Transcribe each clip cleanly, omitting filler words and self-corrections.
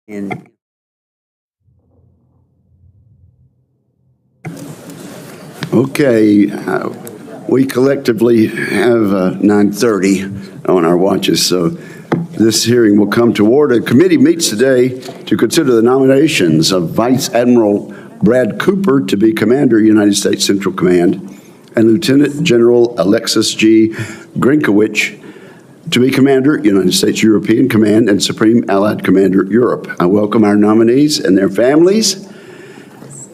And okay, we collectively have 9:30 on our watches, so this hearing will come to order. The committee meets today to consider the nominations of Vice Admiral Brad Cooper to be Commander, United States Central Command, and Lieutenant General Alexus G. Grynkewich to be Commander, United States European Command, and Supreme Allied Commander, Europe. I welcome our nominees and their families,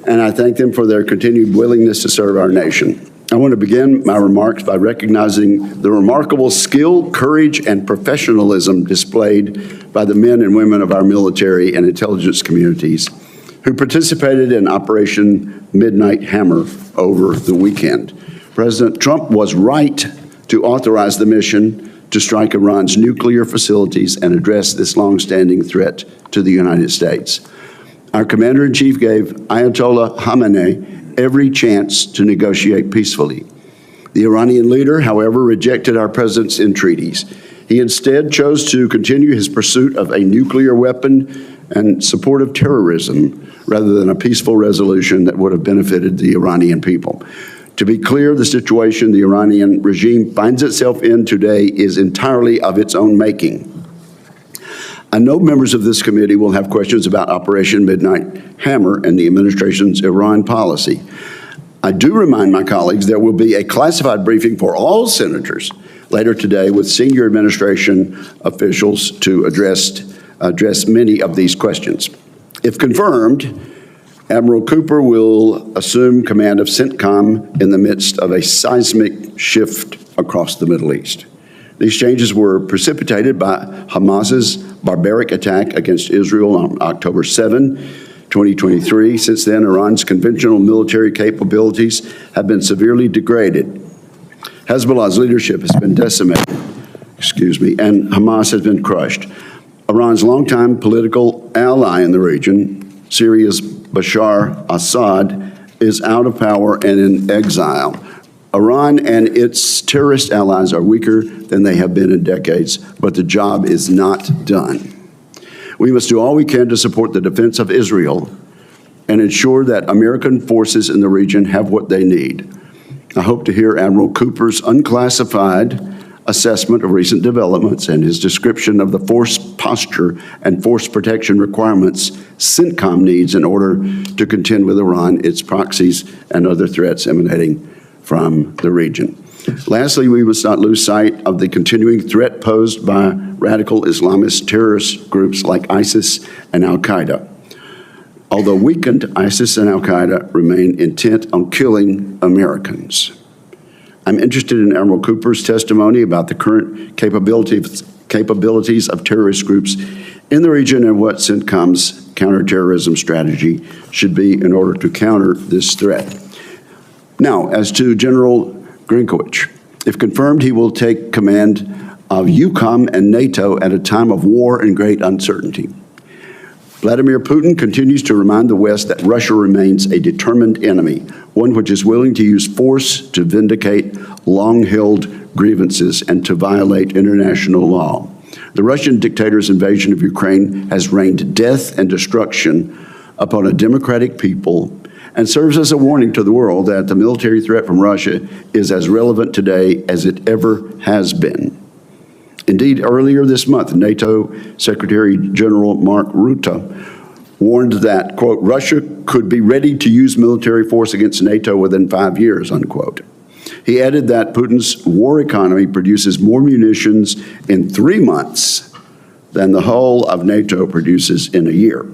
and I thank them for their continued willingness to serve our nation. I want to begin my remarks by recognizing the remarkable skill, courage, and professionalism displayed by the men and women of our military and intelligence communities who participated in Operation Midnight Hammer over the weekend. President Trump was right to authorize the mission to strike Iran's nuclear facilities and address this longstanding threat to the United States. Our Commander-in-Chief gave Ayatollah Khamenei every chance to negotiate peacefully. The Iranian leader, however, rejected our presence in treaties. He instead chose to continue his pursuit of a nuclear weapon and support of terrorism rather than a peaceful resolution that would have benefited the Iranian people. To be clear, the situation the Iranian regime finds itself in today is entirely of its own making. I know members of this committee will have questions about Operation Midnight Hammer and the administration's Iran policy. I do remind my colleagues there will be a classified briefing for all senators later today with senior administration officials to address many of these questions. If confirmed, Admiral Cooper will assume command of CENTCOM in the midst of a seismic shift across the Middle East. These changes were precipitated by Hamas's barbaric attack against Israel on October 7, 2023. Since then, Iran's conventional military capabilities have been severely degraded. Hezbollah's leadership has been decimated, and Hamas has been crushed. Iran's longtime political ally in the region, Syria's Bashar Assad, is out of power and in exile. Iran and its terrorist allies are weaker than they have been in decades, but the job is not done. We must do all we can to support the defense of Israel and ensure that American forces in the region have what they need. I hope to hear Admiral Cooper's unclassified assessment of recent developments and his description of the force posture and force protection requirements CENTCOM needs in order to contend with Iran, its proxies, and other threats emanating from the region. Lastly, we must not lose sight of the continuing threat posed by radical Islamist terrorist groups like ISIS and Al-Qaeda. Although weakened, ISIS and Al-Qaeda remain intent on killing Americans. I'm interested in Admiral Cooper's testimony about the current capabilities of terrorist groups in the region and what CENTCOM's counterterrorism strategy should be in order to counter this threat. Now, as to General Grynkewich, if confirmed, he will take command of EUCOM and NATO at a time of war and great uncertainty. Vladimir Putin continues to remind the West that Russia remains a determined enemy, one which is willing to use force to vindicate long-held grievances and to violate international law. The Russian dictator's invasion of Ukraine has rained death and destruction upon a democratic people and serves as a warning to the world that the military threat from Russia is as relevant today as it ever has been. Indeed, earlier this month, NATO Secretary General Mark Rutte warned that, quote, Russia could be ready to use military force against NATO within 5 years, unquote. He added that Putin's war economy produces more munitions in 3 months than the whole of NATO produces in a year.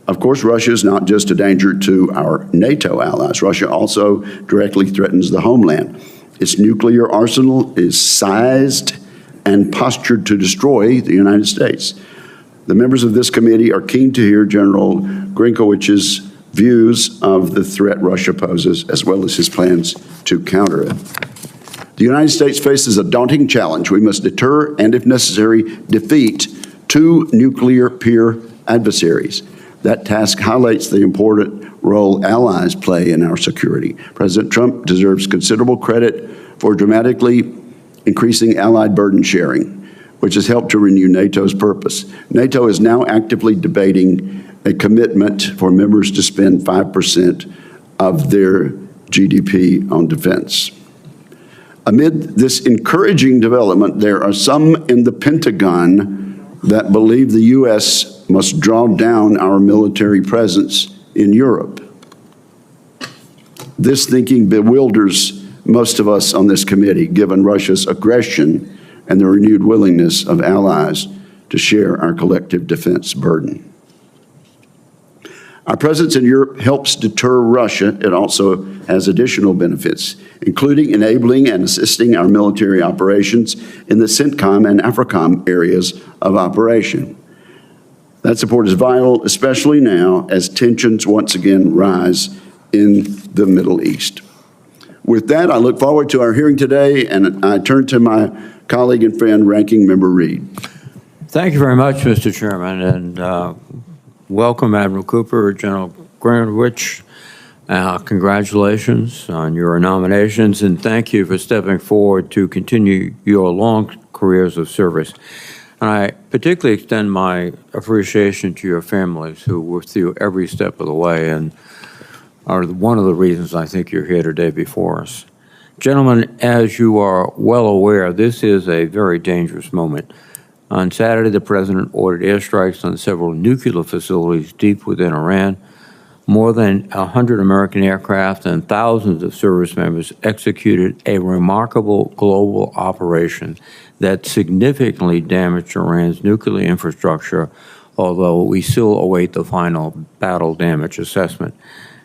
Of course, Russia is not just a danger to our NATO allies. Russia also directly threatens the homeland. Its nuclear arsenal is sized and postured to destroy the United States. The members of this committee are keen to hear General Grinkovich's views of the threat Russia poses, as well as his plans to counter it. The United States faces a daunting challenge. We must deter and, if necessary, defeat 2 nuclear peer adversaries. That task highlights the important role allies play in our security. President Trump deserves considerable credit for dramatically increasing allied burden sharing. which has helped to renew NATO's purpose. NATO is now actively debating a commitment for members to spend 5% of their GDP on defense. Amid this encouraging development, there are some in the Pentagon that believe the U.S. must draw down our military presence in Europe. This thinking bewilders most of us on this committee, given Russia's aggression and the renewed willingness of allies to share our collective defense burden. Our presence in Europe helps deter Russia. It also has additional benefits, including enabling and assisting our military operations in the CENTCOM and AFRICOM areas of operation. That support is vital, especially now as tensions once again rise in the Middle East. With that, I look forward to our hearing today, and I turn to my colleague and friend, Ranking Member Reed. Thank you very much, Mr. Chairman, and welcome, Admiral Cooper, General Grynkewich. Congratulations on your nominations, and thank you for stepping forward to continue your long careers of service. And I particularly extend my appreciation to your families who were with you every step of the way and are one of the reasons I think you're here today before us. Gentlemen, as you are well aware, this is a very dangerous moment. On Saturday, the President ordered airstrikes on several nuclear facilities deep within Iran. More than 100 American aircraft and thousands of service members executed a remarkable global operation that significantly damaged Iran's nuclear infrastructure, although we still await the final battle damage assessment.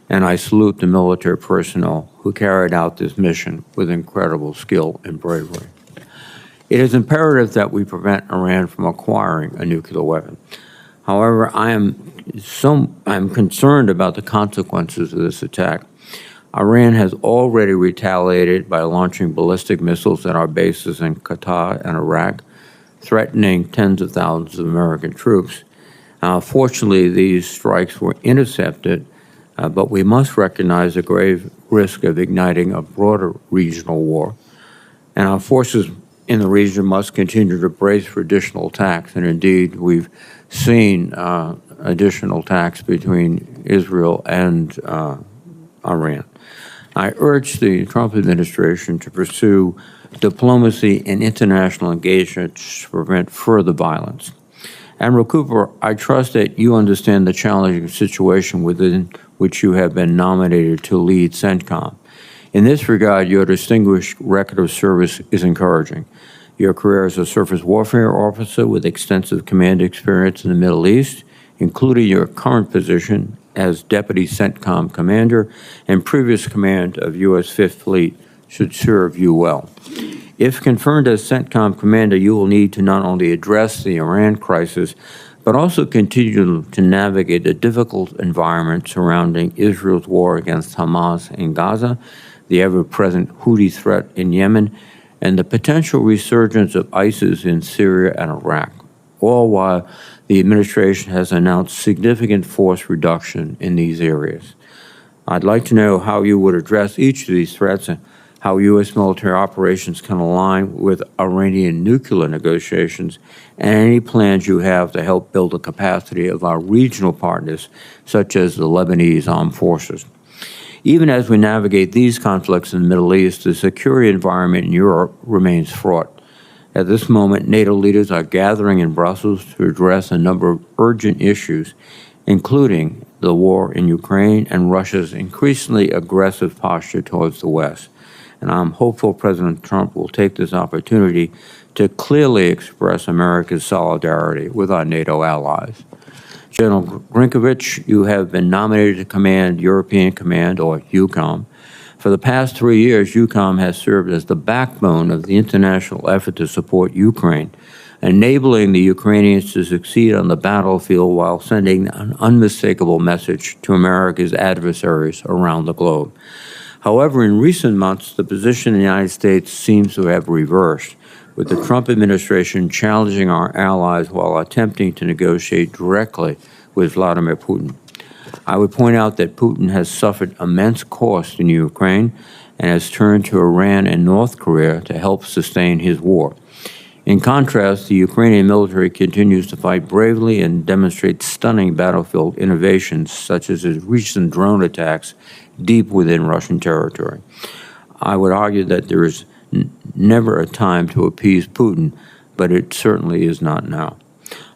And I salute the military personnel who carried out this mission with incredible skill and bravery. It is imperative that we prevent Iran from acquiring a nuclear weapon. However, I'm concerned about the consequences of this attack. Iran has already retaliated by launching ballistic missiles at our bases in Qatar and Iraq, threatening tens of thousands of American troops. Fortunately, these strikes were intercepted, but we must recognize the grave risk of igniting a broader regional war. And our forces in the region must continue to brace for additional attacks. And indeed, we've seen additional attacks between Israel and Iran. I urge the Trump administration to pursue diplomacy and international engagement to prevent further violence. Admiral Cooper, I trust that you understand the challenging situation within which you have been nominated to lead CENTCOM. In this regard, your distinguished record of service is encouraging. Your career as a surface warfare officer with extensive command experience in the Middle East, including your current position as Deputy CENTCOM Commander and previous command of U.S. Fifth Fleet, should serve you well. If confirmed as CENTCOM Commander, you will need to not only address the Iran crisis, but also continue to navigate the difficult environment surrounding Israel's war against Hamas in Gaza, the ever-present Houthi threat in Yemen, and the potential resurgence of ISIS in Syria and Iraq, all while the administration has announced significant force reduction in these areas. I'd like to know how you would address each of these threats and how U.S. military operations can align with Iranian nuclear negotiations, and any plans you have to help build the capacity of our regional partners, such as the Lebanese armed forces. Even as we navigate these conflicts in the Middle East, the security environment in Europe remains fraught. At this moment, NATO leaders are gathering in Brussels to address a number of urgent issues, including the war in Ukraine and Russia's increasingly aggressive posture towards the West. And I'm hopeful President Trump will take this opportunity to clearly express America's solidarity with our NATO allies. General Grinkovich, you have been nominated to command European Command, or EUCOM. For the past 3 years, EUCOM has served as the backbone of the international effort to support Ukraine, enabling the Ukrainians to succeed on the battlefield while sending an unmistakable message to America's adversaries around the globe. However, in recent months, the position in the United States seems to have reversed, with the Trump administration challenging our allies while attempting to negotiate directly with Vladimir Putin. I would point out that Putin has suffered immense cost in Ukraine and has turned to Iran and North Korea to help sustain his war. In contrast, the Ukrainian military continues to fight bravely and demonstrates stunning battlefield innovations, such as its recent drone attacks deep within Russian territory. I would argue that there is never a time to appease Putin, but it certainly is not now.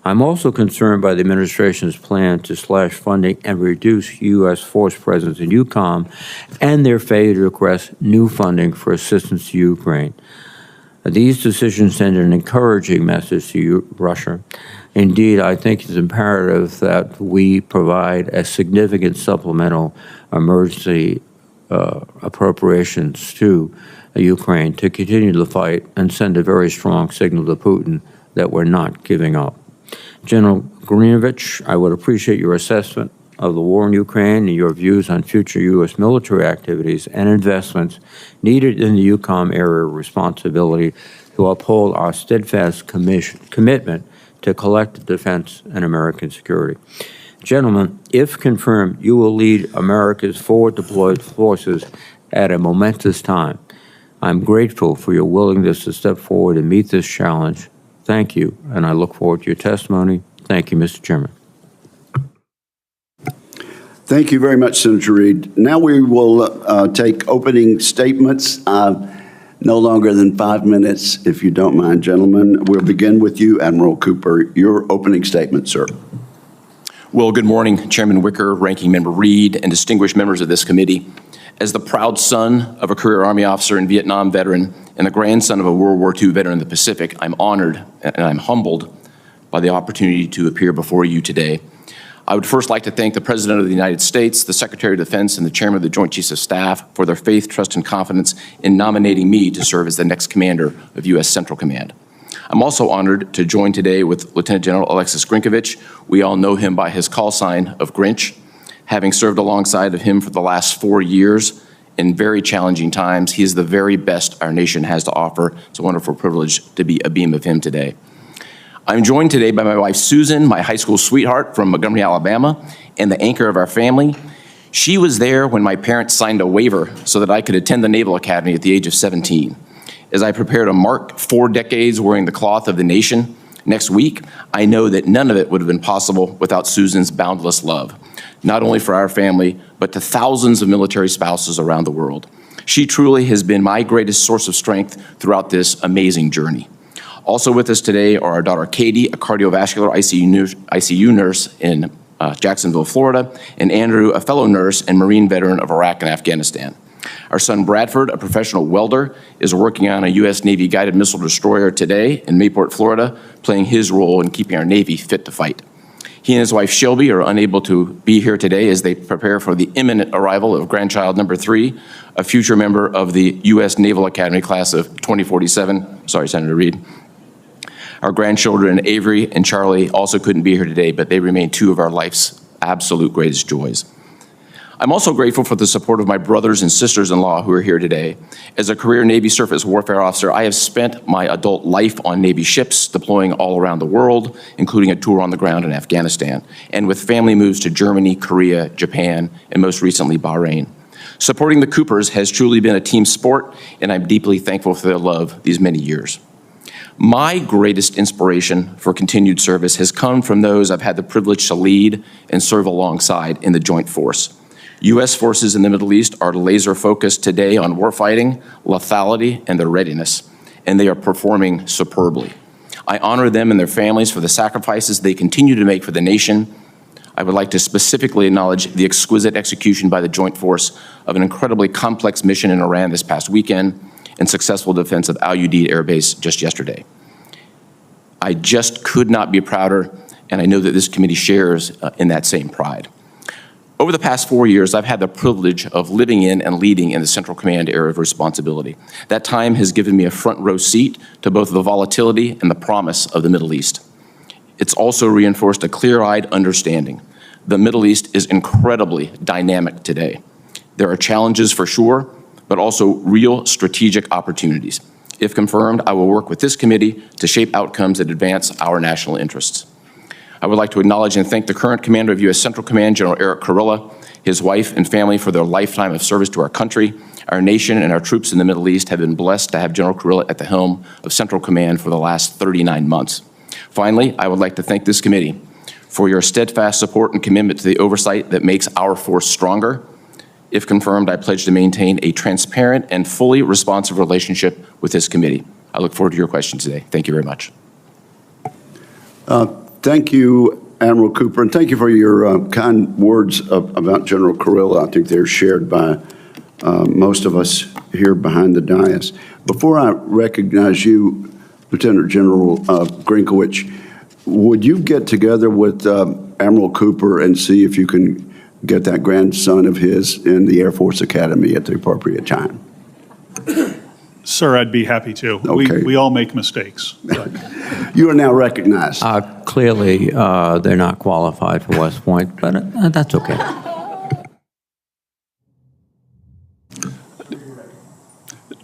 I'm also concerned by the administration's plan to slash funding and reduce U.S. force presence in EUCOM and their failure to request new funding for assistance to Ukraine. These decisions send an encouraging message to Russia. Indeed, I think it's imperative that we provide a significant supplemental emergency appropriations to Ukraine to continue the fight and send a very strong signal to Putin that we're not giving up. General Grinkovich, I would appreciate your assessment of the war in Ukraine and your views on future U.S. military activities and investments needed in the EUCOM area of responsibility to uphold our steadfast commitment to collective defense and American security. Gentlemen, if confirmed, you will lead America's forward deployed forces at a momentous time. I'm grateful for your willingness to step forward and meet this challenge. Thank you, and I look forward to your testimony. Thank you, Mr. Chairman. Thank you very much, Senator Reed. Now we will take opening statements, no longer than 5 minutes, if you don't mind, gentlemen. We'll begin with you, Admiral Cooper. Your opening statement, sir. Well, good morning, Chairman Wicker, Ranking Member Reed, and distinguished members of this committee. As the proud son of a career Army officer and Vietnam veteran and the grandson of a World War II veteran in the Pacific, I'm honored and I'm humbled by the opportunity to appear before you today. I would first like to thank the President of the United States, the Secretary of Defense, and the Chairman of the Joint Chiefs of Staff for their faith, trust, and confidence in nominating me to serve as the next commander of U.S. Central Command. I'm also honored to join today with Lieutenant General Alexus Grinkovich. We all know him by his call sign of Grinch. Having served alongside of him for the last 4 years in very challenging times, he is the very best our nation has to offer. It's a wonderful privilege to be a beam of him today. I'm joined today by my wife, Susan, my high school sweetheart from Montgomery, Alabama, and the anchor of our family. She was there when my parents signed a waiver so that I could attend the Naval Academy at the age of 17. As I prepare to mark 4 decades wearing the cloth of the nation next week, I know that none of it would have been possible without Susan's boundless love, not only for our family, but to thousands of military spouses around the world. She truly has been my greatest source of strength throughout this amazing journey. Also with us today are our daughter Katie, a cardiovascular ICU nurse in Jacksonville, Florida, and Andrew, a fellow nurse and Marine veteran of Iraq and Afghanistan. Our son Bradford, a professional welder, is working on a U.S. Navy guided missile destroyer today in Mayport, Florida, playing his role in keeping our Navy fit to fight. He and his wife Shelby are unable to be here today as they prepare for the imminent arrival of grandchild number 3, a future member of the U.S. Naval Academy class of 2047. Sorry, Senator Reed. Our grandchildren, Avery and Charlie, also couldn't be here today, but they remain 2 of our life's absolute greatest joys. I'm also grateful for the support of my brothers and sisters-in-law who are here today. As a career Navy surface warfare officer, I have spent my adult life on Navy ships deploying all around the world, including a tour on the ground in Afghanistan, and with family moves to Germany, Korea, Japan, and most recently Bahrain. Supporting the Coopers has truly been a team sport, and I'm deeply thankful for their love these many years. My greatest inspiration for continued service has come from those I've had the privilege to lead and serve alongside in the Joint Force. U.S. forces in the Middle East are laser focused today on warfighting, lethality, and their readiness, and they are performing superbly. I honor them and their families for the sacrifices they continue to make for the nation. I would like to specifically acknowledge the exquisite execution by the Joint Force of an incredibly complex mission in Iran this past weekend and successful defense of Al Udeid Air Base just yesterday. I just could not be prouder, and I know that this committee shares in that same pride. Over the past 4 years, I've had the privilege of living in and leading in the Central Command area of responsibility. That time has given me a front row seat to both the volatility and the promise of the Middle East. It's also reinforced a clear-eyed understanding. The Middle East is incredibly dynamic today. There are challenges for sure, but also real strategic opportunities. If confirmed, I will work with this committee to shape outcomes that advance our national interests. I would like to acknowledge and thank the current commander of U.S. Central Command, General Eric Kurilla, his wife and family for their lifetime of service to our country. Our nation and our troops in the Middle East have been blessed to have General Kurilla at the helm of Central Command for the last 39 months. Finally, I would like to thank this committee for your steadfast support and commitment to the oversight that makes our force stronger. If confirmed, I pledge to maintain a transparent and fully responsive relationship with this committee. I look forward to your questions today. Thank you very much. Thank you, Admiral Cooper, and thank you for your kind words about General Kurilla. I think they're shared by most of us here behind the dais. Before I recognize you, Lieutenant General Grynkewich, would you get together with Admiral Cooper and see if you can get that grandson of his in the Air Force Academy at the appropriate time? Sir, I'd be happy to. Okay. We all make mistakes. You are now recognized. Clearly, they're not qualified for West Point, but that's okay.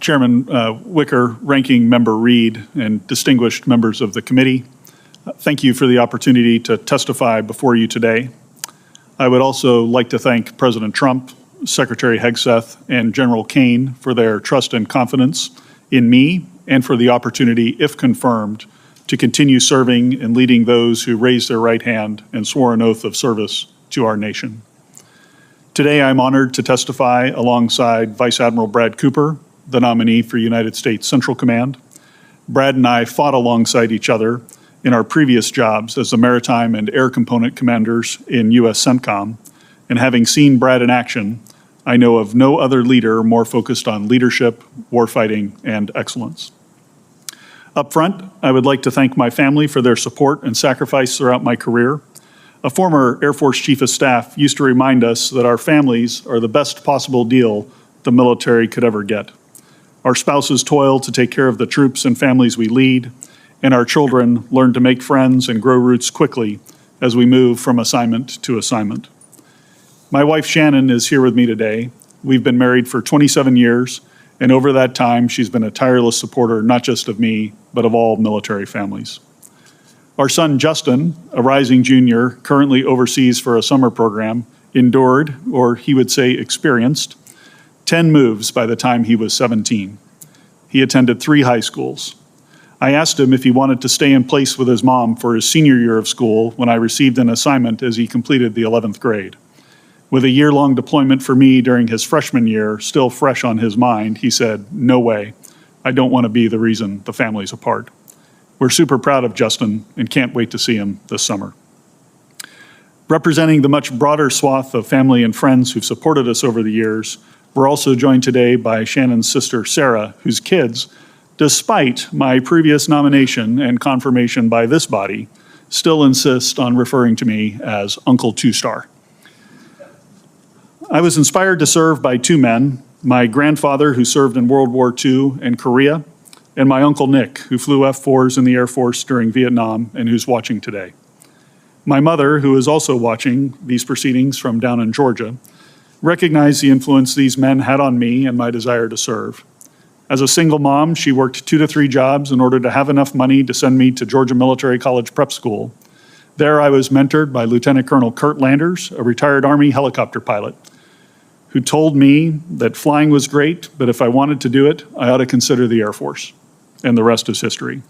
Chairman Wicker, Ranking Member Reed, and distinguished members of the committee, thank you for the opportunity to testify before you today. I would also like to thank President Trump, Secretary Hegseth, and General Kane for their trust and confidence in me and for the opportunity, if confirmed, to continue serving and leading those who raised their right hand and swore an oath of service to our nation. Today, I'm honored to testify alongside Vice Admiral Brad Cooper, the nominee for United States Central Command. Brad and I fought alongside each other in our previous jobs as the Maritime and Air Component Commanders in U.S. CENTCOM, and having seen Brad in action, I know of no other leader more focused on leadership, warfighting, and excellence. Up front, I would like to thank my family for their support and sacrifice throughout my career. A former Air Force Chief of Staff used to remind us that our families are the best possible deal the military could ever get. Our spouses toil to take care of the troops and families we lead, and our children learn to make friends and grow roots quickly as we move from assignment to assignment. My wife Shannon is here with me today. We've been married for 27 years, and over that time, she's been a tireless supporter not just of me, but of all military families. Our son Justin, a rising junior, currently overseas for a summer program, endured, or he would say experienced, 10 moves by the time he was 17. He attended 3 high schools. I asked him if he wanted to stay in place with his mom for his senior year of school when I received an assignment as he completed the 11th grade. With a year-long deployment for me during his freshman year still fresh on his mind, he said, "No way. I don't want to be the reason the family's apart." We're super proud of Justin and can't wait to see him this summer. Representing the much broader swath of family and friends who've supported us over the years, we're also joined today by Shannon's sister, Sarah, whose kids, despite my previous nomination and confirmation by this body, still insist on referring to me as Uncle Two-Star. I was inspired to serve by 2 men, my grandfather who served in World War II and Korea, and my Uncle Nick, who flew F-4s in the Air Force during Vietnam and who's watching today. My mother, who is also watching these proceedings from down in Georgia, recognized the influence these men had on me and my desire to serve. As a single mom, she worked 2 to 3 jobs in order to have enough money to send me to Georgia Military College Prep School. There I was mentored by Lieutenant Colonel Kurt Landers, a retired Army helicopter pilot, who told me that flying was great, but if I wanted to do it, I ought to consider the Air Force. And the rest is history.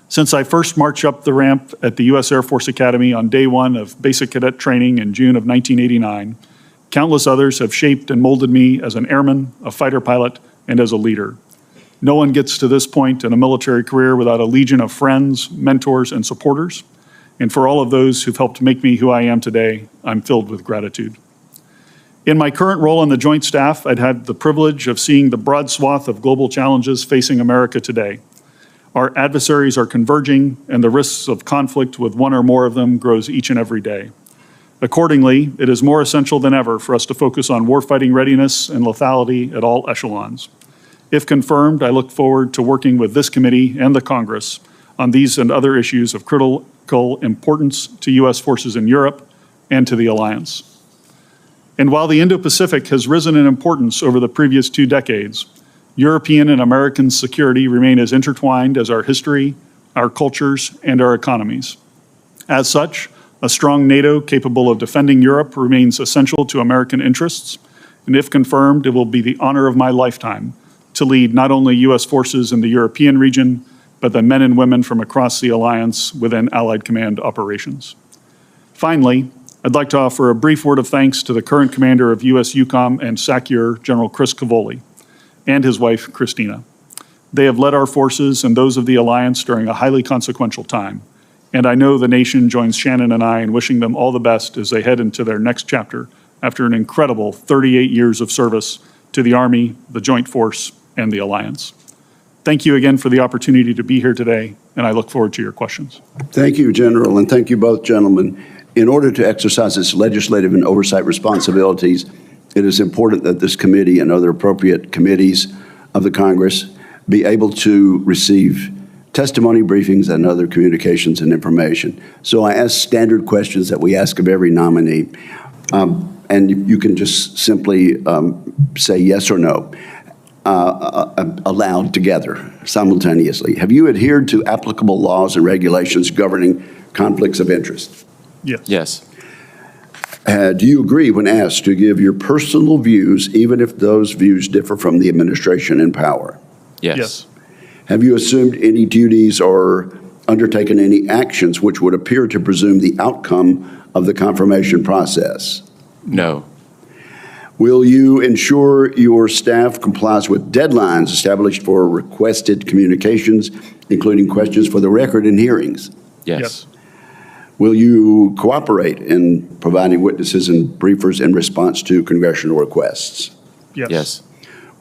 Since I first marched up the ramp at the U.S. Air Force Academy on day 1 of basic cadet training in June of 1989, countless others have shaped and molded me as an airman, a fighter pilot, and as a leader. No one gets to this point in a military career without a legion of friends, mentors, and supporters. And for all of those who've helped make me who I am today, I'm filled with gratitude. In my current role on the Joint Staff, I'd had the privilege of seeing the broad swath of global challenges facing America today. Our adversaries are converging, and the risks of conflict with one or more of them grows each and every day. Accordingly, it is more essential than ever for us to focus on warfighting readiness and lethality at all echelons. If confirmed, I look forward to working with this committee and the Congress on these and other issues of critical importance to U.S. forces in Europe and to the alliance. And while the Indo-Pacific has risen in importance over the previous 2 decades, European and American security remain as intertwined as our history, our cultures, and our economies. As such, A strong NATO capable of defending Europe remains essential to American interests, and if confirmed, it will be the honor of my lifetime to lead not only U.S. forces in the European region, but the men and women from across the alliance within Allied Command operations. Finally, I'd like to offer a brief word of thanks to the current commander of U.S. EUCOM and SACEUR, General Chris Cavoli, and his wife, Christina. They have led our forces and those of the alliance during a highly consequential time, and I know the nation joins Shannon and I in wishing them all the best as they head into their next chapter after an incredible 38 years of service to the Army, the Joint Force, and the Alliance. Thank you again for the opportunity to be here today, and I look forward to your questions. Thank you, General, and thank you both, gentlemen. In order to exercise its legislative and oversight responsibilities, it is important that this committee and other appropriate committees of the Congress be able to receive testimony briefings and other communications and information. So I ask standard questions that we ask of every nominee, and you can just simply say yes or no aloud together simultaneously. Have you adhered to applicable laws and regulations governing conflicts of interest? Yes. Yes. Do you agree when asked to give your personal views, even if those views differ from the administration in power? Yes. Yes. Have you assumed any duties or undertaken any actions which would appear to presume the outcome of the confirmation process? No. Will you ensure your staff complies with deadlines established for requested communications, including questions for the record in hearings? Yes. Will you cooperate in providing witnesses and briefers in response to congressional requests? Yes. Yes.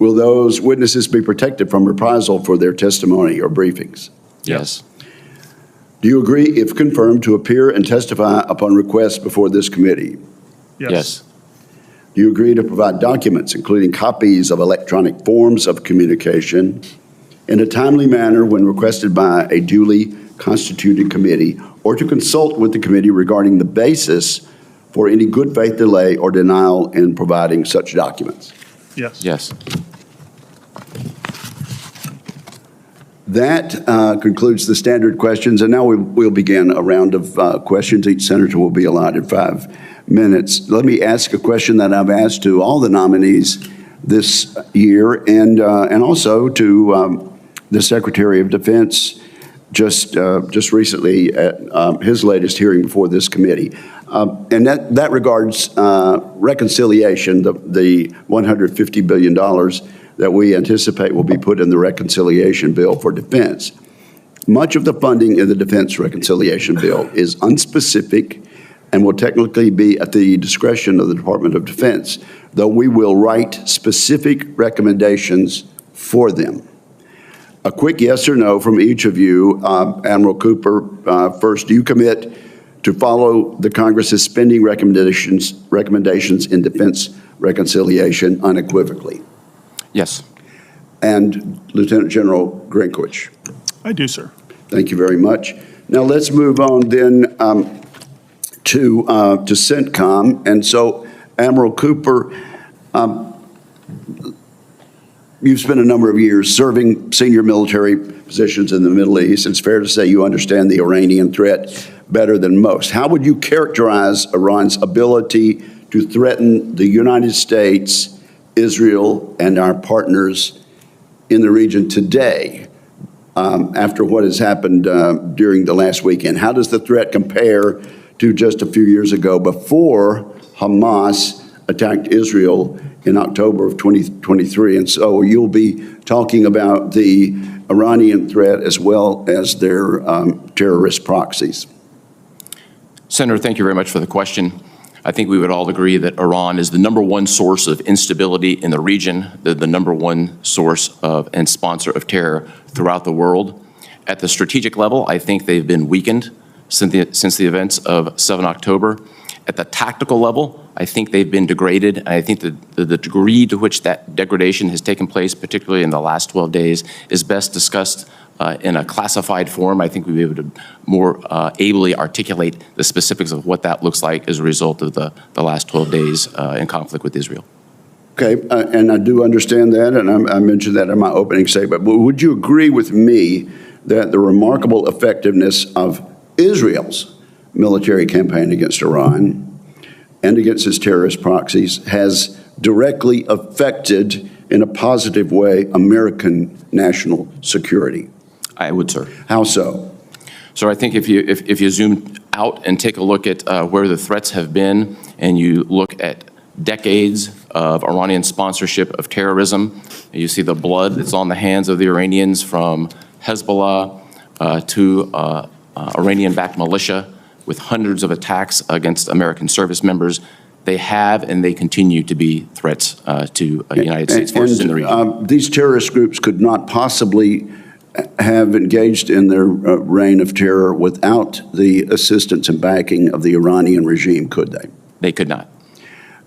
Will those witnesses be protected from reprisal for their testimony or briefings? Yes. Do you agree, if confirmed, to appear and testify upon request before this committee? Yes. Do you agree to provide documents, including copies of electronic forms of communication, in a timely manner when requested by a duly constituted committee, or to consult with the committee regarding the basis for any good faith delay or denial in providing such documents? Yes. Yes. That concludes the standard questions, and now we'll begin a round of questions. Each senator will be allotted 5 minutes. Let me ask a question that I've asked to all the nominees this year, and also to the Secretary of Defense just recently at his latest hearing before this committee. And that regards reconciliation, the $150 billion that we anticipate will be put in the reconciliation bill for defense. Much of the funding in the defense reconciliation bill is unspecific and will technically be at the discretion of the Department of Defense, though we will write specific recommendations for them. A quick yes or no from each of you. Admiral Cooper, first, do you commit to follow the Congress's spending recommendations in defense reconciliation unequivocally? Yes. And Lieutenant General Grynkewich? I do, sir. Thank you very much. Now let's move on then to CENTCOM. And so, Admiral Cooper, you've spent a number of years serving senior military positions in the Middle East. It's fair to say you understand the Iranian threat better than most. How would you characterize Iran's ability to threaten the United States, Israel, and our partners in the region today after what has happened during the last weekend? How does the threat compare to just a few years ago before Hamas attacked Israel in October of 2023? And so you'll be talking about the Iranian threat as well as their terrorist proxies. Senator, thank you very much for the question. I think we would all agree that Iran is the #1 source of instability in the region, the #1 source of and sponsor of terror throughout the world. At the strategic level, I think they've been weakened since the events of 7 October. At the tactical level, I think they've been degraded. And I think the degree to which that degradation has taken place, particularly in the last 12 days, is best discussed in a classified form. I think we'll be able to more ably articulate the specifics of what that looks like as a result of the last 12 days in conflict with Israel. Okay, and I do understand that, and I mentioned that in my opening statement. But would you agree with me that the remarkable effectiveness of Israel's military campaign against Iran and against its terrorist proxies has directly affected, in a positive way, American national security? I would, sir. How so? So I think if you zoom out and take a look at where the threats have been, and you look at decades of Iranian sponsorship of terrorism, you see the blood that's on the hands of the Iranians, from Hezbollah to Iranian-backed militia, with hundreds of attacks against American service members. They have and they continue to be threats to United States forces in the region. These terrorist groups could not possibly have engaged in their reign of terror without the assistance and backing of the Iranian regime, could they? They could not.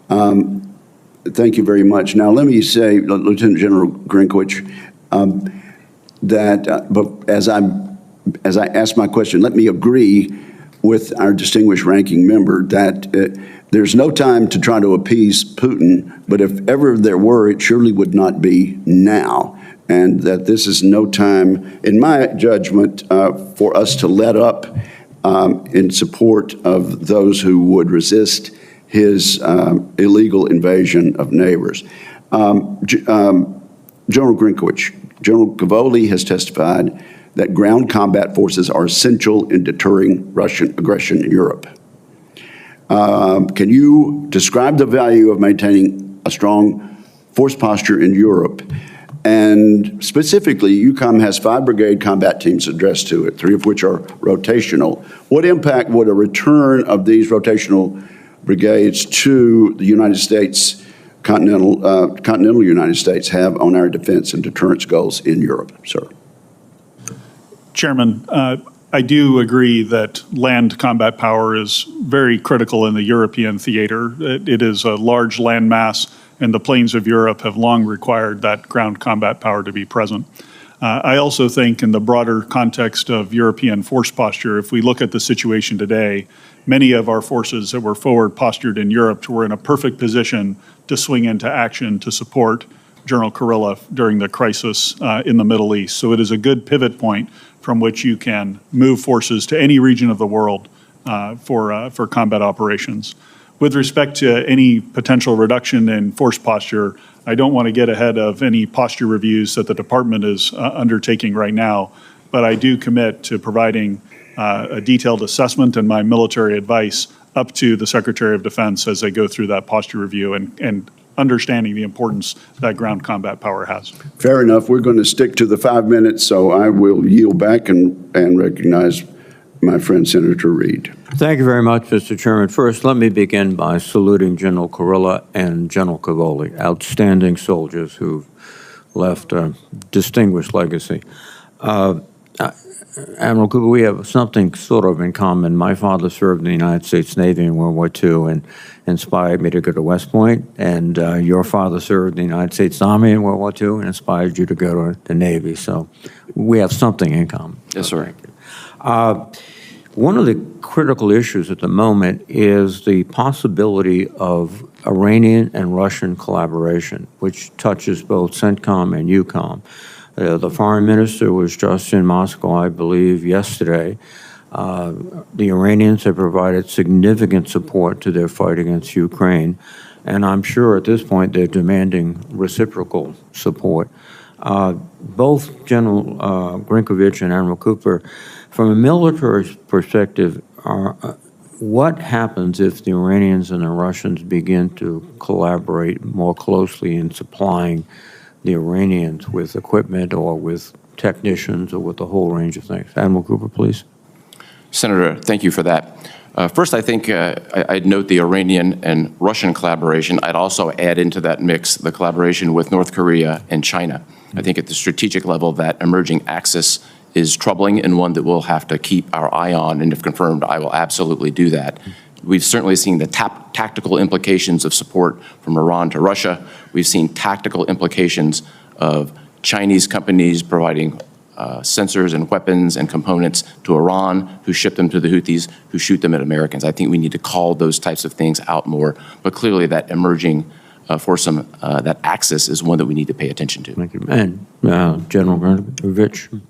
Thank you very much. Now, let me say, Lieutenant General Grynkewich, but as I ask my question, let me agree with our distinguished ranking member that there's no time to try to appease Putin, but if ever there were, it surely would not be now, and that this is no time, in my judgment, for us to let up in support of those who would resist his illegal invasion of neighbors. General Grynkewich, General Cavoli has testified that ground combat forces are essential in deterring Russian aggression in Europe. Can you describe the value of maintaining a strong force posture in Europe? And specifically, EUCOM has 5 brigade combat teams addressed to it, 3 of which are rotational. What impact would a return of these rotational brigades to the United States, continental United States, have on our defense and deterrence goals in Europe, sir? Chairman, I do agree that land combat power is very critical in the European theater. It is a large land mass, and the plains of Europe have long required that ground combat power to be present. I also think, in the broader context of European force posture, if we look at the situation today, many of our forces that were forward postured in Europe were in a perfect position to swing into action to support General Kurilla during the crisis in the Middle East. So it is a good pivot point from which you can move forces to any region of the world for combat operations. With respect to any potential reduction in force posture, I don't want to get ahead of any posture reviews that the department is undertaking right now, but I do commit to providing a detailed assessment and my military advice up to the Secretary of Defense as they go through that posture review and understanding the importance that ground combat power has. Fair enough. We're going to stick to the 5 minutes, so I will yield back and recognize my friend Senator Reed. Thank you very much, Mr. Chairman. First, let me begin by saluting General Kurilla and General Cavoli, outstanding soldiers who've left a distinguished legacy. Admiral Cooper, we have something sort of in common. My father served in the United States Navy in World War II and inspired me to go to West Point, and your father served in the United States Army in World War II and inspired you to go to the Navy. So we have something in common. Yes, sir. One of the critical issues at the moment is the possibility of Iranian and Russian collaboration, which touches both CENTCOM and EUCOM. The foreign minister was just in Moscow, I believe, yesterday. The Iranians have provided significant support to their fight against Ukraine, and I'm sure at this point they're demanding reciprocal support. Both General Grinkovich and Admiral Cooper, from a military perspective, what happens if the Iranians and the Russians begin to collaborate more closely in supplying the Iranians with equipment or with technicians or with a whole range of things? Admiral Cooper, please. Senator, thank you for that. First, I think I'd note the Iranian and Russian collaboration. I'd also add into that mix the collaboration with North Korea and China. I think at the strategic level, that emerging axis is troubling and one that we'll have to keep our eye on, and if confirmed, I will absolutely do that. We've certainly seen the tactical implications of support from Iran to Russia. We've seen tactical implications of Chinese companies providing sensors and weapons and components to Iran, who ship them to the Houthis, who shoot them at Americans. I think we need to call those types of things out more, but clearly that emerging foursome, that axis is one that we need to pay attention to. Thank you. And General Grinkovich.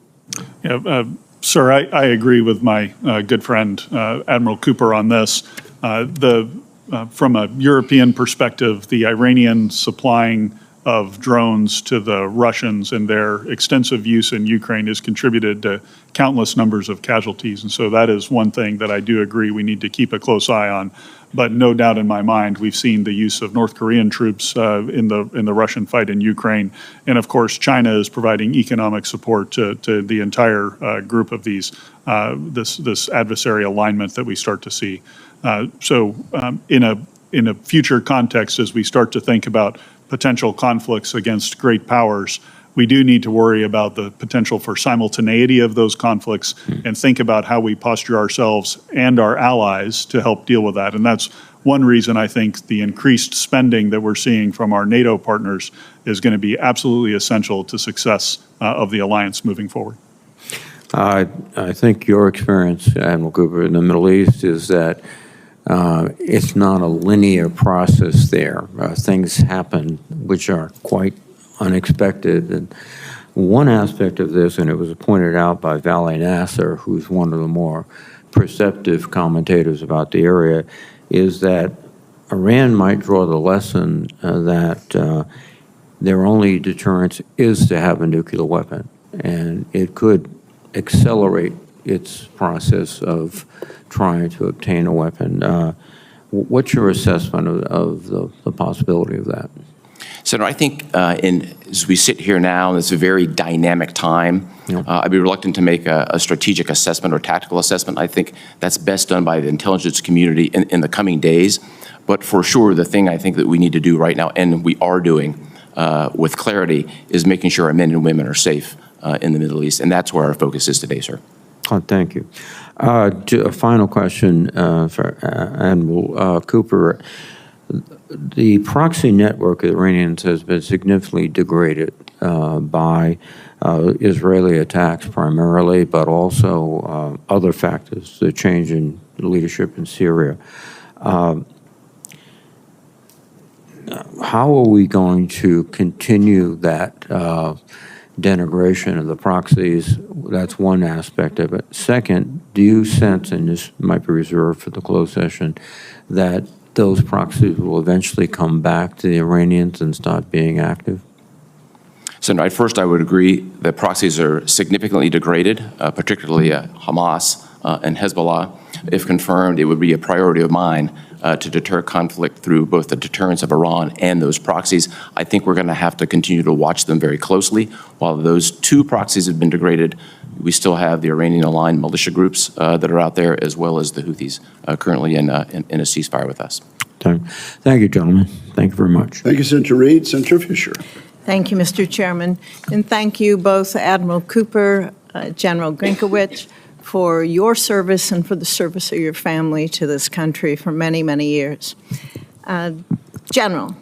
Yeah, Sir, I agree with my good friend, Admiral Cooper, on this. From a European perspective, the Iranian supplying of drones to the Russians and their extensive use in Ukraine has contributed to countless numbers of casualties. And so that is one thing that I do agree we need to keep a close eye on. But no doubt in my mind, we've seen the use of North Korean troops in the Russian fight in Ukraine. And of course, China is providing economic support to the entire group of these, this adversary alignment that we start to see. In a future context, as we start to think about potential conflicts against great powers, we do need to worry about the potential for simultaneity of those conflicts and think about how we posture ourselves and our allies to help deal with that. And that's one reason I think the increased spending that we're seeing from our NATO partners is going to be absolutely essential to success of the alliance moving forward. I think your experience, Admiral Cooper, in the Middle East is that it's not a linear process there. Things happen which are quite unexpected. And one aspect of this, and it was pointed out by Vali Nasser, who's one of the more perceptive commentators about the area, is that Iran might draw the lesson that their only deterrence is to have a nuclear weapon. And it could accelerate its process of trying to obtain a weapon. What's your assessment of the possibility of that? Senator, I think as we sit here now, and it's a very dynamic time, I'd be reluctant to make a strategic assessment or tactical assessment. I think that's best done by the intelligence community in the coming days. But for sure, the thing I think that we need to do right now, and we are doing with clarity, is making sure our men and women are safe in the Middle East. And that's where our focus is today, sir. Oh, thank you. A final question for Admiral Cooper. The proxy network of the Iranians has been significantly degraded by Israeli attacks primarily, but also other factors, the change in leadership in Syria. How are we going to continue that denigration of the proxies? That's one aspect of it. Second, do you sense, and this might be reserved for the closed session, that those proxies will eventually come back to the Iranians and start being active? Senator, first I would agree that proxies are significantly degraded, particularly Hamas and Hezbollah. If confirmed, it would be a priority of mine to deter conflict through both the deterrence of Iran and those proxies. I think we're going to have to continue to watch them very closely. While those two proxies have been degraded, we still have the Iranian-aligned militia groups that are out there, as well as the Houthis currently in a ceasefire with us. Thank you, gentlemen. Thank you very much. Thank you, Senator Reid. Senator Fisher. Thank you, Mr. Chairman. And thank you both, Admiral Cooper, General Grynkewich, for your service and for the service of your family to this country for many, many years. General,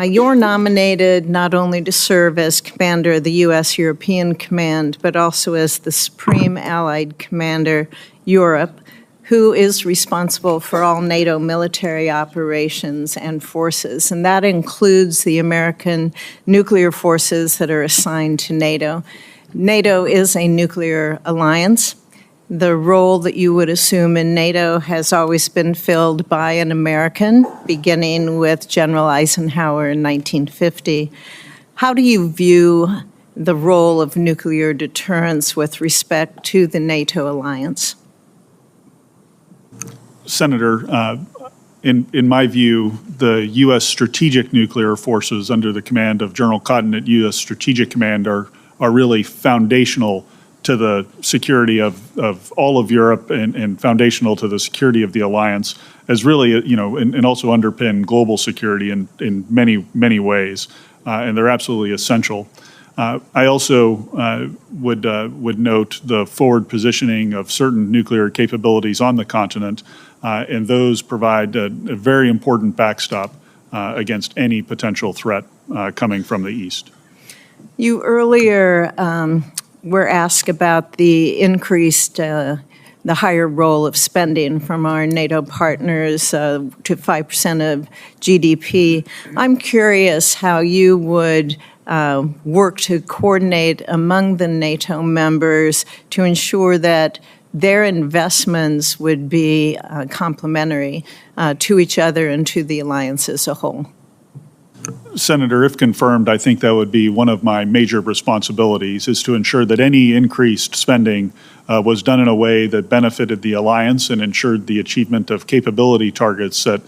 you're nominated not only to serve as commander of the U.S. European Command, but also as the Supreme Allied Commander, Europe, who is responsible for all NATO military operations and forces. And that includes the American nuclear forces that are assigned to NATO. NATO is a nuclear alliance. The role that you would assume in NATO has always been filled by an American, beginning with General Eisenhower in 1950. How do you view the role of nuclear deterrence with respect to the NATO alliance? Senator, in my view, the U.S. strategic nuclear forces under the command of General Cotton at U.S. Strategic Command are really foundational to the security of all of Europe and foundational to the security of the alliance, as really, and also underpin global security in many, many ways. And they're absolutely essential. I also would note the forward positioning of certain nuclear capabilities on the continent, and those provide a very important backstop against any potential threat coming from the east. You earlier were asked about the increased, the higher role of spending from our NATO partners to 5% of GDP. I'm curious how you would work to coordinate among the NATO members to ensure that their investments would be complementary to each other and to the alliance as a whole? Senator, if confirmed, I think that would be one of my major responsibilities, is to ensure that any increased spending was done in a way that benefited the alliance and ensured the achievement of capability targets that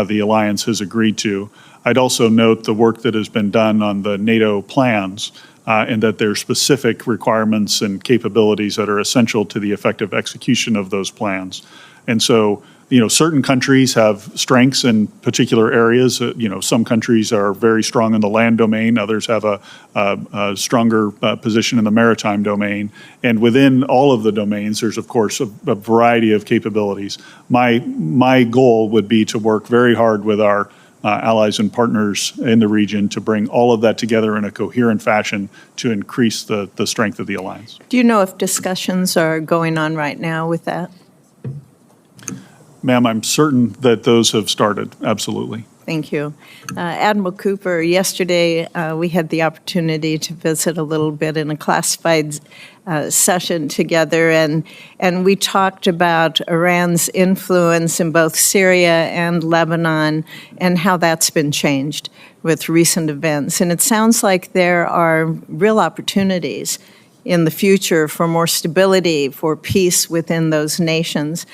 the alliance has agreed to. I'd also note the work that has been done on the NATO plans and that there are specific requirements and capabilities that are essential to the effective execution of those plans. And so, certain countries have strengths in particular areas. Some countries are very strong in the land domain. Others have a stronger position in the maritime domain. And within all of the domains, there's, of course, a variety of capabilities. My goal would be to work very hard with our allies and partners in the region to bring all of that together in a coherent fashion to increase the strength of the alliance. Do you know if discussions are going on right now with that? Ma'am, I'm certain that those have started, absolutely. Thank you. Admiral Cooper, yesterday we had the opportunity to visit a little bit in a classified session together, and we talked about Iran's influence in both Syria and Lebanon and how that's been changed with recent events. And it sounds like there are real opportunities in the future for more stability, for peace within those nations.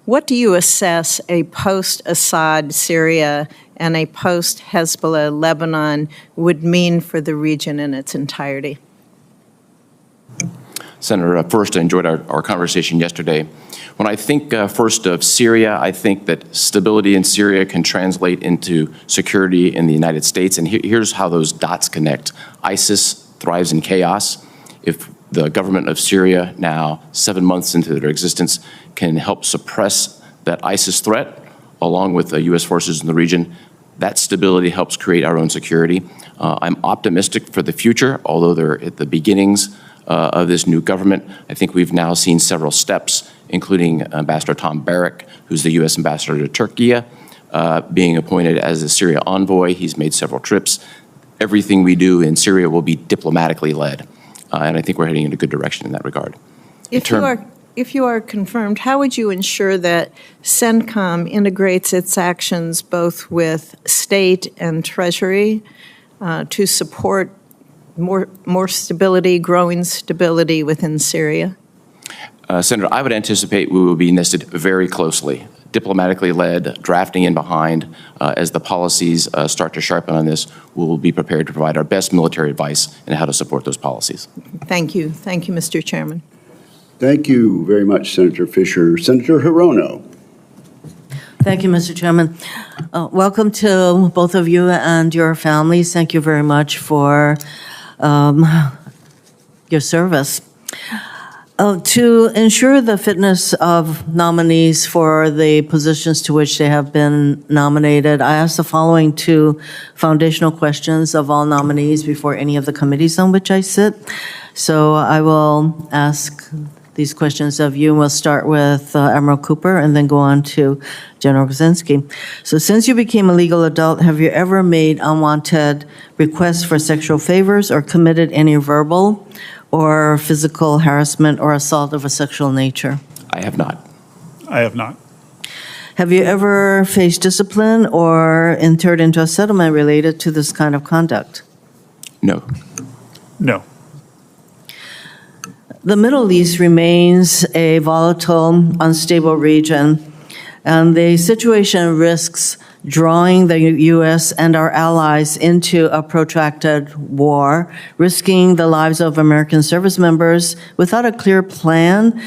What do you assess a post-Assad Syria and a post-Hezbollah Lebanon would mean for the region in its entirety? Senator, first, I enjoyed our conversation yesterday. When I think first of Syria, I think that stability in Syria can translate into security in the United States. And here's how those dots connect. ISIS thrives in chaos. If the government of Syria, now 7 months into their existence, can help suppress that ISIS threat, along with the U.S. forces in the region, that stability helps create our own security. I'm optimistic for the future, although they're at the beginnings of this new government. I think we've now seen several steps, including Ambassador Tom Barrack, who's the U.S. ambassador to Turkey, being appointed as the Syria envoy. He's made several trips. Everything we do in Syria will be diplomatically led. And I think we're heading in a good direction in that regard. If you are confirmed, how would you ensure that CENTCOM integrates its actions both with state and treasury to support more stability, growing stability within Syria? Senator, I would anticipate we will be nested very closely, diplomatically led, drafting in behind. As the policies start to sharpen on this, we will be prepared to provide our best military advice in how to support those policies. Thank you. Thank you, Mr. Chairman. Thank you very much, Senator Fisher. Senator Hirono. Thank you, Mr. Chairman. Welcome to both of you and your families. Thank you very much for your service. To ensure the fitness of nominees for the positions to which they have been nominated, I ask the following two foundational questions of all nominees before any of the committees on which I sit. So I will ask these questions of you, and we'll start with Admiral Cooper and then go on to General Grynkewich. So since you became a legal adult, have you ever made unwanted requests for sexual favors or committed any verbal or physical harassment or assault of a sexual nature? I have not. I have not. Have you ever faced discipline or entered into a settlement related to this kind of conduct? No. No. The Middle East remains a volatile, unstable region, and the situation risks drawing the U.S. and our allies into a protracted war, risking the lives of American service members without a clear plan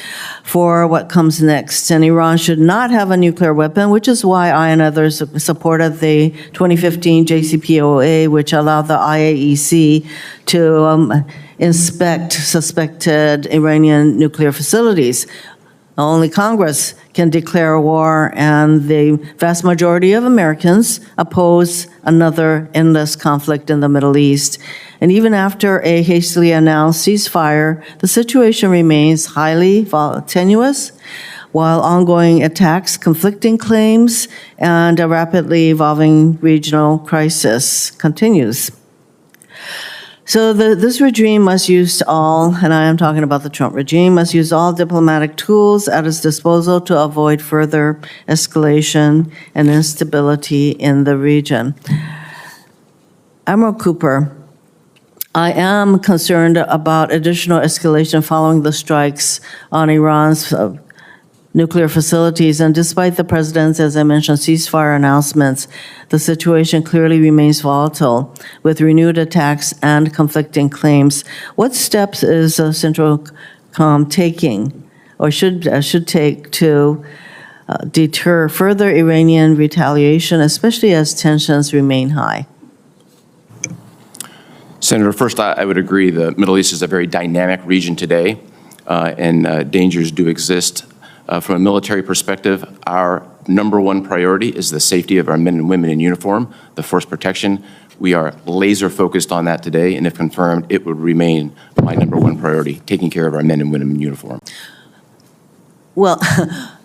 for what comes next. And Iran should not have a nuclear weapon, which is why I and others supported the 2015 JCPOA, which allowed the IAEC to inspect suspected Iranian nuclear facilities. Only Congress can declare war, and the vast majority of Americans oppose another endless conflict in the Middle East. And even after a hastily announced ceasefire, the situation remains highly tenuous, while ongoing attacks, conflicting claims, and a rapidly evolving regional crisis continues. So this regime must use all, and I am talking about the Trump regime, must use all diplomatic tools at its disposal to avoid further escalation and instability in the region. Admiral Cooper, I am concerned about additional escalation following the strikes on Iran's nuclear facilities, and despite the president's, as I mentioned, ceasefire announcements, the situation clearly remains volatile with renewed attacks and conflicting claims. What steps is CENTCOM taking or should take to deter further Iranian retaliation, especially as tensions remain high? Senator, first, I would agree the Middle East is a very dynamic region today, and dangers do exist. From a military perspective, our number one priority is the safety of our men and women in uniform, the force protection. We are laser focused on that today, and if confirmed, it would remain my number one priority, taking care of our men and women in uniform. Well,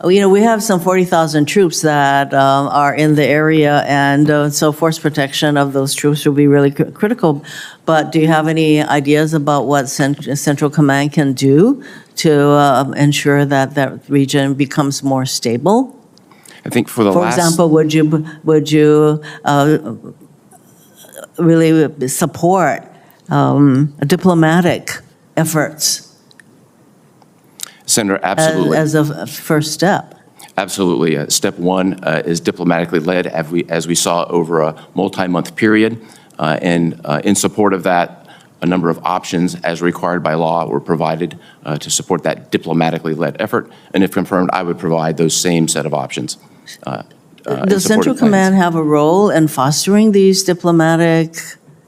we have some 40,000 troops that are in the area, and so force protection of those troops will be really critical. But do you have any ideas about what Central Command can do to ensure that that region becomes more stable? I think for example, would you really support diplomatic efforts? Senator, absolutely. As a first step. Absolutely. Step one is diplomatically led, as we saw over a multi-month period. And in support of that, a number of options, as required by law, were provided to support that diplomatically led effort. And if confirmed, I would provide those same set of options. Does Central Command have a role in fostering these diplomatic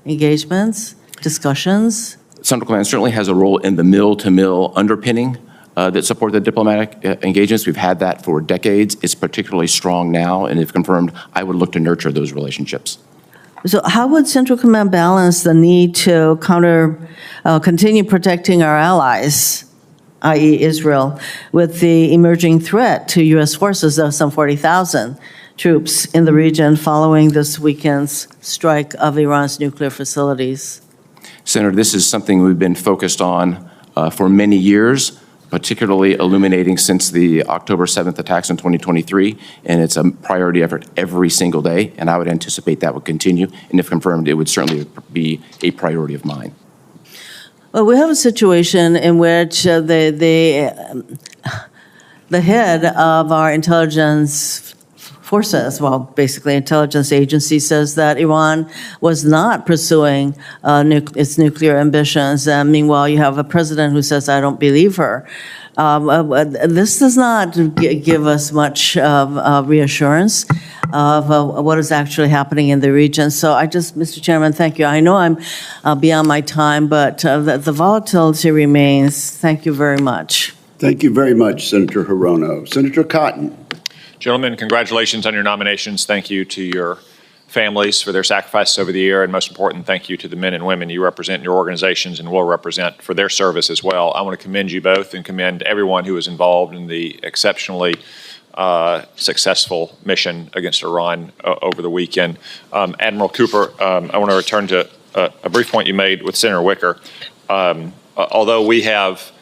engagements, discussions? Central Command certainly has a role in the mill-to-mill underpinning that support the diplomatic engagements. We've had that for decades. It's particularly strong now, and if confirmed, I would look to nurture those relationships. So how would Central Command balance the need to continue protecting our allies, i.e. Israel, with the emerging threat to U.S. forces of some 40,000 troops in the region following this weekend's strike of Iran's nuclear facilities? Senator, this is something we've been focused on for many years, particularly illuminating since the October 7th attacks in 2023, and it's a priority effort every single day, and I would anticipate that would continue, and if confirmed, it would certainly be a priority of mine. Well, we have a situation in which the head of our intelligence forces, well, basically intelligence agency, says that Iran was not pursuing its nuclear ambitions. Meanwhile, you have a president who says, I don't believe her. This does not give us much reassurance of what is actually happening in the region. So Mr. Chairman, thank you. I know I'm beyond my time, but the volatility remains. Thank you very much. Thank you very much, Senator Hirono. Senator Cotton. Gentlemen, congratulations on your nominations. Thank you to your families for their sacrifices over the year, and most important, thank you to the men and women you represent in your organizations and will represent for their service as well. I want to commend you both and commend everyone who was involved in the exceptionally successful mission against Iran over the weekend. Admiral Cooper, I want to return to a brief point you made with Senator Wicker. Although we have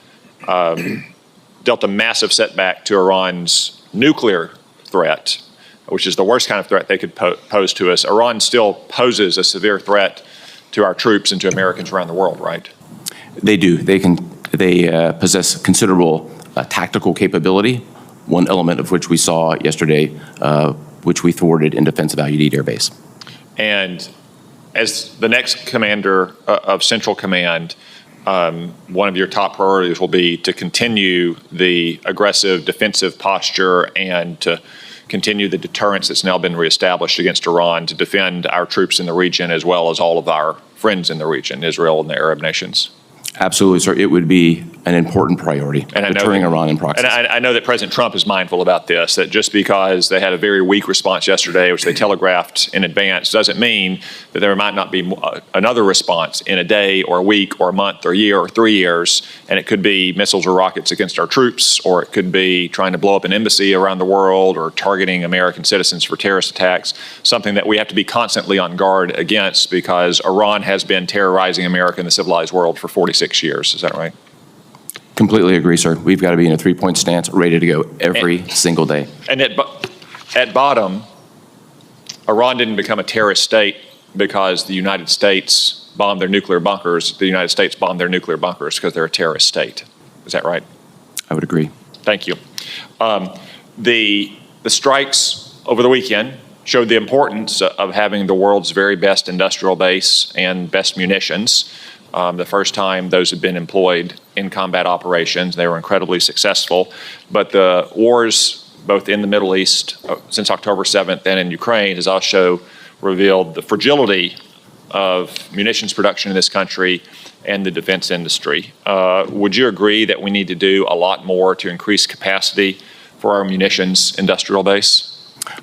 dealt a massive setback to Iran's nuclear threat, which is the worst kind of threat they could pose to us, Iran still poses a severe threat to our troops and to Americans around the world, right? They do. They possess considerable tactical capability, one element of which we saw yesterday, which we thwarted in defense of Al Udeid Air Base. And as the next commander of Central Command, one of your top priorities will be to continue the aggressive defensive posture and to continue the deterrence that's now been reestablished against Iran to defend our troops in the region as well as all of our friends in the region, Israel and the Arab nations. Absolutely, sir. It would be an important priority, deterring Iran in proxies. And I know that President Trump is mindful about this, that just because they had a very weak response yesterday, which they telegraphed in advance, doesn't mean that there might not be another response in a day or a week or a month or a year or 3 years. And it could be missiles or rockets against our troops, or it could be trying to blow up an embassy around the world, or targeting American citizens for terrorist attacks, something that we have to be constantly on guard against, because Iran has been terrorizing America and the civilized world for 46 years. Is that right? Completely agree, sir. We've got to be in a three-point stance, ready to go every single day. And at bottom, Iran didn't become a terrorist state because the United States bombed their nuclear bunkers. The United States bombed their nuclear bunkers because they're a terrorist state. Is that right? I would agree. Thank you. The strikes over the weekend showed the importance of having the world's very best industrial base and best munitions. The first time those had been employed in combat operations. They were incredibly successful. But the wars, both in the Middle East since October 7th and in Ukraine, has also revealed the fragility of munitions production in this country and the defense industry. Would you agree that we need to do a lot more to increase capacity for our munitions industrial base?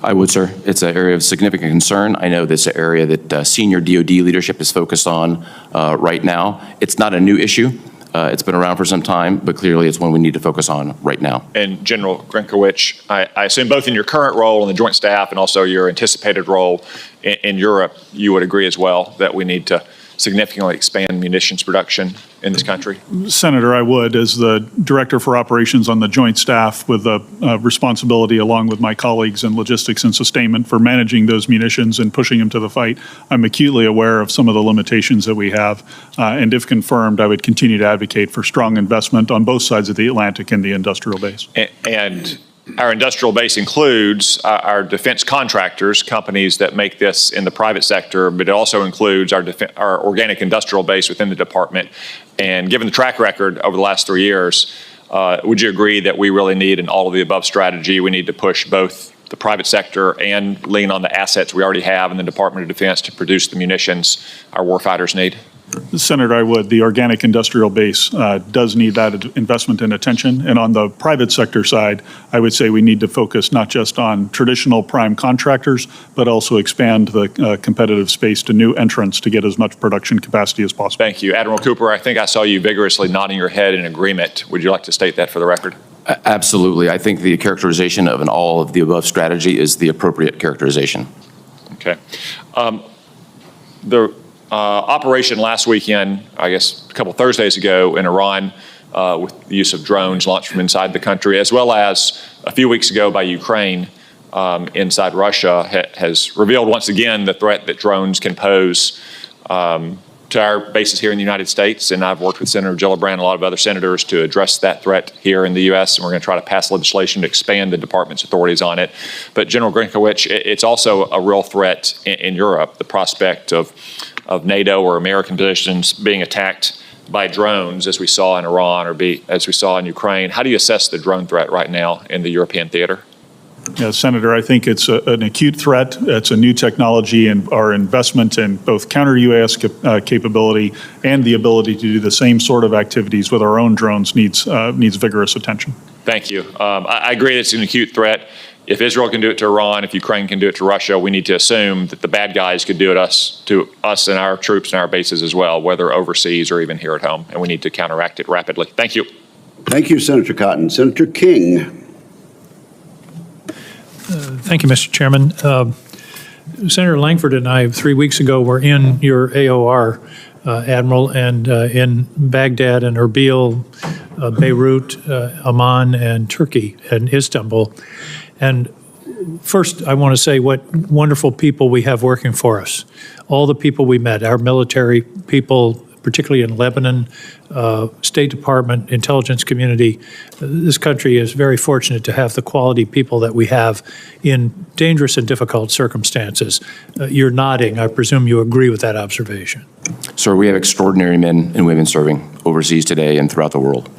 I would, sir. It's an area of significant concern. I know this is an area that senior DOD leadership is focused on right now. It's not a new issue. It's been around for some time, but clearly it's one we need to focus on right now. And General Grynkewich, I assume both in your current role in the Joint Staff and also your anticipated role in Europe, you would agree as well that we need to significantly expand munitions production in this country? Senator, I would, as the Director for Operations on the Joint Staff with the responsibility along with my colleagues in logistics and sustainment for managing those munitions and pushing them to the fight. I'm acutely aware of some of the limitations that we have, and if confirmed, I would continue to advocate for strong investment on both sides of the Atlantic in the industrial base. And our industrial base includes our defense contractors, companies that make this in the private sector, but it also includes our organic industrial base within the department. And given the track record over the last 3 years, would you agree that we really need an all-of-the-above strategy? We need to push both the private sector and lean on the assets we already have in the Department of Defense to produce the munitions our warfighters need? Senator, I would. The organic industrial base does need that investment and attention. And on the private sector side, I would say we need to focus not just on traditional prime contractors, but also expand the competitive space to new entrants to get as much production capacity as possible. Thank you. Admiral Cooper, I think I saw you vigorously nodding your head in agreement. Would you like to state that for the record? Absolutely. I think the characterization of an all-of-the-above strategy is the appropriate characterization. Okay. The operation last weekend, I guess a couple Thursdays ago in Iran, with the use of drones launched from inside the country, as well as a few weeks ago by Ukraine inside Russia, has revealed once again the threat that drones can pose to our bases here in the United States. And I've worked with Senator Gillibrand and a lot of other senators to address that threat here in the U.S., and we're going to try to pass legislation to expand the department's authorities on it. But General Grynkewich, it's also a real threat in Europe, the prospect of NATO or American positions being attacked by drones, as we saw in Iran or as we saw in Ukraine. How do you assess the drone threat right now in the European theater? Yeah, Senator, I think it's an acute threat. It's a new technology, and our investment in both counter-UAS capability and the ability to do the same sort of activities with our own drones needs vigorous attention. Thank you. I agree that it's an acute threat. If Israel can do it to Iran, if Ukraine can do it to Russia, we need to assume that the bad guys could do it to us and our troops and our bases as well, whether overseas or even here at home, and we need to counteract it rapidly. Thank you. Thank you, Senator Cotton. Senator King. Thank you, Mr. Chairman. Senator Langford and I, 3 weeks ago, were in your AOR, Admiral, and in Baghdad and Erbil, Beirut, Amman, and Turkey, and Istanbul. And first, I want to say what wonderful people we have working for us. All the people we met, our military people, particularly in Lebanon, State Department, intelligence community. This country is very fortunate to have the quality people that we have in dangerous and difficult circumstances. You're nodding. I presume you agree with that observation. Sir, we have extraordinary men and women serving overseas today and throughout the world.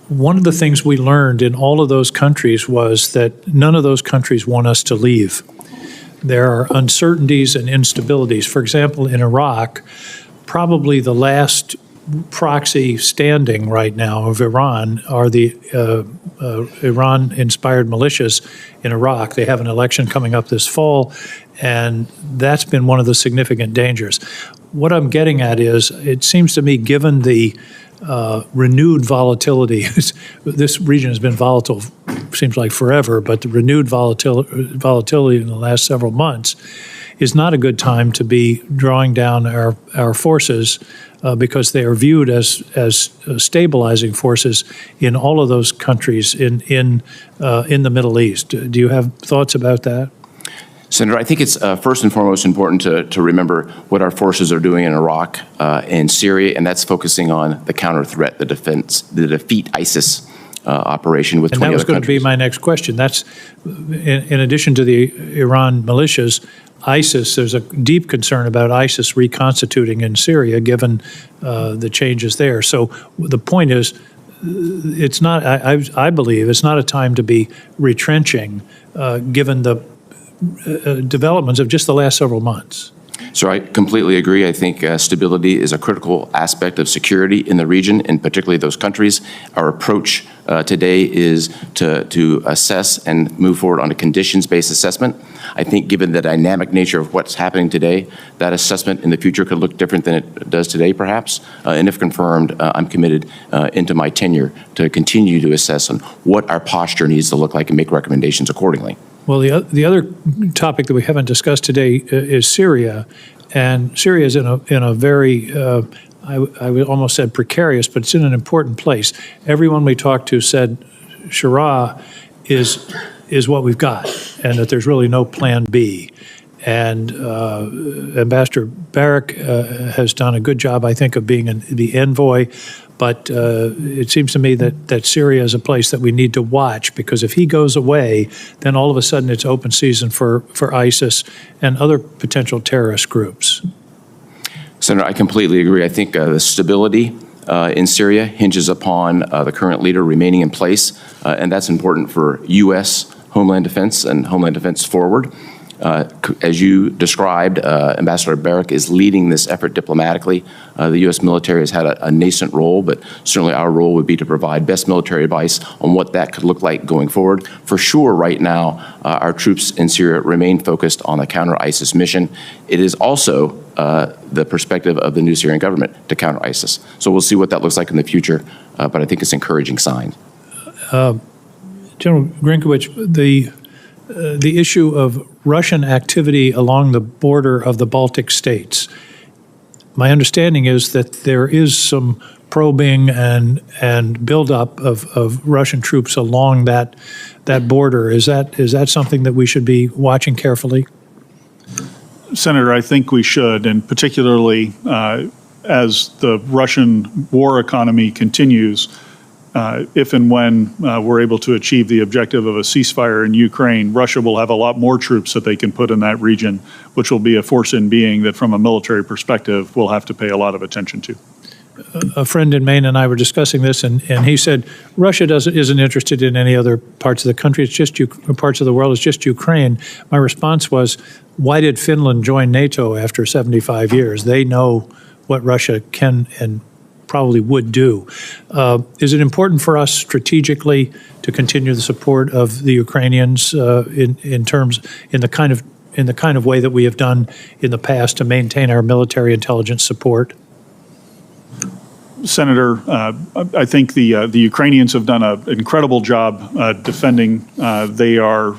One of the things we learned in all of those countries was that none of those countries want us to leave. There are uncertainties and instabilities. For example, in Iraq, probably the last proxy standing right now of Iran are the Iran-inspired militias in Iraq. They have an election coming up this fall, and that's been one of the significant dangers. What I'm getting at is, it seems to me, given the renewed volatility, this region has been volatile, seems like forever, but the renewed volatility in the last several months is not a good time to be drawing down our forces because they are viewed as stabilizing forces in all of those countries in the Middle East. Do you have thoughts about that? Senator, I think it's first and foremost important to remember what our forces are doing in Iraq and Syria, and that's focusing on the counter threat, the defeat ISIS operation with 20 other countries. And that was going to be my next question. That's, in addition to the Iran militias, ISIS, there's a deep concern about ISIS reconstituting in Syria given the changes there. So the point is, it's not, I believe, it's not a time to be retrenching given the developments of just the last several months. So I completely agree. I think stability is a critical aspect of security in the region, and particularly those countries. Our approach today is to assess and move forward on a conditions-based assessment. I think given the dynamic nature of what's happening today, that assessment in the future could look different than it does today, perhaps. And if confirmed, I'm committed into my tenure to continue to assess on what our posture needs to look like and make recommendations accordingly. Well, the other topic that we haven't discussed today is Syria, and Syria is in a very, I almost said precarious, but it's in an important place. Everyone we talked to said Shura is what we've got, and that there's really no plan B. And Ambassador Barak has done a good job, I think, of being the envoy. But it seems to me that Syria is a place that we need to watch, because if he goes away, then all of a sudden it's open season for ISIS and other potential terrorist groups. Senator, I completely agree. I think the stability in Syria hinges upon the current leader remaining in place, and that's important for U.S. Homeland Defense and Homeland Defense forward. As you described, Ambassador Barak is leading this effort diplomatically. The U.S. military has had a nascent role, but certainly our role would be to provide best military advice on what that could look like going forward. For sure, right now, our troops in Syria remain focused on the counter-ISIS mission. It is also the perspective of the new Syrian government to counter ISIS. So we'll see what that looks like in the future, but I think it's an encouraging sign. General Grinkovich, the issue of Russian activity along the border of the Baltic states. My understanding is that there is some probing and buildup of Russian troops along that border. Is that something that we should be watching carefully? Senator, I think we should, and particularly as the Russian war economy continues, if and when we're able to achieve the objective of a ceasefire in Ukraine, Russia will have a lot more troops that they can put in that region, which will be a force in being that from a military perspective we'll have to pay a lot of attention to. A friend in Maine and I were discussing this, and he said Russia isn't interested in any other parts of the country. It's just parts of the world. It's just Ukraine. My response was, why did Finland join NATO after 75 years? They know what Russia can and probably would do. Is it important for us strategically to continue the support of the Ukrainians in the kind of way that we have done in the past to maintain our military intelligence support? Senator, I think the Ukrainians have done an incredible job defending. They are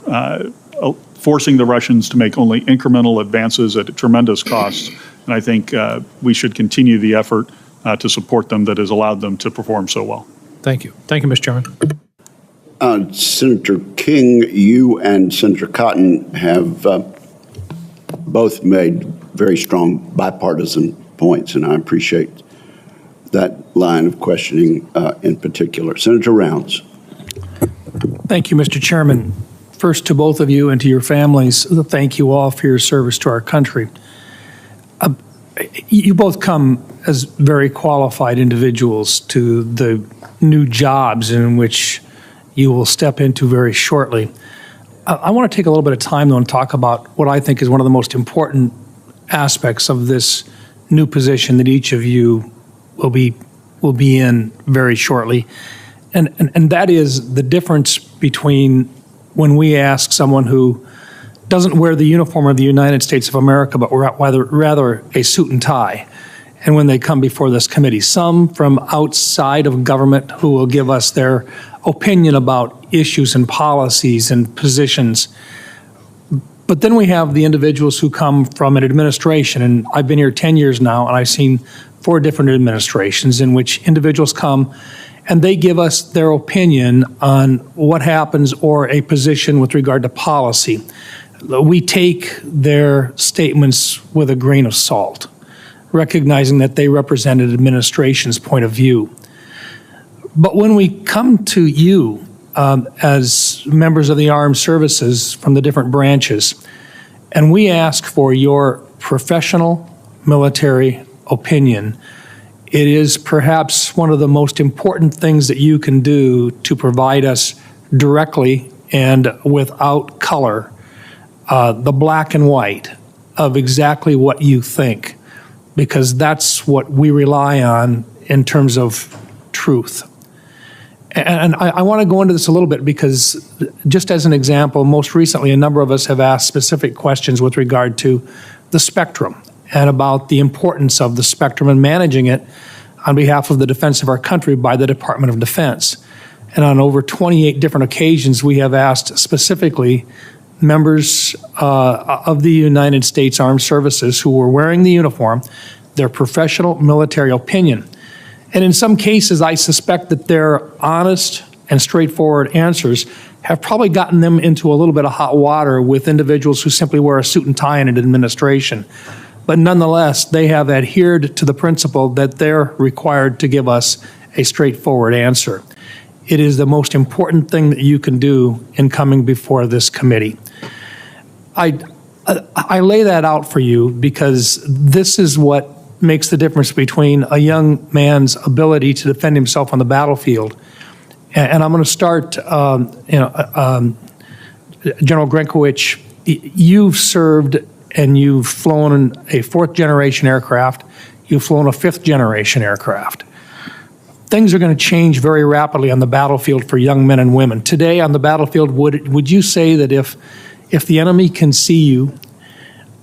forcing the Russians to make only incremental advances at tremendous costs, and I think we should continue the effort to support them that has allowed them to perform so well. Thank you. Thank you, Mr. Chairman. Senator King, you and Senator Cotton have both made very strong bipartisan points, and I appreciate that line of questioning in particular. Senator Rounds. Thank you, Mr. Chairman. First, to both of you and to your families, thank you all for your service to our country. You both come as very qualified individuals to the new jobs in which you will step into very shortly. I want to take a little bit of time, though, and talk about what I think is one of the most important aspects of this new position that each of you will be in very shortly. And that is the difference between when we ask someone who doesn't wear the uniform of the United States of America, but rather a suit and tie, and when they come before this committee. Some from outside of government who will give us their opinion about issues and policies and positions. But then we have the individuals who come from an administration, and I've been here 10 years now, and I've seen 4 different administrations in which individuals come and they give us their opinion on what happens or a position with regard to policy. We take their statements with a grain of salt, recognizing that they represent an administration's point of view. But when we come to you as members of the armed services from the different branches, and we ask for your professional military opinion, it is perhaps one of the most important things that you can do to provide us directly and without color the black and white of exactly what you think, because that's what we rely on in terms of truth. And I want to go into this a little bit because, just as an example, most recently a number of us have asked specific questions with regard to the spectrum and about the importance of the spectrum and managing it on behalf of the defense of our country by the Department of Defense. And on over 28 different occasions, we have asked specifically members of the United States Armed Services who were wearing the uniform their professional military opinion. And in some cases, I suspect that their honest and straightforward answers have probably gotten them into a little bit of hot water with individuals who simply wear a suit and tie in an administration. But nonetheless, they have adhered to the principle that they're required to give us a straightforward answer. It is the most important thing that you can do in coming before this committee. I lay that out for you because this is what makes the difference between a young man's ability to defend himself on the battlefield. And I'm going to start, General Grynkewich, you've served and you've flown a 4th generation aircraft, you've flown a 5th generation aircraft. Things are going to change very rapidly on the battlefield for young men and women. Today on the battlefield, would you say that if the enemy can see you,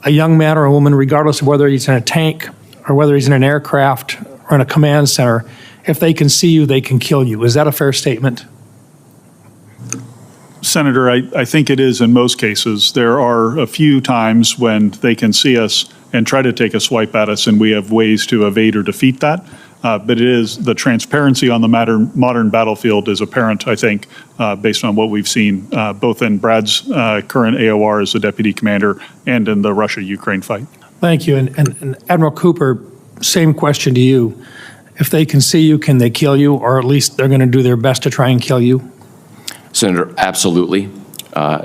a young man or a woman, regardless of whether he's in a tank or whether he's in an aircraft or in a command center, if they can see you, they can kill you? Is that a fair statement? Senator, I think it is in most cases. There are a few times when they can see us and try to take a swipe at us, and we have ways to evade or defeat that. But it is the transparency on the modern battlefield is apparent, I think, based on what we've seen, both in Brad's current AOR as the deputy commander and in the Russia-Ukraine fight. Thank you. And Admiral Cooper, same question to you. If they can see you, can they kill you, or at least they're going to do their best to try and kill you? Senator, absolutely.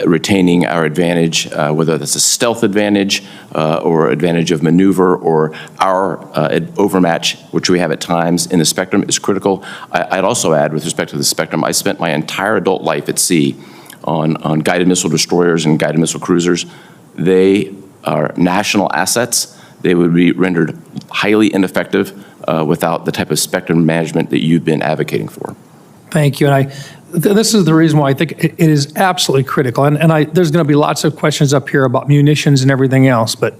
Retaining our advantage, whether that's a stealth advantage or advantage of maneuver or our overmatch, which we have at times in the spectrum, is critical. I'd also add, with respect to the spectrum, I spent my entire adult life at sea on guided missile destroyers and guided missile cruisers. They are national assets. They would be rendered highly ineffective without the type of spectrum management that you've been advocating for. Thank you. And this is the reason why I think it is absolutely critical. And there's going to be lots of questions up here about munitions and everything else. But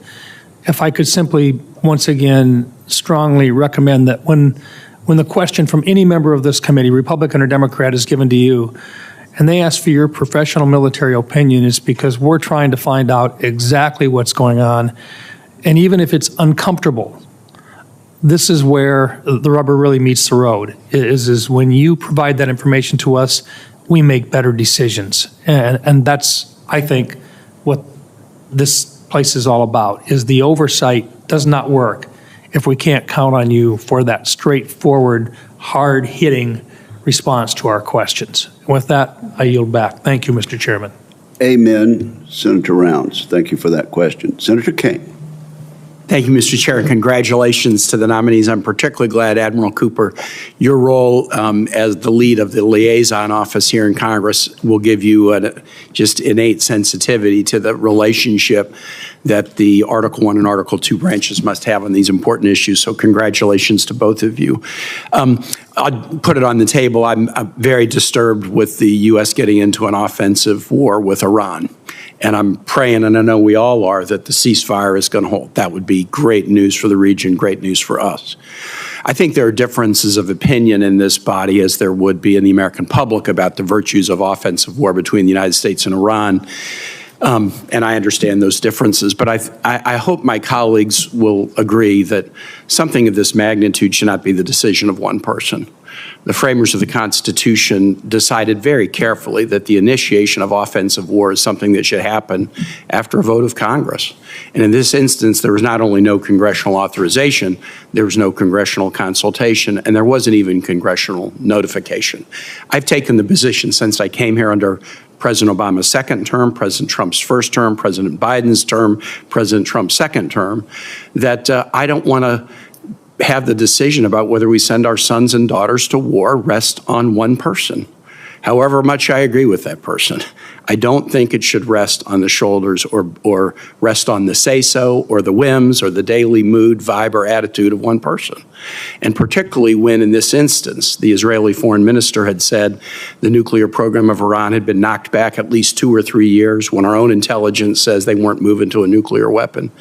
if I could simply, once again, strongly recommend that when the question from any member of this committee, Republican or Democrat, is given to you, and they ask for your professional military opinion, is because we're trying to find out exactly what's going on. And even if it's uncomfortable, this is where the rubber really meets the road, is when you provide that information to us, we make better decisions. And that's, I think, what this place is all about, is the oversight does not work if we can't count on you for that straightforward, hard-hitting response to our questions. With that, I yield back. Thank you, Mr. Chairman. Amen, Senator Rounds. Thank you for that question. Senator King. Thank you, Mr. Chair, and congratulations to the nominees. I'm particularly glad, Admiral Cooper, your role as the lead of the liaison office here in Congress will give you just innate sensitivity to the relationship that the Article 1 and Article 2 branches must have on these important issues. So congratulations to both of you. I'll put it on the table. I'm very disturbed with the U.S. getting into an offensive war with Iran. And I'm praying, and I know we all are, that the ceasefire is going to hold. That would be great news for the region, great news for us. I think there are differences of opinion in this body, as there would be in the American public, about the virtues of offensive war between the United States and Iran. And I understand those differences, but I hope my colleagues will agree that something of this magnitude should not be the decision of one person. The framers of the Constitution decided very carefully that the initiation of offensive war is something that should happen after a vote of Congress. And in this instance, there was not only no congressional authorization, there was no congressional consultation, and there wasn't even congressional notification. I've taken the position since I came here under President Obama's second term, President Trump's first term, President Biden's term, President Trump's second term, that I don't want to have the decision about whether we send our sons and daughters to war rest on one person. However much I agree with that person, I don't think it should rest on the shoulders or rest on the say-so or the whims or the daily mood, vibe, or attitude of one person. And particularly when, in this instance, the Israeli foreign minister had said the nuclear program of Iran had been knocked back at least 2 or 3 years, when our own intelligence says they weren't moving to a nuclear weapon.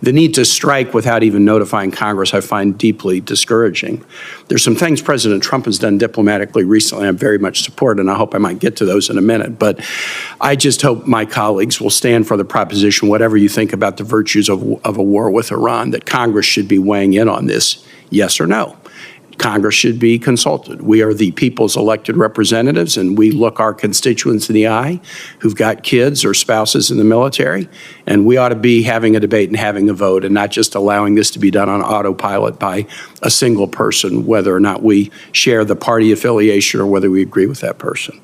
The need to strike without even notifying Congress I find deeply discouraging. There's some things President Trump has done diplomatically recently I'm very much support, and I hope I might get to those in a minute. But I just hope my colleagues will stand for the proposition, whatever you think about the virtues of a war with Iran, that Congress should be weighing in on this, yes or no. Congress should be consulted. We are the people's elected representatives, and we look our constituents in the eye who've got kids or spouses in the military, and we ought to be having a debate and having a vote and not just allowing this to be done on autopilot by a single person, whether or not we share the party affiliation or whether we agree with that person.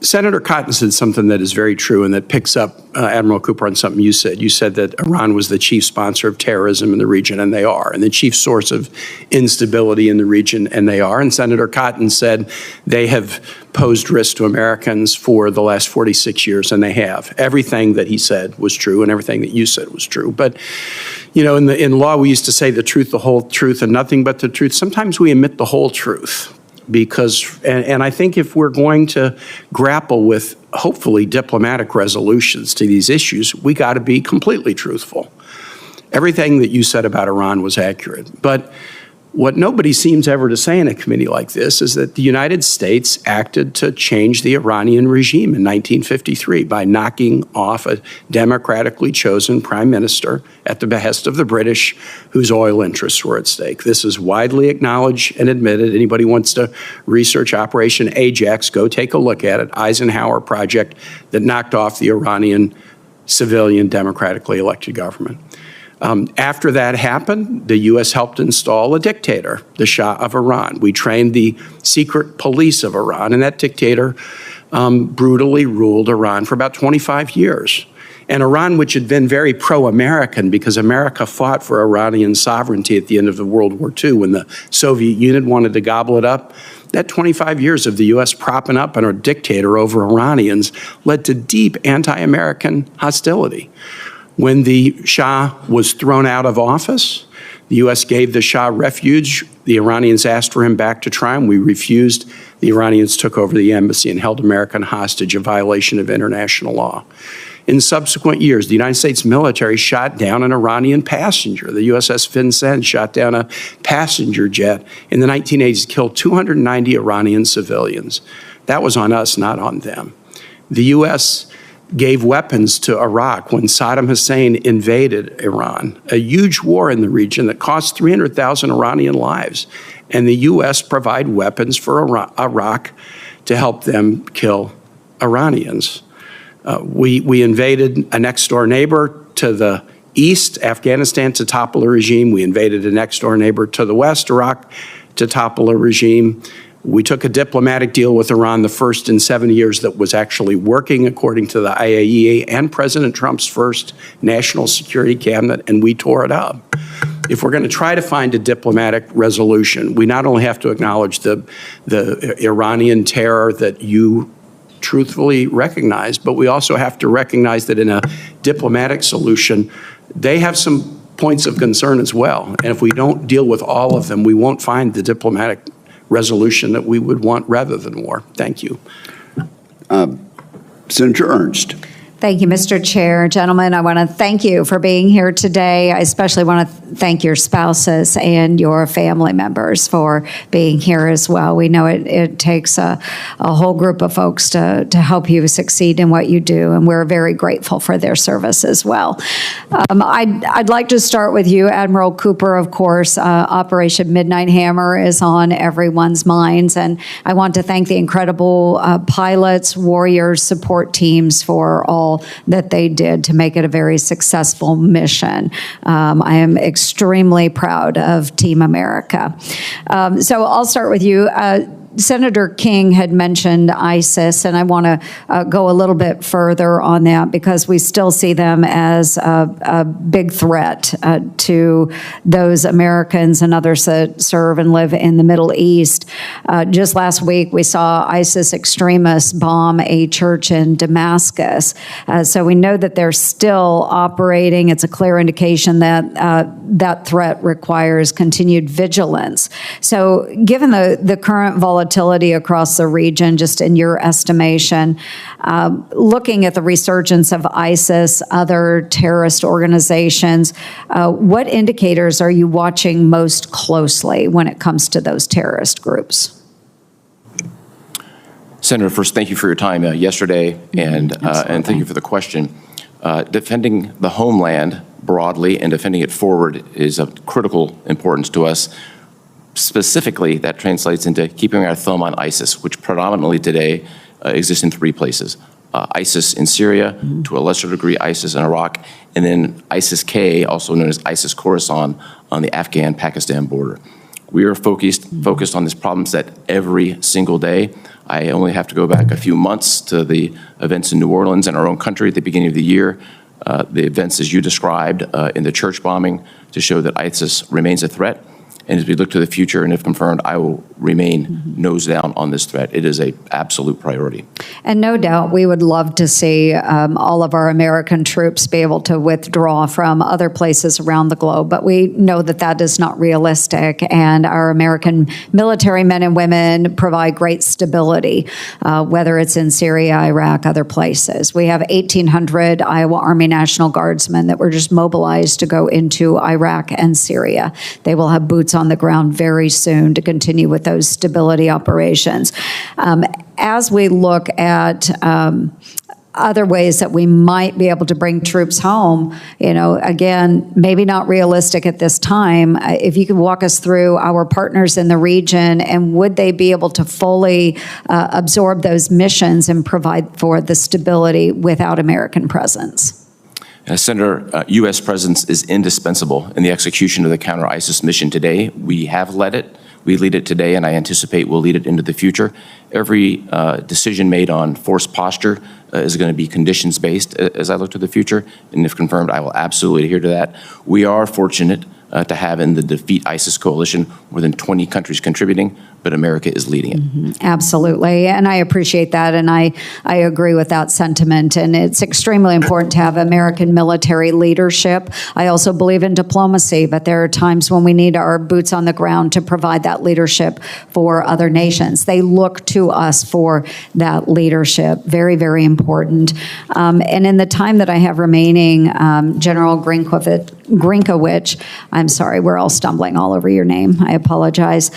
Senator Cotton said something that is very true and that picks up, Admiral Cooper, on something you said. You said that Iran was the chief sponsor of terrorism in the region, and they are, and the chief source of instability in the region, and they are. And Senator Cotton said they have posed risk to Americans for the last 46 years, and they have. Everything that he said was true, and everything that you said was true. But, you know, in law, we used to say the truth, the whole truth, and nothing but the truth. Sometimes we omit the whole truth. Because, and I think if we're going to grapple with, hopefully, diplomatic resolutions to these issues, we got to be completely truthful. Everything that you said about Iran was accurate. But what nobody seems ever to say in a committee like this is that the United States acted to change the Iranian regime in 1953 by knocking off a democratically chosen prime minister at the behest of the British, whose oil interests were at stake. This is widely acknowledged and admitted. Anybody wants to research Operation Ajax, go take a look at it. Eisenhower project that knocked off the Iranian civilian democratically elected government. After that happened, the U.S. helped install a dictator, the Shah of Iran. We trained the secret police of Iran, and that dictator brutally ruled Iran for about 25 years. And Iran, which had been very pro-American because America fought for Iranian sovereignty at the end of the World War II when the Soviet Union wanted to gobble it up, that 25 years of the U.S. propping up a dictator over Iranians led to deep anti-American hostility. When the Shah was thrown out of office, the U.S. gave the Shah refuge. The Iranians asked for him back to trial. We refused. The Iranians took over the embassy and held American hostage, a violation of international law. In subsequent years, the United States military shot down an Iranian passenger. The USS Vincennes shot down a passenger jet in the 1980s, killed 290 Iranian civilians. That was on us, not on them. The U.S. gave weapons to Iraq when Saddam Hussein invaded Iran, a huge war in the region that cost 300,000 Iranian lives. And the U.S. provided weapons for Iraq to help them kill Iranians. We invaded a next-door neighbor to the east, Afghanistan, to topple a regime. We invaded a next-door neighbor to the west, Iraq, to topple a regime. We took a diplomatic deal with Iran, the first in 70 years that was actually working according to the IAEA and President Trump's first National Security Cabinet, and we tore it up. If we're going to try to find a diplomatic resolution, we not only have to acknowledge the Iranian terror that you truthfully recognize, but we also have to recognize that in a diplomatic solution, they have some points of concern as well. And if we don't deal with all of them, we won't find the diplomatic resolution that we would want rather than war. Thank you. Senator Ernst. Thank you, Mr. Chair. Gentlemen, I want to thank you for being here today. I especially want to thank your spouses and your family members for being here as well. We know it takes a whole group of folks to help you succeed in what you do, and we're very grateful for their service as well. I'd like to start with you, Admiral Cooper. Of course, Operation Midnight Hammer is on everyone's minds, and I want to thank the incredible pilots, warriors, support teams for all that they did to make it a very successful mission. I am extremely proud of Team America. So I'll start with you. Senator King had mentioned ISIS, and I want to go a little bit further on that because we still see them as a big threat to those Americans and others that serve and live in the Middle East. Just last week, we saw ISIS extremists bomb a church in Damascus. So we know that they're still operating. It's a clear indication that that threat requires continued vigilance. So given the current volatility across the region, just in your estimation, looking at the resurgence of ISIS, other terrorist organizations, what indicators are you watching most closely when it comes to those terrorist groups? Senator, first, thank you for your time yesterday, and thank you for the question. Defending the homeland broadly and defending it forward is of critical importance to us. Specifically, that translates into keeping our thumb on ISIS, which predominantly today exists in three places. ISIS in Syria, to a lesser degree ISIS in Iraq, and then ISIS-K, also known as ISIS Khorasan, on the Afghan-Pakistan border. We are focused on this problem set every single day. I only have to go back a few months to the events in New Orleans and our own country at the beginning of the year. The events, as you described, in the church bombing, to show that ISIS remains a threat. And as we look to the future, and if confirmed, I will remain nose down on this threat. It is an absolute priority. And no doubt we would love to see all of our American troops be able to withdraw from other places around the globe, but we know that that is not realistic, and our American military men and women provide great stability, whether it's in Syria, Iraq, other places. We have 1,800 Iowa Army National Guardsmen that were just mobilized to go into Iraq and Syria. They will have boots on the ground very soon to continue with those stability operations. As we look at other ways that we might be able to bring troops home, again, maybe not realistic at this time. If you could walk us through our partners in the region, and would they be able to fully absorb those missions and provide for the stability without American presence? Senator, U.S. presence is indispensable in the execution of the counter-ISIS mission today. We have led it. We lead it today, and I anticipate we'll lead it into the future. Every decision made on force posture is going to be conditions-based as I look to the future, and if confirmed, I will absolutely adhere to that. We are fortunate to have in the Defeat ISIS coalition more than 20 countries contributing, but America is leading it. Absolutely, and I appreciate that, and I agree with that sentiment, and it's extremely important to have American military leadership. I also believe in diplomacy, but there are times when we need our boots on the ground to provide that leadership for other nations. They look to us for that leadership, very, very important. And in the time that I have remaining, General Grynkewich, I'm sorry, we're all stumbling all over your name. I apologize.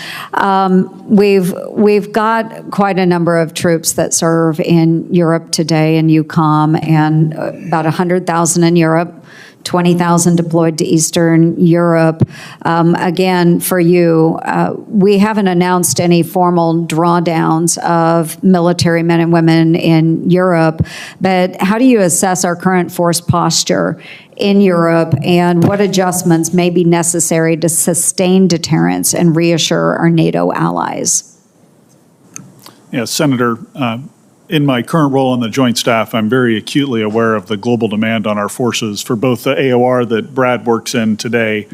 We've got quite a number of troops that serve in Europe today in EUCOM, and about 100,000 in Europe, 20,000 deployed to Eastern Europe. Again, for you, we haven't announced any formal drawdowns of military men and women in Europe, but how do you assess our current force posture in Europe, and what adjustments may be necessary to sustain deterrence and reassure our NATO allies? Yeah, Senator, in my current role on the Joint Staff, I'm very acutely aware of the global demand on our forces for both the AOR that Brad works in today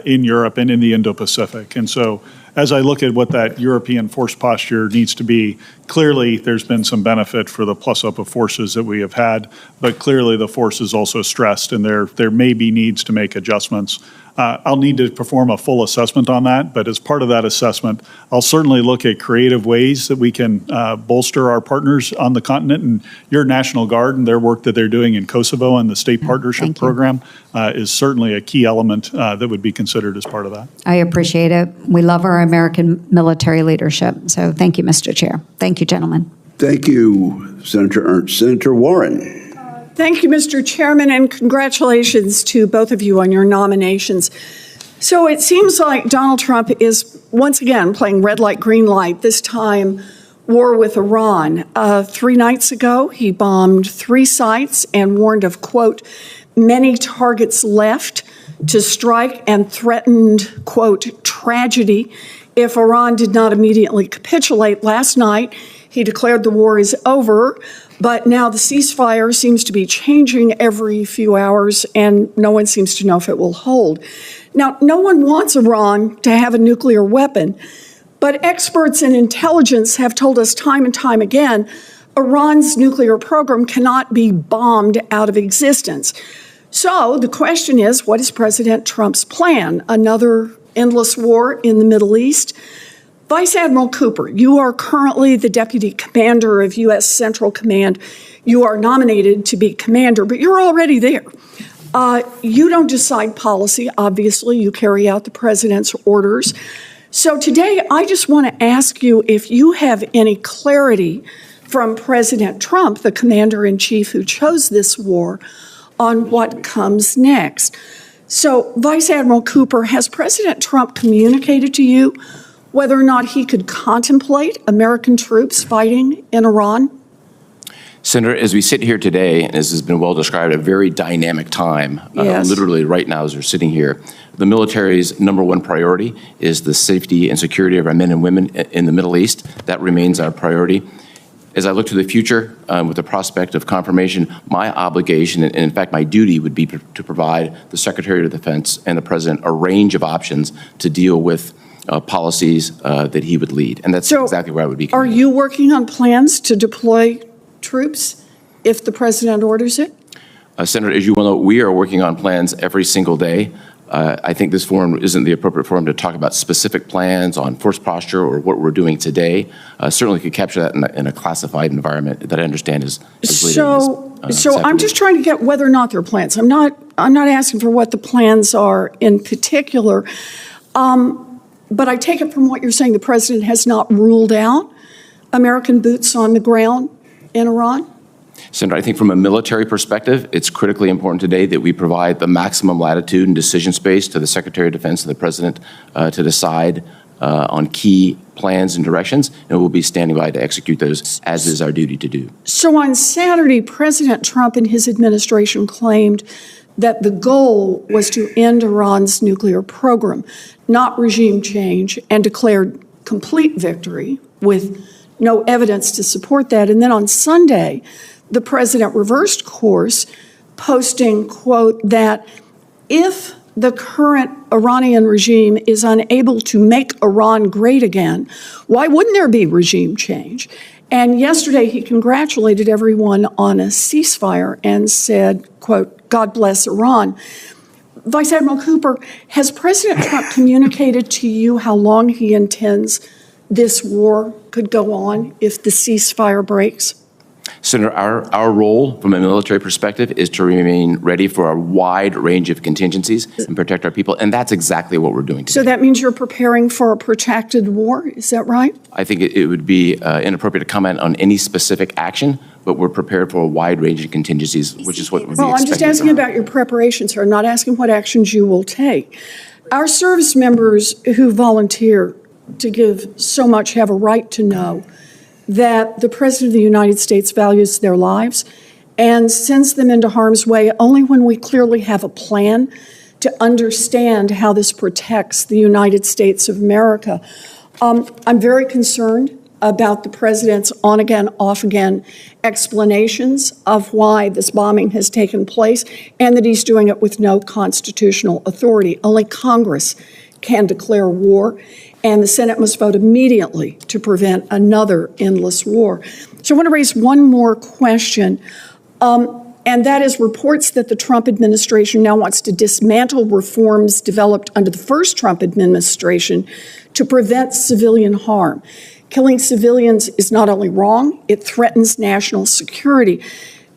in Europe and in the Indo-Pacific. And so as I look at what that European force posture needs to be, clearly there's been some benefit for the plus-up of forces that we have had, but clearly the force is also stressed, and there may be needs to make adjustments. I'll need to perform a full assessment on that, but as part of that assessment, I'll certainly look at creative ways that we can bolster our partners on the continent, and your National Guard and their work that they're doing in Kosovo and the State Partnership Program is certainly a key element that would be considered as part of that. I appreciate it. We love our American military leadership. So thank you, Mr. Chair. Thank you, gentlemen. Thank you, Senator Ernst. Senator Warren. Thank you, Mr. Chairman, and congratulations to both of you on your nominations. So it seems like Donald Trump is once again playing red light, green light, this time war with Iran. 3 nights ago, he bombed 3 sites and warned of, quote, many targets left to strike and threatened, quote, tragedy if Iran did not immediately capitulate. Last night, he declared the war is over, but now the ceasefire seems to be changing every few hours, and no one seems to know if it will hold. Now, no one wants Iran to have a nuclear weapon, but experts in intelligence have told us time and time again, Iran's nuclear program cannot be bombed out of existence. So the question is, what is President Trump's plan? Another endless war in the Middle East? Vice Admiral Cooper, you are currently the Deputy Commander of U.S. Central Command. You are nominated to be commander, but you're already there. You don't decide policy, obviously. You carry out the president's orders. So today, I just want to ask you if you have any clarity from President Trump, the commander-in-chief who chose this war, on what comes next. So, Vice Admiral Cooper, has President Trump communicated to you whether or not he could contemplate American troops fighting in Iran? Senator, as we sit here today, and as has been well described, a very dynamic time, Yes. literally right now as we're sitting here, the military's #1 priority is the safety and security of our men and women in the Middle East. That remains our priority. As I look to the future with the prospect of confirmation, my obligation, and in fact my duty, would be to provide the Secretary of Defense and the President a range of options to deal with policies that he would lead. And that's exactly where I would be committed. Are you working on plans to deploy troops if the president orders it? Senator, as you well know, we are working on plans every single day. I think this forum isn't the appropriate forum to talk about specific plans on force posture or what we're doing today. Certainly could capture that in a classified environment that I understand is So I'm just trying to get whether or not there are plans. I'm not asking for what the plans are in particular. But I take it from what you're saying, the president has not ruled out American boots on the ground in Iran? Senator, I think from a military perspective, it's critically important today that we provide the maximum latitude and decision space to the Secretary of Defense and the President to decide on key plans and directions, and we'll be standing by to execute those, as is our duty to do. So on Saturday, President Trump and his administration claimed that the goal was to end Iran's nuclear program, not regime change, and declared complete victory with no evidence to support that. And then on Sunday, the president reversed course, posting, quote, that if the current Iranian regime is unable to make Iran great again, why wouldn't there be regime change? And yesterday he congratulated everyone on a ceasefire and said, quote, God bless Iran. Vice Admiral Cooper, has President Trump communicated to you how long he intends this war could go on if the ceasefire breaks? Senator, our role from a military perspective is to remain ready for a wide range of contingencies and protect our people, and that's exactly what we're doing today. So that means you're preparing for a protracted war, is that right? I think it would be inappropriate to comment on any specific action, but we're prepared for a wide range of contingencies, which is what would be expected. Well, I'm just asking about your preparation, sir, not asking what actions you will take. Our service members who volunteer to give so much have a right to know that the President of the United States values their lives and sends them into harm's way only when we clearly have a plan to understand how this protects the United States of America. I'm very concerned about the president's on-again, off-again explanations of why this bombing has taken place and that he's doing it with no constitutional authority. Only Congress can declare war, and the Senate must vote immediately to prevent another endless war. So I want to raise one more question, and that is reports that the Trump administration now wants to dismantle reforms developed under the first Trump administration to prevent civilian harm. Killing civilians is not only wrong, it threatens national security.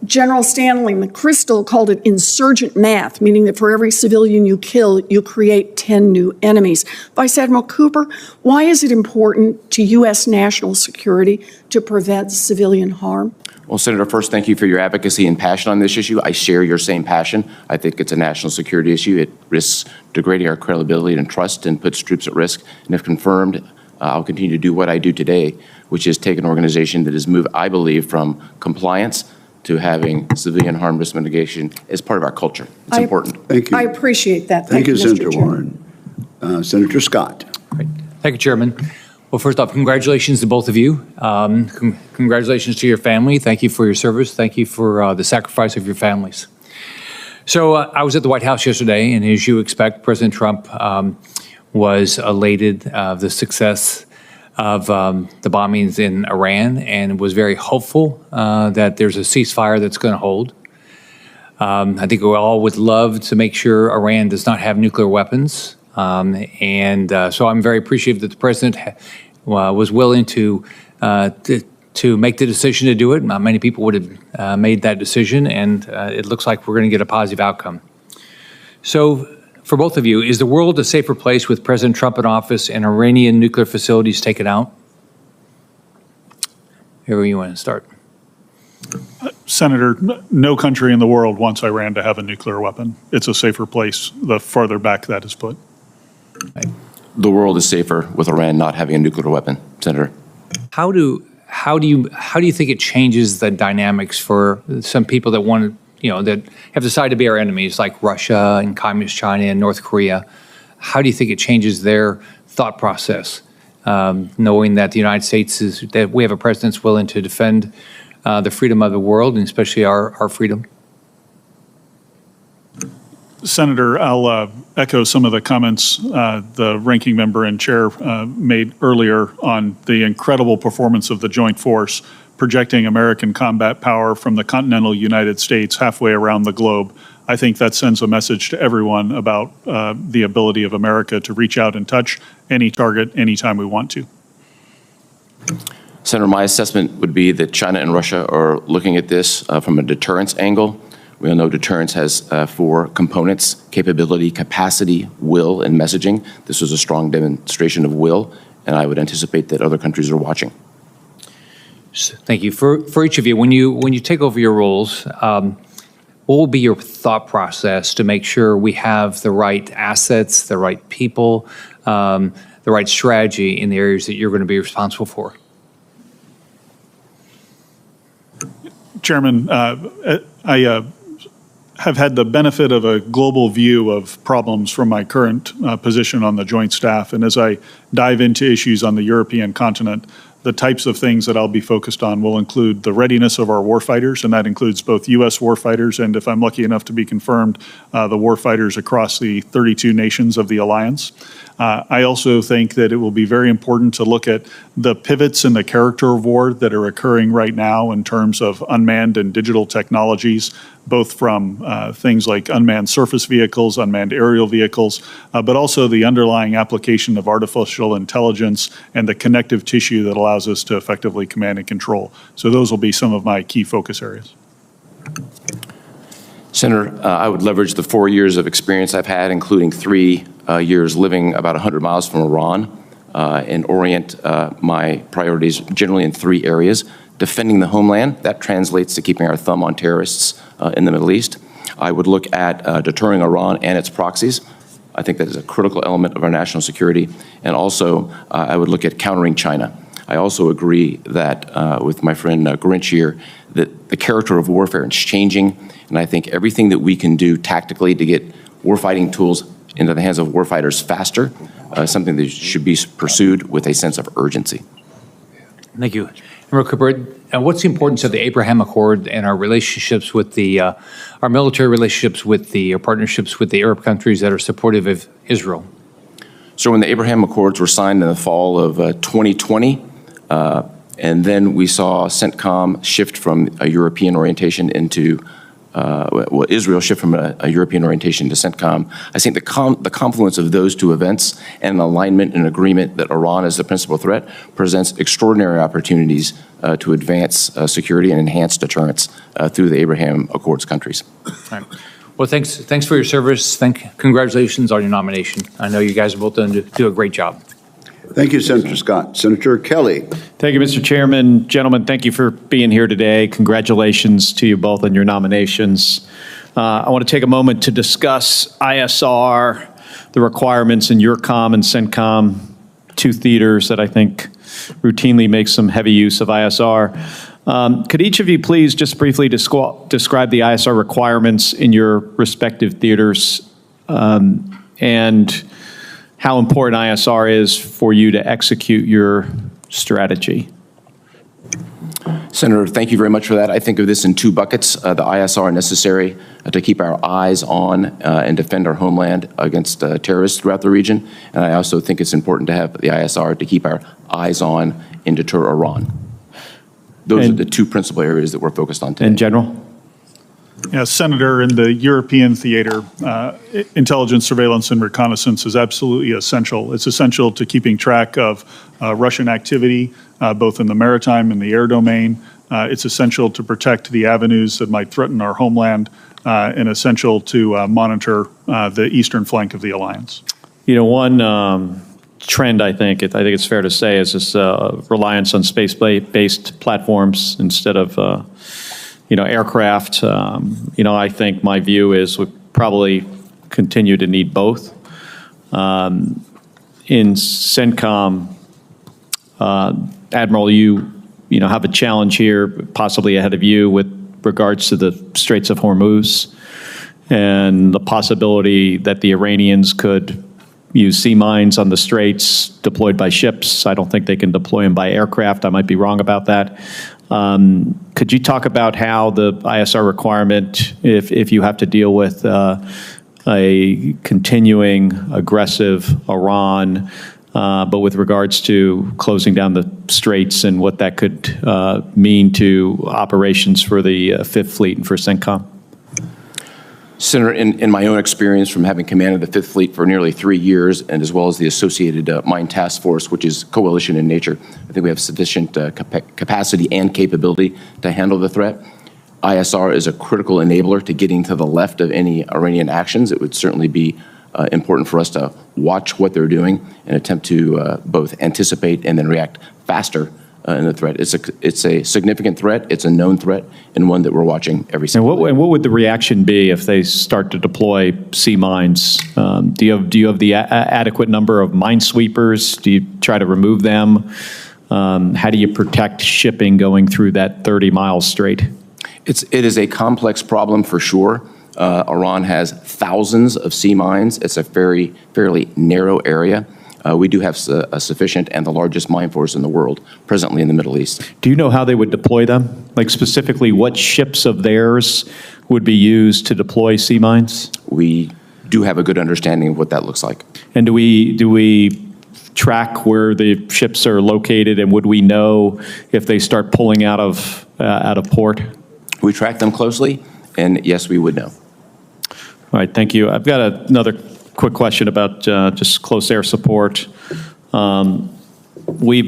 General Stanley McChrystal called it insurgent math, meaning that for every civilian you kill, you create 10 new enemies. Vice Admiral Cooper, why is it important to U.S. national security to prevent civilian harm? Well, Senator, first, thank you for your advocacy and passion on this issue. I share your same passion. I think it's a national security issue. It risks degrading our credibility and trust and puts troops at risk. And if confirmed, I'll continue to do what I do today, which is take an organization that has moved, I believe, from compliance to having civilian harm risk mitigation as part of our culture. It's important. Thank you. I appreciate that. Thank you, Mr. Senator Chairman. Warren. Senator Scott. Great. Thank you, Chairman. Well, first off, congratulations to both of you. Congratulations to your family. Thank you for your service. Thank you for the sacrifice of your families. So I was at the White House yesterday, and as you expect, President Trump was elated of the success of the bombings in Iran and was very hopeful that there's a ceasefire that's going to hold. I think we all would love to make sure Iran does not have nuclear weapons. So I'm very appreciative that the president was willing to make the decision to do it. Many people would have made that decision, and it looks like we're going to get a positive outcome. So for both of you, is the world a safer place with President Trump in office and Iranian nuclear facilities taken out? Whoever you want to start. Senator, no country in the world wants Iran to have a nuclear weapon. It's a safer place the farther back that is put. Right. The world is safer with Iran not having a nuclear weapon, Senator. How do you think it changes the dynamics for some people that want to, that have decided to be our enemies, like Russia and Communist China and North Korea? How do you think it changes their thought process, knowing that the United States that we have a president that's willing to defend the freedom of the world, and especially our freedom? Senator, I'll echo some of the comments the ranking member and chair made earlier on the incredible performance of the joint force, projecting American combat power from the continental United States halfway around the globe. I think that sends a message to everyone about the ability of America to reach out and touch any target anytime we want to. Senator, my assessment would be that China and Russia are looking at this from a deterrence angle. We all know deterrence has 4 components: capability, capacity, will, and messaging. This was a strong demonstration of will, and I would anticipate that other countries are watching. Thank you. For each of you, when you take over your roles, what will be your thought process to make sure we have the right assets, the right people, the right strategy in the areas that you're going to be responsible for? Chairman, I have had the benefit of a global view of problems from my current position on the Joint Staff. And as I dive into issues on the European continent, the types of things that I'll be focused on will include the readiness of our warfighters, and that includes both U.S. warfighters and, if I'm lucky enough to be confirmed, the warfighters across the 32 nations of the alliance. I also think that it will be very important to look at the pivots in the character of war that are occurring right now in terms of unmanned and digital technologies, both from things like unmanned surface vehicles, unmanned aerial vehicles, but also the underlying application of artificial intelligence and the connective tissue that allows us to effectively command and control. So those will be some of my key focus areas. Senator, I would leverage the 4 years of experience I've had, including 3 years living about 100 miles from Iran, and orient my priorities generally in 3 areas. Defending the homeland, that translates to keeping our thumb on terrorists in the Middle East. I would look at deterring Iran and its proxies. I think that is a critical element of our national security. And also, I would look at countering China. I also agree that with my friend Grynkewich here, that the character of warfare is changing, and I think everything that we can do tactically to get warfighting tools into the hands of warfighters faster is something that should be pursued with a sense of urgency. Thank you. Admiral Cooper, what's the importance of the Abraham Accord and our relationships with our military relationships with our partnerships with the Arab countries that are supportive of Israel? So when the Abraham Accords were signed in the fall of 2020, and then we saw CENTCOM shift from a European orientation into Israel shift from a European orientation to CENTCOM. I think the confluence of those two events and an alignment and agreement that Iran is the principal threat presents extraordinary opportunities to advance security and enhance deterrence through the Abraham Accords countries. All right. Well, thanks for your service. Congratulations on your nomination. I know you guys are both going to do a great job. Thank you, Senator Scott. Senator Kelly. Thank you, Mr. Chairman. Gentlemen, thank you for being here today. Congratulations to you both on your nominations. I want to take a moment to discuss ISR, the requirements in EUCOM and CENTCOM, two theaters that I think routinely make some heavy use of ISR. Could each of you please just briefly describe the ISR requirements in your respective theaters and how important ISR is for you to execute your strategy? Senator, thank you very much for that. I think of this in two buckets. The ISR necessary to keep our eyes on and defend our homeland against terrorists throughout the region. And I also think it's important to have the ISR to keep our eyes on and deter Iran. Those are the two principal areas that we're focused on today. In general? Yes, Senator, in the European theater, intelligence, surveillance, and reconnaissance is absolutely essential. It's essential to keeping track of Russian activity, both in the maritime and the air domain. It's essential to protect the avenues that might threaten our homeland, and essential to monitor the eastern flank of the alliance. You know, one trend, I think it's fair to say, is this reliance on space-based platforms instead of aircraft. I think my view is we probably continue to need both. In CENTCOM, Admiral, you have a challenge here, possibly ahead of you, with regards to the Straits of Hormuz and the possibility that the Iranians could use sea mines on the straits deployed by ships. I don't think they can deploy them by aircraft. I might be wrong about that. Could you talk about how the ISR requirement, if you have to deal with a continuing aggressive Iran, but with regards to closing down the straits and what that could mean to operations for the Fifth Fleet and for CENTCOM? Senator, in my own experience from having commanded the Fifth Fleet for nearly 3 years, and as well as the associated Mine Task Force, which is coalition in nature, I think we have sufficient capacity and capability to handle the threat. ISR is a critical enabler to getting to the left of any Iranian actions. It would certainly be important for us to watch what they're doing and attempt to both anticipate and then react faster in the threat. It's a significant threat. It's a known threat, and one that we're watching every single day. And what would the reaction be if they start to deploy sea mines? Do you have the adequate number of minesweepers? Do you try to remove them? How do you protect shipping going through that 30-mile strait? It is a complex problem for sure. Iran has thousands of sea mines. It's a fairly narrow area. We do have a sufficient and the largest mine force in the world presently in the Middle East. Do you know how they would deploy them? Like specifically what ships of theirs would be used to deploy sea mines? We do have a good understanding of what that looks like. And do we track where the ships are located, and would we know if they start pulling out of port? We track them closely, and yes, we would know. All right, thank you. I've got another quick question about just close air support. We're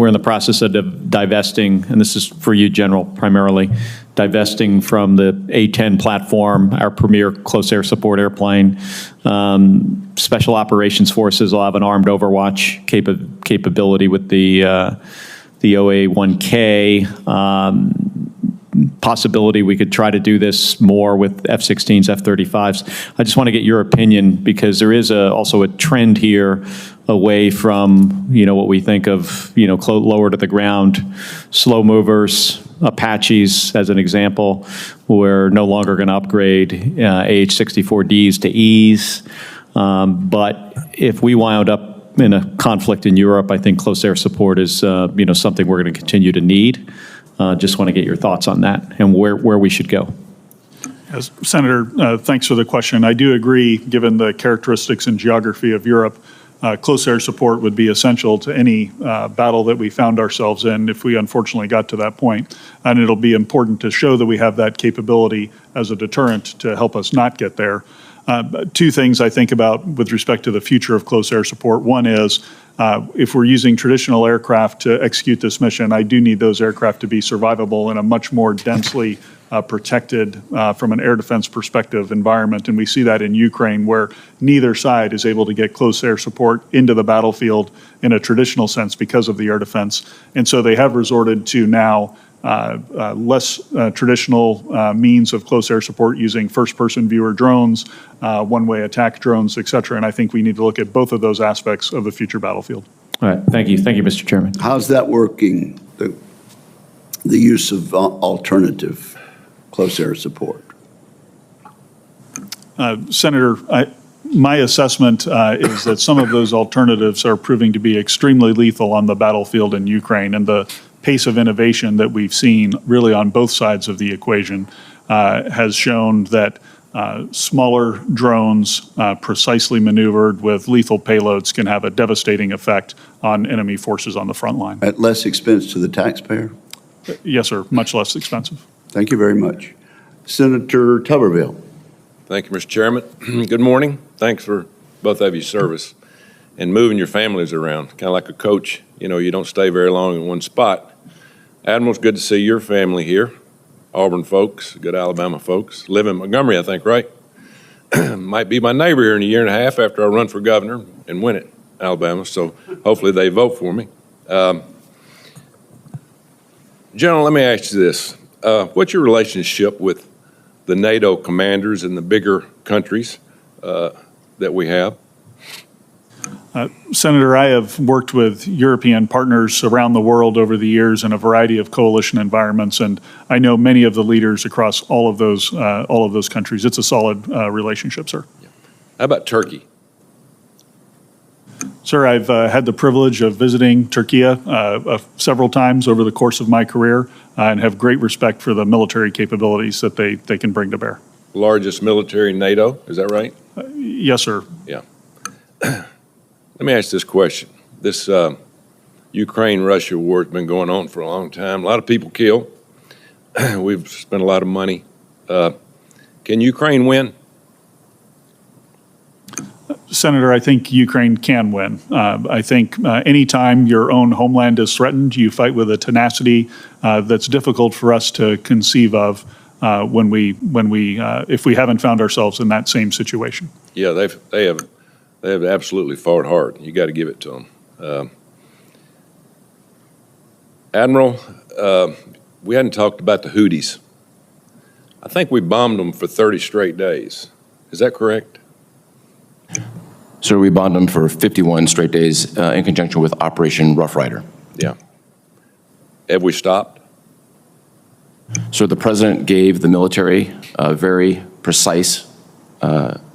in the process of divesting, and this is for you, General, primarily, divesting from the A-10 platform, our premier close air support airplane. Special Operations Forces will have an armed overwatch capability with the OA-1K. Possibility we could try to do this more with F-16s, F-35s. I just want to get your opinion, because there is also a trend here away from what we think of lower to the ground slow movers. Apaches, as an example, we're no longer going to upgrade AH-64Ds to Es. But if we wound up in a conflict in Europe, I think close air support is something we're going to continue to need. Just want to get your thoughts on that and where we should go. Yes, Senator, thanks for the question. I do agree, given the characteristics and geography of Europe, close air support would be essential to any battle that we found ourselves in if we unfortunately got to that point. And it'll be important to show that we have that capability as a deterrent to help us not get there. Two things I think about with respect to the future of close air support. One is, if we're using traditional aircraft to execute this mission, I do need those aircraft to be survivable in a much more densely protected from an air defense perspective environment. And we see that in Ukraine, where neither side is able to get close air support into the battlefield in a traditional sense because of the air defense. And so they have resorted to now less traditional means of close air support using first-person viewer drones, one-way attack drones, et cetera. And I think we need to look at both of those aspects of the future battlefield. All right. Thank you. Thank you, Mr. Chairman. How's that working, the use of alternative close air support? Senator, my assessment is that some of those alternatives are proving to be extremely lethal on the battlefield in Ukraine, and the pace of innovation that we've seen really on both sides of the equation has shown that smaller drones precisely maneuvered with lethal payloads can have a devastating effect on enemy forces on the front line. At less expense to the taxpayer? Yes, sir, much less expensive. Thank you very much. Senator Tuberville. Thank you, Mr. Chairman. Good morning. Thanks for both of your service and moving your families around. Kind of like a coach, you don't stay very long in one spot. Admiral, it's good to see your family here. Auburn folks, good Alabama folks. Live in Montgomery, I think, right? Might be my neighbor here in a year and a half after I run for governor and win it, Alabama, so hopefully they vote for me. General, let me ask you this. What's your relationship with the NATO commanders in the bigger countries that we have? Senator, I have worked with European partners around the world over the years in a variety of coalition environments, and I know many of the leaders across all of those countries. It's a solid relationship, sir. How about Turkey? Sir, I've had the privilege of visiting Turkey several times over the course of my career and have great respect for the military capabilities that they can bring to bear. Largest military in NATO, is that right? Yes, sir. Yeah. Let me ask this question. This Ukraine-Russia war has been going on for a long time. A lot of people killed. We've spent a lot of money. Can Ukraine win? Senator, I think Ukraine can win. I think anytime your own homeland is threatened, you fight with a tenacity that's difficult for us to conceive of if we haven't found ourselves in that same situation. Yeah, they have absolutely fought hard. You got to give it to them. Admiral, we hadn't talked about the Houthis. I think we bombed them for 30 straight days. Is that correct? So we bombed them for 51 straight days in conjunction with Operation Rough Rider. Yeah. Have we stopped? So the president gave the military a very precise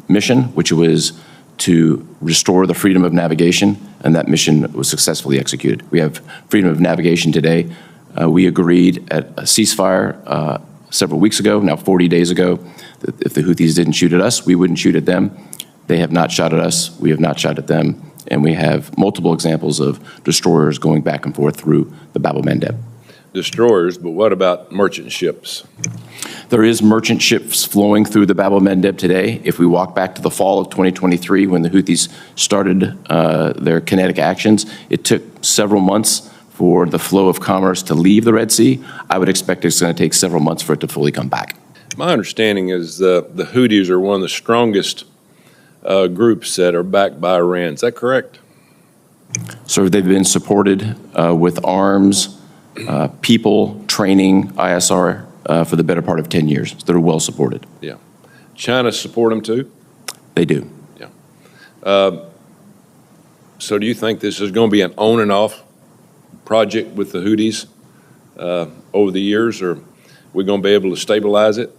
mission, which was to restore the freedom of navigation, and that mission was successfully executed. We have freedom of navigation today. We agreed at a ceasefire several weeks ago, now 40 days ago, that if the Houthis didn't shoot at us, we wouldn't shoot at them. They have not shot at us, we have not shot at them, and we have multiple examples of destroyers going back and forth through the Bab el-Mandeb. Destroyers, but what about merchant ships? There is merchant ships flowing through the Bab el-Mandeb today. If we walk back to the fall of 2023 when the Houthis started their kinetic actions, it took several months for the flow of commerce to leave the Red Sea. I would expect it's going to take several months for it to fully come back. My understanding is the Houthis are one of the strongest groups that are backed by Iran. Is that correct? So they've been supported with arms, people, training, ISR for the better part of 10 years. So they're well supported. Yeah. China support them too? They do. Yeah. So do you think this is going to be an on and off project with the Houthis over the years, or are we going to be able to stabilize it?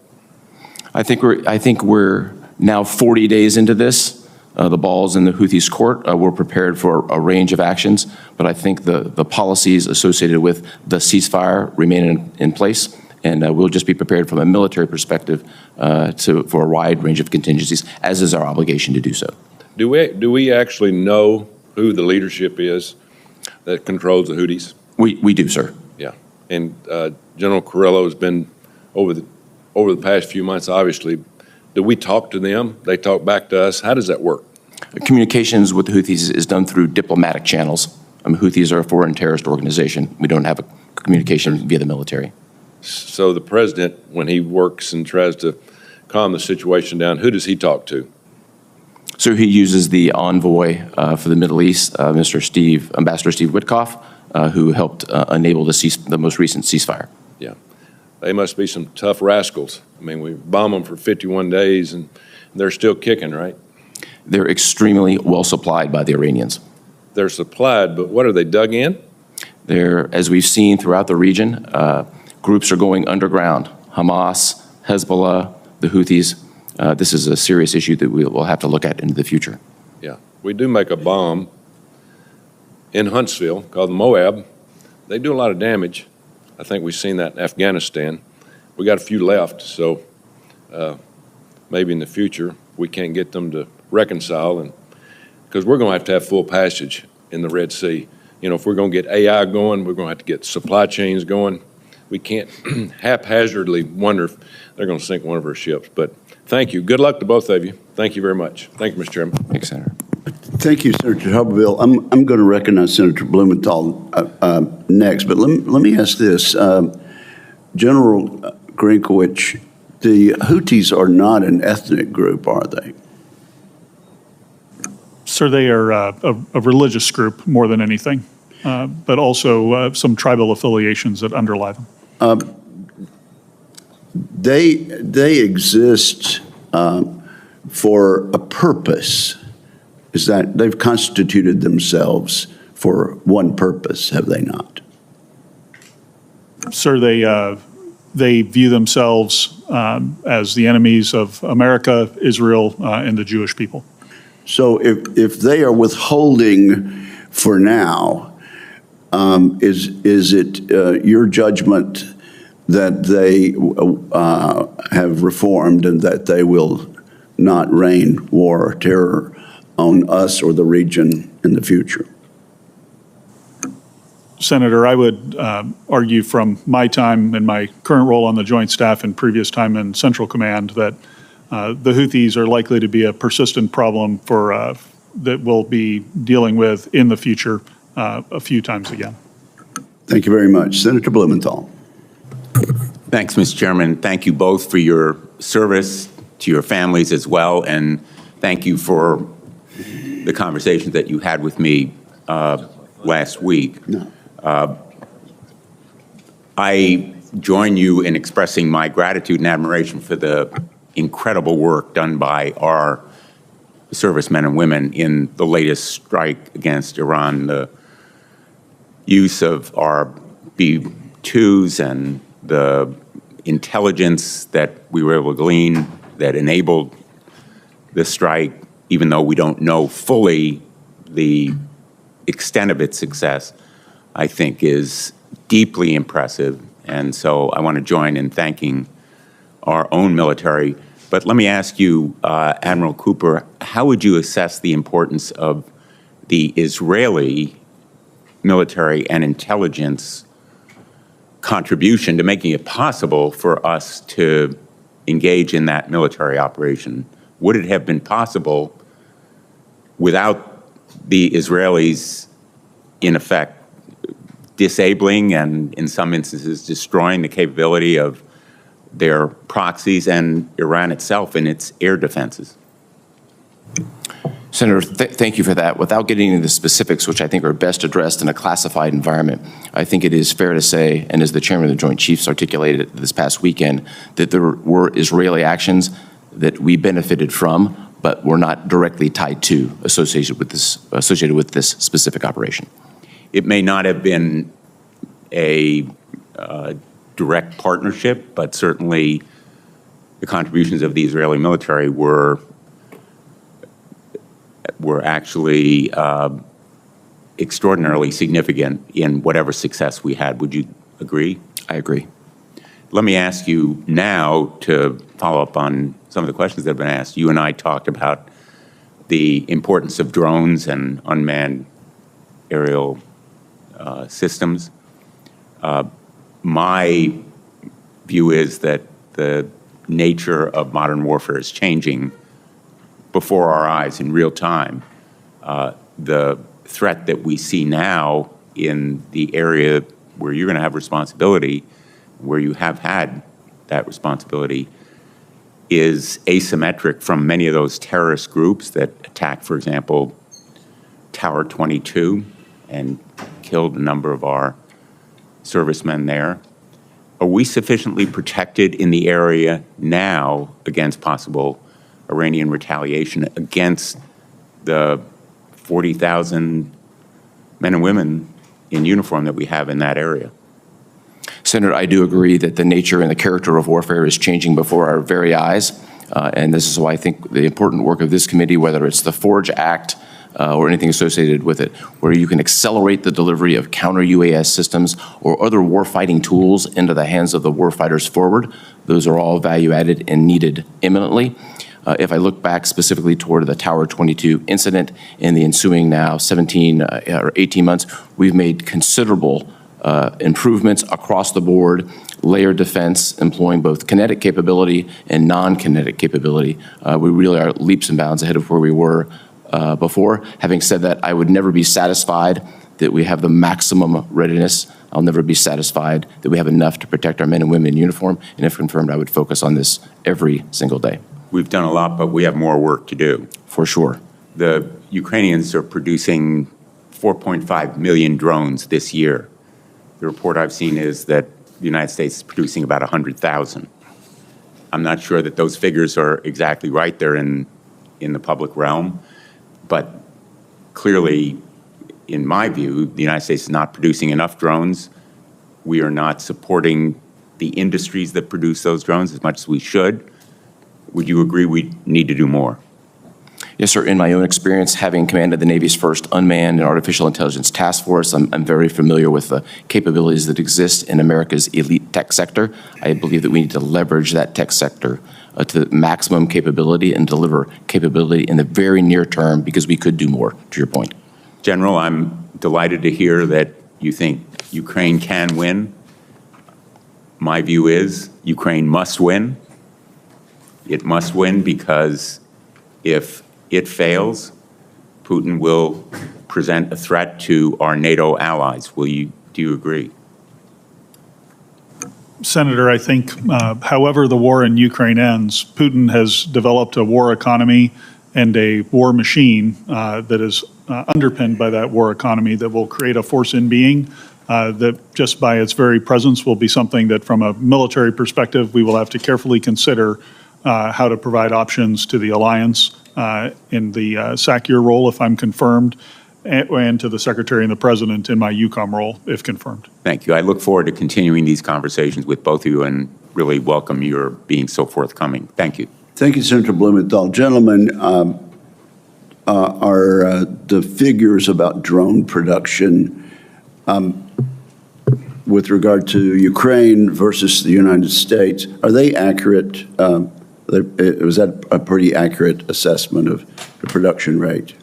I think we're now 40 days into this. The ball's in the Houthis' court. We're prepared for a range of actions, but I think the policies associated with the ceasefire remain in place, and we'll just be prepared from a military perspective for a wide range of contingencies, as is our obligation to do so. Do we actually know who the leadership is that controls the Houthis? We do, sir. Yeah, and General Carrillo has been over the past few months, obviously. Do we talk to them? They talk back to us? How does that work? Communications with the Houthis is done through diplomatic channels. Houthis are a foreign terrorist organization. We don't have a communication via the military. So the president, when he works and tries to calm the situation down, who does he talk to? So he uses the envoy for the Middle East, Ambassador Steve Witkoff, who helped enable the most recent ceasefire. Yeah. They must be some tough rascals. I mean, we bomb them for 51 days, and they're still kicking, right? They're extremely well supplied by the Iranians. They're supplied, but what are they dug in? They're, as we've seen throughout the region, groups are going underground. Hamas, Hezbollah, the Houthis. This is a serious issue that we will have to look at into the future. Yeah. We do make a bomb in Huntsville called the Moab. They do a lot of damage. I think we've seen that in Afghanistan. We got a few left, so maybe in the future we can't get them to reconcile, and because we're going to have full passage in the Red Sea. You know, if we're going to get AI going, we're going to have to get supply chains going. We can't haphazardly wonder if they're going to sink one of our ships. But thank you. Good luck to both of you. Thank you very much. Thank you, Mr. Chairman. Thanks, Senator. Thank you, Senator Hubbardville. I'm going to recognize Senator Blumenthal next, but let me ask this. General Grynkewich, the Houthis are not an ethnic group, are they? Sir, they are a religious group more than anything, but also some tribal affiliations that underlie them. They exist for a purpose. Is that they've constituted themselves for one purpose, have they not? Sir, they view themselves as the enemies of America, Israel, and the Jewish people. So if they are withholding for now, is it your judgment that they have reformed and that they will not rain war or terror on us or the region in the future? Senator, I would argue from my time and my current role on the Joint Staff and previous time in Central Command that the Houthis are likely to be a persistent problem that we'll be dealing with in the future a few times again. Thank you very much. Senator Blumenthal. Thanks, Mr. Chairman. Thank you both for your service, to your families as well, and thank you for the conversations that you had with me last week. I join you in expressing my gratitude and admiration for the incredible work done by our servicemen and women in the latest strike against Iran. The use of our B-2s and the intelligence that we were able to glean that enabled the strike, even though we don't know fully the extent of its success, I think is deeply impressive. And so I want to join in thanking our own military. But let me ask you, Admiral Cooper, how would you assess the importance of the Israeli military and intelligence contribution to making it possible for us to engage in that military operation? Would it have been possible without the Israelis, in effect, disabling and, in some instances, destroying the capability of their proxies and Iran itself in its air defenses? Senator, thank you for that. Without getting into the specifics, which I think are best addressed in a classified environment, I think it is fair to say, and as the Chairman of the Joint Chiefs articulated this past weekend, that there were Israeli actions that we benefited from, but were not directly tied to, associated with this specific operation. It may not have been a direct partnership, but certainly the contributions of the Israeli military were were actually extraordinarily significant in whatever success we had. Would you agree? I agree. Let me ask you now to follow up on some of the questions that have been asked. You and I talked about the importance of drones and unmanned aerial systems. My view is that the nature of modern warfare is changing before our eyes in real time. The threat that we see now in the area where you're going to have responsibility, where you have had that responsibility, is asymmetric from many of those terrorist groups that attacked, for example, Tower 22 and killed a number of our servicemen there. Are we sufficiently protected in the area now against possible Iranian retaliation against the 40,000 men and women in uniform that we have in that area? Senator, I do agree that the nature and the character of warfare is changing before our very eyes. And this is why I think the important work of this committee, whether it's the FORGE Act or anything associated with it, where you can accelerate the delivery of counter-UAS systems or other warfighting tools into the hands of the warfighters forward, those are all value-added and needed imminently. If I look back specifically toward the Tower 22 incident in the ensuing now 17 or 18 months, we've made considerable improvements across the board, layered defense, employing both kinetic capability and non-kinetic capability. We really are leaps and bounds ahead of where we were before. Having said that, I would never be satisfied that we have the maximum readiness. I'll never be satisfied that we have enough to protect our men and women in uniform. And if confirmed, I would focus on this every single day. We've done a lot, but we have more work to do. For sure. The Ukrainians are producing 4.5 million drones this year. The report I've seen is that the United States is producing about 100,000. I'm not sure that those figures are exactly right. They're in the public realm. But clearly, in my view, the United States is not producing enough drones. We are not supporting the industries that produce those drones as much as we should. Would you agree we need to do more? Yes, sir. In my own experience, having commanded the Navy's first unmanned and artificial intelligence task force, I'm very familiar with the capabilities that exist in America's elite tech sector. I believe that we need to leverage that tech sector to maximum capability and deliver capability in the very near term, because we could do more, to your point. General, I'm delighted to hear that you think Ukraine can win. My view is Ukraine must win. It must win because if it fails, Putin will present a threat to our NATO allies. Do you agree? Senator, I think however the war in Ukraine ends, Putin has developed a war economy and a war machine that is underpinned by that war economy that will create a force in being that just by its very presence will be something that from a military perspective we will have to carefully consider how to provide options to the alliance in the SACEUR role if I'm confirmed, and to the Secretary and the President in my EUCOM role if confirmed. Thank you. I look forward to continuing these conversations with both of you and really welcome your being so forthcoming. Thank you. Thank you, Senator Blumenthal. Gentlemen, are the figures about drone production with regard to Ukraine versus the United States, are they accurate? Was that a pretty accurate assessment of the production rate?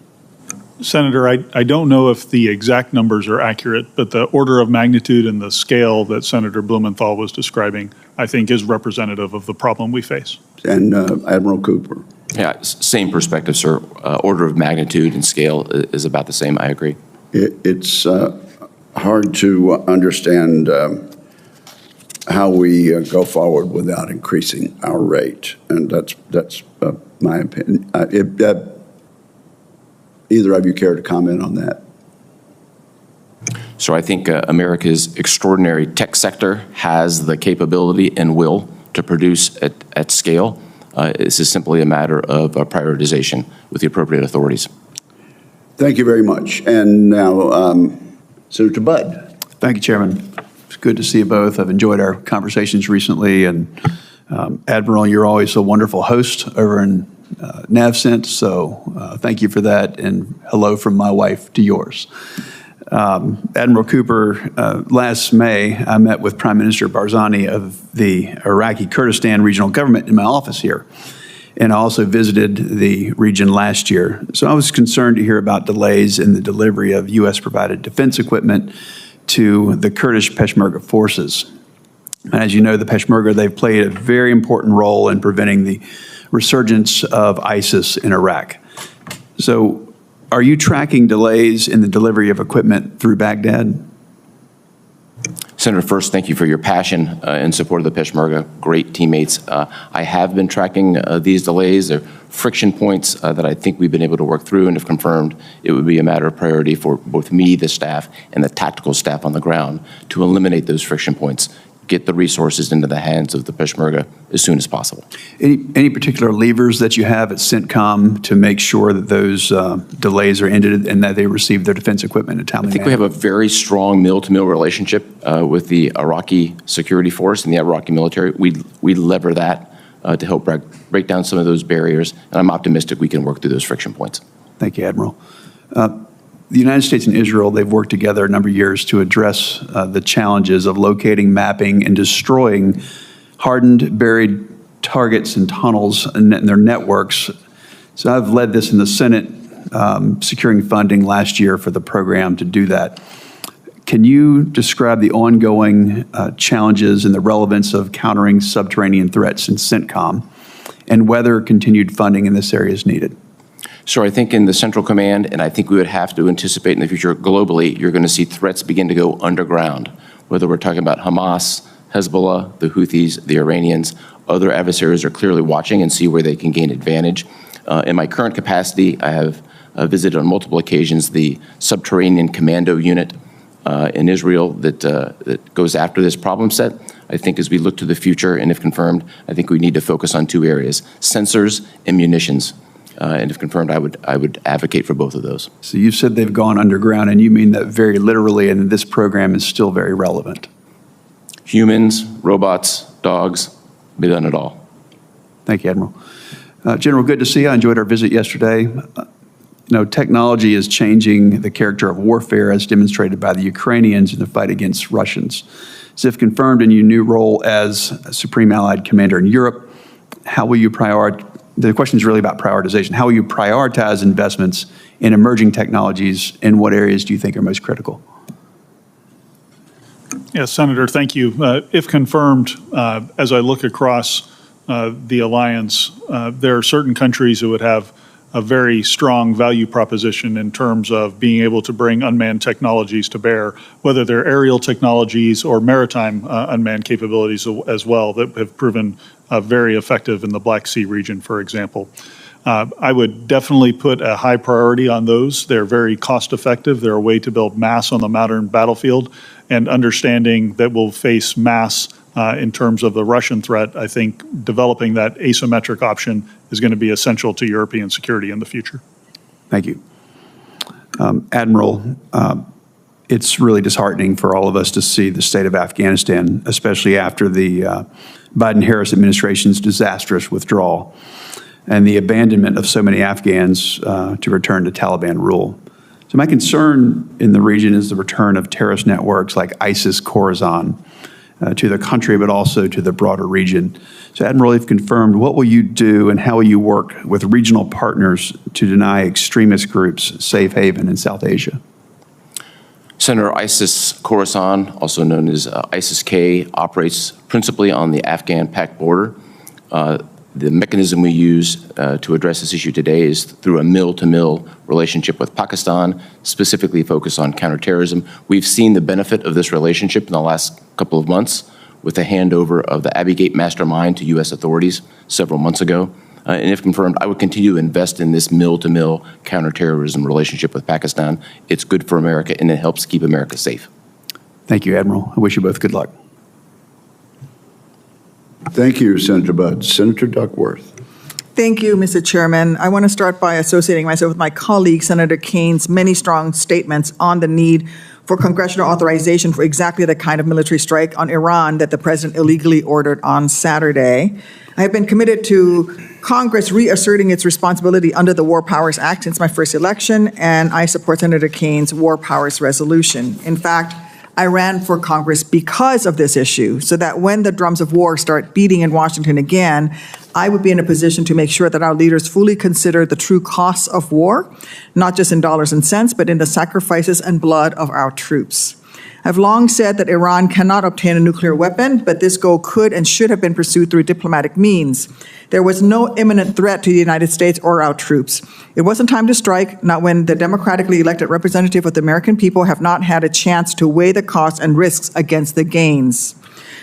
Senator, I don't know if the exact numbers are accurate, but the order of magnitude and the scale that Senator Blumenthal was describing, I think, is representative of the problem we face. And Admiral Cooper? Yeah, same perspective, sir. Order of magnitude and scale is about the same. I agree. It's hard to understand how we go forward without increasing our rate, and that's my opinion. Either of you care to comment on that? So I think America's extraordinary tech sector has the capability and will to produce at scale. This is simply a matter of prioritization with the appropriate authorities. Thank you very much. And now, Senator Budd. Thank you, Chairman. It's good to see you both. I've enjoyed our conversations recently. And Admiral, you're always a wonderful host over in NAVCENT, so thank you for that, and hello from my wife to yours. Admiral Cooper, last May, I met with Prime Minister Barzani of the Iraqi Kurdistan Regional Government in my office here, and I also visited the region last year. So I was concerned to hear about delays in the delivery of U.S.-provided defense equipment to the Kurdish Peshmerga forces. And as you know, the Peshmerga, they've played a very important role in preventing the resurgence of ISIS in Iraq. So are you tracking delays in the delivery of equipment through Baghdad? Senator, first, thank you for your passion in support of the Peshmerga. Great teammates. I have been tracking these delays. They're friction points that I think we've been able to work through, and if confirmed, it would be a matter of priority for both me, the staff, and the tactical staff on the ground to eliminate those friction points, get the resources into the hands of the Peshmerga as soon as possible. Any particular levers that you have at CENTCOM to make sure that those delays are ended and that they receive their defense equipment in a timely manner? I think we have a very strong mill-to-mill relationship with the Iraqi security force and the Iraqi military. We lever that to help break down some of those barriers, and I'm optimistic we can work through those friction points. Thank you, Admiral. The United States and Israel, they've worked together a number of years to address the challenges of locating, mapping, and destroying hardened, buried targets and tunnels and their networks. So I've led this in the Senate, securing funding last year for the program to do that. Can you describe the ongoing challenges and the relevance of countering subterranean threats in CENTCOM and whether continued funding in this area is needed? So I think in the Central Command, and I think we would have to anticipate in the future globally, you're going to see threats begin to go underground, whether we're talking about Hamas, Hezbollah, the Houthis, the Iranians. Other adversaries are clearly watching and see where they can gain advantage. In my current capacity, I have visited on multiple occasions the Subterranean Commando Unit in Israel that goes after this problem set. I think as we look to the future, and if confirmed, I think we need to focus on two areas, sensors and munitions. And if confirmed, I would advocate for both of those. So you've said they've gone underground, and you mean that very literally, and this program is still very relevant. Humans, robots, dogs, we've done it all. Thank you, Admiral. General, good to see you. I enjoyed our visit yesterday. Technology is changing the character of warfare as demonstrated by the Ukrainians in the fight against Russians. So if confirmed in your new role as Supreme Allied Commander in Europe, how will you prioritize? The question is really about prioritization. How will you prioritize investments in emerging technologies, and what areas do you think are most critical? Yes, Senator, thank you. If confirmed, as I look across the alliance, there are certain countries who would have a very strong value proposition in terms of being able to bring unmanned technologies to bear, whether they're aerial technologies or maritime unmanned capabilities as well that have proven very effective in the Black Sea region, for example. I would definitely put a high priority on those. They're very cost effective. They're a way to build mass on the modern battlefield, and understanding that we'll face mass in terms of the Russian threat. I think developing that asymmetric option is going to be essential to European security in the future. Thank you. Admiral, it's really disheartening for all of us to see the state of Afghanistan, especially after the Biden-Harris administration's disastrous withdrawal and the abandonment of so many Afghans to return to Taliban rule. So my concern in the region is the return of terrorist networks like ISIS Khorasan to the country, but also to the broader region. So Admiral, if confirmed, what will you do and how will you work with regional partners to deny extremist groups safe haven in South Asia? Senator, ISIS Khorasan, also known as ISIS-K, operates principally on the Afghan-Pak border. The mechanism we use to address this issue today is through a mill-to-mill relationship with Pakistan, specifically focused on counterterrorism. We've seen the benefit of this relationship in the last couple of months with the handover of the Abbey Gate mastermind to U.S. authorities several months ago. And if confirmed, I would continue to invest in this mill-to-mill counterterrorism relationship with Pakistan. It's good for America, and it helps keep America safe. Thank you, Admiral. I wish you both good luck. Thank you, Senator Budd. Senator Duckworth. Thank you, Mr. Chairman. I want to start by associating myself with my colleague, Senator Kane's many strong statements on the need for congressional authorization for exactly the kind of military strike on Iran that the president illegally ordered on Saturday. I have been committed to Congress reasserting its responsibility under the War Powers Act since my first election, and I support Senator Kane's War Powers resolution. In fact, I ran for Congress because of this issue, so that when the drums of war start beating in Washington again, I would be in a position to make sure that our leaders fully consider the true costs of war, not just in dollars and cents, but in the sacrifices and blood of our troops. I've long said that Iran cannot obtain a nuclear weapon, but this goal could and should have been pursued through diplomatic means. There was no imminent threat to the United States or our troops. It wasn't time to strike, not when the democratically elected representative of the American people have not had a chance to weigh the costs and risks against the gains,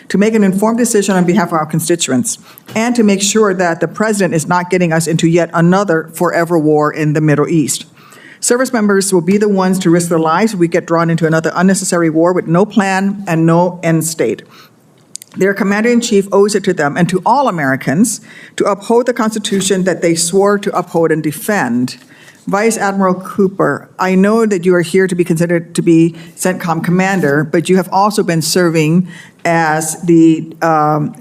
to make an informed decision on behalf of our constituents, and to make sure that the president is not getting us into yet another forever war in the Middle East. Service members will be the ones to risk their lives if we get drawn into another unnecessary war with no plan and no end state. Their commander-in-chief owes it to them and to all Americans to uphold the Constitution that they swore to uphold and defend. Vice Admiral Cooper, I know that you are here to be considered to be CENTCOM commander, but you have also been serving as the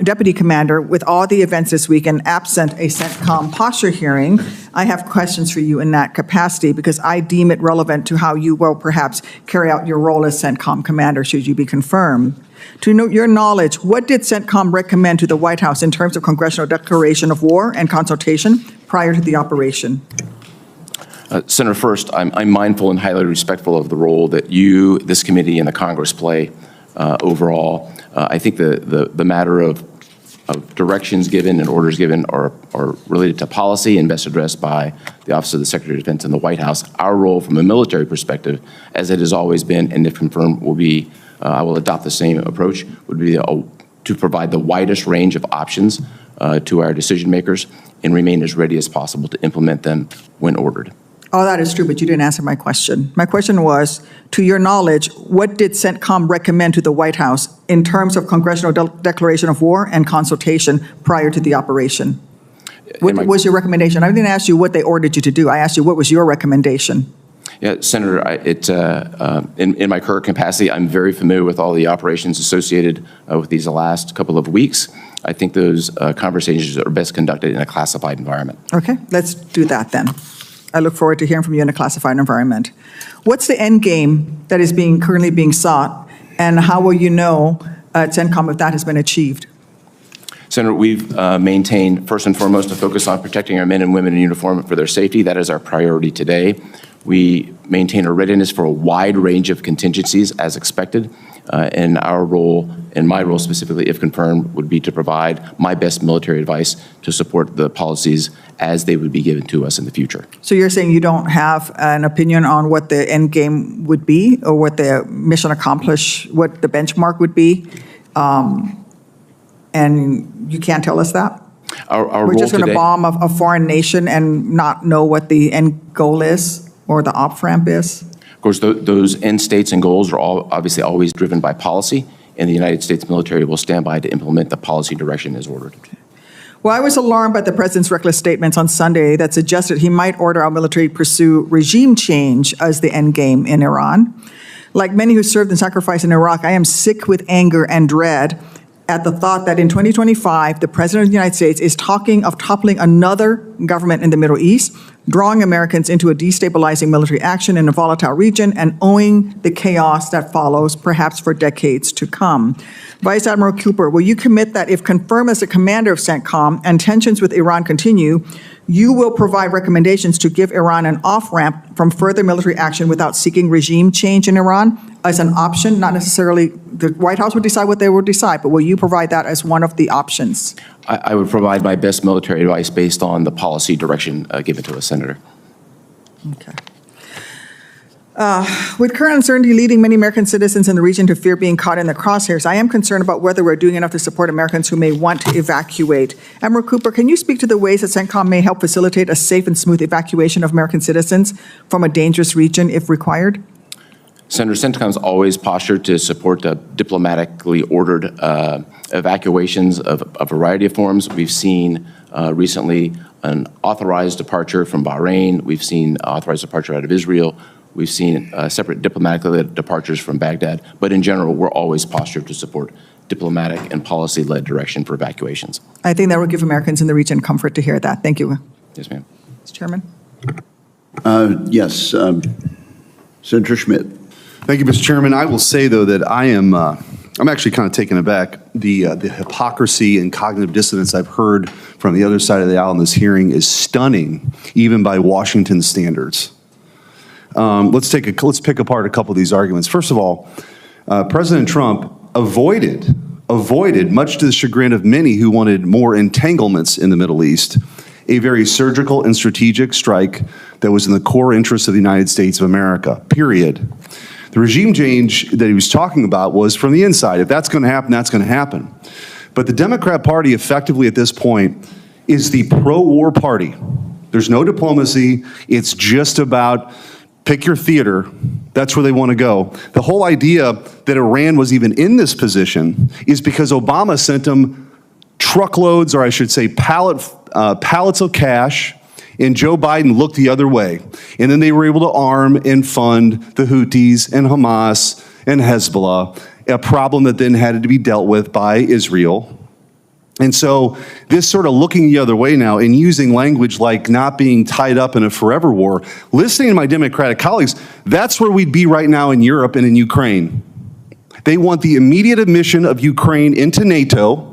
deputy commander with all the events this week, and absent a CENTCOM posture hearing, I have questions for you in that capacity because I deem it relevant to how you will perhaps carry out your role as CENTCOM commander should you be confirmed. To know your knowledge, what did CENTCOM recommend to the White House in terms of congressional declaration of war and consultation prior to the operation? Senator, first, I'm mindful and highly respectful of the role that you, this committee, and the Congress play overall. I think the matter of directions given and orders given are related to policy and best addressed by the Office of the Secretary of Defense and the White House. Our role from a military perspective, as it has always been, and if confirmed, will be, I will adopt the same approach, would be to provide the widest range of options to our decision makers and remain as ready as possible to implement them when ordered. Oh, that is true, but you didn't answer my question. My question was, to your knowledge, what did CENTCOM recommend to the White House in terms of congressional declaration of war and consultation prior to the operation? What was your recommendation? I didn't ask you what they ordered you to do. I asked you what was your recommendation. Yeah, Senator, in my current capacity, I'm very familiar with all the operations associated with these last couple of weeks. I think those conversations are best conducted in a classified environment. Okay, let's do that then. I look forward to hearing from you in a classified environment. What's the end game that is currently being sought, and how will you know at CENTCOM if that has been achieved? Senator, we've maintained, first and foremost, a focus on protecting our men and women in uniform for their safety. That is our priority today. We maintain a readiness for a wide range of contingencies as expected, and our role, and my role specifically, if confirmed, would be to provide my best military advice to support the policies as they would be given to us in the future. So you're saying you don't have an opinion on what the end game would be, or what the mission accomplished, what the benchmark would be, and you can't tell us that? We're just going to bomb a foreign nation and not know what the end goal is or the op-ramp is? Of course, those end states and goals are obviously always driven by policy, and the United States military will stand by to implement the policy direction as ordered. Okay. Well, I was alarmed by the president's reckless statements on Sunday that suggested he might order our military to pursue regime change as the end game in Iran. Like many who served and sacrificed in Iraq, I am sick with anger and dread at the thought that in 2025, the President of the United States is talking of toppling another government in the Middle East, drawing Americans into a destabilizing military action in a volatile region, and owing the chaos that follows, perhaps for decades to come. Vice Admiral Cooper, will you commit that if confirmed as the commander of CENTCOM and tensions with Iran continue, you will provide recommendations to give Iran an off-ramp from further military action without seeking regime change in Iran as an option? Not necessarily the White House would decide what they would decide, but will you provide that as one of the options? I would provide my best military advice based on the policy direction given to us, Senator. Okay. With current uncertainty leading many American citizens in the region to fear being caught in the crosshairs, I am concerned about whether we're doing enough to support Americans who may want to evacuate. Admiral Cooper, can you speak to the ways that CENTCOM may help facilitate a safe and smooth evacuation of American citizens from a dangerous region if required? Senator, CENTCOM is always postured to support the diplomatically ordered evacuations of a variety of forms. We've seen recently an authorized departure from Bahrain. We've seen authorized departure out of Israel. We've seen separate diplomatic departures from Baghdad, but in general, we're always postured to support diplomatic and policy-led direction for evacuations. I think that will give Americans in the region comfort to hear that. Thank you. Yes, ma'am. Mr. Chairman? Yes, Senator Schmidt. Thank you, Mr. Chairman. I will say, though, that I'm actually kind of taken aback. The hypocrisy and cognitive dissonance I've heard from the other side of the aisle in this hearing is stunning, even by Washington standards. Let's pick apart a couple of these arguments. First of all, President Trump avoided, much to the chagrin of many who wanted more entanglements in the Middle East, a very surgical and strategic strike that was in the core interests of the United States of America, period. The regime change that he was talking about was from the inside. If that's going to happen, that's going to happen. But the Democrat Party effectively at this point is the pro-war party. There's no diplomacy. It's just about pick your theater. That's where they want to go. The whole idea that Iran was even in this position is because Obama sent them truckloads, or I should say pallets of cash, and Joe Biden looked the other way. And then they were able to arm and fund the Houthis and Hamas and Hezbollah, a problem that then had to be dealt with by Israel. And so this sort of looking the other way now and using language like not being tied up in a forever war, listening to my Democratic colleagues, that's where we'd be right now in Europe and in Ukraine. They want the immediate admission of Ukraine into NATO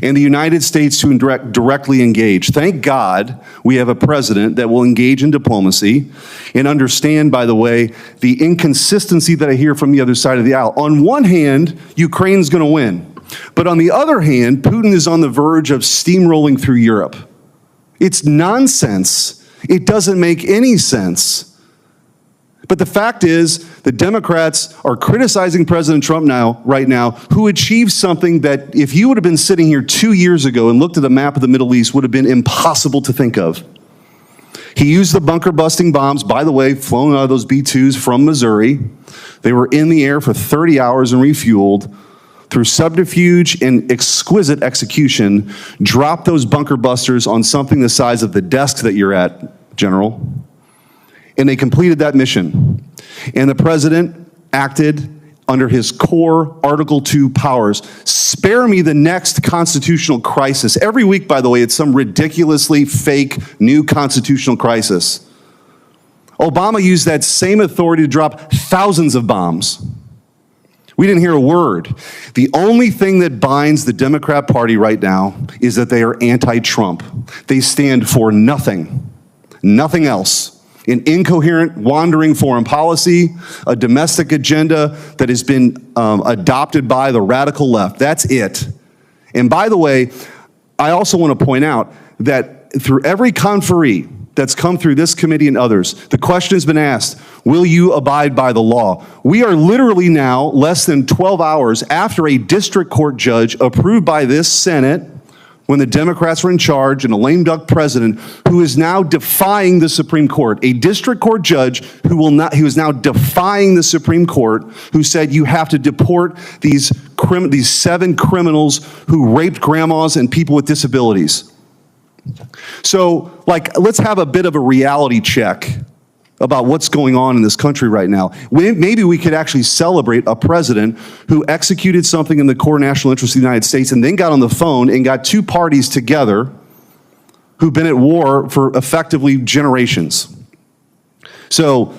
and the United States to directly engage. Thank God we have a president that will engage in diplomacy and understand, by the way, the inconsistency that I hear from the other side of the aisle. On one hand, Ukraine's going to win. But on the other hand, Putin is on the verge of steamrolling through Europe. It's nonsense. It doesn't make any sense. But the fact is, the Democrats are criticizing President Trump right now, who achieved something that if you would have been sitting here 2 years ago and looked at a map of the Middle East, would have been impossible to think of. He used the bunker-busting bombs, by the way, flown out of those B-2s from Missouri. They were in the air for 30 hours and refueled. Through subterfuge and exquisite execution, dropped those bunker busters on something the size of the desk that you're at, General. And they completed that mission. And the president acted under his core Article 2 powers. Spare me the next constitutional crisis. Every week, by the way, it's some ridiculously fake new constitutional crisis. Obama used that same authority to drop thousands of bombs. We didn't hear a word. The only thing that binds the Democrat Party right now is that they are anti-Trump. They stand for nothing, nothing else. An incoherent, wandering foreign policy, a domestic agenda that has been adopted by the radical left. That's it. And by the way, I also want to point out that through every conferee that's come through this committee and others, the question has been asked, will you abide by the law? We are literally now less than 12 hours after a district court judge approved by this Senate, when the Democrats were in charge, and a lame duck president who is now defying the Supreme Court, a district court judge who is now defying the Supreme Court, who said you have to deport these 7 criminals who raped grandmas and people with disabilities. So, let's have a bit of a reality check about what's going on in this country right now. Maybe we could actually celebrate a president who executed something in the core national interest of the United States and then got on the phone and got 2 parties together who've been at war for effectively generations. So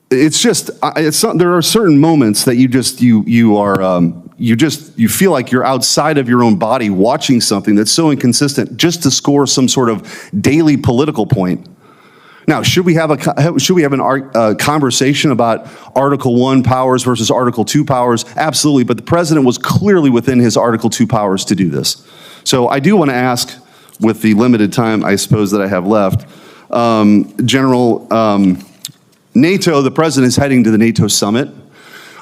it's just, there are certain moments that you feel like you're outside of your own body watching something that's so inconsistent just to score some sort of daily political point. Now, should we have a conversation about Article 1 powers versus Article 2 powers? Absolutely, but the president was clearly within his Article 2 powers to do this. So I do want to ask, with the limited time I suppose that I have left, General, NATO, the president is heading to the NATO summit.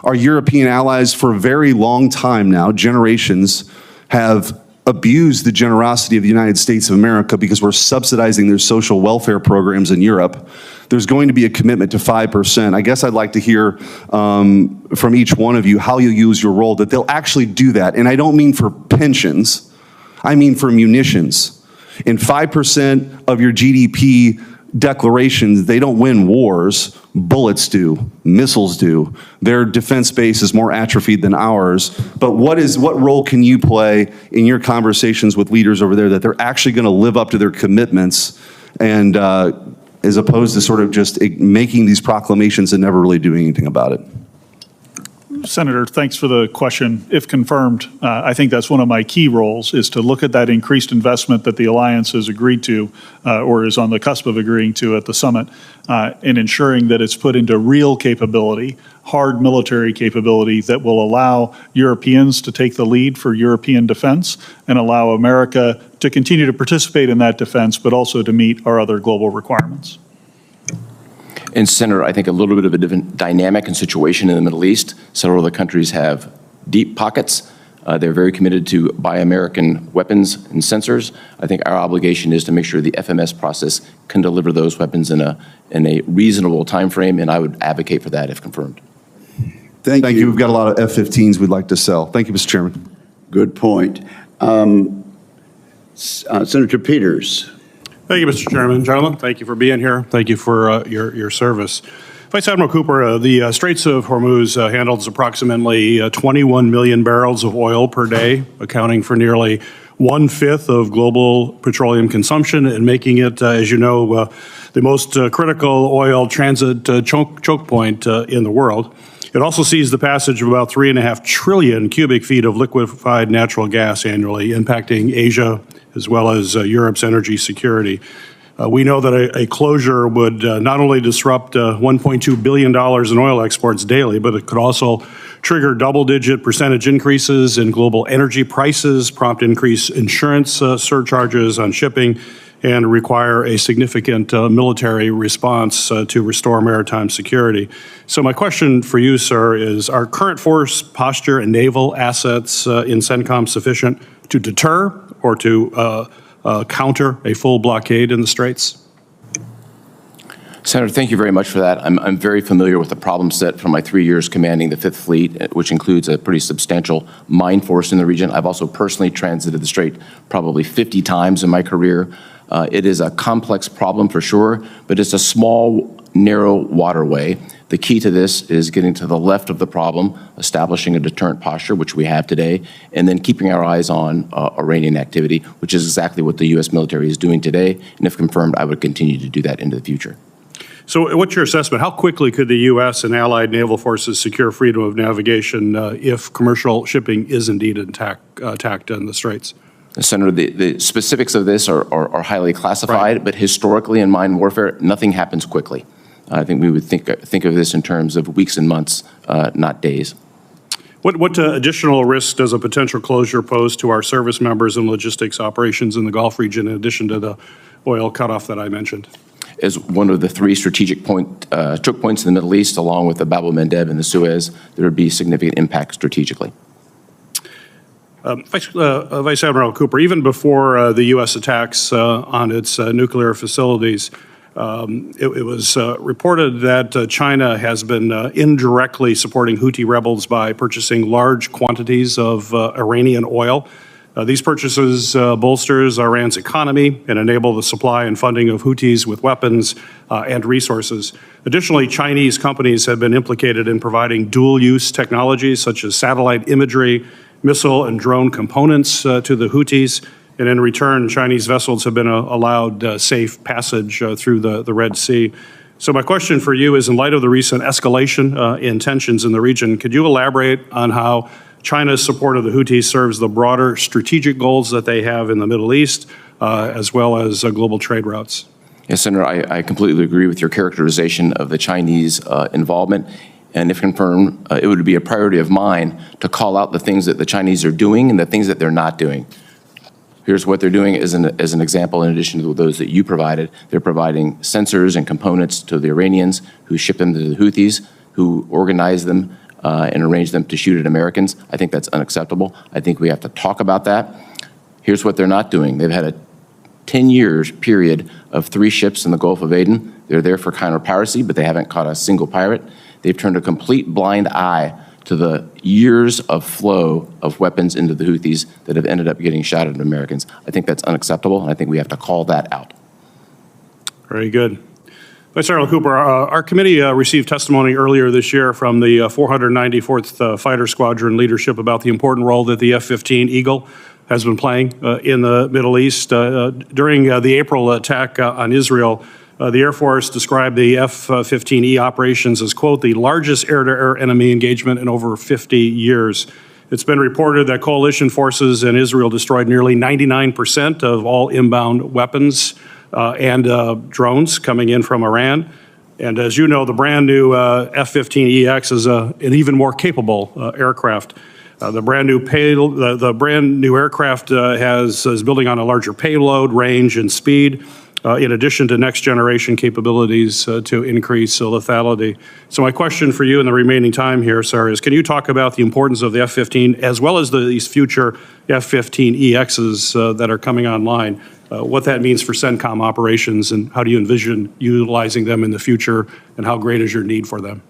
Our European allies for a very long time now, generations, have abused the generosity of the United States of America because we're subsidizing their social welfare programs in Europe. There's going to be a commitment to 5%. I guess I'd like to hear from each one of you how you'll use your role, that they'll actually do that. And I don't mean for pensions, I mean for munitions. And 5% of your GDP declarations, they don't win wars. Bullets do, missiles do. Their defense base is more atrophied than ours. But what role can you play in your conversations with leaders over there that they're actually going to live up to their commitments, and as opposed to sort of just making these proclamations and never really doing anything about it? Senator, thanks for the question. If confirmed, I think that's one of my key roles, is to look at that increased investment that the alliance has agreed to or is on the cusp of agreeing to at the summit, and ensuring that it's put into real capability, hard military capability that will allow Europeans to take the lead for European defense and allow America to continue to participate in that defense, but also to meet our other global requirements. And Senator, I think a little bit of a different dynamic and situation in the Middle East. Several of the countries have deep pockets. They're very committed to buy American weapons and sensors. I think our obligation is to make sure the FMS process can deliver those weapons in a reasonable time frame, and I would advocate for that if confirmed. Thank you. We've got a lot of F-15s we'd like to sell. Thank you, Mr. Chairman. Good point. Senator Peters. Thank you, Mr. Chairman. Gentlemen, thank you for being here. Thank you for your service. Vice Admiral Cooper, the Straits of Hormuz handles approximately 21 million barrels of oil per day, accounting for nearly 1/5 of global petroleum consumption and making it, as you know, the most critical oil transit choke point in the world. It also sees the passage of about 3.5 trillion cubic feet of liquefied natural gas annually, impacting Asia as well as Europe's energy security. We know that a closure would not only disrupt $1.2 billion in oil exports daily, but it could also trigger double-digit percentage increases in global energy prices, prompt increased insurance surcharges on shipping, and require a significant military response to restore maritime security. So my question for you, sir, is are current force posture and naval assets in CENTCOM sufficient to deter or to counter a full blockade in the Straits? Senator, thank you very much for that. I'm very familiar with the problem set from my 3 years commanding the 5th Fleet, which includes a pretty substantial mine force in the region. I've also personally transited the Strait probably 50 times in my career. It is a complex problem for sure, but it's a small, narrow waterway. The key to this is getting to the left of the problem, establishing a deterrent posture, which we have today, and then keeping our eyes on Iranian activity, which is exactly what the U.S. military is doing today. And if confirmed, I would continue to do that into the future. So what's your assessment? How quickly could the U.S. and allied naval forces secure freedom of navigation if commercial shipping is indeed attacked in the Straits? Senator, the specifics of this are highly classified, right, but historically in mine warfare, nothing happens quickly. I think we would think of this in terms of weeks and months, not days. What additional risks does a potential closure pose to our service members and logistics operations in the Gulf region in addition to the oil cutoff that I mentioned? As one of the 3 strategic choke points in the Middle East, along with the Bab el-Mandeb and the Suez, there would be significant impact strategically. Vice Admiral Cooper, even before the U.S. attacks on its nuclear facilities, it was reported that China has been indirectly supporting Houthi rebels by purchasing large quantities of Iranian oil. These purchases bolsters Iran's economy and enable the supply and funding of Houthis with weapons and resources. Additionally, Chinese companies have been implicated in providing dual-use technologies such as satellite imagery, missile and drone components to the Houthis, and in return, Chinese vessels have been allowed safe passage through the Red Sea. So my question for you is, in light of the recent escalation in tensions in the region, could you elaborate on how China's support of the Houthis serves the broader strategic goals that they have in the Middle East, as well as global trade routes? Yes, Senator, I completely agree with your characterization of the Chinese involvement. And if confirmed, it would be a priority of mine to call out the things that the Chinese are doing and the things that they're not doing. Here's what they're doing as an example, in addition to those that you provided. They're providing sensors and components to the Iranians, who ship them to the Houthis, who organize them and arrange them to shoot at Americans. I think that's unacceptable. I think we have to talk about that. Here's what they're not doing. They've had a 10-year period of 3 ships in the Gulf of Aden. They're there for counter-piracy, but they haven't caught a single pirate. They've turned a complete blind eye to the years of flow of weapons into the Houthis that have ended up getting shot at Americans. I think that's unacceptable, and I think we have to call that out. Very good. Vice Admiral Cooper, our committee received testimony earlier this year from the 494th Fighter Squadron leadership about the important role that the F-15 Eagle has been playing in the Middle East. During the April attack on Israel, the Air Force described the F-15E operations as, quote, the largest air-to-air enemy engagement in over 50 years. It's been reported that coalition forces in Israel destroyed nearly 99% of all inbound weapons and drones coming in from Iran. And as you know, the brand new F-15EX is an even more capable aircraft. The brand new aircraft is building on a larger payload, range, and speed, in addition to next generation capabilities to increase lethality. So my question for you in the remaining time here, sir, is can you talk about the importance of the F-15 as well as these future F-15EXs that are coming online, what that means for CENTCOM operations, and how do you envision utilizing them in the future, and how great is your need for them?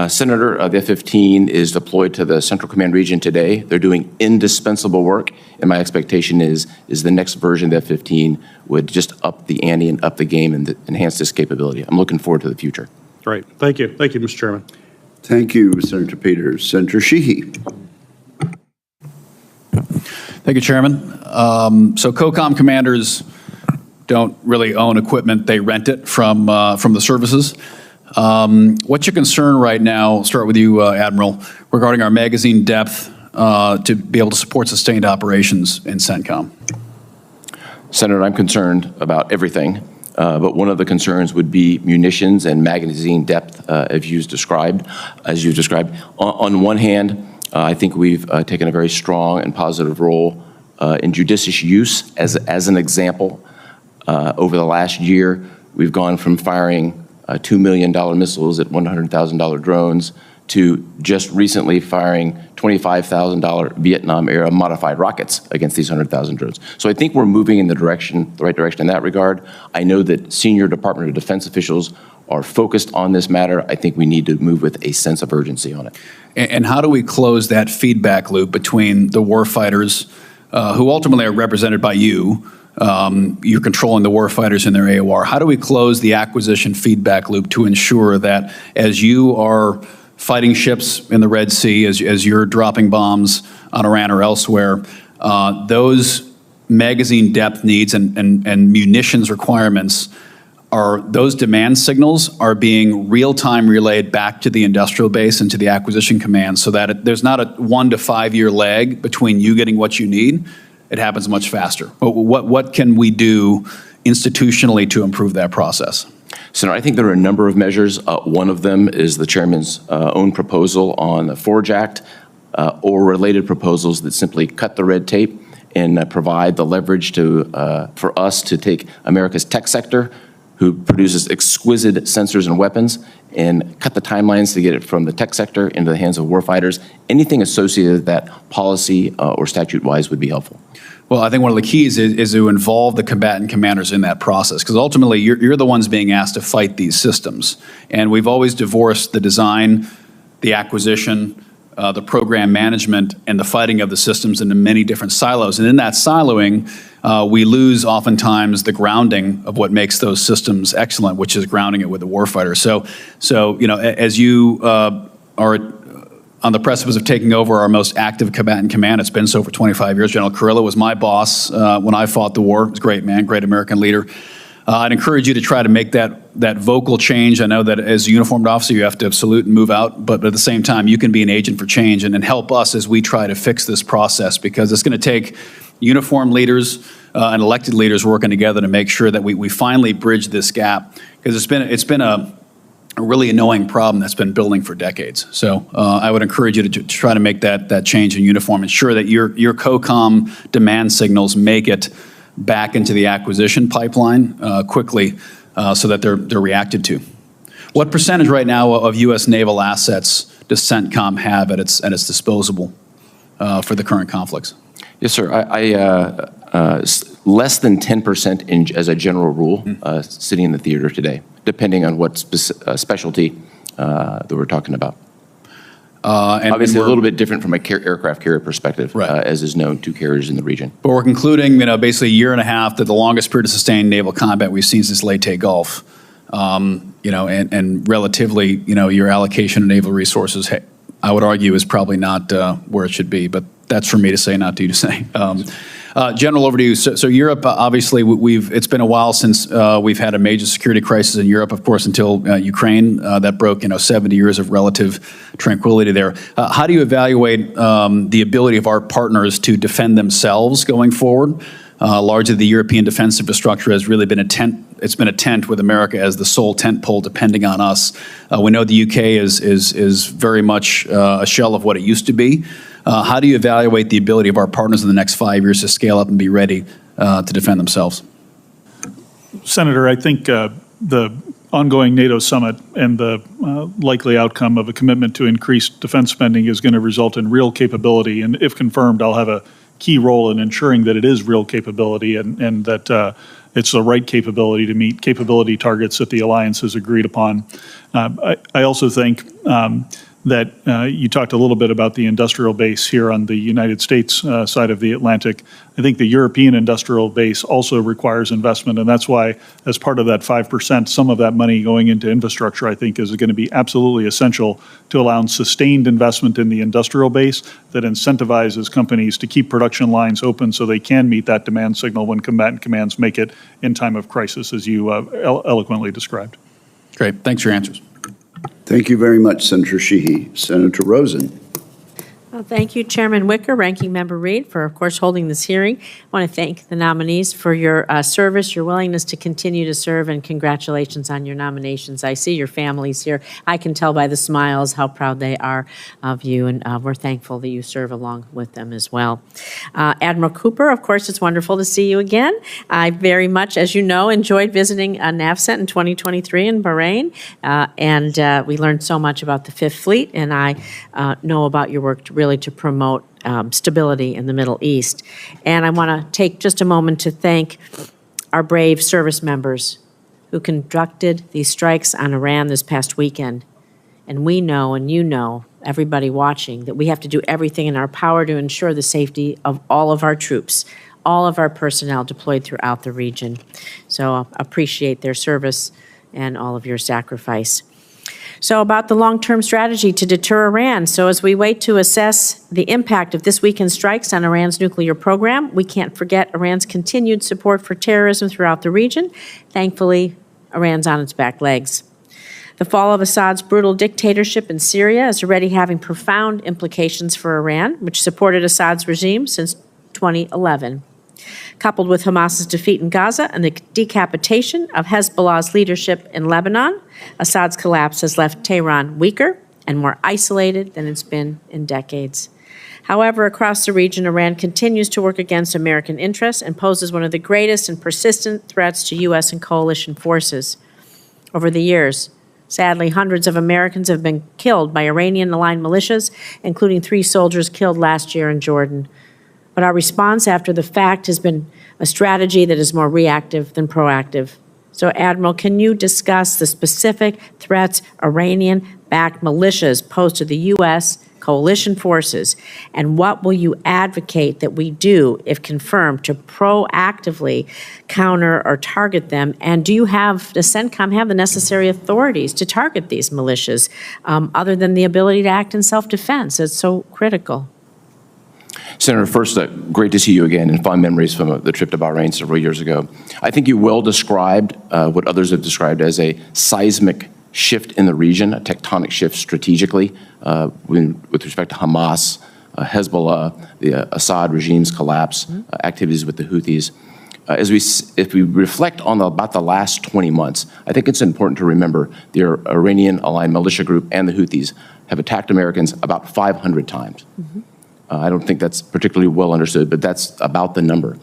Senator, the F-15 is deployed to the Central Command region today. They're doing indispensable work, and my expectation is the next version of the F-15 would just up the ante and up the game and enhance this capability. I'm looking forward to the future. Great. Thank you. Thank you, Mr. Chairman. Thank you, Senator Peters. Senator Sheehy. Thank you, Chairman. So COCOM commanders don't really own equipment. They rent it from the services. What's your concern right now, I'll start with you, Admiral, regarding our magazine depth to be able to support sustained operations in CENTCOM? Senator, I'm concerned about everything, but one of the concerns would be munitions and magazine depth, as you've described. On one hand, I think we've taken a very strong and positive role in judicious use. As an example, over the last year, we've gone from firing $2 million missiles at $100,000 drones to just recently firing $25,000 Vietnam-era modified rockets against these 100,000 drones. So I think we're moving in the right direction in that regard. I know that senior Department of Defense officials are focused on this matter. I think we need to move with a sense of urgency on it. And how do we close that feedback loop between the warfighters, who ultimately are represented by you? You're controlling the warfighters in their AOR. How do we close the acquisition feedback loop to ensure that as you are fighting ships in the Red Sea, as you're dropping bombs on Iran or elsewhere, those magazine depth needs and munitions requirements, those demand signals are being real-time relayed back to the industrial base and to the acquisition command so that there's not a 1 to 5 year lag between you getting what you need. It happens much faster. What can we do institutionally to improve that process? Senator, I think there are a number of measures. One of them is the chairman's own proposal on the Forge Act or related proposals that simply cut the red tape and provide the leverage for us to take America's tech sector, who produces exquisite sensors and weapons, and cut the timelines to get it from the tech sector into the hands of warfighters. Anything associated with that policy or statute-wise would be helpful. Well, I think one of the keys is to involve the combatant commanders in that process, because ultimately you're the ones being asked to fight these systems. And we've always divorced the design, the acquisition, the program management, and the fighting of the systems into many different silos. And in that siloing, we lose oftentimes the grounding of what makes those systems excellent, which is grounding it with the warfighter. So you know, as you are on the precipice of taking over our most active combatant command, it's been so for 25 years. General Carrillo was my boss when I fought the war. He was a great man, great American leader. I'd encourage you to try to make that vocal change. I know that as a uniformed officer, you have to salute and move out, but at the same time, you can be an agent for change and help us as we try to fix this process, because it's going to take uniformed leaders and elected leaders working together to make sure that we finally bridge this gap, because it's been a really annoying problem that's been building for decades. So I would encourage you to try to make that change in uniform, ensure that your COCOM demand signals make it back into the acquisition pipeline quickly so that they're reacted to. What percentage right now of U.S. naval assets does CENTCOM have at its disposal for the current conflicts? Yes, sir. Less than 10% as a general rule sitting in the theater today, depending on what specialty that we're talking about. Obviously, a little bit different from a aircraft carrier perspective, Right. As is known, 2 carriers in the region. But we're concluding, basically a year and a half, that the longest period of sustained naval combat we've seen since Leyte Gulf. And relatively, your allocation of naval resources, I would argue, is probably not where it should be. But that's for me to say, not you to say. General, over to you. So Europe, obviously, it's been a while since we've had a major security crisis in Europe, of course, until Ukraine. That broke, 70 years of relative tranquility there. How do you evaluate the ability of our partners to defend themselves going forward? Largely, the European defense infrastructure has really been a tent with America as the sole tent pole, depending on us. We know the UK is very much a shell of what it used to be. How do you evaluate the ability of our partners in the next 5 years to scale up and be ready to defend themselves? Senator, I think the ongoing NATO summit and the likely outcome of a commitment to increase defense spending is going to result in real capability. And if confirmed, I'll have a key role in ensuring that it is real capability and that it's the right capability to meet capability targets that the alliance has agreed upon. I also think that you talked a little bit about the industrial base here on the United States side of the Atlantic. I think the European industrial base also requires investment, and that's why, as part of that 5%, some of that money going into infrastructure, I think, is going to be absolutely essential to allow sustained investment in the industrial base that incentivizes companies to keep production lines open so they can meet that demand signal when combatant commands make it in time of crisis, as you eloquently described. Great. Thanks for your answers. Thank you very much, Senator Sheehy. Senator Rosen. Well, thank you, Chairman Wicker, Ranking Member Reed, for, of course, holding this hearing. I want to thank the nominees for your service, your willingness to continue to serve, and congratulations on your nominations. I see your families here. I can tell by the smiles how proud they are of you, and we're thankful that you serve along with them as well. Admiral Cooper, of course, it's wonderful to see you again. I very much, as you know, enjoyed visiting NAVCENT in 2023 in Bahrain, and we learned so much about the Fifth Fleet, and I know about your work to promote stability in the Middle East. And I want to take just a moment to thank our brave service members who conducted these strikes on Iran this past weekend. And we know, and you know, everybody watching, that we have to do everything in our power to ensure the safety of all of our troops, all of our personnel deployed throughout the region. So I appreciate their service and all of your sacrifice. So about the long-term strategy to deter Iran. So as we wait to assess the impact of this weekend's strikes on Iran's nuclear program, we can't forget Iran's continued support for terrorism throughout the region. Thankfully, Iran's on its back legs. The fall of Assad's brutal dictatorship in Syria is already having profound implications for Iran, which supported Assad's regime since 2011. Coupled with Hamas's defeat in Gaza and the decapitation of Hezbollah's leadership in Lebanon, Assad's collapse has left Tehran weaker and more isolated than it's been in decades. However, across the region, Iran continues to work against American interests and poses one of the greatest and persistent threats to U.S. and coalition forces. Over the years, sadly, hundreds of Americans have been killed by Iranian-aligned militias, including 3 soldiers killed last year in Jordan. But our response after the fact has been a strategy that is more reactive than proactive. So, Admiral, can you discuss the specific threats Iranian-backed militias pose to the U.S. coalition forces, and what will you advocate that we do, if confirmed, to proactively counter or target them? And do you have, does CENTCOM have the necessary authorities to target these militias, other than the ability to act in self-defense? It's so critical. Senator, first, great to see you again, and fond memories from the trip to Bahrain several years ago. I think you well described what others have described as a seismic shift in the region, a tectonic shift strategically with respect to Hamas, Hezbollah, the Assad regime's collapse, activities with the Houthis. If we reflect on about the last 20 months, I think it's important to remember the Iranian-aligned militia group and the Houthis have attacked Americans about 500 times. I don't think that's particularly well understood, but that's about the number.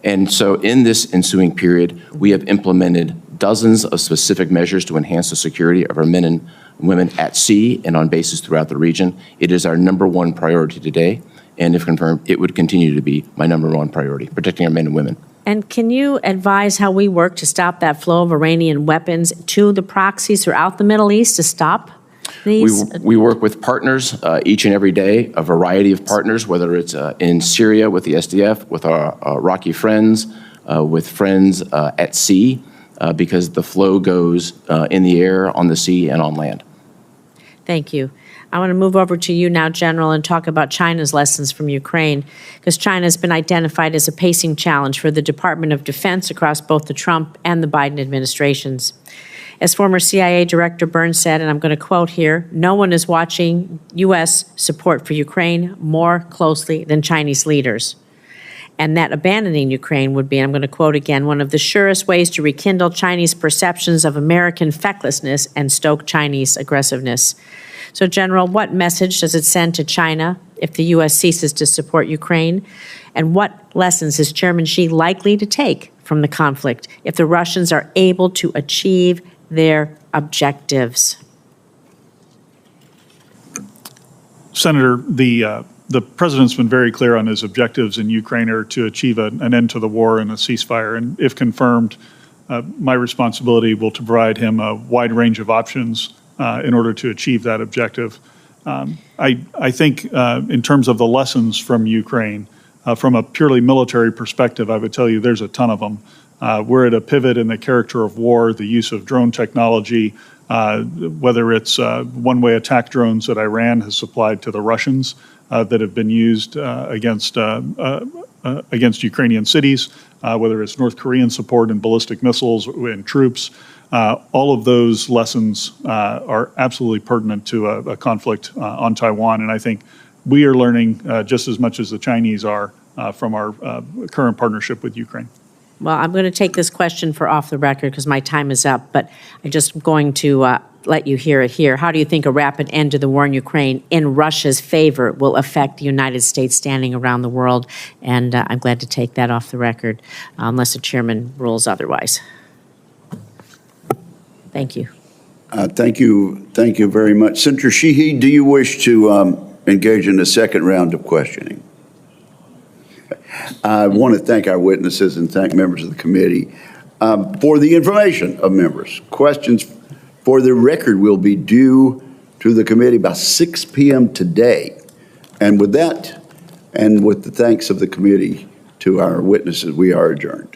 And so in this ensuing period, we have implemented dozens of specific measures to enhance the security of our men and women at sea and on bases throughout the region. It is our #1 priority today, and if confirmed, it would continue to be my #1 priority, protecting our men and women. And can you advise how we work to stop that flow of Iranian weapons to the proxies throughout the Middle East to stop? We work with partners each and every day, a variety of partners, whether it's in Syria with the SDF, with our Iraqi friends, with friends at sea, because the flow goes in the air, on the sea, and on land. Thank you. I want to move over to you now, General, and talk about China's lessons from Ukraine, because China has been identified as a pacing challenge for the Department of Defense across both the Trump and the Biden administrations. As former CIA Director Burns said, and I'm going to quote here, "No one is watching U.S. support for Ukraine more closely than Chinese leaders." And that abandoning Ukraine would be, I'm going to quote again, "one of the surest ways to rekindle Chinese perceptions of American fecklessness and stoke Chinese aggressiveness." So, General, what message does it send to China if the U.S. ceases to support Ukraine? And what lessons is Chairman Xi likely to take from the conflict if the Russians are able to achieve their objectives? Senator, the president's been very clear on his objectives in Ukraine are to achieve an end to the war and a ceasefire. And if confirmed, my responsibility will to provide him a wide range of options in order to achieve that objective. I think in terms of the lessons from Ukraine, from a purely military perspective, I would tell you there's a ton of them. We're at a pivot in the character of war, the use of drone technology, whether it's one-way attack drones that Iran has supplied to the Russians that have been used against Ukrainian cities, whether it's North Korean support and ballistic missiles and troops. All of those lessons are absolutely pertinent to a conflict on Taiwan, and I think we are learning just as much as the Chinese are from our current partnership with Ukraine. Well, I'm going to take this question for off the record because my time is up, but I'm just going to let you hear it here. How do you think a rapid end to the war in Ukraine in Russia's favor will affect the United States standing around the world? And I'm glad to take that off the record unless the chairman rules otherwise. Thank you. Thank you very much. Senator Sheehy, do you wish to engage in the second round of questioning? I want to thank our witnesses and thank members of the committee for the information of members. Questions for the record will be due to the committee by 6 p.m. today. And with that, and with the thanks of the committee to our witnesses, we are adjourned.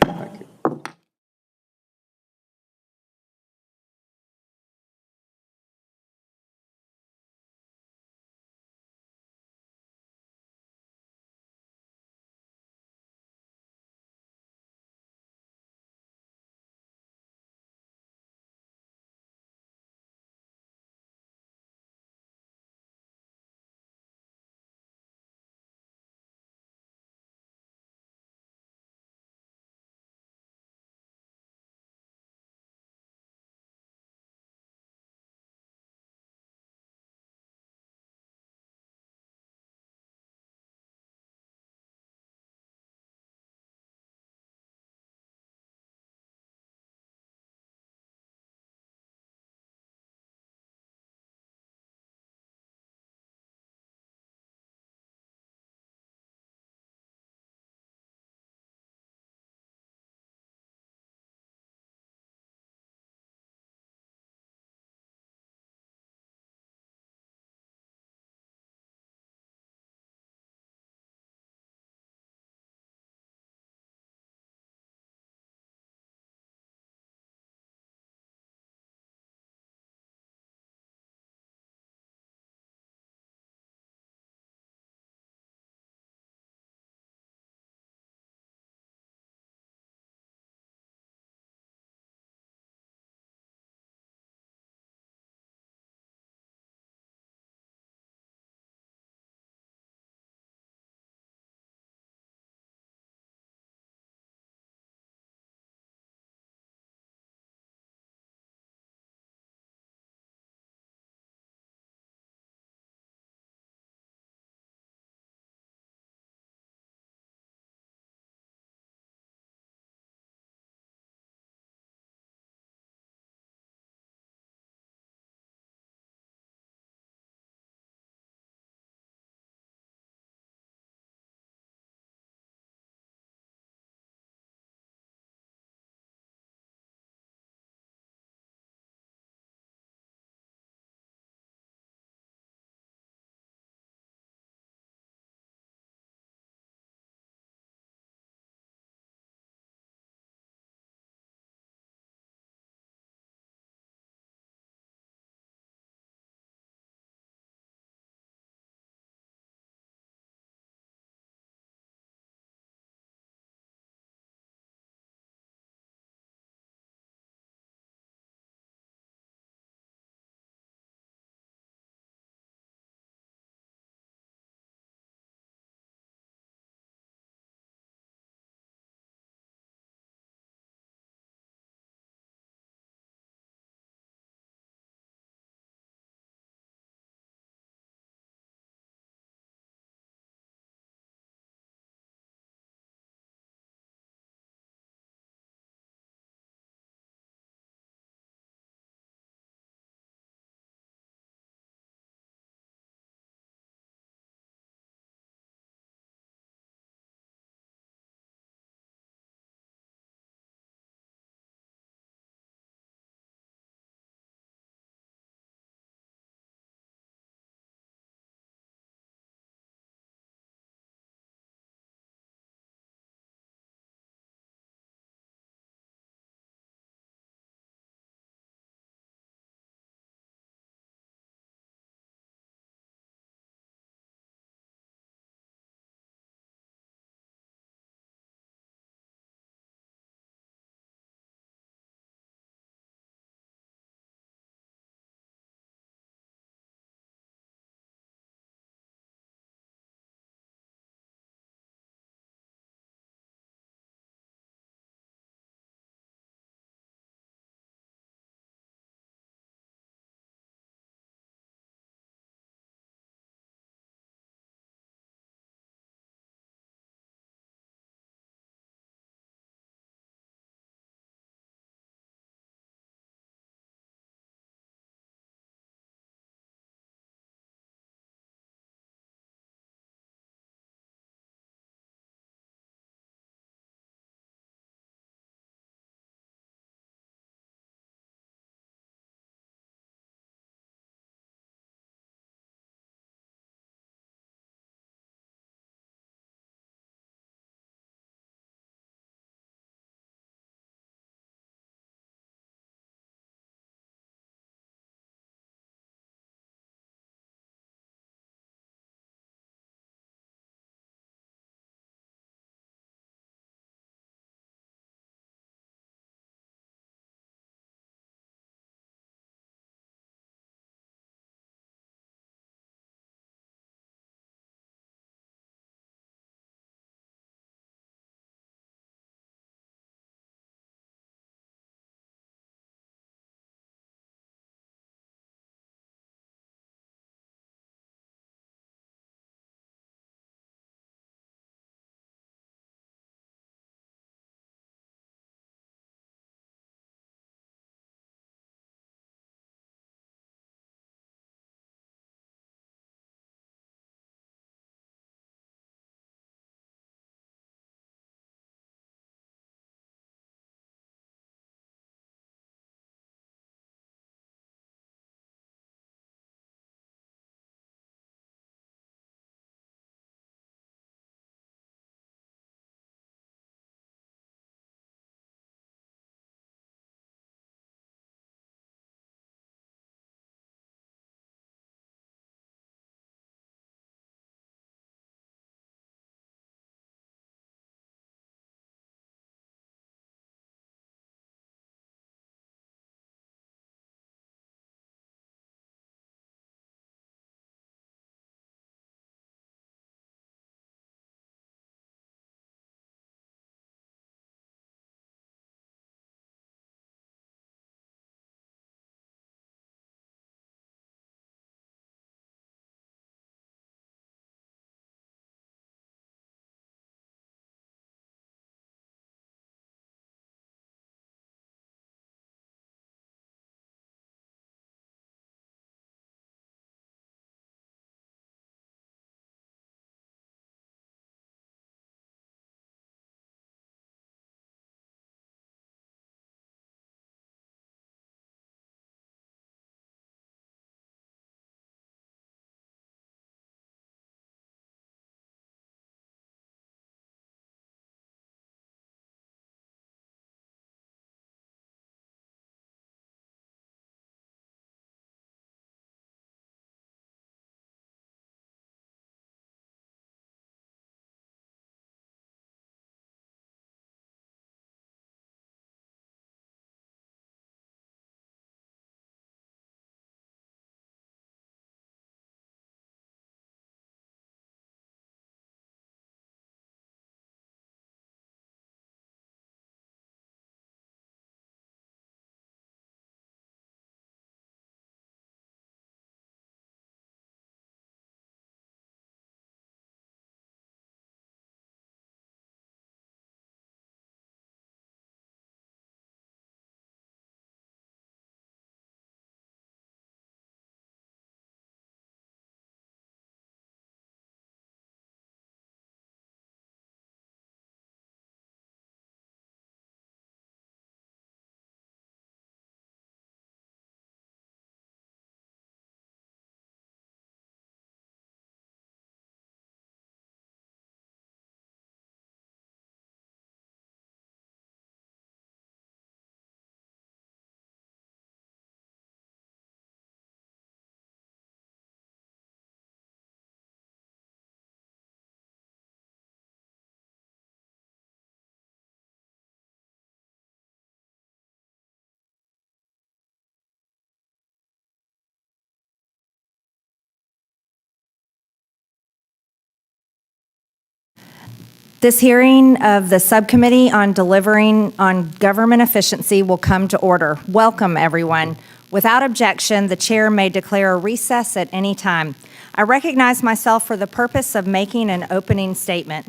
This hearing of the Subcommittee on Delivering on Government Efficiency will come to order. Welcome, everyone. Without objection, the chair may declare a recess at any time. I recognize myself for the purpose of making an opening statement.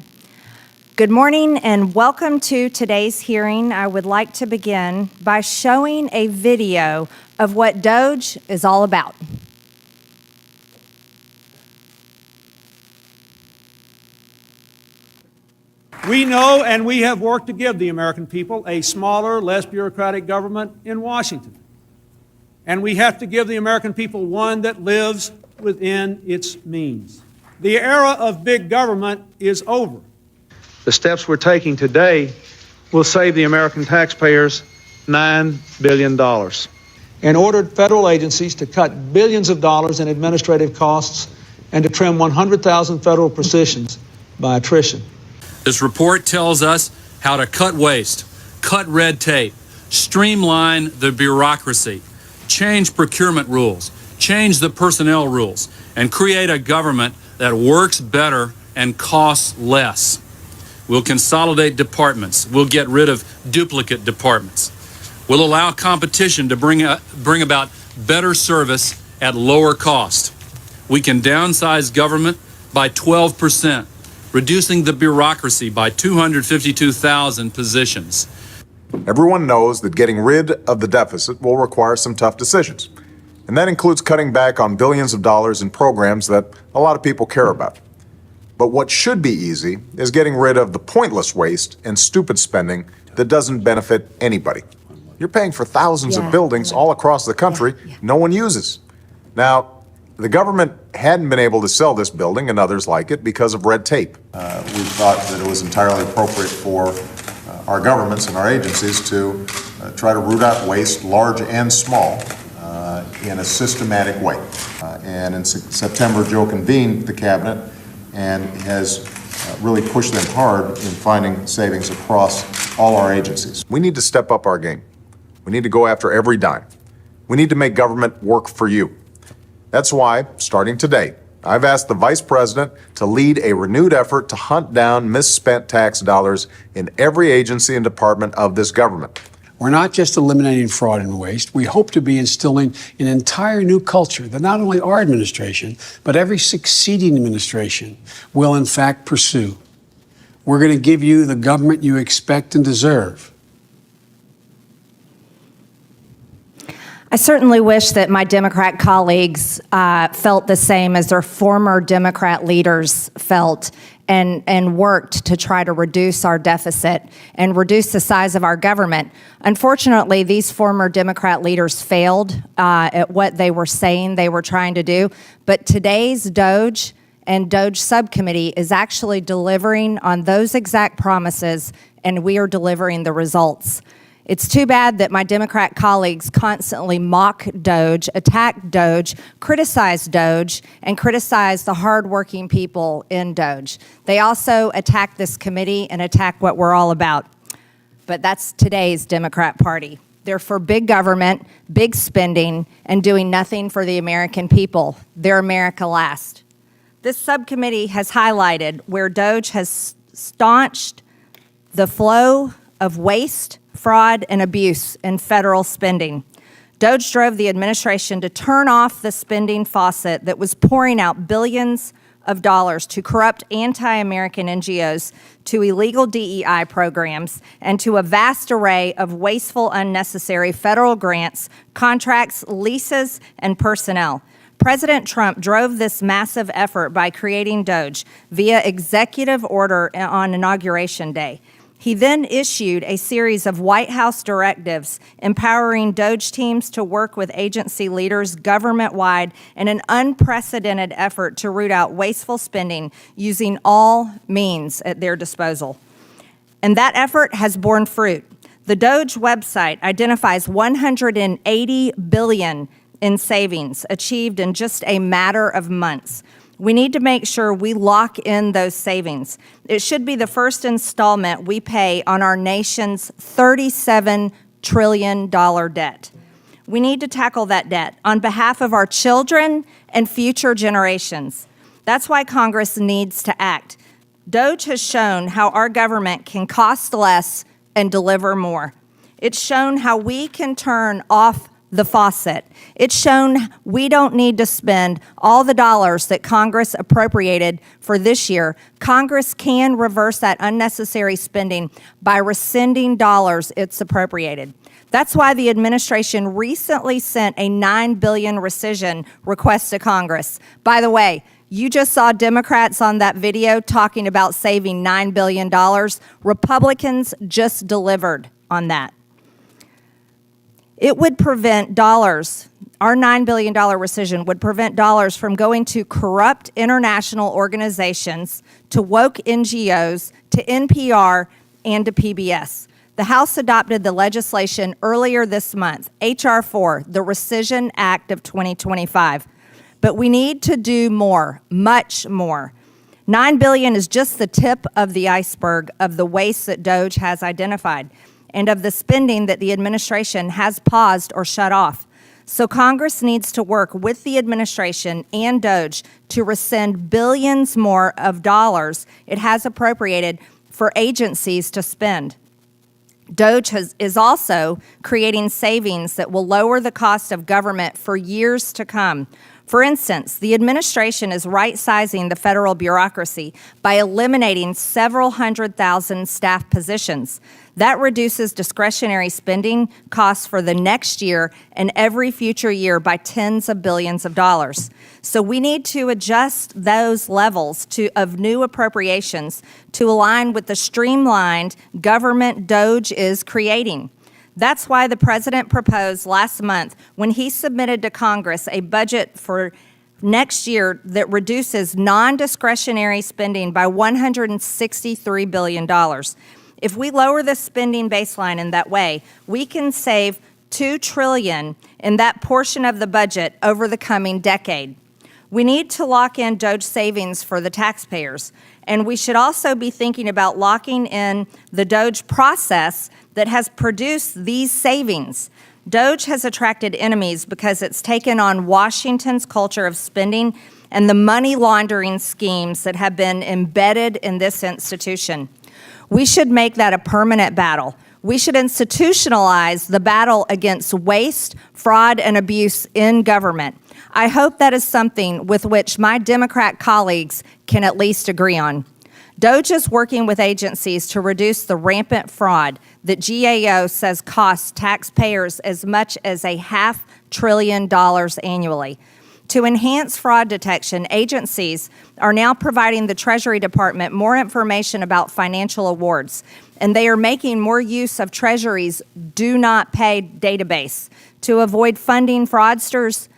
Good morning and welcome to today's hearing. I would like to begin by showing a video of what DOGE is all about. We know and we have worked to give the American people a smaller, less bureaucratic government in Washington. And we have to give the American people one that lives within its means. The era of big government is over. The steps we're taking today will save the American taxpayers $9 billion. And ordered federal agencies to cut billions of dollars in administrative costs and to trim 100,000 federal positions by attrition. This report tells us how to cut waste, cut red tape, streamline the bureaucracy, change procurement rules, change the personnel rules, and create a government that works better and costs less. We'll consolidate departments. We'll get rid of duplicate departments. We'll allow competition to bring about better service at lower cost. We can downsize government by 12%. Reducing the bureaucracy by 252,000 positions. Everyone knows that getting rid of the deficit will require some tough decisions. And that includes cutting back on billions of dollars in programs that a lot of people care about. But what should be easy is getting rid of the pointless waste and stupid spending that doesn't benefit anybody. You're paying for thousands of buildings all across the country no one uses. Now, the government hadn't been able to sell this building and others like it because of red tape. We thought that it was entirely appropriate for our governments and our agencies to try to root out waste, large and small, in a systematic way. And in September, Joe convened the cabinet and has really pushed them hard in finding savings across all our agencies. We need to step up our game. We need to go after every dime. We need to make government work for you. That's why, starting today, I've asked the Vice President to lead a renewed effort to hunt down misspent tax dollars in every agency and department of this government. We're not just eliminating fraud and waste. We hope to be instilling an entire new culture that not only our administration, but every succeeding administration will in fact pursue. We're going to give you the government you expect and deserve. I certainly wish that my Democrat colleagues felt the same as their former Democrat leaders felt and worked to try to reduce our deficit and reduce the size of our government. Unfortunately, these former Democrat leaders failed at what they were saying they were trying to do. But today's DOGE and DOGE Subcommittee is actually delivering on those exact promises, and we are delivering the results. It's too bad that my Democrat colleagues constantly mock DOGE, attack DOGE, criticize DOGE, and criticize the hardworking people in DOGE. They also attack this committee and attack what we're all about. But that's today's Democrat Party. They're for big government, big spending, and doing nothing for the American people. They're America last. This subcommittee has highlighted where DOGE has staunched the flow of waste, fraud, and abuse in federal spending. DOGE drove the administration to turn off the spending faucet that was pouring out billions of dollars to corrupt anti-American NGOs, to illegal DEI programs, and to a vast array of wasteful, unnecessary federal grants, contracts, leases, and personnel. President Trump drove this massive effort by creating DOGE via executive order on Inauguration Day. He then issued a series of White House directives empowering DOGE teams to work with agency leaders government-wide in an unprecedented effort to root out wasteful spending using all means at their disposal. And that effort has borne fruit. The DOGE website identifies $180 billion in savings achieved in just a matter of months. We need to make sure we lock in those savings. It should be the first installment we pay on our nation's $37 trillion debt. We need to tackle that debt on behalf of our children and future generations. That's why Congress needs to act. DOGE has shown how our government can cost less and deliver more. It's shown how we can turn off the faucet. It's shown we don't need to spend all the dollars that Congress appropriated for this year. Congress can reverse that unnecessary spending by rescinding dollars it's appropriated. That's why the administration recently sent a $9 billion rescission request to Congress. By the way, you just saw Democrats on that video talking about saving $9 billion. Republicans just delivered on that. It would prevent dollars, our $9 billion rescission would prevent dollars from going to corrupt international organizations, to woke NGOs, to NPR, and to PBS. The House adopted the legislation earlier this month, H.R. 4, the Rescission Act of 2025. But we need to do more, much more. $9 billion is just the tip of the iceberg of the waste that DOGE has identified and of the spending that the administration has paused or shut off. So Congress needs to work with the administration and DOGE to rescind billions more of dollars it has appropriated for agencies to spend. DOGE is also creating savings that will lower the cost of government for years to come. For instance, the administration is right-sizing the federal bureaucracy by eliminating several 100,000 staff positions. That reduces discretionary spending costs for the next year and every future year by tens of billions of dollars. So we need to adjust those levels of new appropriations to align with the streamlined government DOGE is creating. That's why the president proposed last month, when he submitted to Congress a budget for next year that reduces non-discretionary spending by $163 billion. If we lower the spending baseline in that way, we can save $2 trillion in that portion of the budget over the coming decade. We need to lock in DOGE savings for the taxpayers, and we should also be thinking about locking in the DOGE process that has produced these savings. DOGE has attracted enemies because it's taken on Washington's culture of spending and the money laundering schemes that have been embedded in this institution. We should make that a permanent battle. We should institutionalize the battle against waste, fraud, and abuse in government. I hope that is something with which my Democrat colleagues can at least agree on. DOGE is working with agencies to reduce the rampant fraud that GAO says costs taxpayers as much as $500 billion annually. To enhance fraud detection, agencies are now providing the Treasury Department more information about financial awards, and they are making more use of Treasury's Do Not Pay database to avoid funding fraudsters.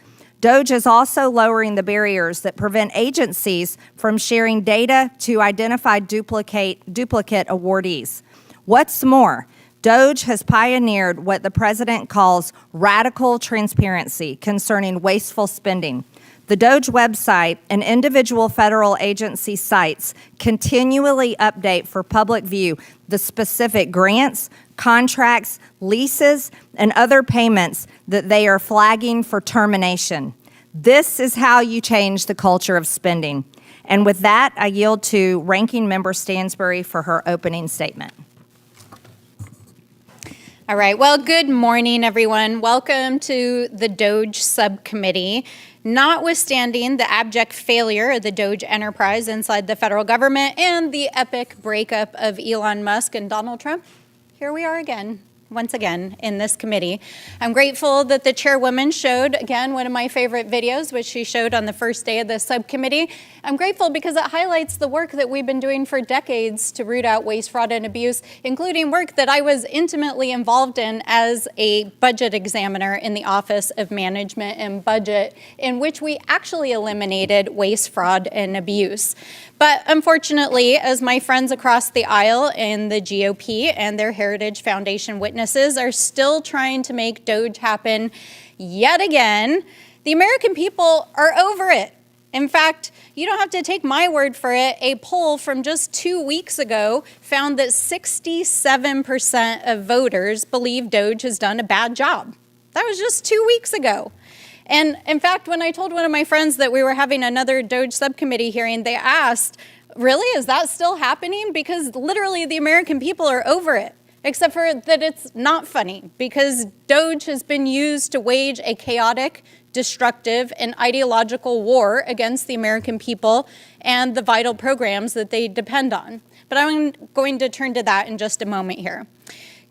DOGE is also lowering the barriers that prevent agencies from sharing data to identify duplicate awardees. What's more, DOGE has pioneered what the president calls radical transparency concerning wasteful spending. The DOGE website and individual federal agency sites continually update for public view the specific grants, contracts, leases, and other payments that they are flagging for termination. This is how you change the culture of spending. And with that, I yield to Ranking Member Stansbury for her opening statement. All right. Well, good morning, everyone. Welcome to the DOGE Subcommittee. Notwithstanding the abject failure of the DOGE enterprise inside the federal government and the epic breakup of Elon Musk and Donald Trump, here we are again, once again, in this committee. I'm grateful that the chairwoman showed, again, one of my favorite videos, which she showed on the first day of the subcommittee. I'm grateful because it highlights the work that we've been doing for decades to root out waste, fraud, and abuse, including work that I was intimately involved in as a budget examiner in the Office of Management and Budget, in which we actually eliminated waste, fraud, and abuse. But unfortunately, as my friends across the aisle in the GOP and their Heritage Foundation witnesses are still trying to make DOGE happen yet again, the American people are over it. In fact, you don't have to take my word for it. A poll from just 2 weeks ago found that 67% of voters believe DOGE has done a bad job. That was just 2 weeks ago. And in fact, when I told one of my friends that we were having another DOGE subcommittee hearing, they asked, Really? Is that still happening? Because literally the American people are over it, except for that it's not funny, because DOGE has been used to wage a chaotic, destructive, and ideological war against the American people and the vital programs that they depend on. But I'm going to turn to that in just a moment here.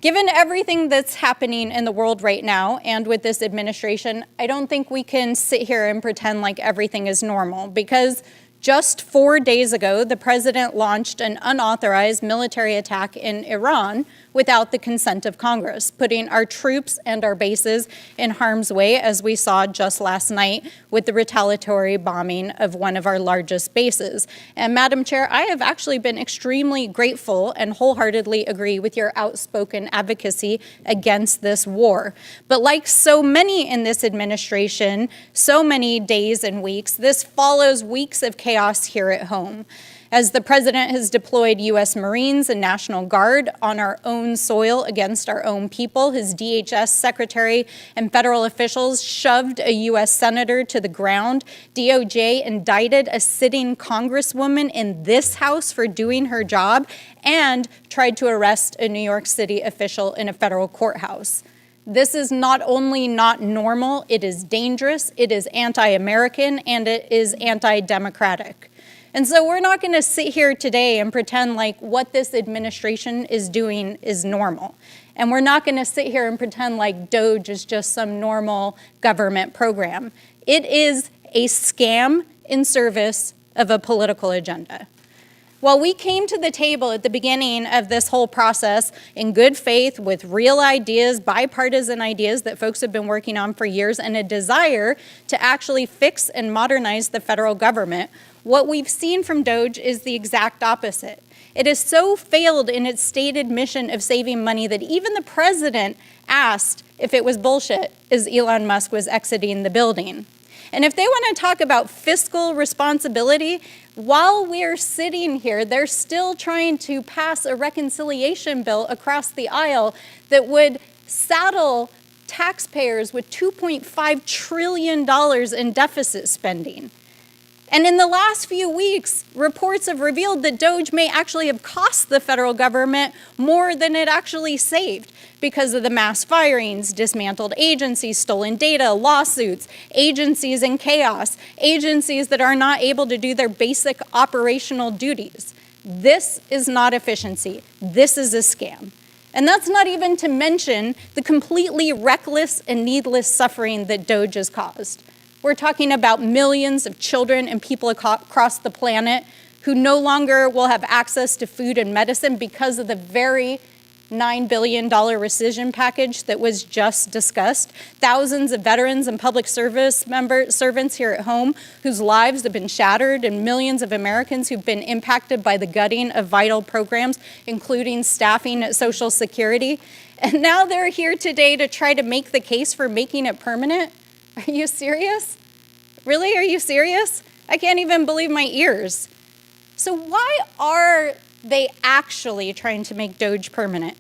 Given everything that's happening in the world right now and with this administration, I don't think we can sit here and pretend like everything is normal, because just 4 days ago, the president launched an unauthorized military attack in Iran without the consent of Congress, putting our troops and our bases in harm's way, as we saw just last night with the retaliatory bombing of one of our largest bases. And Madam Chair, I have actually been extremely grateful and wholeheartedly agree with your outspoken advocacy against this war. But like so many in this administration, so many days and weeks, this follows weeks of chaos here at home. As the president has deployed U.S. Marines and National Guard on our own soil against our own people, his DHS secretary and federal officials shoved a U.S. senator to the ground, DOJ indicted a sitting congresswoman in this House for doing her job, and tried to arrest a New York City official in a federal courthouse. This is not only not normal, it is dangerous, it is anti-American, and it is anti-democratic. And so we're not going to sit here today and pretend like what this administration is doing is normal. And we're not going to sit here and pretend like DOGE is just some normal government program. It is a scam in service of a political agenda. While we came to the table at the beginning of this whole process in good faith with real ideas, bipartisan ideas that folks have been working on for years, and a desire to actually fix and modernize the federal government, what we've seen from DOGE is the exact opposite. It has so failed in its stated mission of saving money that even the president asked if it was bullshit as Elon Musk was exiting the building. And if they want to talk about fiscal responsibility, while we're sitting here, they're still trying to pass a reconciliation bill across the aisle that would saddle taxpayers with $2.5 trillion in deficit spending. And in the last few weeks, reports have revealed that DOGE may actually have cost the federal government more than it actually saved because of the mass firings, dismantled agencies, stolen data, lawsuits, agencies in chaos, agencies that are not able to do their basic operational duties. This is not efficiency. This is a scam. And that's not even to mention the completely reckless and needless suffering that DOGE has caused. We're talking about millions of children and people across the planet who no longer will have access to food and medicine because of the very $9 billion rescission package that was just discussed. Thousands of veterans and public service servants here at home whose lives have been shattered, and millions of Americans who've been impacted by the gutting of vital programs, including staffing at Social Security. And now they're here today to try to make the case for making it permanent. Are you serious? Really? Are you serious? I can't even believe my ears. So why are they actually trying to make DOGE permanent?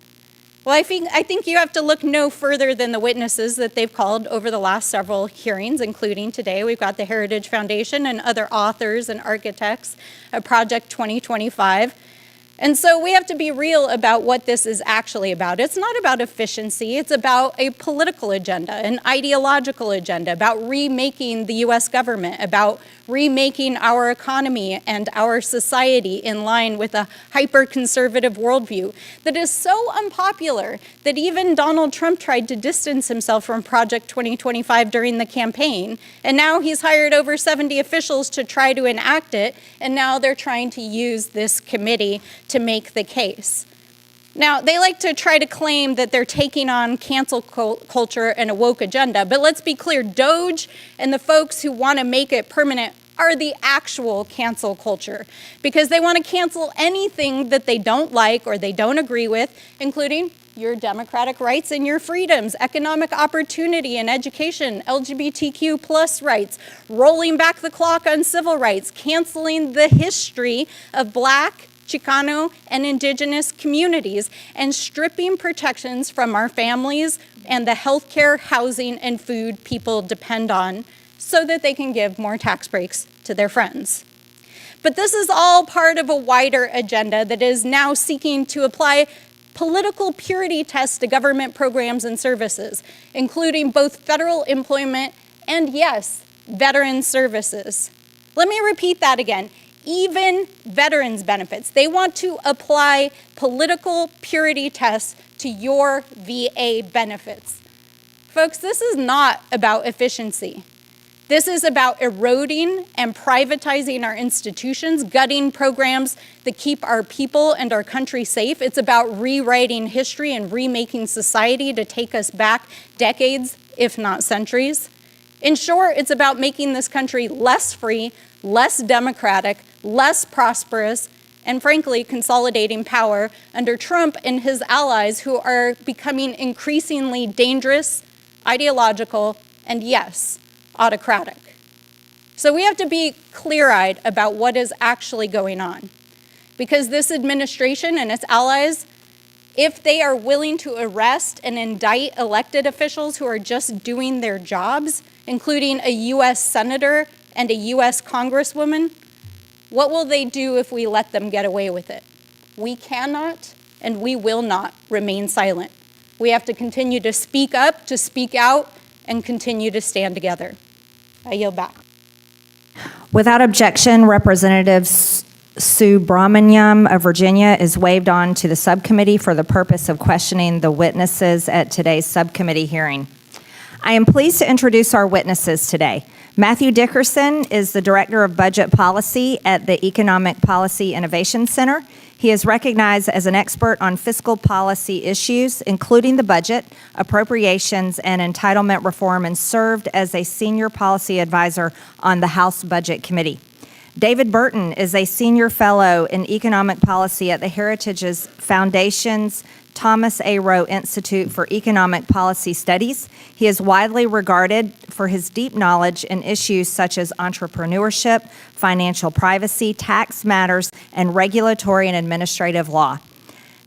Well, I think you have to look no further than the witnesses that they've called over the last several hearings, including today. We've got the Heritage Foundation and other authors and architects of Project 2025. And so we have to be real about what this is actually about. It's not about efficiency. It's about a political agenda, an ideological agenda, about remaking the U.S. government, about remaking our economy and our society in line with a hyper-conservative worldview that is so unpopular that even Donald Trump tried to distance himself from Project 2025 during the campaign. And now he's hired over 70 officials to try to enact it, and now they're trying to use this committee to make the case. Now, they like to try to claim that they're taking on cancel culture and a woke agenda, but let's be clear, DOGE and the folks who want to make it permanent are the actual cancel culture, because they want to cancel anything that they don't like or they don't agree with, including your democratic rights and your freedoms, economic opportunity and education, LGBTQ plus rights, rolling back the clock on civil rights, canceling the history of Black, Chicano, and Indigenous communities, and stripping protections from our families and the healthcare, housing, and food people depend on so that they can give more tax breaks to their friends. But this is all part of a wider agenda that is now seeking to apply political purity tests to government programs and services, including both federal employment and, yes, veteran services. Let me repeat that again. Even veterans benefits. They want to apply political purity tests to your VA benefits. Folks, this is not about efficiency. This is about eroding and privatizing our institutions, gutting programs that keep our people and our country safe. It's about rewriting history and remaking society to take us back decades, if not centuries. In short, it's about making this country less free, less democratic, less prosperous, and frankly, consolidating power under Trump and his allies who are becoming increasingly dangerous, ideological, and yes, autocratic. So we have to be clear-eyed about what is actually going on. Because this administration and its allies, if they are willing to arrest and indict elected officials who are just doing their jobs, including a U.S. senator and a U.S. congresswoman, what will they do if we let them get away with it? We cannot and we will not remain silent. We have to continue to speak up, to speak out, and continue to stand together. I yield back. Without objection, Representative Subramaniam of Virginia is waived on to the subcommittee for the purpose of questioning the witnesses at today's subcommittee hearing. I am pleased to introduce our witnesses today. Matthew Dickerson is the Director of Budget Policy at the Economic Policy Innovation Center. He is recognized as an expert on fiscal policy issues, including the budget, appropriations, and entitlement reform, and served as a senior policy advisor on the House Budget Committee. David Burton is a senior fellow in economic policy at the Heritage Foundation's Thomas A. Rowe Institute for Economic Policy Studies. He is widely regarded for his deep knowledge in issues such as entrepreneurship, financial privacy, tax matters, and regulatory and administrative law.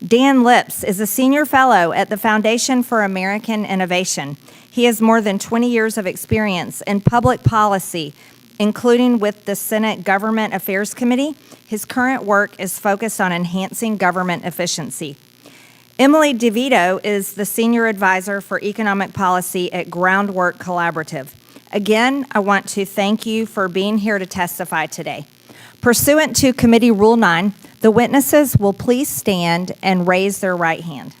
Dan Lips is a senior fellow at the Foundation for American Innovation. He has more than 20 years of experience in public policy, including with the Senate Government Affairs Committee. His current work is focused on enhancing government efficiency. Emily DeVito is the Senior Advisor for Economic Policy at Groundwork Collaborative. Again, I want to thank you for being here to testify today. Pursuant to Committee Rule 9, the witnesses will please stand and raise their right hand.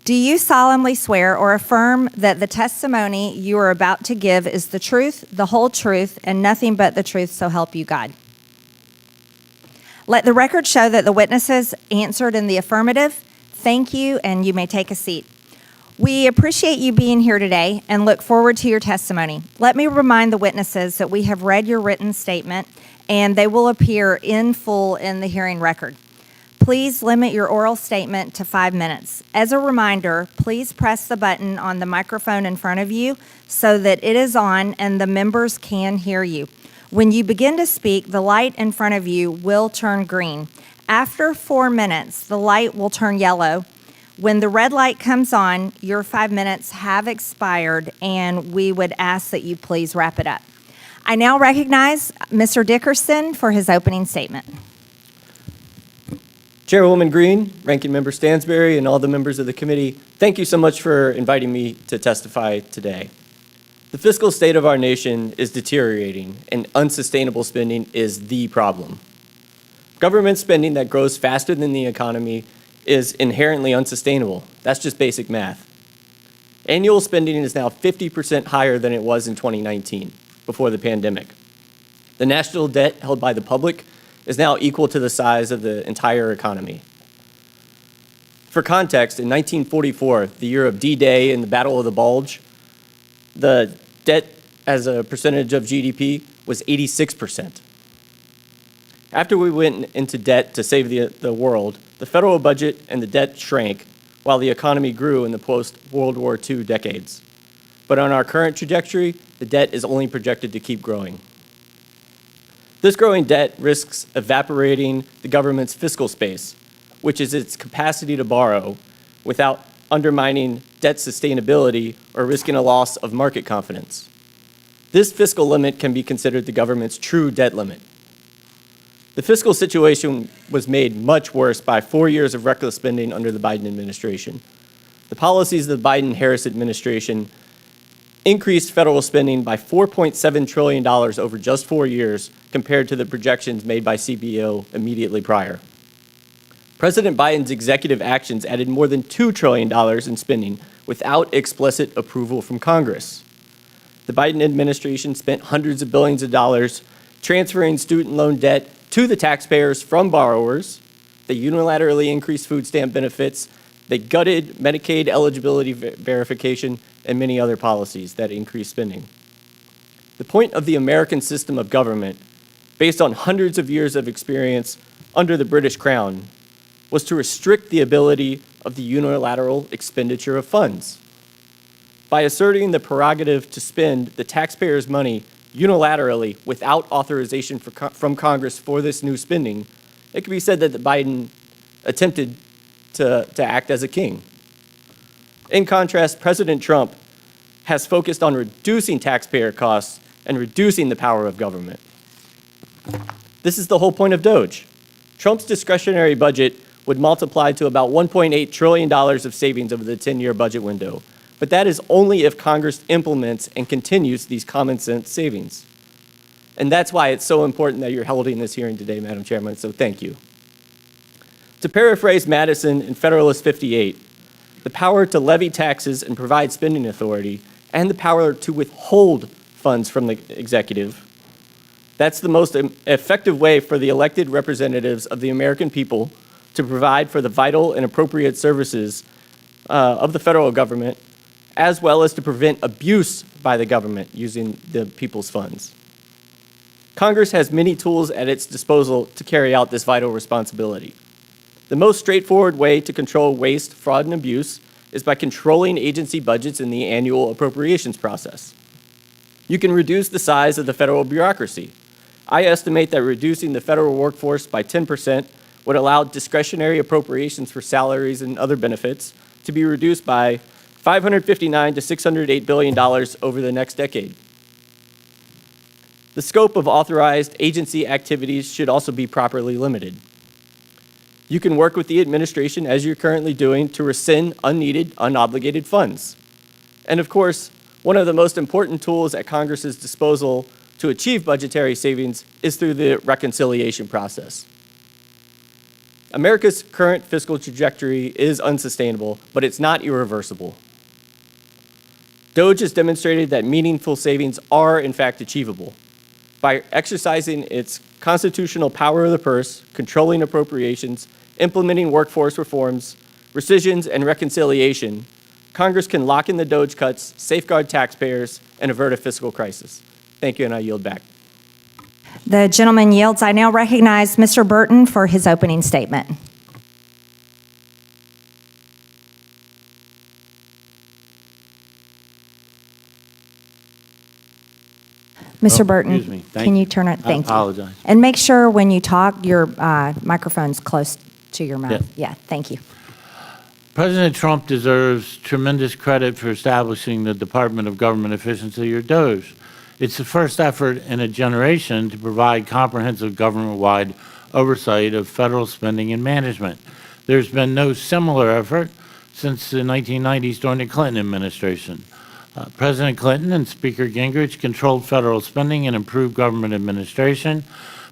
Do you solemnly swear or affirm that the testimony you are about to give is the truth, the whole truth, and nothing but the truth, so help you God? Let the record show that the witnesses answered in the affirmative. Thank you, and you may take a seat. We appreciate you being here today and look forward to your testimony. Let me remind the witnesses that we have read your written statement, and they will appear in full in the hearing record. Please limit your oral statement to 5 minutes. As a reminder, please press the button on the microphone in front of you so that it is on and the members can hear you. When you begin to speak, the light in front of you will turn green. After 4 minutes, the light will turn yellow. When the red light comes on, your 5 minutes have expired, and we would ask that you please wrap it up. I now recognize Mr. Dickerson for his opening statement. Chairwoman Green, Ranking Member Stansberry, and all the members of the committee, thank you so much for inviting me to testify today. The fiscal state of our nation is deteriorating, and unsustainable spending is the problem. Government spending that grows faster than the economy is inherently unsustainable. That's just basic math. Annual spending is now 50% higher than it was in 2019, before the pandemic. The national debt held by the public is now equal to the size of the entire economy. For context, in 1944, the year of D-Day and the Battle of the Bulge, the debt as a percentage of GDP was 86%. After we went into debt to save the world, the federal budget and the debt shrank while the economy grew in the post-World War II decades. But on our current trajectory, the debt is only projected to keep growing. This growing debt risks evaporating the government's fiscal space, which is its capacity to borrow without undermining debt sustainability, or risking a loss of market confidence. This fiscal limit can be considered the government's true debt limit. The fiscal situation was made much worse by 4 years of reckless spending under the Biden administration. The policies of the Biden-Harris administration increased federal spending by $4.7 trillion over just 4 years compared to the projections made by CBO immediately prior. President Biden's executive actions added more than $2 trillion in spending without explicit approval from Congress. The Biden administration spent hundreds of billions of dollars transferring student loan debt to the taxpayers from borrowers. They unilaterally increased food stamp benefits. They gutted Medicaid eligibility verification and many other policies that increased spending. The point of the American system of government, based on hundreds of years of experience under the British Crown, was to restrict the ability of the unilateral expenditure of funds. By asserting the prerogative to spend the taxpayers' money unilaterally without authorization from Congress for this new spending, it could be said that Biden attempted to act as a king. In contrast, President Trump has focused on reducing taxpayer costs and reducing the power of government. This is the whole point of DOGE. Trump's discretionary budget would multiply to about $1.8 trillion of savings over the 10-year budget window. But that is only if Congress implements and continues these common sense savings. And that's why it's so important that you're holding this hearing today, Madam Chairman, so thank you. To paraphrase Madison in Federalist 58, the power to levy taxes and provide spending authority, and the power to withhold funds from the executive, that's the most effective way for the elected representatives of the American people to provide for the vital and appropriate services of the federal government, as well as to prevent abuse by the government using the people's funds. Congress has many tools at its disposal to carry out this vital responsibility. The most straightforward way to control waste, fraud, and abuse is by controlling agency budgets in the annual appropriations process. You can reduce the size of the federal bureaucracy. I estimate that reducing the federal workforce by 10% would allow discretionary appropriations for salaries and other benefits to be reduced by $559 to $608 billion over the next decade. The scope of authorized agency activities should also be properly limited. You can work with the administration, as you're currently doing, to rescind unneeded, unobligated funds. And of course, one of the most important tools at Congress's disposal to achieve budgetary savings is through the reconciliation process. America's current fiscal trajectory is unsustainable, but it's not irreversible. DOGE has demonstrated that meaningful savings are, in fact, achievable. By exercising its constitutional power of the purse, controlling appropriations, implementing workforce reforms, rescissions, and reconciliation, Congress can lock in the DOGE cuts, safeguard taxpayers, and avert a fiscal crisis. Thank you, and I yield back. The gentleman yields. I now recognize Mr. Burton for his opening statement. Mr. Burton, excuse me. can you turn it? Thank you. I apologize. And make sure when you talk, your microphone's close to your mouth. Yeah. Yeah, thank you. President Trump deserves tremendous credit for establishing the Department of Government Efficiency, or DOGE. It's the first effort in a generation to provide comprehensive government-wide oversight of federal spending and management. There's been no similar effort since the 1990s during the Clinton administration. President Clinton and Speaker Grynkewich controlled federal spending and improved government administration.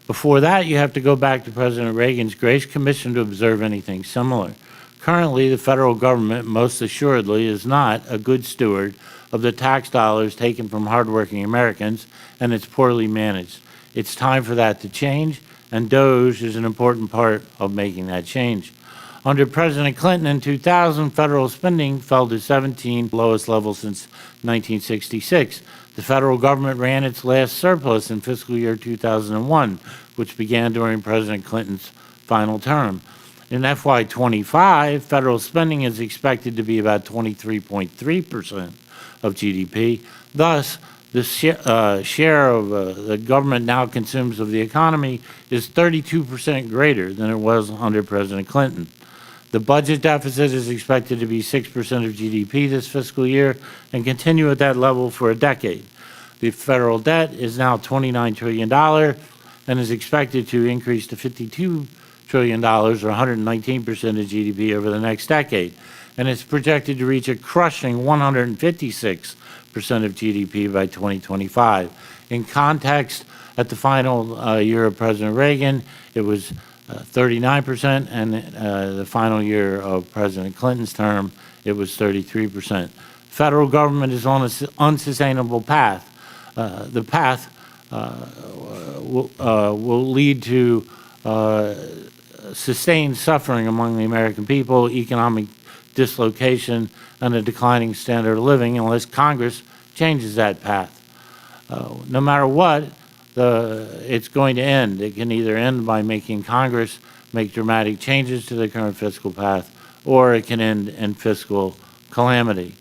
Before that, you have to go back to President Reagan's Grace Commission to observe anything similar. Currently, the federal government, most assuredly, is not a good steward of the tax dollars taken from hardworking Americans, and it's poorly managed. It's time for that to change, and DOGE is an important part of making that change. Under President Clinton in 2000, federal spending fell to 17th lowest level since 1966. The federal government ran its last surplus in fiscal year 2001, which began during President Clinton's final term. In FY25, federal spending is expected to be about 23.3% of GDP. Thus, the share of the government now consumes of the economy is 32% greater than it was under President Clinton. The budget deficit is expected to be 6% of GDP this fiscal year and continue at that level for a decade. The federal debt is now $29 trillion and is expected to increase to $52 trillion, or 119% of GDP over the next decade. And it's projected to reach a crushing 156% of GDP by 2025. In context, at the final year of President Reagan, it was 39%, and the final year of President Clinton's term, it was 33%. Federal government is on an unsustainable path. The path will lead to sustained suffering among the American people, economic dislocation, and a declining standard of living unless Congress changes that path. No matter what, it's going to end. It can either end by making Congress make dramatic changes to the current fiscal path, or it can end in fiscal calamity.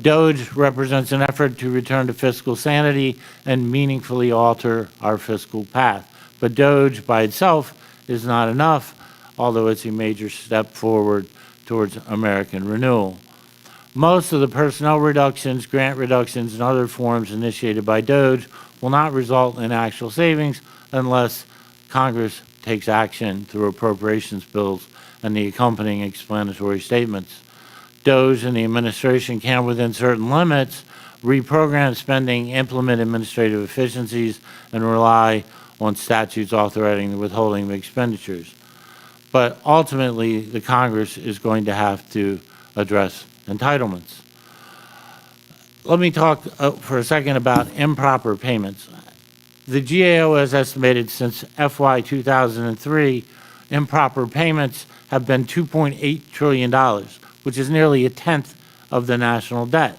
DOGE represents an effort to return to fiscal sanity and meaningfully alter our fiscal path. But DOGE by itself is not enough, although it's a major step forward towards American renewal. Most of the personnel reductions, grant reductions, and other forms initiated by DOGE will not result in actual savings unless Congress takes action through appropriations bills and the accompanying explanatory statements. DOGE and the administration can, within certain limits, reprogram spending, implement administrative efficiencies, and rely on statutes authorizing the withholding of expenditures. But ultimately, the Congress is going to have to address entitlements. Let me talk for a second about improper payments. The GAO has estimated since FY 2003, improper payments have been $2.8 trillion, which is nearly a tenth of the national debt.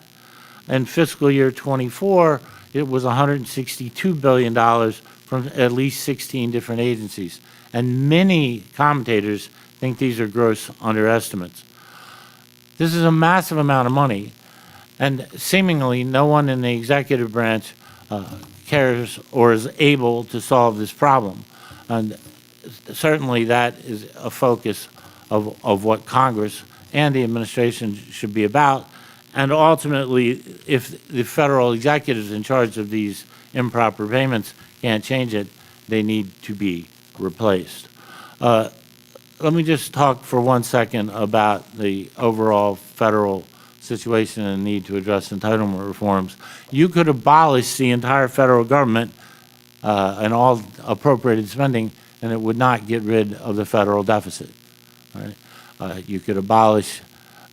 In fiscal year 24, it was $162 billion from at least 16 different agencies. And many commentators think these are gross underestimates. This is a massive amount of money, and seemingly no one in the executive branch cares or is able to solve this problem. And certainly that is a focus of what Congress and the administration should be about. And ultimately, if the federal executives in charge of these improper payments can't change it, they need to be replaced. Let me just talk for 1 second about the overall federal situation and need to address entitlement reforms. You could abolish the entire federal government and all appropriated spending, and it would not get rid of the federal deficit. Right? You could abolish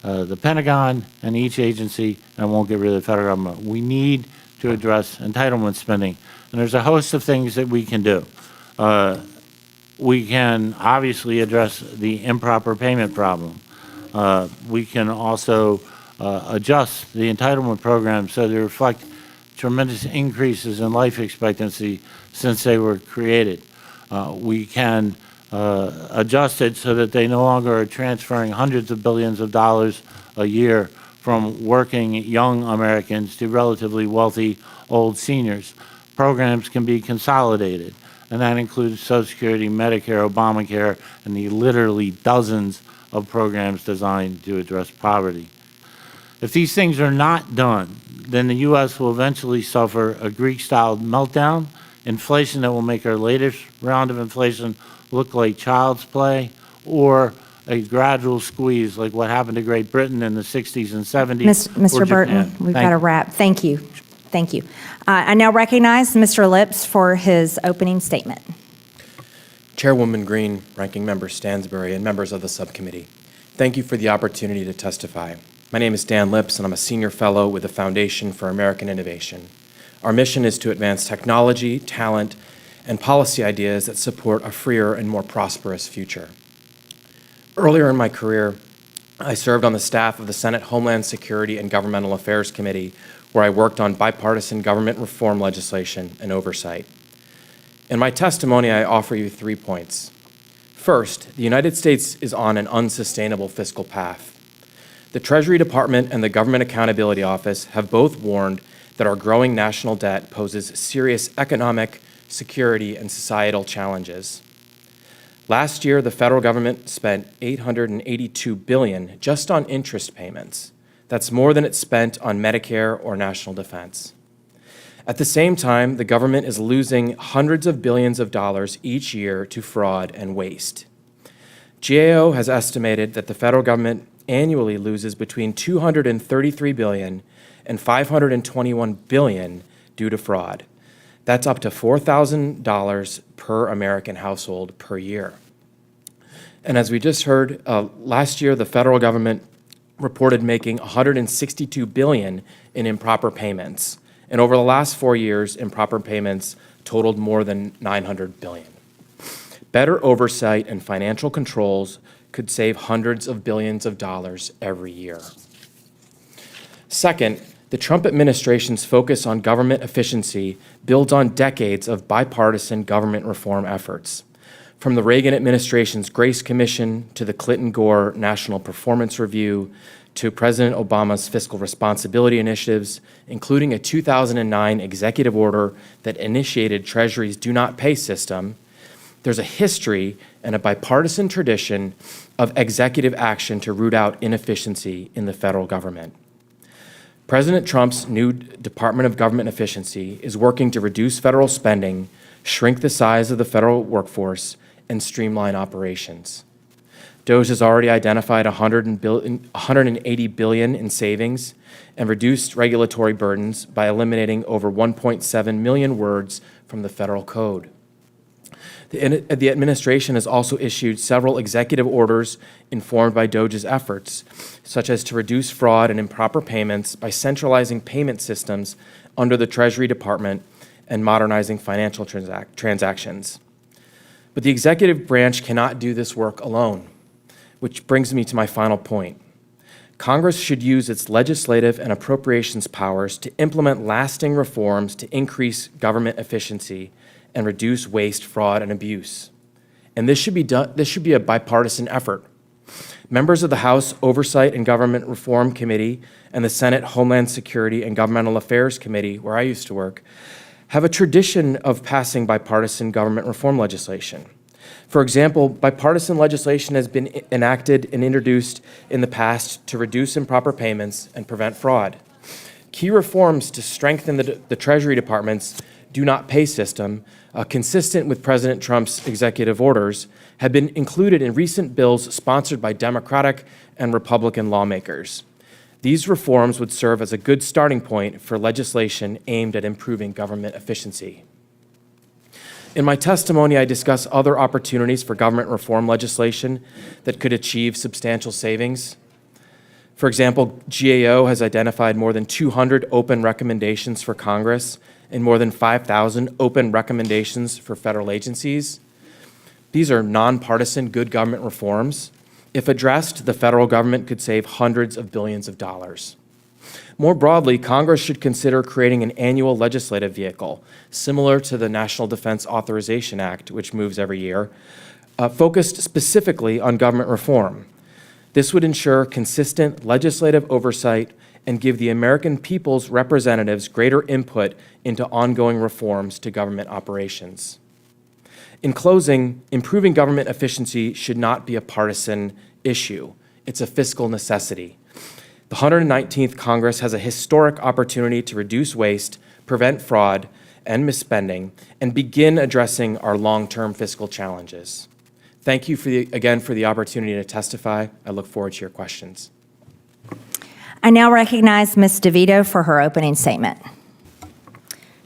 the Pentagon and each agency, and it won't get rid of the federal government. We need to address entitlement spending, and there's a host of things that we can do. We can obviously address the improper payment problem. We can also adjust the entitlement program so they reflect tremendous increases in life expectancy since they were created. We can adjust it so that they no longer are transferring hundreds of billions of dollars a year from working young Americans to relatively wealthy old seniors. Programs can be consolidated, and that includes Social Security, Medicare, Obamacare, and the literally dozens of programs designed to address poverty. If these things are not done, then the U.S. will eventually suffer a Greek-style meltdown, inflation that will make our latest round of inflation look like child's play, or a gradual squeeze like what happened to Great Britain in the 60s and 70s. Mr. Burton, we've got to wrap. Thank you. Thank you. I now recognize Mr. Lips for his opening statement. Chairwoman Green, Ranking Member Stansbury, and members of the subcommittee, thank you for the opportunity to testify. My name is Dan Lips, and I'm a senior fellow with the Foundation for American Innovation. Our mission is to advance technology, talent, and policy ideas that support a freer and more prosperous future. Earlier in my career, I served on the staff of the Senate Homeland Security and Governmental Affairs Committee, where I worked on bipartisan government reform legislation and oversight. In my testimony, I offer you 3 points. First, the United States is on an unsustainable fiscal path. The Treasury Department and the Government Accountability Office have both warned that our growing national debt poses serious economic, security, and societal challenges. Last year, the federal government spent $882 billion just on interest payments. That's more than it spent on Medicare or national defense. At the same time, the government is losing hundreds of billions of dollars each year to fraud and waste. GAO has estimated that the federal government annually loses between $233 billion and $521 billion due to fraud. That's up to $4,000 per American household per year. And as we just heard, last year the federal government reported making $162 billion in improper payments. And over the last 4 years, improper payments totaled more than $900 billion. Better oversight and financial controls could save hundreds of billions of dollars every year. Second, the Trump administration's focus on government efficiency builds on decades of bipartisan government reform efforts. From the Reagan administration's Grace Commission to the Clinton-Gore National Performance Review to President Obama's fiscal responsibility initiatives, including a 2009 executive order that initiated Treasury's do not pay system, there's a history and a bipartisan tradition of executive action to root out inefficiency in the federal government. President Trump's new Department of Government Efficiency is working to reduce federal spending, shrink the size of the federal workforce, and streamline operations. DOGE has already identified $180 billion in savings and reduced regulatory burdens by eliminating over 1.7 million words from the federal code. The administration has also issued several executive orders informed by DOGE's efforts, such as to reduce fraud and improper payments by centralizing payment systems under the Treasury Department and modernizing financial transactions. But the executive branch cannot do this work alone, which brings me to my final point. Congress should use its legislative and appropriations powers to implement lasting reforms to increase government efficiency and reduce waste, fraud, and abuse. And this should be a bipartisan effort. Members of the House Oversight and Government Reform Committee and the Senate Homeland Security and Governmental Affairs Committee, where I used to work, have a tradition of passing bipartisan government reform legislation. For example, bipartisan legislation has been enacted and introduced in the past to reduce improper payments and prevent fraud. Key reforms to strengthen the Treasury Department's do not pay system, consistent with President Trump's executive orders, have been included in recent bills sponsored by Democratic and Republican lawmakers. These reforms would serve as a good starting point for legislation aimed at improving government efficiency. In my testimony, I discuss other opportunities for government reform legislation that could achieve substantial savings. For example, GAO has identified more than 200 open recommendations for Congress and more than 5,000 open recommendations for federal agencies. These are nonpartisan good government reforms. If addressed, the federal government could save hundreds of billions of dollars. More broadly, Congress should consider creating an annual legislative vehicle, similar to the National Defense Authorization Act, which moves every year, focused specifically on government reform. This would ensure consistent legislative oversight and give the American people's representatives greater input into ongoing reforms to government operations. In closing, improving government efficiency should not be a partisan issue. It's a fiscal necessity. The 119th Congress has a historic opportunity to reduce waste, prevent fraud and misspending, and begin addressing our long-term fiscal challenges. Thank you again for the opportunity to testify. I look forward to your questions. I now recognize Ms. DeVito for her opening statement.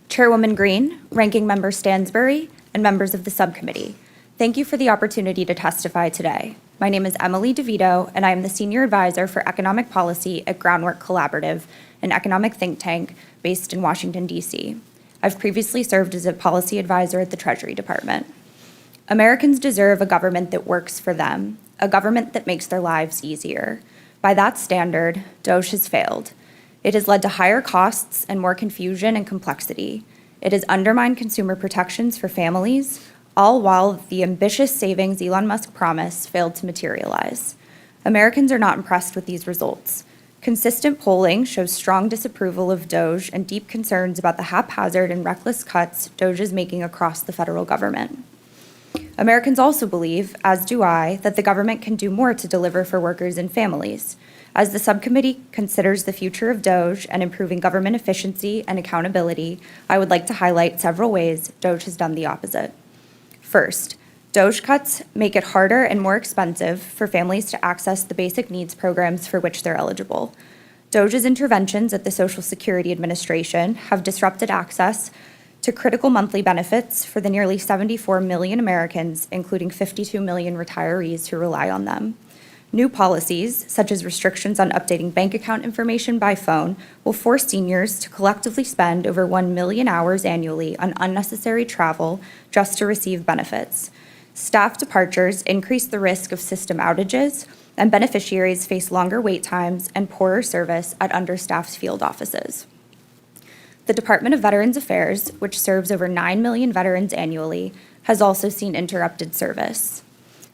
Chairwoman Green, Ranking Member Stansbury, and members of the subcommittee, thank you for the opportunity to testify today. My name is Emily DeVito, and I am the Senior Advisor for Economic Policy at Groundwork Collaborative, an economic think tank based in Washington, D.C. I've previously served as a policy advisor at the Treasury Department. Americans deserve a government that works for them, a government that makes their lives easier. By that standard, DOGE has failed. It has led to higher costs and more confusion and complexity. It has undermined consumer protections for families, all while the ambitious savings Elon Musk promised failed to materialize. Americans are not impressed with these results. Consistent polling shows strong disapproval of DOGE and deep concerns about the haphazard and reckless cuts DOGE is making across the federal government. Americans also believe, as do I, that the government can do more to deliver for workers and families. As the subcommittee considers the future of DOGE and improving government efficiency and accountability, I would like to highlight several ways DOGE has done the opposite. First, DOGE cuts make it harder and more expensive for families to access the basic needs programs for which they're eligible. DOGE's interventions at the Social Security Administration have disrupted access to critical monthly benefits for the nearly 74 million Americans, including 52 million retirees who rely on them. New policies, such as restrictions on updating bank account information by phone, will force seniors to collectively spend over 1 million hours annually on unnecessary travel just to receive benefits. Staff departures increase the risk of system outages, and beneficiaries face longer wait times and poorer service at understaffed field offices. The Department of Veterans Affairs, which serves over 9 million veterans annually, has also seen interrupted service.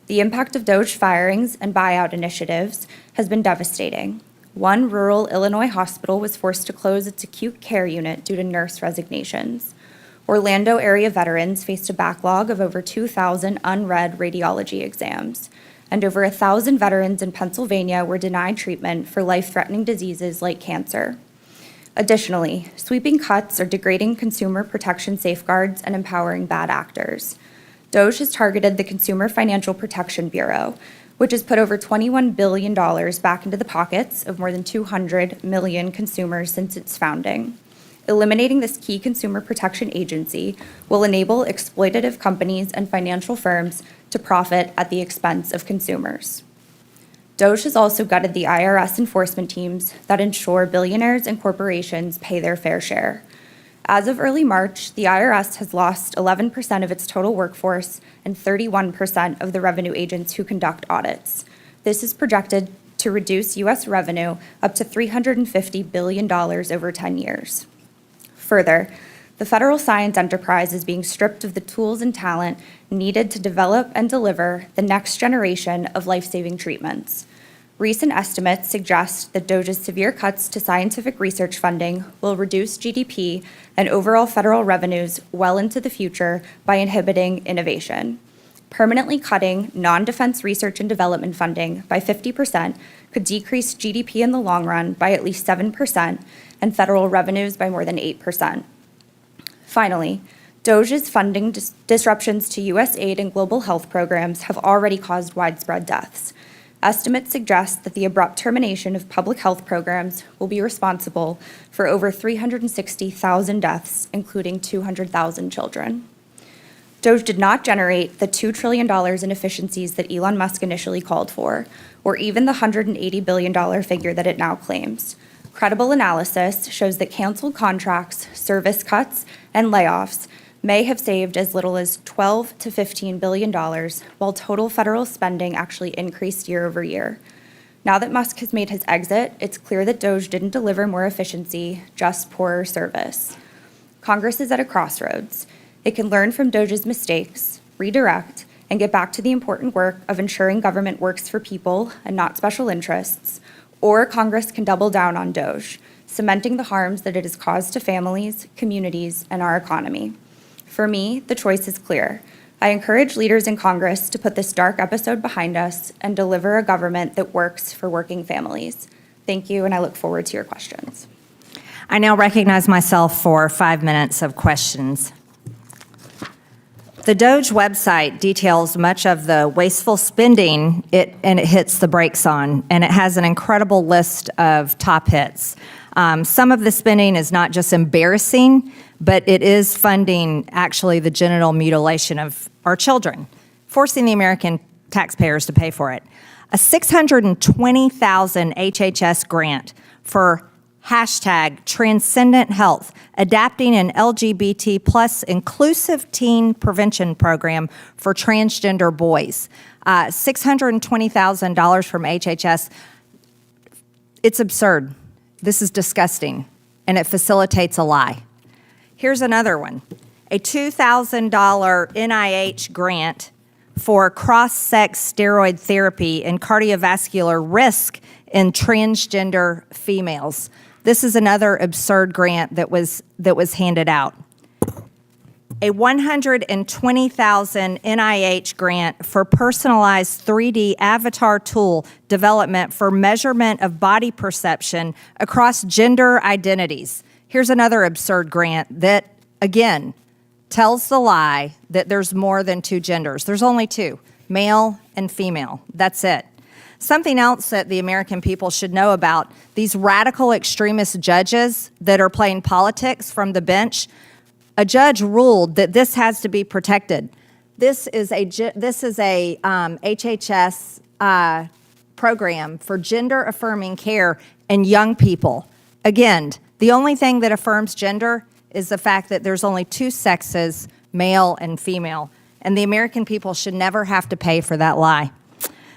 The impact of DOGE firings and buyout initiatives has been devastating. One rural Illinois hospital was forced to close its acute care unit due to nurse resignations. Orlando area veterans faced a backlog of over 2,000 unread radiology exams, and over 1,000 veterans in Pennsylvania were denied treatment for life-threatening diseases like cancer. Additionally, sweeping cuts are degrading consumer protection safeguards and empowering bad actors. DOGE has targeted the Consumer Financial Protection Bureau, which has put over $21 billion back into the pockets of more than 200 million consumers since its founding. Eliminating this key consumer protection agency will enable exploitative companies and financial firms to profit at the expense of consumers. DOGE has also gutted the IRS enforcement teams that ensure billionaires and corporations pay their fair share. As of early March, the IRS has lost 11% of its total workforce and 31% of the revenue agents who conduct audits. This is projected to reduce U.S. revenue up to $350 billion over 10 years. Further, the federal science enterprise is being stripped of the tools and talent needed to develop and deliver the next generation of life-saving treatments. Recent estimates suggest that DOGE's severe cuts to scientific research funding will reduce GDP and overall federal revenues well into the future by inhibiting innovation. Permanently cutting non-defense research and development funding by 50% could decrease GDP in the long run by at least 7% and federal revenues by more than 8%. Finally, DOGE's funding disruptions to U.S. aid and global health programs have already caused widespread deaths. Estimates suggest that the abrupt termination of public health programs will be responsible for over 360,000 deaths, including 200,000 children. DOGE did not generate the $2 trillion in efficiencies that Elon Musk initially called for, or even the $180 billion figure that it now claims. Credible analysis shows that canceled contracts, service cuts, and layoffs may have saved as little as $12 to $15 billion, while total federal spending actually increased year over year. Now that Musk has made his exit, it's clear that DOGE didn't deliver more efficiency, just poorer service. Congress is at a crossroads. It can learn from DOGE's mistakes, redirect, and get back to the important work of ensuring government works for people and not special interests, or Congress can double down on DOGE, cementing the harms that it has caused to families, communities, and our economy. For me, the choice is clear. I encourage leaders in Congress to put this dark episode behind us and deliver a government that works for working families. Thank you, and I look forward to your questions. I now recognize myself for 5 minutes of questions. The DOGE website details much of the wasteful spending and it hits the brakes on, and it has an incredible list of top hits. Some of the spending is not just embarrassing, but it is funding actually the genital mutilation of our children, forcing the American taxpayers to pay for it. A $620,000 HHS grant for #Transcendent Health, adapting an LGBT plus inclusive teen prevention program for transgender boys. $620,000 from HHS. It's absurd. This is disgusting, and it facilitates a lie. Here's another one. A $2,000 NIH grant for cross-sex steroid therapy and cardiovascular risk in transgender females. This is another absurd grant that was handed out. a $120,000 NIH grant for personalized 3D avatar tool development for measurement of body perception across gender identities. Here's another absurd grant that, again, tells the lie that there's more than two genders. There's only two, male and female. That's it. Something else that the American people should know about, these radical extremist judges that are playing politics from the bench, a judge ruled that this has to be protected. This is a HHS program for gender-affirming care in young people. Again, the only thing that affirms gender is the fact that there's only two sexes, male and female, and the American people should never have to pay for that lie.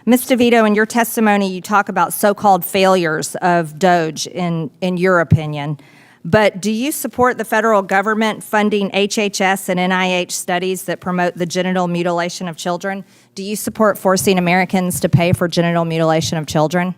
Ms. DeVito, in your testimony, you talk about so-called failures of DOGE in your opinion, but do you support the federal government funding HHS and NIH studies that promote the genital mutilation of children? Do you support forcing Americans to pay for genital mutilation of children?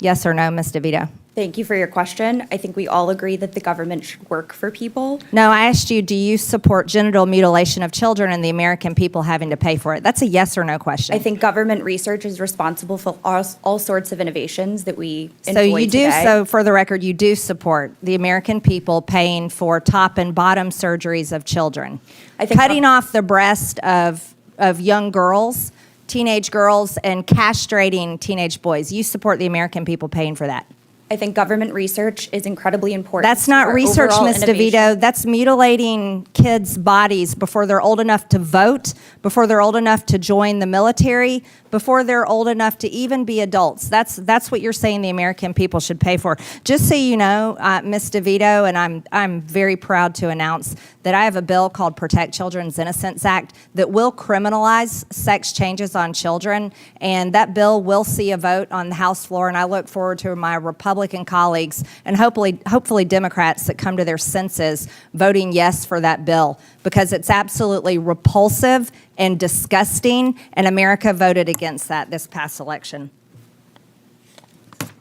Yes or no, Ms. DeVito? Thank you for your question. I think we all agree that the government should work for people. No, I asked you, do you support genital mutilation of children and the American people having to pay for it? That's a yes or no question. I think government research is responsible for all sorts of innovations that we enjoy So you do, today. so for the record, you do support the American people paying for top and bottom surgeries of children. I think cutting off the breast of young girls, teenage girls, and castrating teenage boys. You support the American people paying for that. I think government research is incredibly important. That's not to our research, overall Ms. innovation. DeVito. That's mutilating kids' bodies before they're old enough to vote, before they're old enough to join the military, before they're old enough to even be adults. That's what you're saying the American people should pay for. Just so you know, Ms. DeVito, and I'm very proud to announce that I have a bill called Protect Children's Innocence Act that will criminalize sex changes on children, and that bill will see a vote on the House floor, and I look forward to my Republican colleagues and hopefully Democrats that come to their senses voting yes for that bill, because it's absolutely repulsive and disgusting, and America voted against that this past election.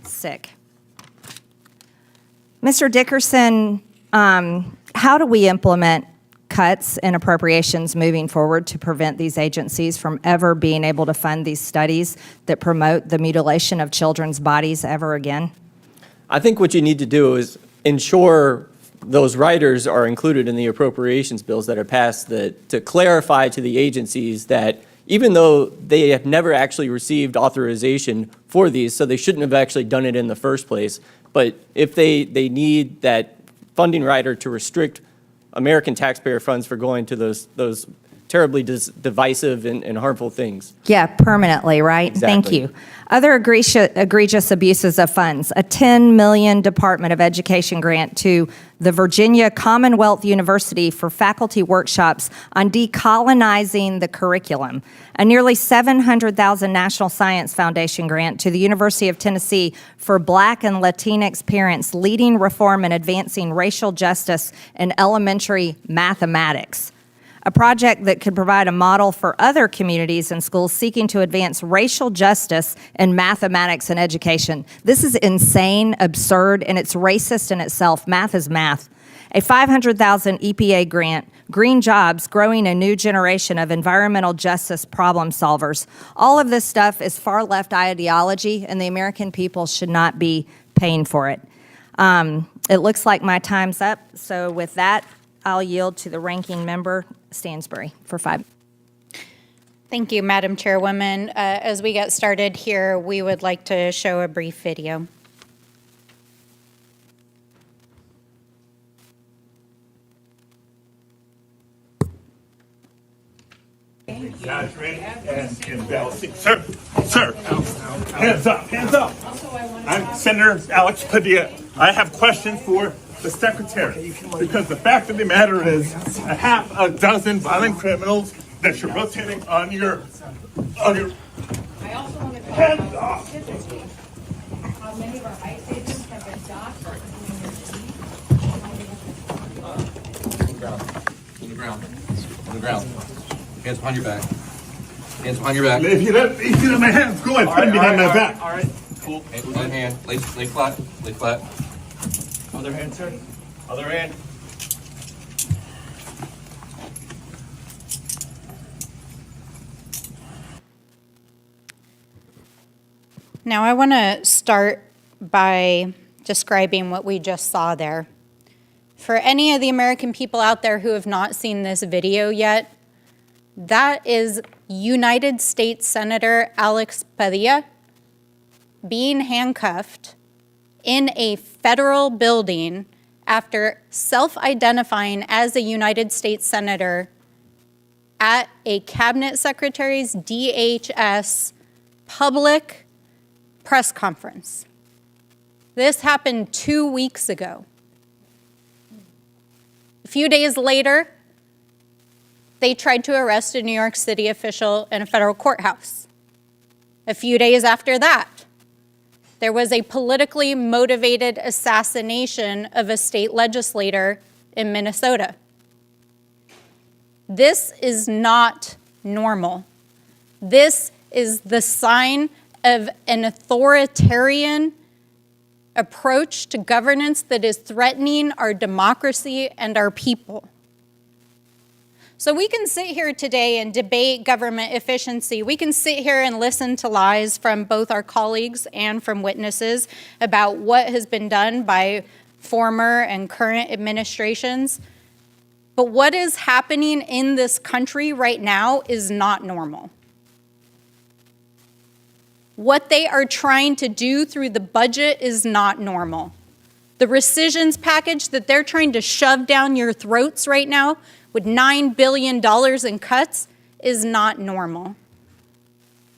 Sick. Mr. Dickerson, how do we implement cuts and appropriations moving forward to prevent these agencies from ever being able to fund these studies that promote the mutilation of children's bodies ever again? I think what you need to do is ensure those riders are included in the appropriations bills that are passed to clarify to the agencies that even though they have never actually received authorization for these, so they shouldn't have actually done it in the first place, but if they need that funding rider to restrict American taxpayer funds for going to those terribly divisive and harmful things. Yeah, permanently, right? Exactly. Thank you. Other egregious abuses of funds, a $10 million Department of Education grant to the Virginia Commonwealth University for faculty workshops on decolonizing the curriculum, a nearly $700,000 National Science Foundation grant to the University of Tennessee for Black and Latinx parents leading reform and advancing racial justice in elementary mathematics. A project that could provide a model for other communities and schools seeking to advance racial justice in mathematics and education. This is insane, absurd, and it's racist in itself. Math is math. A $500,000 EPA grant, Green Jobs, growing a new generation of environmental justice problem solvers. All of this stuff is far left ideology, and the American people should not be paying for it. It looks like my time's up, so with that, I'll yield to the ranking member, Stansbury, for 5. Thank you, Madam Chairwoman. As we get started here, we would like to show a brief video. Guys, ready? And bell. Sir, hands up. I'm Senator Alex Padilla. I have questions for the Secretary, because the fact of the matter is a half a dozen violent criminals that you're rotating on your hands off. Many of our Vice Adms have been docked. On the ground. Hands behind your back. Hands behind your back. If you let my hands go, and friend behind my back. All right. Cool. Other hand. Lay flat. Lay flat. Other hand, sir. Other hand. Now, I want to start by describing what we just saw there. For any of the American people out there who have not seen this video yet, that is United States Senator Alex Padilla being handcuffed in a federal building after self-identifying as a United States Senator at a cabinet secretary's DHS public press conference. This happened 2 weeks ago. A few days later, they tried to arrest a New York City official in a federal courthouse. A few days after that, there was a politically motivated assassination of a state legislator in Minnesota. This is not normal. This is the sign of an authoritarian approach to governance that is threatening our democracy and our people. So we can sit here today and debate government efficiency. We can sit here and listen to lies from both our colleagues and from witnesses about what has been done by former and current administrations. But what is happening in this country right now is not normal. What they are trying to do through the budget is not normal. The rescissions package that they're trying to shove down your throats right now with $9 billion in cuts is not normal.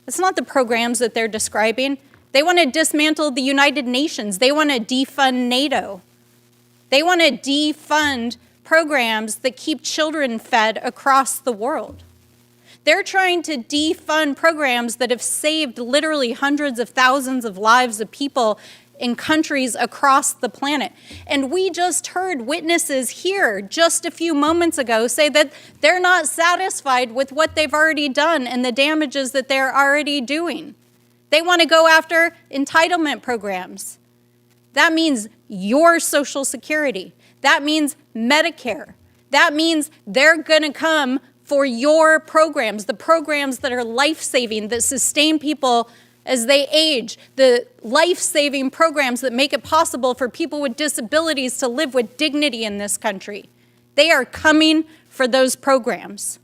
It's not the programs that they're describing. They want to dismantle the United Nations. They want to defund NATO. They want to defund programs that keep children fed across the world. They're trying to defund programs that have saved literally hundreds of thousands of lives of people in countries across the planet. And we just heard witnesses here just a few moments ago say that they're not satisfied with what they've already done and the damages that they're already doing. They want to go after entitlement programs. That means your Social Security. That means Medicare. That means they're going to come for your programs, the programs that are life-saving, that sustain people as they age, the life-saving programs that make it possible for people with disabilities to live with dignity in this country. They are coming for those programs.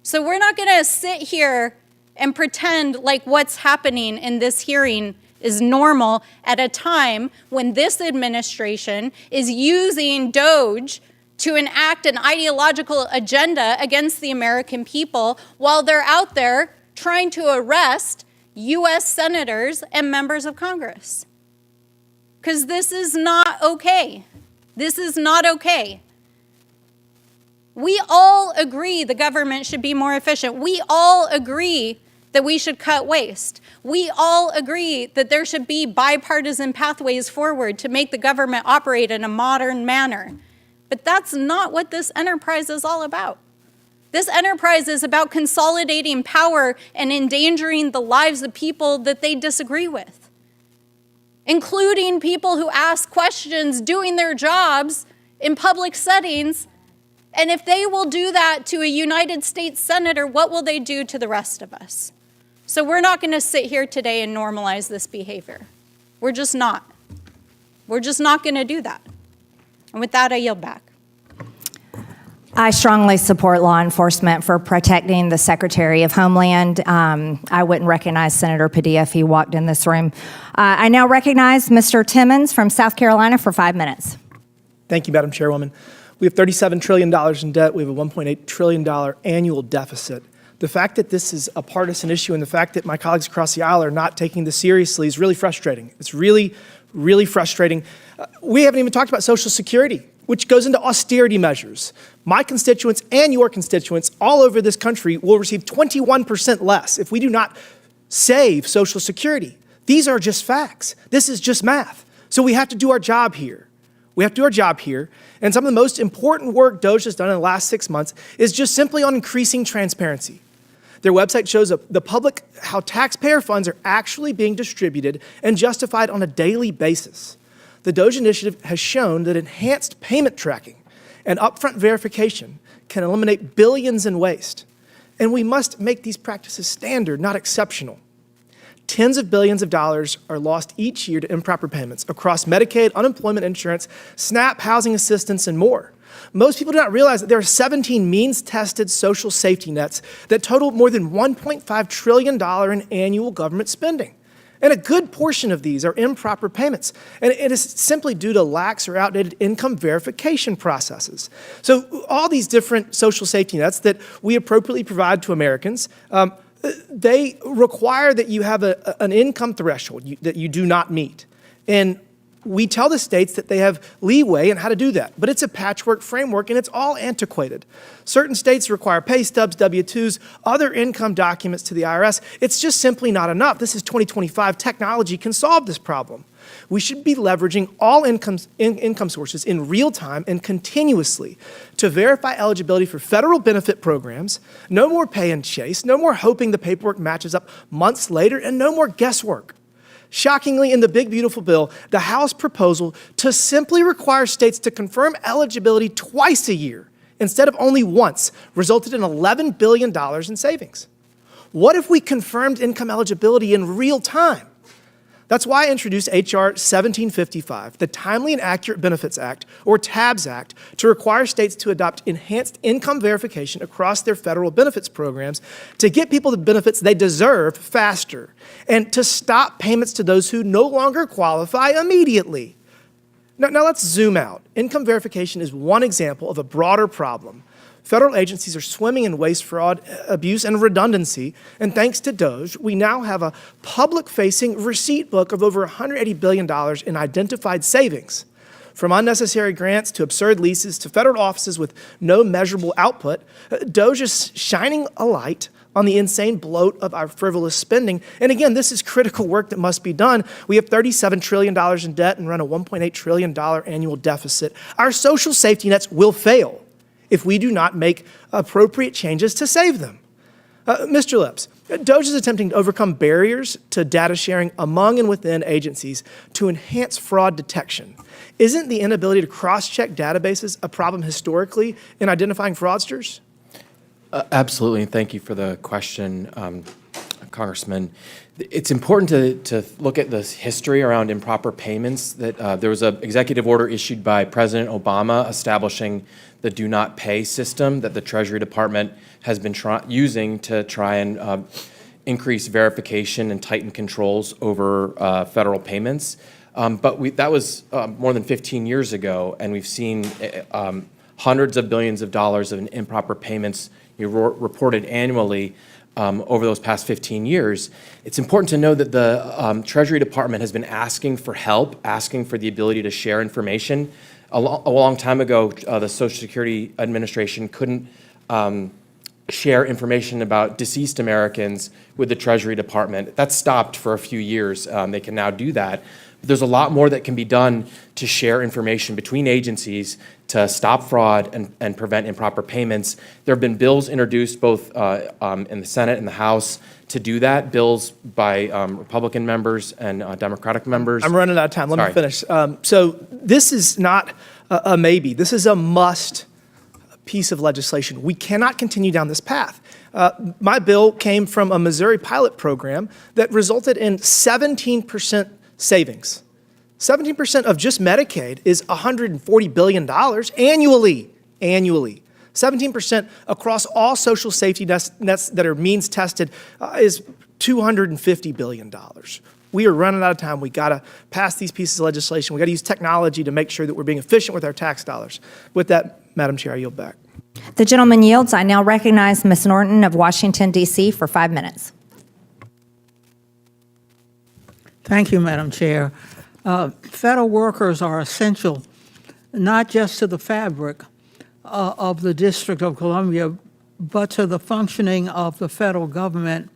So we're not going to sit here and pretend like what's happening in this hearing is normal at a time when this administration is using DOGE to enact an ideological agenda against the American people while they're out there trying to arrest U.S. senators and members of Congress. Because this is not okay. This is not okay. We all agree the government should be more efficient. We all agree that we should cut waste. We all agree that there should be bipartisan pathways forward to make the government operate in a modern manner. But that's not what this enterprise is all about. This enterprise is about consolidating power and endangering the lives of people that they disagree with, including people who ask questions doing their jobs in public settings. And if they will do that to a United States senator, what will they do to the rest of us? So we're not going to sit here today and normalize this behavior. We're just not. We're just not going to do that. And with that, I yield back. I strongly support law enforcement for protecting the Secretary of Homeland. I wouldn't recognize Senator Padilla if he walked in this room. I now recognize Mr. Timmons from South Carolina for 5 minutes. Thank you, Madam Chairwoman. We have $37 trillion in debt. We have a $1.8 trillion annual deficit. The fact that this is a partisan issue and the fact that my colleagues across the aisle are not taking this seriously is really frustrating. It's really, really frustrating. We haven't even talked about Social Security, which goes into austerity measures. My constituents and your constituents all over this country will receive 21% less if we do not save Social Security. These are just facts. This is just math. So we have to do our job here. We have to do our job here. And some of the most important work DOGE has done in the last 6 months is just simply on increasing transparency. Their website shows the public how taxpayer funds are actually being distributed and justified on a daily basis. The DOGE initiative has shown that enhanced payment tracking and upfront verification can eliminate billions in waste. And we must make these practices standard, not exceptional. Tens of billions of dollars are lost each year to improper payments across Medicaid, unemployment insurance, SNAP, housing assistance, and more. Most people do not realize that there are 17 means-tested social safety nets that total more than $1.5 trillion in annual government spending. And a good portion of these are improper payments. And it is simply due to lax or outdated income verification processes. So all these different social safety nets that we appropriately provide to Americans, they require that you have an income threshold that you do not meet. And we tell the states that they have leeway in how to do that, but it's a patchwork framework and it's all antiquated. Certain states require pay stubs, W-2s, other income documents to the IRS. It's just simply not enough. This is 2025. Technology can solve this problem. We should be leveraging all income sources in real time and continuously to verify eligibility for federal benefit programs. No more pay and chase, no more hoping the paperwork matches up months later, and no more guesswork. Shockingly, in the big, beautiful bill, the House proposal to simply require states to confirm eligibility twice a year instead of only once resulted in $11 billion in savings. What if we confirmed income eligibility in real time? That's why I introduced H.R. 1755, the Timely and Accurate Benefits Act, or TABS Act, to require states to adopt enhanced income verification across their federal benefits programs to get people the benefits they deserve faster, and to stop payments to those who no longer qualify immediately. Now let's zoom out. Income verification is one example of a broader problem. Federal agencies are swimming in waste, fraud, abuse, and redundancy, and thanks to DOGE, we now have a public-facing receipt book of over $180 billion in identified savings. From unnecessary grants to absurd leases to federal offices with no measurable output, DOGE is shining a light on the insane bloat of our frivolous spending. And again, this is critical work that must be done. We have $37 trillion in debt and run a $1.8 trillion annual deficit. Our social safety nets will fail if we do not make appropriate changes to save them. Mr. Lips, DOGE is attempting to overcome barriers to data sharing among and within agencies to enhance fraud detection. Isn't the inability to cross-check databases a problem historically in identifying fraudsters? Absolutely, and thank you for the question, Congressman. It's important to look at the history around improper payments. That there was an executive order issued by President Obama establishing the do not pay system that the Treasury Department has been using to try and increase verification and tighten controls over federal payments. But that was more than 15 years ago, and we've seen hundreds of billions of dollars of improper payments reported annually over those past 15 years. It's important to know that the Treasury Department has been asking for help, asking for the ability to share information. A long time ago, the Social Security Administration couldn't share information about deceased Americans with the Treasury Department. That stopped for a few years. They can now do that. But there's a lot more that can be done to share information between agencies to stop fraud and prevent improper payments. There have been bills introduced both in the Senate and the House to do that, bills by Republican members and Democratic members. I'm running out of time. Let me finish. So this is not a maybe. This is a must piece of legislation. We cannot continue down this path. My bill came from a Missouri pilot program that resulted in 17% savings. 17% of just Medicaid is $140 billion annually. 17% across all social safety nets that are means tested is $250 billion. We are running out of time. We got to pass these pieces of legislation. We got to use technology to make sure that we're being efficient with our tax dollars. With that, Madam Chair, I yield back. The gentleman yields. I now recognize Ms. Norton of Washington, D.C. for 5 minutes. Thank you, Madam Chair. Federal workers are essential, not just to the fabric of the District of Columbia, but to the functioning of the federal government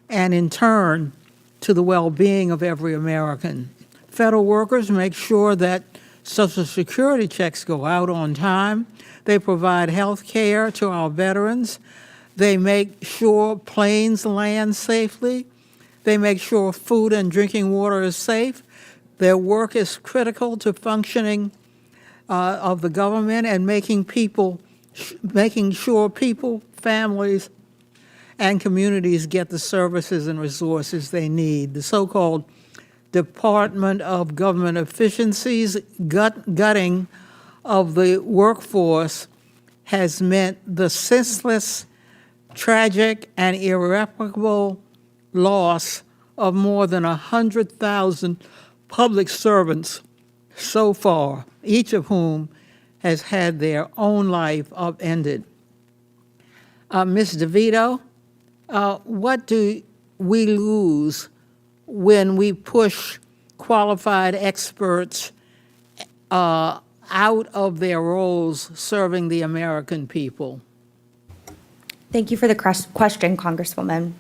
and, in turn, to the well-being of every American. Federal workers make sure that Social Security checks go out on time. They provide health care to our veterans. They make sure planes land safely. They make sure food and drinking water is safe. Their work is critical to functioning of the government and making sure people, families, and communities get the services and resources they need. The so-called Department of Government Efficiency's gutting of the workforce has meant the senseless, tragic, and irreparable loss of more than 100,000 public servants so far, each of whom has had their own life upended. Ms. DeVito, what do we lose when we push qualified experts out of their roles serving the American people? Thank you for the question, Congresswoman.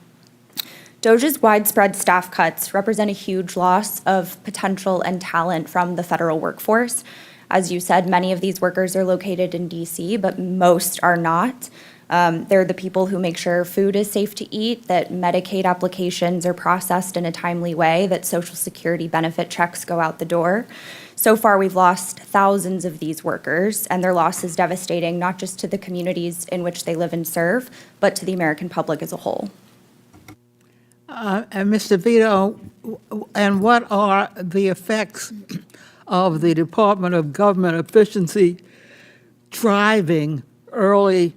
DOGE's widespread staff cuts represent a huge loss of potential and talent from the federal workforce. As you said, many of these workers are located in DC, but most are not. They're the people who make sure food is safe to eat, that Medicaid applications are processed in a timely way, that Social Security benefit checks go out the door. So far, we've lost thousands of these workers, and their loss is devastating, not just to the communities in which they live and serve, but to the American public as a whole. And Mr. Vito, and what are the effects of the Department of Government Efficiency driving early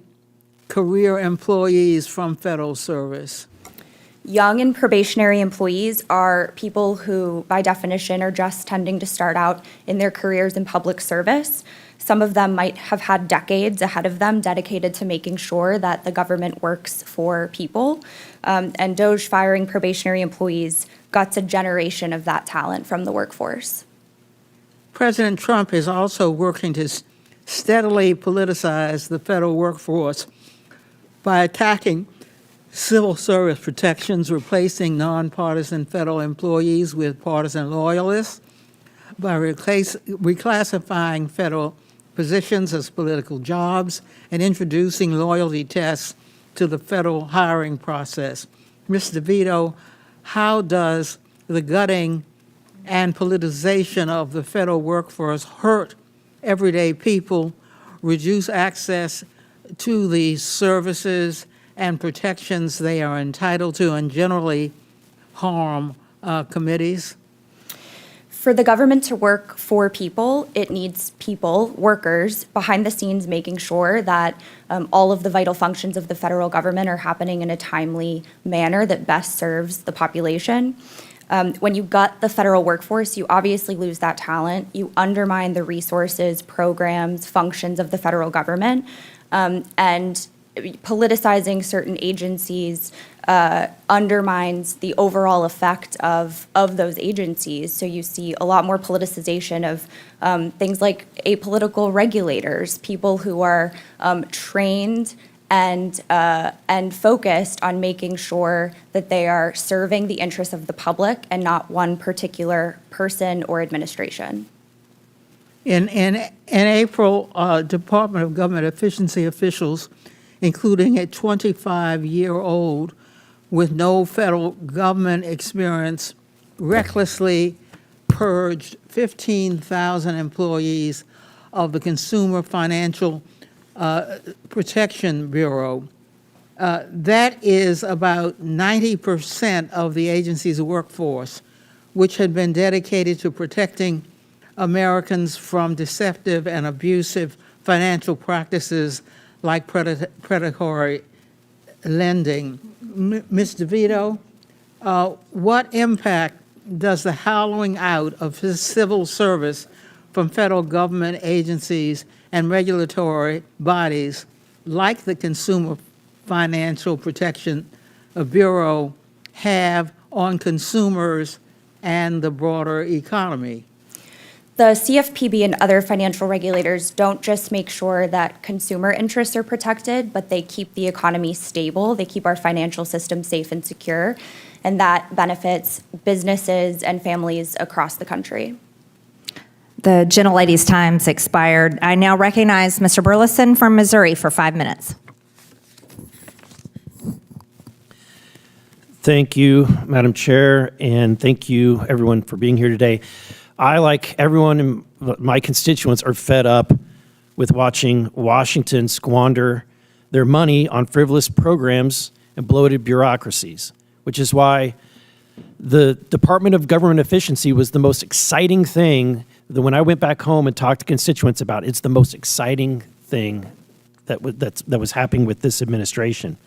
career employees from federal service? Young and probationary employees are people who, by definition, are just tending to start out in their careers in public service. Some of them might have had decades ahead of them dedicated to making sure that the government works for people. And DOGE firing probationary employees guts a generation of that talent from the workforce. President Trump is also working to steadily politicize the federal workforce by attacking civil service protections, replacing nonpartisan federal employees with partisan loyalists, by reclassifying federal positions as political jobs, and introducing loyalty tests to the federal hiring process. Mr. DeVito, how does the gutting and politicization of the federal workforce hurt everyday people, reduce access to the services and protections they are entitled to, and generally harm committees? For the government to work for people, it needs people, workers, behind the scenes making sure that all of the vital functions of the federal government are happening in a timely manner that best serves the population. When you gut the federal workforce, you obviously lose that talent. You undermine the resources, programs, functions of the federal government, and politicizing certain agencies undermines the overall effect of those agencies. So you see a lot more politicization of things like apolitical regulators, people who are trained and focused on making sure that they are serving the interests of the public and not one particular person or administration. In April, Department of Government Efficiency officials, including a 25-year-old with no federal government experience, recklessly purged 15,000 employees of the Consumer Financial Protection Bureau. That is about 90% of the agency's workforce, which had been dedicated to protecting Americans from deceptive and abusive financial practices like predatory lending. Ms. DeVito, what impact does the hollowing out of his civil service from federal government agencies and regulatory bodies like the Consumer Financial Protection Bureau have on consumers and the broader economy? The CFPB and other financial regulators don't just make sure that consumer interests are protected, but they keep the economy stable. They keep our financial system safe and secure, and that benefits businesses and families across the country. The gentlelady's time's expired. I now recognize Mr. Burleson from Missouri for 5 minutes. Thank you, Madam Chair, and thank you, everyone, for being here today. I, like everyone in my constituents, are fed up with watching Washington squander their money on frivolous programs and bloated bureaucracies, which is why the Department of Government Efficiency was the most exciting thing that when I went back home and talked to constituents about, it's the most exciting thing that was happening with this administration.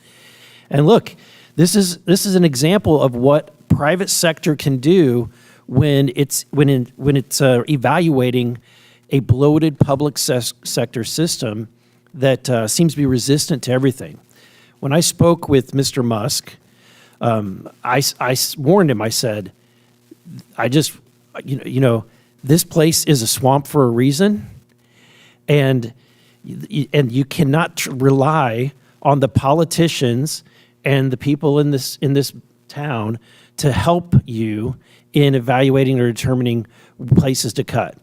And look, this is an example of what private sector can do when it's evaluating a bloated public sector system that seems to be resistant to everything. When I spoke with Mr. Musk, I warned him. I said, this place is a swamp for a reason, and you cannot rely on the politicians and the people in this town to help you in evaluating or determining places to cut.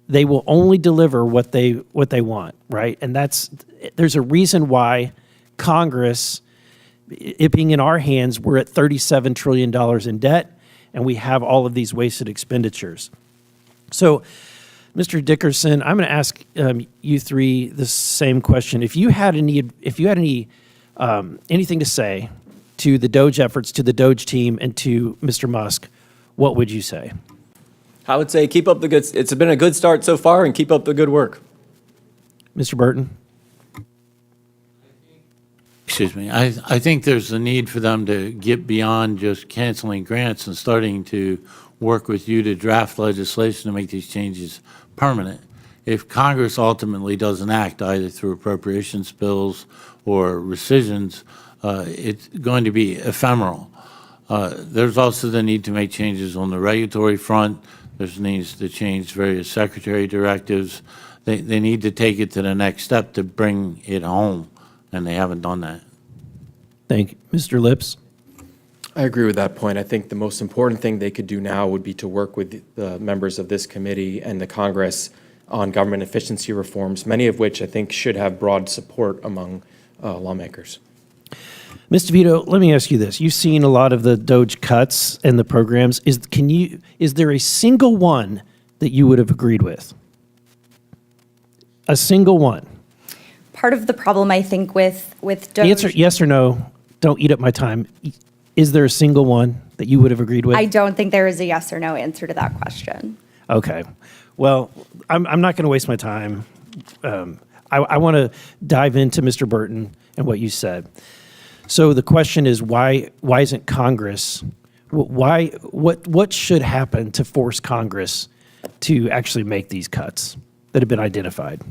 They will only deliver what they want, right? And there's a reason why Congress, it being in our hands, we're at $37 trillion in debt, and we have all of these wasted expenditures. So, Mr. Dickerson, I'm going to ask you three the same question. If you had anything to say to the DOGE efforts, to the DOGE team, and to Mr. Musk, what would you say? I would say keep up the good. It's been a good start so far, and keep up the good work. Mr. Burton? Excuse me. I think there's a need for them to get beyond just canceling grants and starting to work with you to draft legislation to make these changes permanent. If Congress ultimately doesn't act, either through appropriations bills or rescissions, it's going to be ephemeral. There's also the need to make changes on the regulatory front. There's needs to change various secretary directives. They need to take it to the next step to bring it home, and they haven't done that. Thank you. Mr. Lips? I agree with that point. I think the most important thing they could do now would be to work with the members of this committee and the Congress on government efficiency reforms, many of which I think should have broad support among lawmakers. Ms. DeVito, let me ask you this. You've seen a lot of the DOGE cuts and the programs. Is there a single one that you would have agreed with? A single one? Part of the problem, I think, with DOGE... Answer yes or no. Don't eat up my time. Is there a single one that you would have agreed with? I don't think there is a yes or no answer to that question. Okay. Well, I'm not going to waste my time. I want to dive into Mr. Burton and what you said. So the question is, why isn't Congress, what should happen to force Congress to actually make these cuts that have been identified?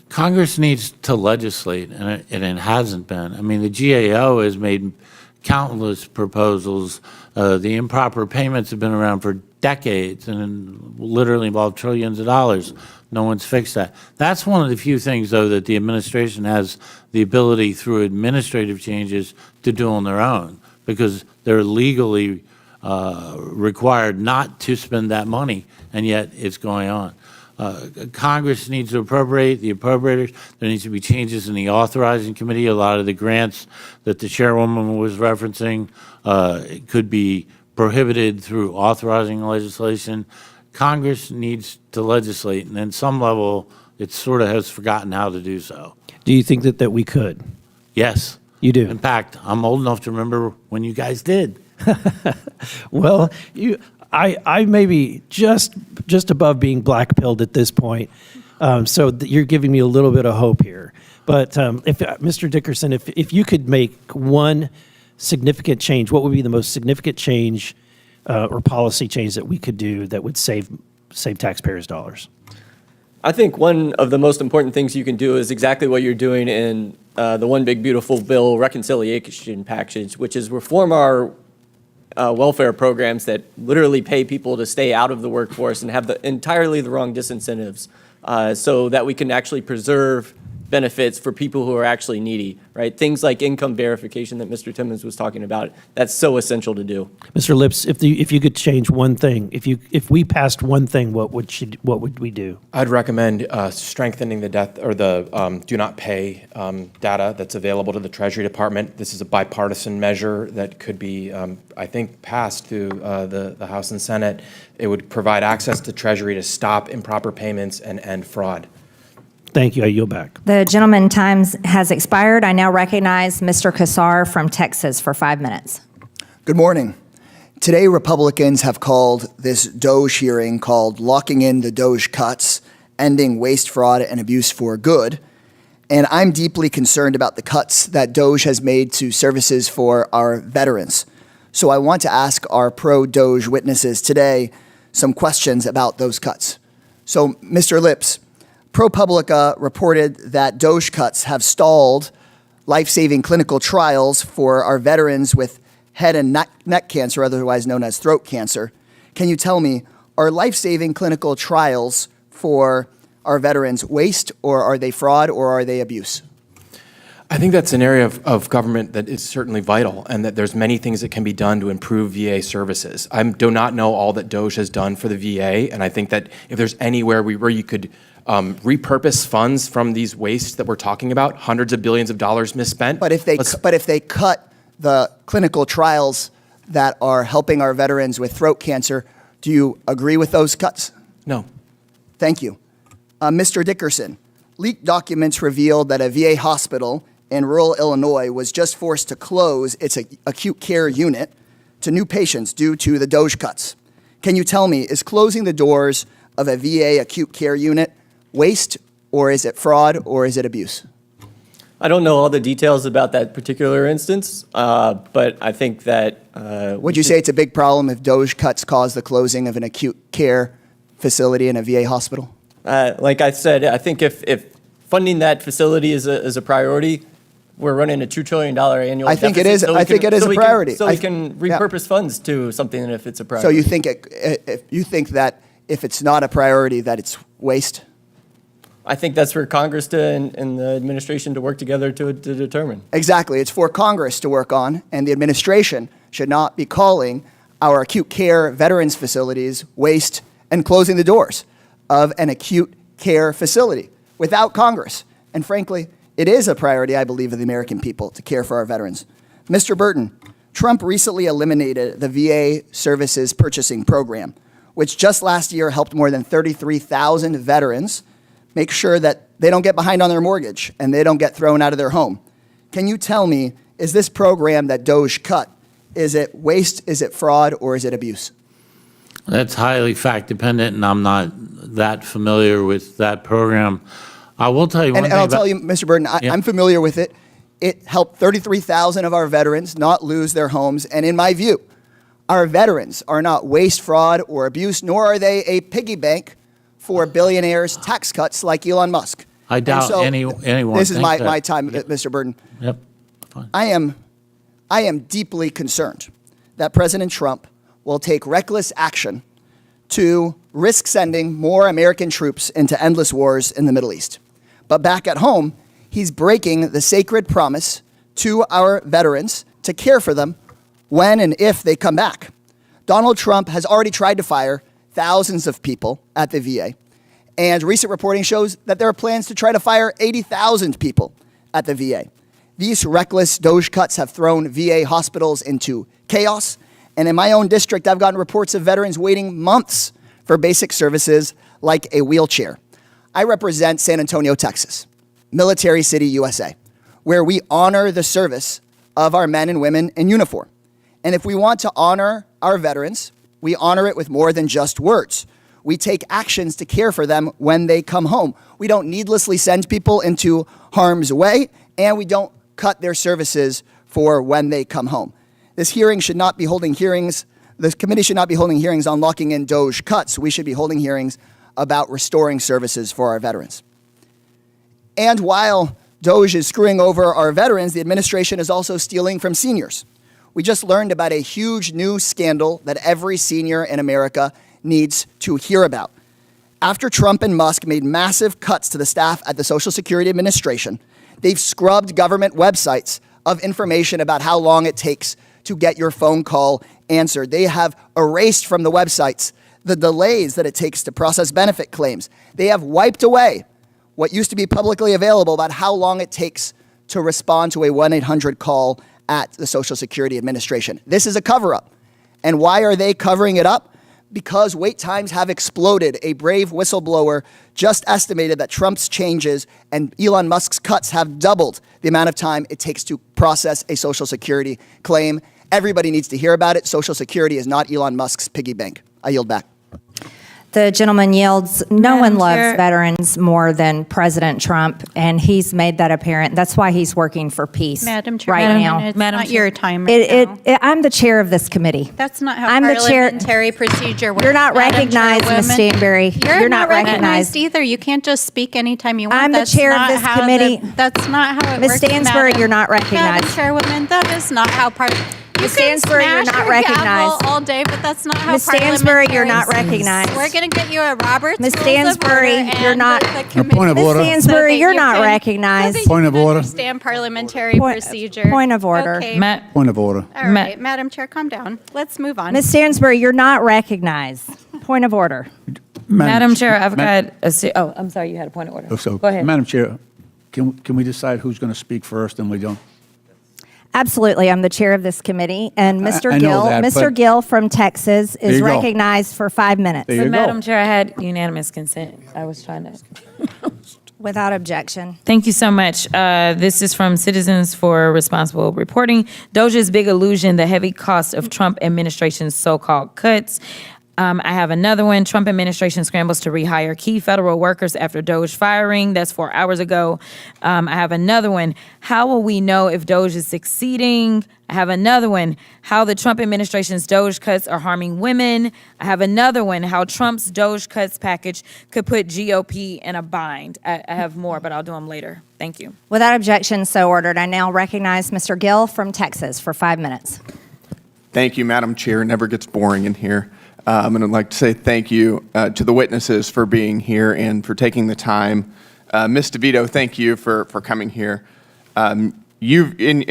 Congress needs to legislate, and it hasn't been. I mean, the GAO has made countless proposals. The improper payments have been around for decades and literally involved trillions of dollars. No one's fixed that. That's one of the few things, though, that the administration has the ability through administrative changes to do on their own, because they're legally required not to spend that money, and yet it's going on. Congress needs to appropriate, the appropriators. There needs to be changes in the authorizing committee. A lot of the grants that the chairwoman was referencing could be prohibited through authorizing legislation. Congress needs to legislate, and at some level, it sort of has forgotten how to do so. Do you think that we could? Yes. You do? In fact, I'm old enough to remember when you guys did. Well, I may be just above being black-pilled at this point, so you're giving me a little bit of hope here. But if Mr. Dickerson, if you could make one significant change, what would be the most significant change or policy change that we could do that would save taxpayers' dollars? I think one of the most important things you can do is exactly what you're doing in the One Big Beautiful Bill reconciliation package, which is reform our welfare programs that literally pay people to stay out of the workforce and have entirely the wrong disincentives, so that we can actually preserve benefits for people who are actually needy, right? Things like income verification that Mr. Timmons was talking about, that's so essential to do. Mr. Lips, if you could change one thing, if we passed one thing, what would we do? I'd recommend strengthening the death or the do not pay data that's available to the Treasury Department. This is a bipartisan measure that could be, I think, passed through the House and Senate. It would provide access to Treasury to stop improper payments and end fraud. Thank you. I yield back. The gentleman's time has expired. I now recognize Mr. Kassar from Texas for 5 minutes. Good morning. Today, Republicans have called this DOGE hearing called Locking in the DOGE Cuts, Ending Waste, Fraud, and Abuse for Good. And I'm deeply concerned about the cuts that DOGE has made to services for our veterans. So I want to ask our pro-DOGE witnesses today some questions about those cuts. So, Mr. Lips, ProPublica reported that DOGE cuts have stalled life-saving clinical trials for our veterans with head and neck cancer, otherwise known as throat cancer. Can you tell me, are life-saving clinical trials for our veterans waste, or are they fraud, or are they abuse? I think that's an area of government that is certainly vital, and that there's many things that can be done to improve VA services. I do not know all that DOGE has done for the VA, and I think that if there's anywhere where you could repurpose funds from these wastes that we're talking about, hundreds of billions of dollars misspent. But if they cut the clinical trials that are helping our veterans with throat cancer, do you agree with those cuts? No. Thank you. Mr. Dickerson, leaked documents revealed that a VA hospital in rural Illinois was just forced to close its acute care unit to new patients due to the DOGE cuts. Can you tell me, is closing the doors of a VA acute care unit waste, or is it fraud, or is it abuse? I don't know all the details about that particular instance, but I think that... Would you say it's a big problem if DOGE cuts cause the closing of an acute care facility in a VA hospital? Like I said, I think if funding that facility is a priority, we're running a $2 trillion annual I think deficit. it is. I think it is a priority. So we can repurpose funds to something if it's a priority. So you think that if it's not a priority, that it's waste? I think that's for Congress and the administration to work together to determine. Exactly. It's for Congress to work on, and the administration should not be calling our acute care veterans facilities waste and closing the doors of an acute care facility without Congress. And frankly, it is a priority, I believe, of the American people to care for our veterans. Mr. Burton, Trump recently eliminated the VA Services Purchasing Program, which just last year helped more than 33,000 veterans make sure that they don't get behind on their mortgage and they don't get thrown out of their home. Can you tell me, is this program that DOGE cut, is it waste, is it fraud, or is it abuse? That's highly fact dependent, and I'm not that familiar with that program. I will tell you one thing. And I'll tell you, Mr. Burton, I'm familiar with it. It helped 33,000 of our veterans not lose their homes. And in my view, our veterans are not waste, fraud, or abuse, nor are they a piggy bank for billionaires' tax cuts like Elon Musk. I doubt anyone. This is my time, Mr. Burton. Yep. Fine. I am deeply concerned that President Trump will take reckless action to risk sending more American troops into endless wars in the Middle East. But back at home, he's breaking the sacred promise to our veterans to care for them when and if they come back. Donald Trump has already tried to fire thousands of people at the VA, and recent reporting shows that there are plans to try to fire 80,000 people at the VA. These reckless DOGE cuts have thrown VA hospitals into chaos, and in my own district, I've gotten reports of veterans waiting months for basic services like a wheelchair. I represent San Antonio, Texas, Military City, USA, where we honor the service of our men and women in uniform. And if we want to honor our veterans, we honor it with more than just words. We take actions to care for them when they come home. We don't needlessly send people into harm's way, and we don't cut their services for when they come home. This hearing should not be holding hearings. The committee should not be holding hearings on locking in DOGE cuts. We should be holding hearings about restoring services for our veterans. And while DOGE is screwing over our veterans, the administration is also stealing from seniors. We just learned about a huge new scandal that every senior in America needs to hear about. After Trump and Musk made massive cuts to the staff at the Social Security Administration, they've scrubbed government websites of information about how long it takes to get your phone call answered. They have erased from the websites the delays that it takes to process benefit claims. They have wiped away what used to be publicly available about how long it takes to respond to a 1-800 call at the Social Security Administration. This is a cover-up. And why are they covering it up? because wait times have exploded. A brave whistleblower just estimated that Trump's changes and Elon Musk's cuts have doubled the amount of time it takes to process a Social Security claim. Everybody needs to hear about it. Social Security is not Elon Musk's piggy bank. I yield back. The gentleman yields. No Madam one loves Chair. veterans more than President Trump, and he's made that apparent. That's why he's working for peace Madam Chair, right now. it's not your time right now. I'm the chair of this committee. That's not how I'm the chair- parliamentary procedure works. You're not Madam recognized, Ms. Chairwoman. Stanberry. You're not recognized. either. You can't just speak anytime you want. I'm the That's chair of not this how committee. That's not how it Ms. works. Stansbury, Madam- you're not recognized. Madam Chairwoman, that is not how You Ms. can Stansbury, you're smash not your recognized. gavel all day, but that's not how Ms. Stansbury, you're not parliamentarians- recognized. We're going to get you a Robert's Ms. Rules of Stansbury, Order you're and not- the A committee point of order. so that Stansbury, you're you not can- recognized. so that Point you of can order. Understand parliamentary procedure. Point of order. Okay. Point of order. All right, Madam Chair, calm down. Let's move on. Ms. Stansbury, you're not recognized. Point of order. Madam Chair, I've got Oh, I'm sorry, you had a point of order. So, Go ahead. Madam Chair, can we decide who's going to speak first and we don't? Absolutely. I'm the chair of this committee, and Mr. I know Gill, that, Mr. but- Gill from Texas There is you go. recognized for 5 minutes. There you Madam go. Chair, I had unanimous consent. I was trying to. Without objection. Thank you so much. This is from Citizens for Responsible Reporting. DOGE's big illusion, the heavy cost of Trump administration's so-called cuts. I have another one. Trump administration scrambles to rehire key federal workers after DOGE firing. That's 4 hours ago. I have another one. How will we know if DOGE is succeeding? I have another one. How the Trump administration's DOGE cuts are harming women. I have another one. How Trump's DOGE cuts package could put GOP in a bind. I have more, but I'll do them later. Thank you. Without objection, so ordered. I now recognize Mr. Gill from Texas for 5 minutes. Thank you, Madam Chair. It never gets boring in here. And I'd like to say thank you to the witnesses for being here and for taking the time. Ms. DeVito, thank you for coming here. In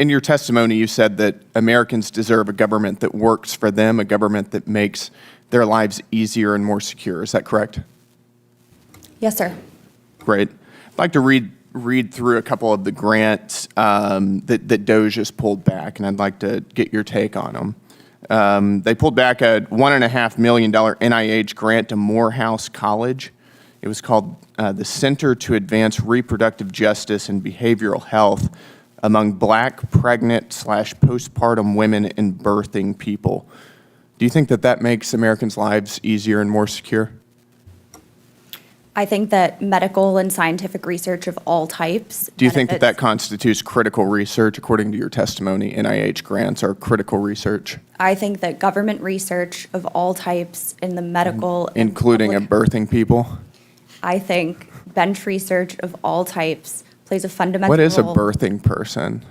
your testimony, you said that Americans deserve a government that works for them, a government that makes their lives easier and more secure. Is that correct? Yes, sir. Great. I'd like to read through a couple of the grants that DOGE has pulled back, and I'd like to get your take on them. They pulled back a $1.5 million NIH grant to Morehouse College. It was called the Center to Advance Reproductive Justice and Behavioral Health among Black, pregnant/postpartum women and birthing people. Do you think that that makes Americans' lives easier and more secure? I think that medical and scientific research of all types. Do you think that benefits- constitutes critical research? According to your testimony, NIH grants are critical research, I think that government research of all types in the medical, and including public- birthing people. I think bench research of all types plays a fundamental What is a role. birthing person?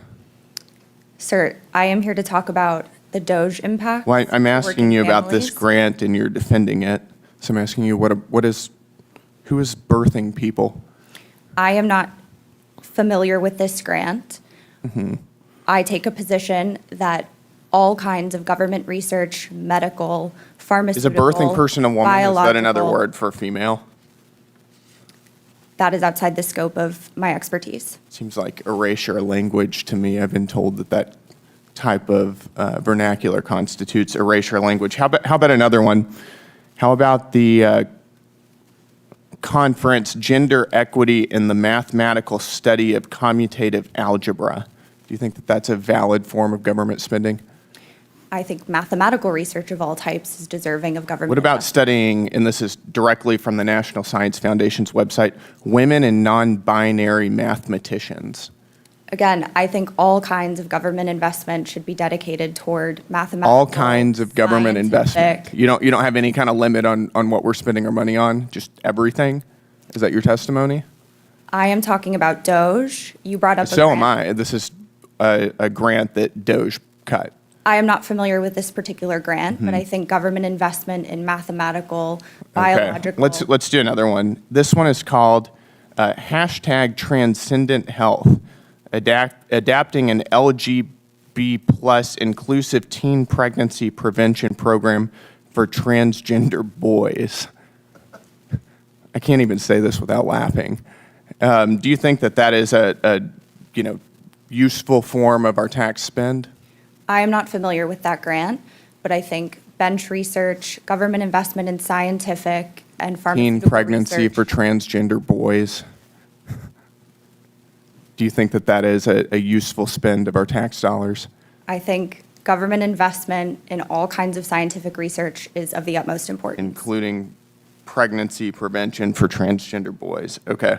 Sir, I am here to talk about the DOGE impact. Well, I'm for asking working you about this families. grant and you're defending it. So I'm asking you, who is birthing people? I am not familiar with this grant. Mhm. I take a position that all kinds of government research, medical, Is a pharmaceutical, birthing person a woman? Is that another biological, word for female? That is outside the scope of my expertise. Seems like erasure language to me. I've been told that type of vernacular constitutes erasure language. How about another one? How about the conference, Gender Equity in the Mathematical Study of Commutative Algebra? Do you think that that's a valid form of government spending? I think mathematical research of all types is deserving of government. What about studying, and this is directly from the National Science Foundation's website, women and non-binary mathematicians? Again, I think all kinds of government investment should be dedicated toward mathematical. All kinds of government investment. scientific- You don't have any kind of limit on what we're spending our money on, just everything? Is that your testimony? I am talking about DOGE. You brought up. So am I. This is a grant that DOGE cut. I am not familiar with this particular grant, but Mhm. I think government investment in mathematical, biological. Okay. Let's do another one. This one is called #Transcendent Health, adapting an LGB plus inclusive teen pregnancy prevention program for transgender boys. I can't even say this without laughing. Do you think that is a useful form of our tax spend? I am not familiar with that grant, but I think bench research, government investment in scientific and Teen pharmaceutical pregnancy research. for transgender boys. Do you think that that is a useful spend of our tax dollars? I think government investment in all kinds of scientific research is of the utmost importance. Including pregnancy prevention for transgender boys. Okay.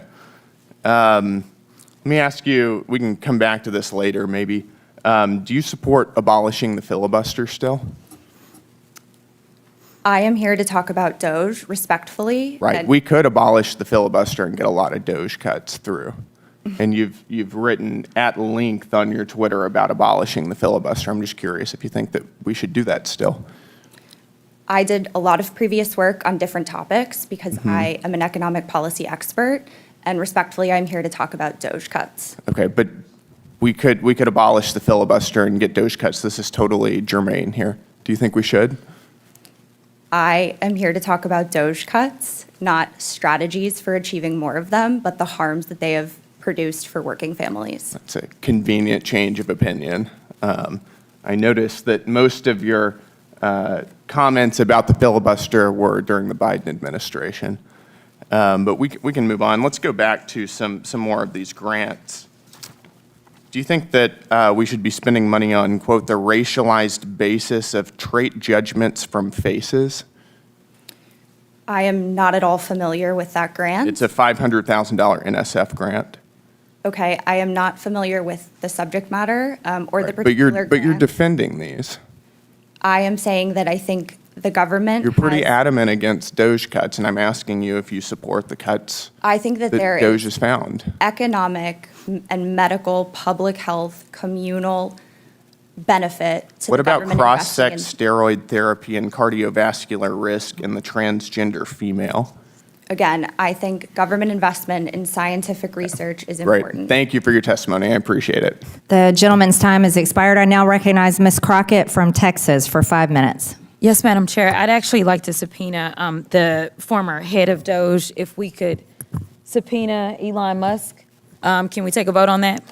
Let me ask you, we can come back to this later maybe. Do you support abolishing the filibuster still? I am here to talk about DOGE respectfully. Right. and- We could abolish the filibuster and get a lot of DOGE cuts through. And you've written at length on your Twitter about abolishing the filibuster. I'm just curious if you think that we should do that still. I did a lot of previous work on different topics because I am an economic policy expert, and respectfully, I'm here to talk about DOGE cuts. Okay, but we could abolish the filibuster and get DOGE cuts. This is totally germane here. Do you think we should? I am here to talk about DOGE cuts, not strategies for achieving more of them, but the harms that they have produced for working families. That's a convenient change of opinion. I noticed that most of your comments about the filibuster were during the Biden administration. But we can move on. Let's go back to some more of these grants. Do you think that we should be spending money on, quote, the racialized basis of trait judgments from FACES? I am not at all familiar with that grant. It's a $500,000 NSF grant. Okay, I am not familiar with the subject matter or the Right, particular but you're grant. defending these. I am saying that I think the government You're pretty has- adamant against DOGE cuts, and I'm asking you if you support the cuts I think that there that DOGE is has found. economic and medical, public health, communal benefit to What the about government cross-sex investing steroid therapy and cardiovascular risk in the transgender female? Again, I think government investment in scientific research is Right. important. Thank you for your testimony. I appreciate it. The gentleman's time has expired. I now recognize Ms. Crockett from Texas for 5 minutes. Yes, Madam Chair. I'd actually like to subpoena the former head of DOGE. If we could subpoena Elon Musk. Can we take a vote on that?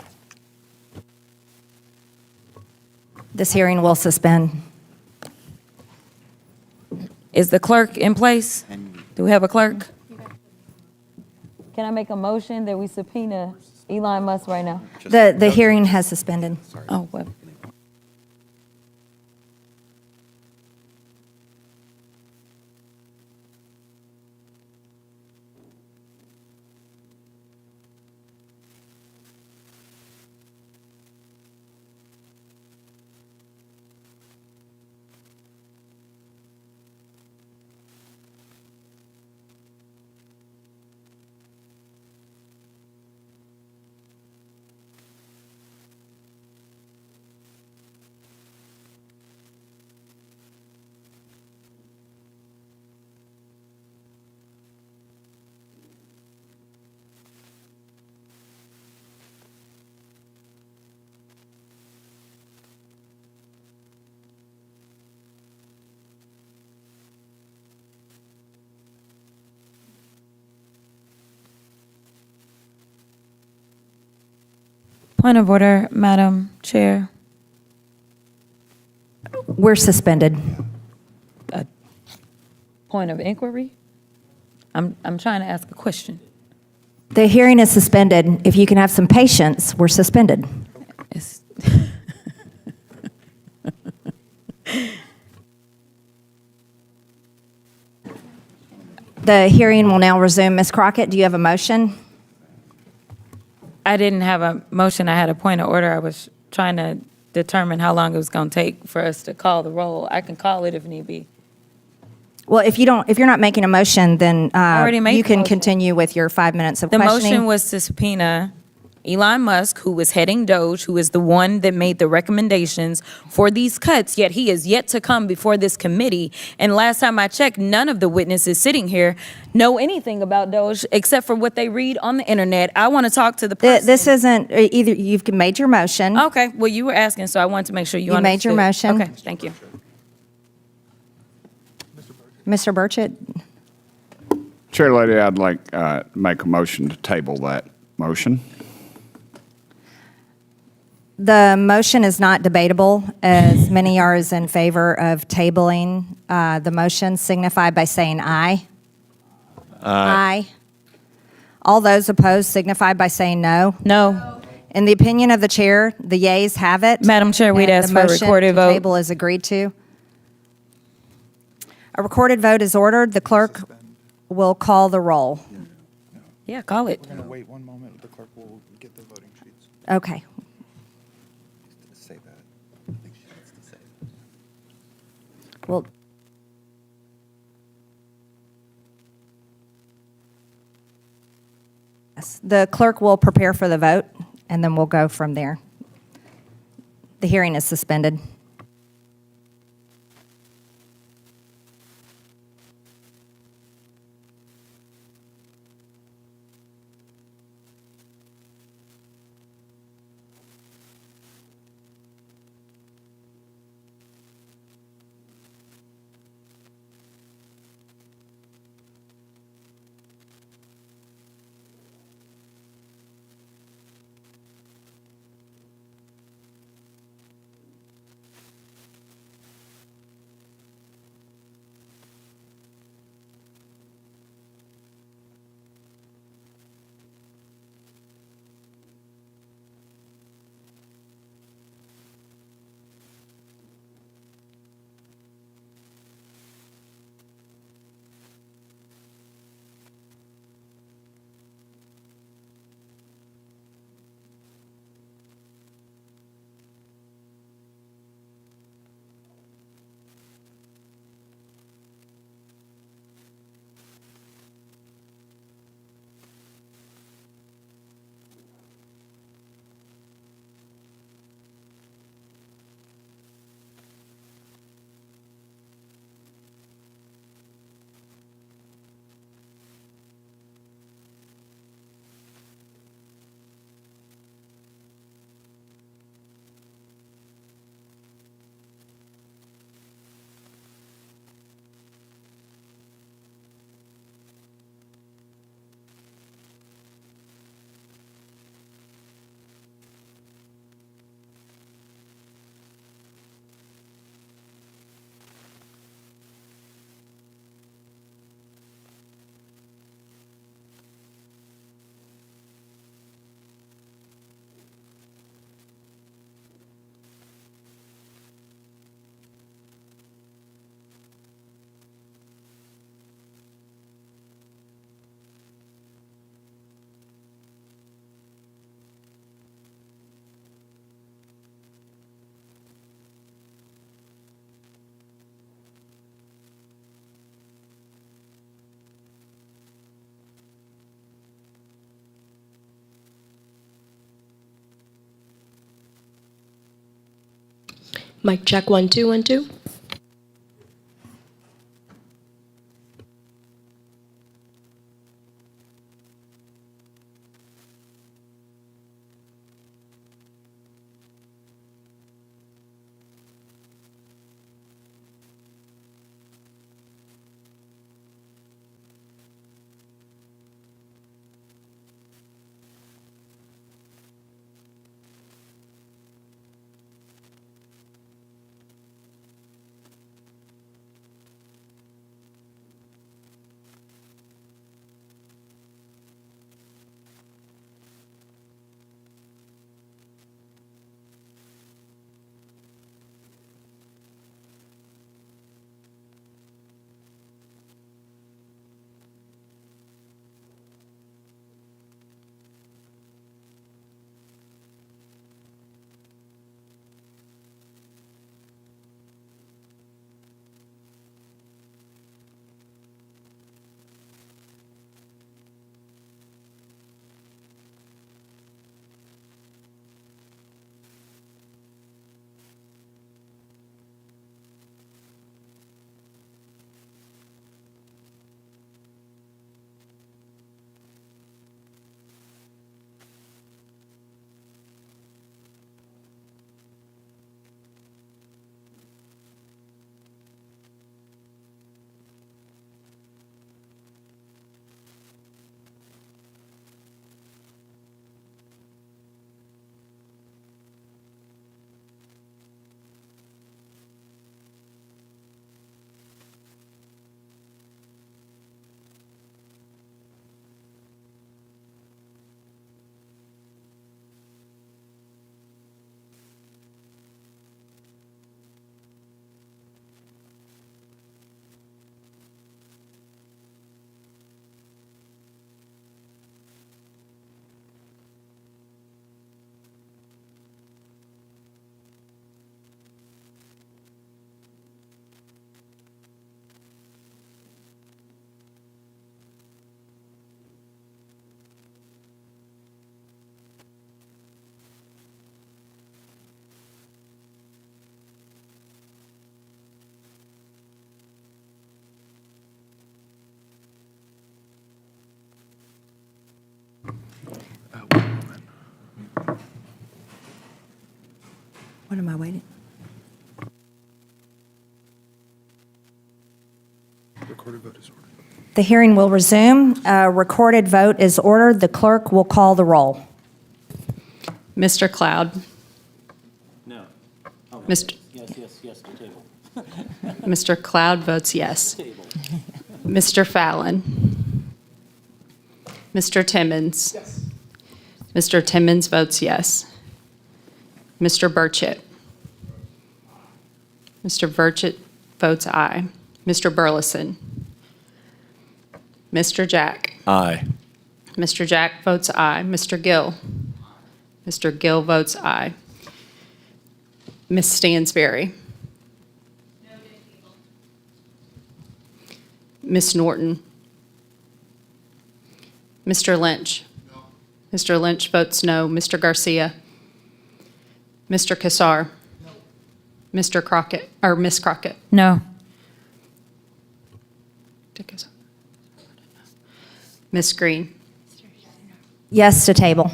This hearing will suspend. Is the clerk in place? Do we have a clerk? Can I make a motion that we subpoena Elon Musk right now? The hearing has suspended. Oh, well. Point of order, Madam Chair. We're suspended. Point of inquiry? I'm trying to ask a question. The hearing is suspended. If you can have some patience, we're suspended. It's- The hearing will now resume. Ms. Crockett, do you have a motion? I didn't have a motion. I had a point of order. I was trying to determine how long it was going to take for us to call the roll. I can call it if need be. Well, if you're not making a motion, then already made you the can motion. continue with your 5 minutes of The questioning. motion was to subpoena Elon Musk, who was heading DOGE, who is the one that made the recommendations for these cuts, yet he is yet to come before this committee. And last time I checked, none of the witnesses sitting here know anything about DOGE except for what they read on the internet. I want to talk to the person. This isn't either. You've made your motion. Okay, well, you were asking, so I wanted to make sure you You made your understood. motion. Okay, thank you. Mr. Burchett, Chair Lady, I'd like to make a motion to table that motion. The motion is not debatable, as many are in favor of tabling the motion. Signify by saying aye. Aye. All those opposed signify by saying no. No. In the opinion of the chair, the yeas have it. Madam Chair, we'd and ask the for a motion recorded to vote. table is agreed to. A recorded vote is ordered. The clerk will call the roll. Yeah, call it. We're going to wait one moment. The clerk will get the voting sheets. Okay. Say that. I think she needs to say that. Well, yes, the clerk will prepare for the vote, and then we'll go from there. The hearing is suspended. Mic check 1 2 1 2. What am I waiting? Recorded vote is ordered. The hearing will resume. A recorded vote is ordered. The clerk will call the roll. Mr. Cloud. No. Mr. Yes, to table. Mr. Cloud votes yes. Mr. Fallon. Mr. Timmons. Yes. Mr. Timmons votes yes. Mr. Burchett. Mr. Burchett votes aye. Mr. Burleson. Mr. Jack. Aye. Mr. Jack votes aye. Mr. Gill. Mr. Gill votes aye. Ms. Stansberry. Ms. Norton. Mr. Lynch. No. Mr. Lynch votes no. Mr. Garcia. Mr. Kassar. No. Mr. Crockett, or Ms. Crockett. No. Ms. Green. Yes to table.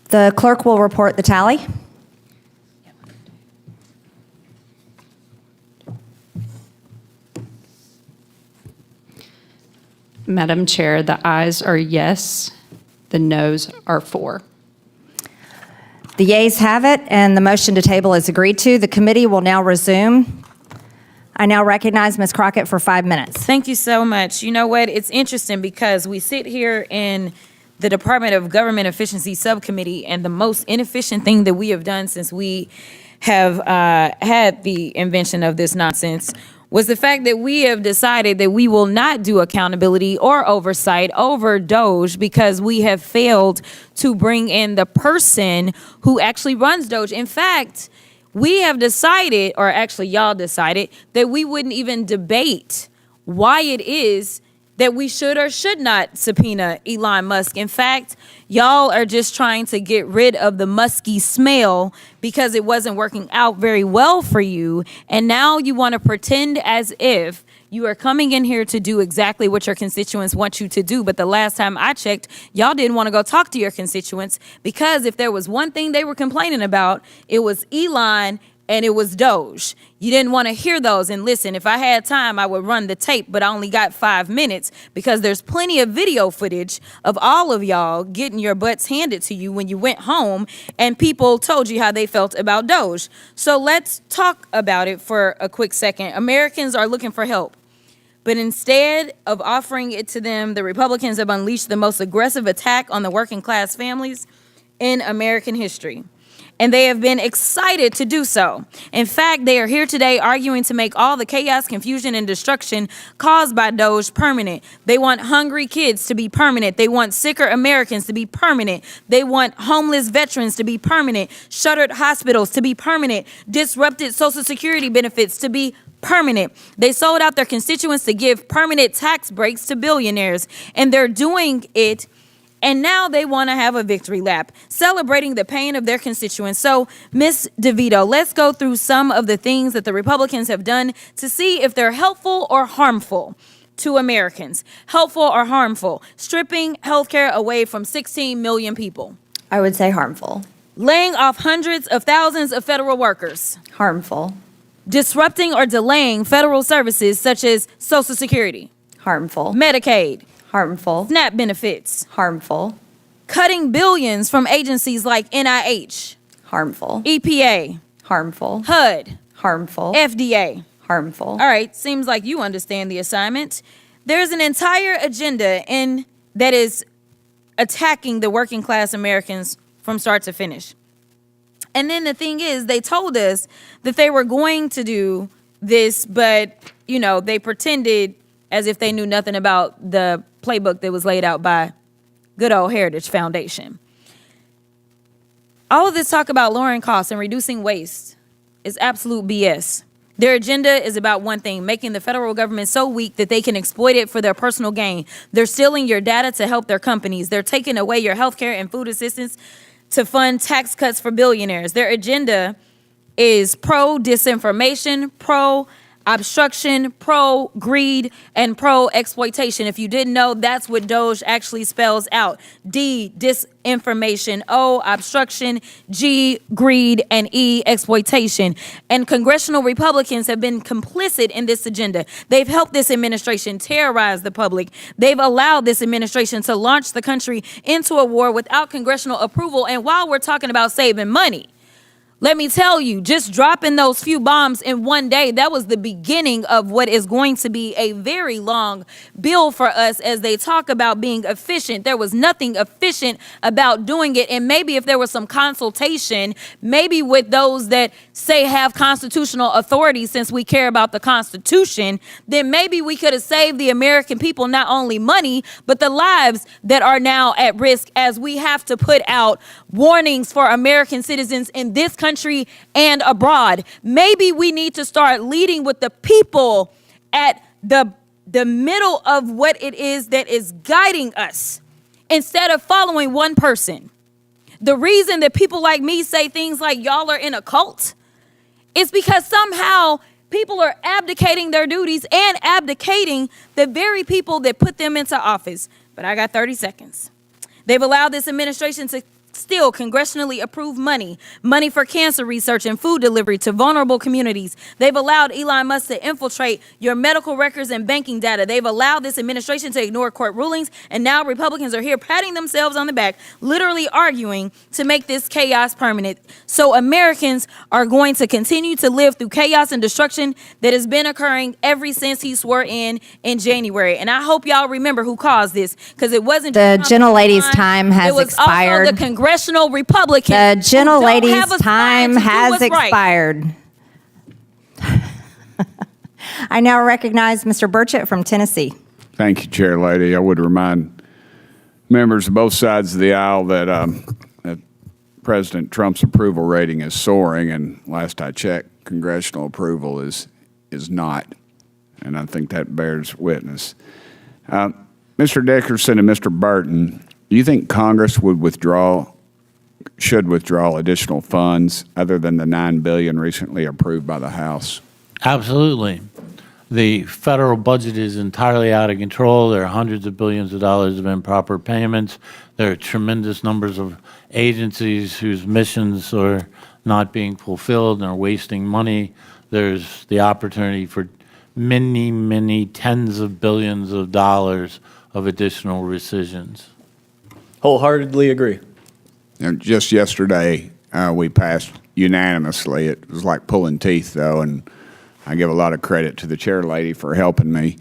The clerk will report the tally. Madam Chair, the ayes are yes, the noes are 4. The yeas have it, and the motion to table is agreed to. The committee will now resume. I now recognize Ms. Crockett for 5 minutes. Thank you so much. You know what? It's interesting because we sit here in the Department of Government Efficiency Subcommittee, and the most inefficient thing that we have done since we have had the invention of this nonsense was the fact that we have decided that we will not do accountability or oversight over DOGE because we have failed to bring in the person who actually runs DOGE. In fact, we have decided, or actually y'all decided, that we wouldn't even debate why it is that we should or should not subpoena Elon Musk. In fact, y'all are just trying to get rid of the musky smell because it wasn't working out very well for you. And now you want to pretend as if you are coming in here to do exactly what your constituents want you to do. But the last time I checked, y'all didn't want to go talk to your constituents, because if there was one thing they were complaining about, it was Elon and it was DOGE. You didn't want to hear those. And listen, if I had time, I would run the tape, but I only got 5 minutes because there's plenty of video footage of all of y'all getting your butts handed to you when you went home and people told you how they felt about DOGE. So let's talk about it for a quick second. Americans are looking for help, but instead of offering it to them, the Republicans have unleashed the most aggressive attack on the working class families in American history. And they have been excited to do so. In fact, they are here today arguing to make all the chaos, confusion, and destruction caused by DOGE permanent. They want hungry kids to be permanent. They want sicker Americans to be permanent. They want homeless veterans to be permanent, shuttered hospitals to be permanent, disrupted Social Security benefits to be permanent. They sold out their constituents to give permanent tax breaks to billionaires, and they're doing it. And now they want to have a victory lap, celebrating the pain of their constituents. So, Ms. DeVito, let's go through some of the things that the Republicans have done to see if they're helpful or harmful to Americans. Helpful or harmful? Stripping health care away from 16 million people. I would say harmful. Laying off hundreds of thousands of federal workers. Harmful. Disrupting or delaying federal services such as Social Security. Harmful. Medicaid. Harmful. SNAP benefits. Harmful. Cutting billions from agencies like NIH. Harmful. EPA. Harmful. HUD. Harmful. FDA. Harmful. All right, seems like you understand the assignment. There's an entire agenda that is attacking the working class Americans from start to finish. And then the thing is, they told us that they were going to do this, but, they pretended as if they knew nothing about the playbook that was laid out by good old Heritage Foundation. All of this talk about lowering costs and reducing waste is absolute BS. Their agenda is about one thing: making the federal government so weak that they can exploit it for their personal gain. They're stealing your data to help their companies. They're taking away your health care and food assistance to fund tax cuts for billionaires. Their agenda is pro-disinformation, Obstruction, pro-greed, and pro-exploitation. If you didn't know, that's what DOGE actually spells out. D, disinformation. O, obstruction. G, greed. And E, exploitation. And congressional Republicans have been complicit in this agenda. They've helped this administration terrorize the public. They've allowed this administration to launch the country into a war without congressional approval. And while we're talking about saving money, let me tell you, just dropping those few bombs in one day, that was the beginning of what is going to be a very long bill for us as they talk about being efficient. There was nothing efficient about doing it. And maybe if there was some consultation, maybe with those that say have constitutional authority, since we care about the Constitution, then maybe we could have saved the American people not only money, but the lives that are now at risk as we have to put out warnings for American citizens in this country and abroad. Maybe we need to start leading with the people at the middle of what it is that is guiding us instead of following one person. The reason that people like me say things like y'all are in a cult is because somehow people are abdicating their duties and abdicating the very people that put them into office. But I got 30 seconds. They've allowed this administration to steal congressionally approved money for cancer research and food delivery to vulnerable communities. They've allowed Elon Musk to infiltrate your medical records and banking data. They've allowed this administration to ignore court rulings, and now Republicans are here patting themselves on the back, literally arguing to make this chaos permanent. So Americans are going to continue to live through chaos and destruction that has been occurring ever since he swore in January. And I hope y'all remember who caused this, because it wasn't The just gentlelady's time has expired. Also the Congressional Republicans. The gentlelady's time has expired. I now recognize Mr. Burchett from Tennessee. Thank you, Chair Lady. I would remind members of both sides of the aisle that President Trump's approval rating is soaring, and last I checked, congressional approval is not, and I think that bears witness. Mr. Dickerson and Mr. Burton, do you think Congress should withdraw additional funds other than the $9 billion recently approved by the House? Absolutely. The federal budget is entirely out of control. There are hundreds of billions of dollars of improper payments. There are tremendous numbers of agencies whose missions are not being fulfilled and are wasting money. There's the opportunity for many, many tens of billions of dollars of additional rescissions. Wholeheartedly agree. And just yesterday, we passed unanimously. It was like pulling teeth, though, and I give a lot of credit to the chair lady for helping me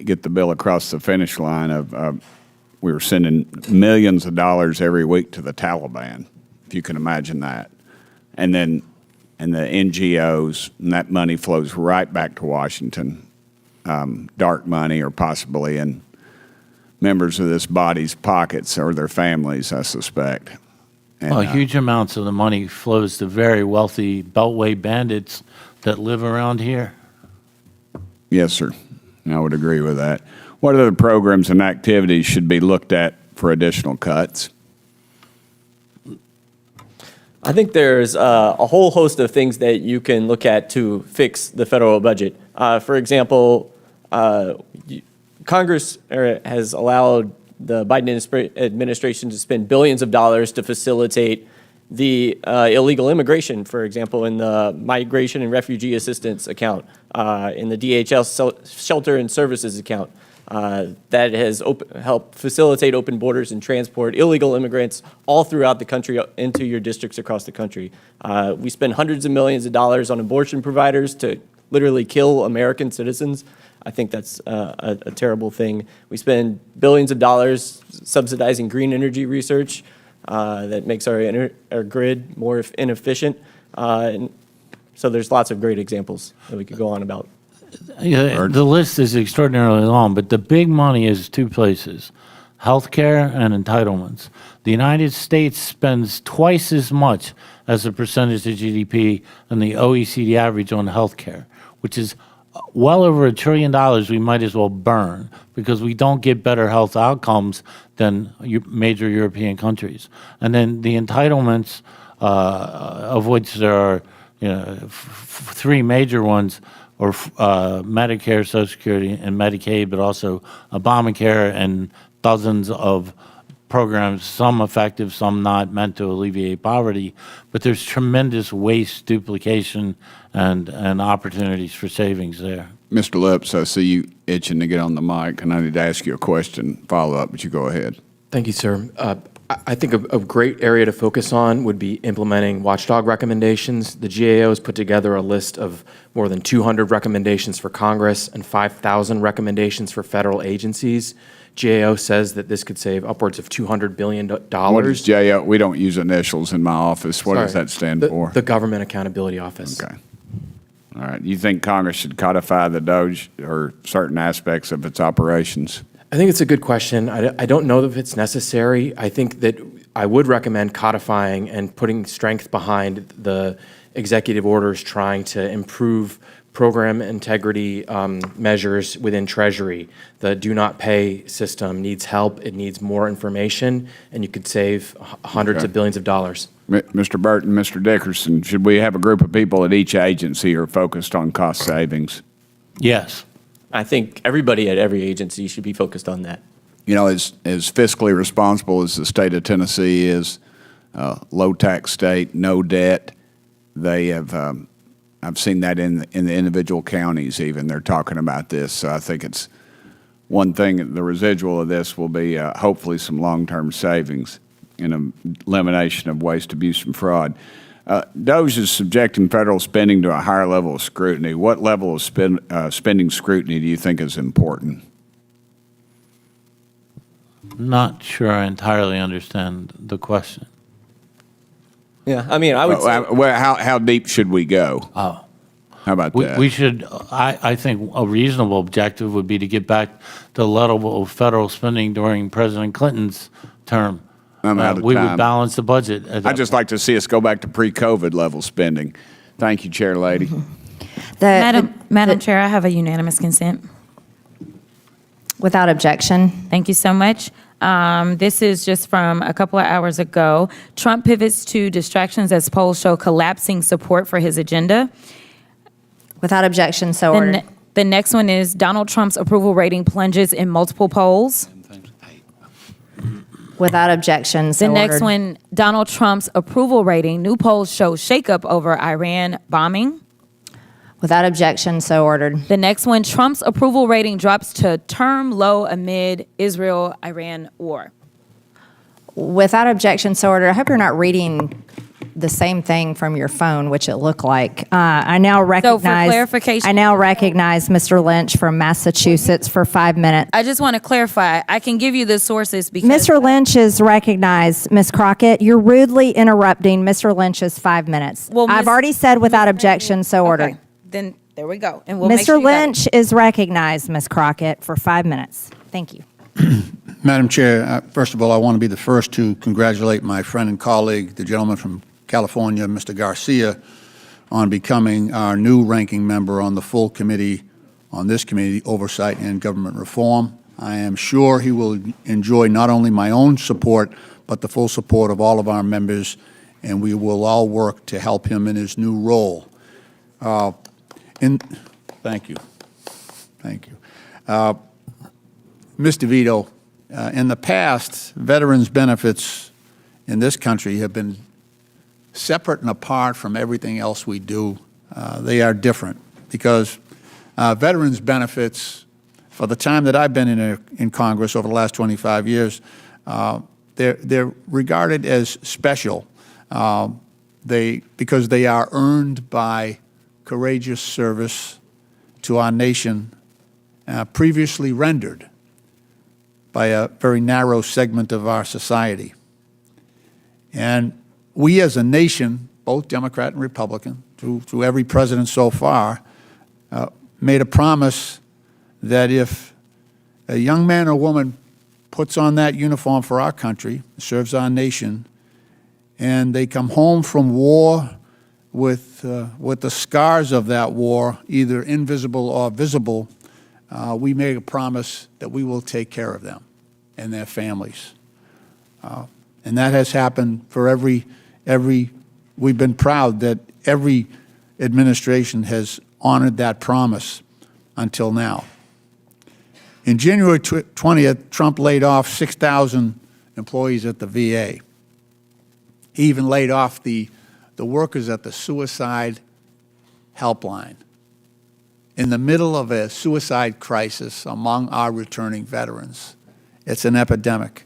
get the bill across the finish line. We were sending millions of dollars every week to the Taliban, if you can imagine that. And the NGOs, and that money flows right back to Washington, dark money or possibly in members of this body's pockets or their families, I suspect. And, well, huge amounts of the money flows to very wealthy Beltway bandits that live around here. Yes, sir. I would agree with that. What other programs and activities should be looked at for additional cuts? I think there's a whole host of things that you can look at to fix the federal budget. For example, Congress has allowed the Biden administration to spend billions of dollars to facilitate the illegal immigration, for example, in the Migration and Refugee Assistance account, in the DHS Shelter and Services account. That has helped facilitate open borders and transport illegal immigrants all throughout the country into your districts across the country. We spend hundreds of millions of dollars on abortion providers to literally kill American citizens. I think that's a terrible thing. We spend billions of dollars subsidizing green energy research that makes our grid more inefficient. And so there's lots of great examples that we could go on about. Yeah, the list is extraordinarily long, but the big money is two places: healthcare and entitlements. The United States spends twice as much as a percentage of GDP than the OECD average on healthcare, which is well over $1 trillion we might as well burn because we don't get better health outcomes than major European countries. And then the entitlements, of which there are three major ones, or Medicare, Social Security, and Medicaid, but also Obamacare and dozens of programs, some effective, some not, meant to alleviate poverty. But there's tremendous waste, duplication, and opportunities for savings there. Mr. Lips, I see you itching to get on the mic, and I need to ask you a question, follow up, but you go ahead. Thank you, sir. I think a great area to focus on would be implementing watchdog recommendations. The GAO has put together a list of more than 200 recommendations for Congress and 5,000 recommendations for federal agencies. GAO says that this could save upwards of $200 billion. What is GAO? We don't use initials in my office. What does that stand for? The Government Accountability Office. Okay. All right. You think Congress should codify the DOGE or certain aspects of its operations? I think it's a good question. I don't know if it's necessary. I think that I would recommend codifying and putting strength behind the executive orders trying to improve program integrity measures within Treasury. The do not pay system needs help. It needs more information, and you could save hundreds of billions of dollars. Mr. Burton, Mr. Dickerson, should we have a group of people at each agency who are focused on cost savings? Yes. I think everybody at every agency should be focused on that. You know, as fiscally responsible as the state of Tennessee is, low tax state, no debt, they have, I've seen that in the individual counties even, they're talking about this. So I think it's one thing, the residual of this will be hopefully some long-term savings in elimination of waste, abuse, and fraud. DOGE is subjecting federal spending to a higher level of scrutiny. What level of spending scrutiny do you think is important? Not sure I entirely understand the question. Yeah, I mean, I would say, well, how deep should we go? Oh. How about that? We should, I think a reasonable objective would be to get back to the level of federal spending during President Clinton's term. I'm out of we time. would balance the budget. I'd just like to see us go back to pre-COVID level spending. Thank you, Chair Lady. Madam Chair, I have a unanimous consent. Without objection. Thank you so much. This is just from a couple of hours ago. Trump pivots to distractions as polls show collapsing support for his agenda. Without objection, so ordered. The next one is Donald Trump's approval rating plunges in multiple polls. Without objection, so The next ordered. one, Donald Trump's approval rating. New polls show shakeup over Iran bombing. Without objection, so ordered. The next one, Trump's approval rating drops to term low amid Israel-Iran war. Without objection, so ordered. I hope you're not reading the same thing from your phone, which it looked like. I now recognize. clarification- I now recognize Mr. Lynch from Massachusetts for 5 minutes. I just want to clarify. I can give you the sources because Mr. Lynch is recognized. Ms. Crockett, you're rudely interrupting Mr. Lynch's 5 minutes. Well, I've Ms. already said without objection, so ordered. Okay, then there we go. And we'll make Mr. sure you got it. Lynch is recognized, Ms. Crockett, for 5 minutes. Thank you. Madam Chair, first of all, I want to be the first to congratulate my friend and colleague, the gentleman from California, Mr. Garcia, on becoming our new ranking member on the full committee, on this committee, Oversight and Government Reform. I am sure he will enjoy not only my own support, but the full support of all of our members, and we will all work to help him in his new role. Thank you. Thank you. Ms. DeVito, in the past, veterans' benefits in this country have been separate and apart from everything else we do. They are different because veterans' benefits, for the time that I've been in Congress over the last 25 years, they're regarded as special because they are earned by courageous service to our nation previously rendered by a very narrow segment of our society. And we as a nation, both Democrat and Republican, through every president so far, made a promise that if a young man or woman puts on that uniform for our country, serves our nation, and they come home from war with the scars of that war, either invisible or visible, we made a promise that we will take care of them and their families. And that has happened for every, we've been proud that every administration has honored that promise until now. In January 20th, Trump laid off 6,000 employees at the VA. He even laid off the workers at the suicide helpline in the middle of a suicide crisis among our returning veterans. It's an epidemic.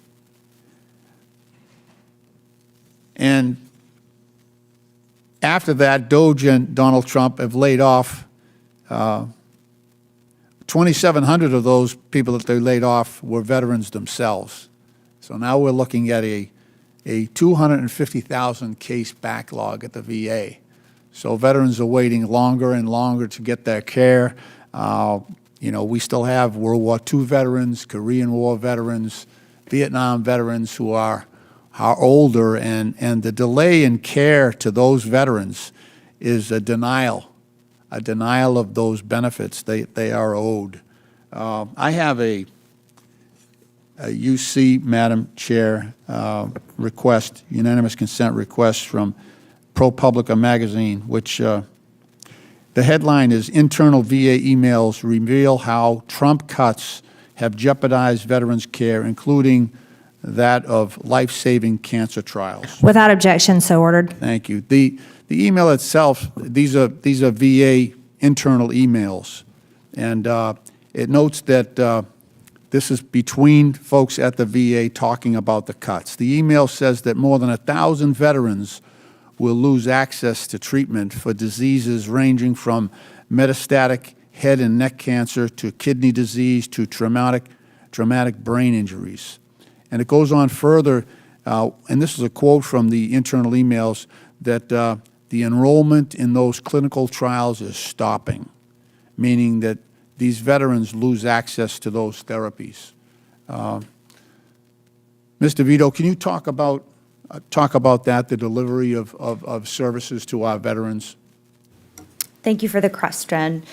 And after that, DOGE and Donald Trump have laid off 2,700 of those people that they laid off were veterans themselves. So now we're looking at a 250,000 case backlog at the VA. So veterans are waiting longer and longer to get their care. You know, we still have World War II veterans, Korean War veterans, Vietnam veterans who are older, and the delay in care to those veterans is a denial of those benefits they are owed. I have a UC, Madam Chair, request, unanimous consent request from ProPublica magazine, which the headline is Internal VA Emails Reveal How Trump Cuts Have Jeopardized Veterans Care, including that of life-saving cancer trials. Without objection, so ordered. Thank you. The email itself, these are VA internal emails, and it notes that this is between folks at the VA talking about the cuts. The email says that more than 1,000 veterans will lose access to treatment for diseases ranging from metastatic head and neck cancer to kidney disease to traumatic brain injuries. And it goes on further, and this is a quote from the internal emails, that the enrollment in those clinical trials is stopping, meaning that these veterans lose access to those therapies. Mr. Vito, can you talk about that, the delivery of services to our veterans? Thank you for the question.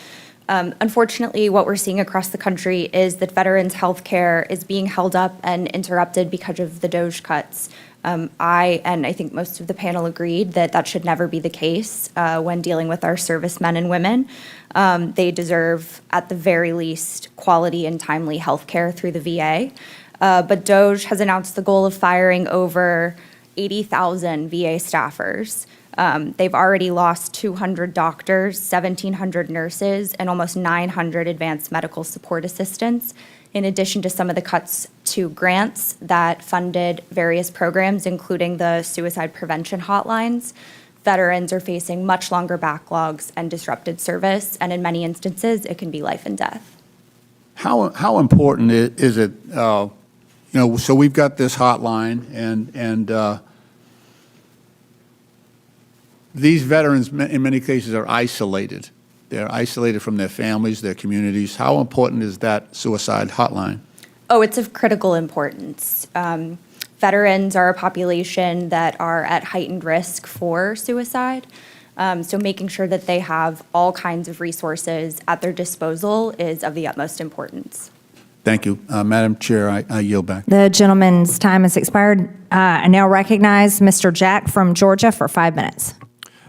Unfortunately, what we're seeing across the country is that veterans' health care is being held up and interrupted because of the DOGE cuts. I think most of the panel agreed that that should never be the case when dealing with our servicemen and women. They deserve, at the very least, quality and timely health care through the VA. But DOGE has announced the goal of firing over 80,000 VA staffers. They've already lost 200 doctors, 1,700 nurses, and almost 900 advanced medical support assistants, in addition to some of the cuts to grants that funded various programs, including the suicide prevention hotlines. Veterans are facing much longer backlogs and disrupted service, and in many instances, it can be life and death. How important is it, you know, so we've got this hotline, and these veterans, in many cases, are isolated. They're isolated from their families, their communities. How important is that suicide hotline? Oh, it's of critical importance. Veterans are a population that are at heightened risk for suicide. So making sure that they have all kinds of resources at their disposal is of the utmost importance. Thank you. Madam Chair, I yield back. The gentleman's time has expired. I now recognize Mr. Jack from Georgia for 5 minutes.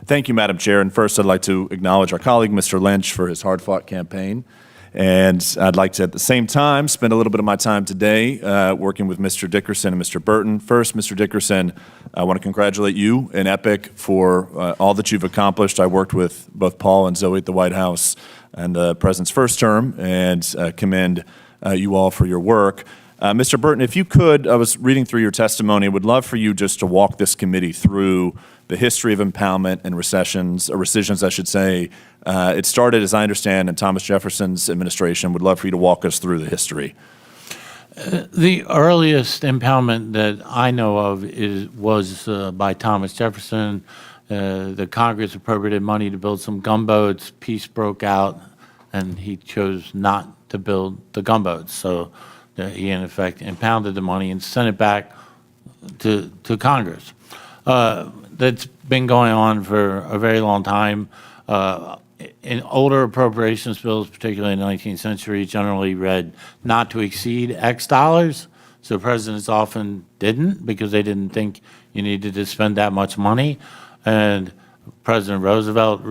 Thank you, Madam Chair. And first, I'd like to acknowledge our colleague, Mr. Lynch, for his hard-fought campaign. And I'd like to, at the same time, spend a little bit of my time today working with Mr. Dickerson and Mr. Burton. First, Mr. Dickerson, I want to congratulate you and EPIC for all that you've accomplished. I worked with both Paul and Zoe at the White House in the President's first term, and commend you all for your work. Mr. Burton, if you could, I was reading through your testimony, would love for you just to walk this committee through the history of impoundment and rescissions, I should say. It started, as I understand, in Thomas Jefferson's administration. Would love for you to walk us through the history. The earliest impoundment that I know of was by Thomas Jefferson. The Congress appropriated money to build some gunboats. Peace broke out, and he chose not to build the gunboats. So he, in effect, impounded the money and sent it back to Congress. That's been going on for a very long time. In older appropriations bills, particularly in the 19th century, generally read not to exceed X dollars. So presidents often didn't, because they didn't think you needed to spend that much money. And President Roosevelt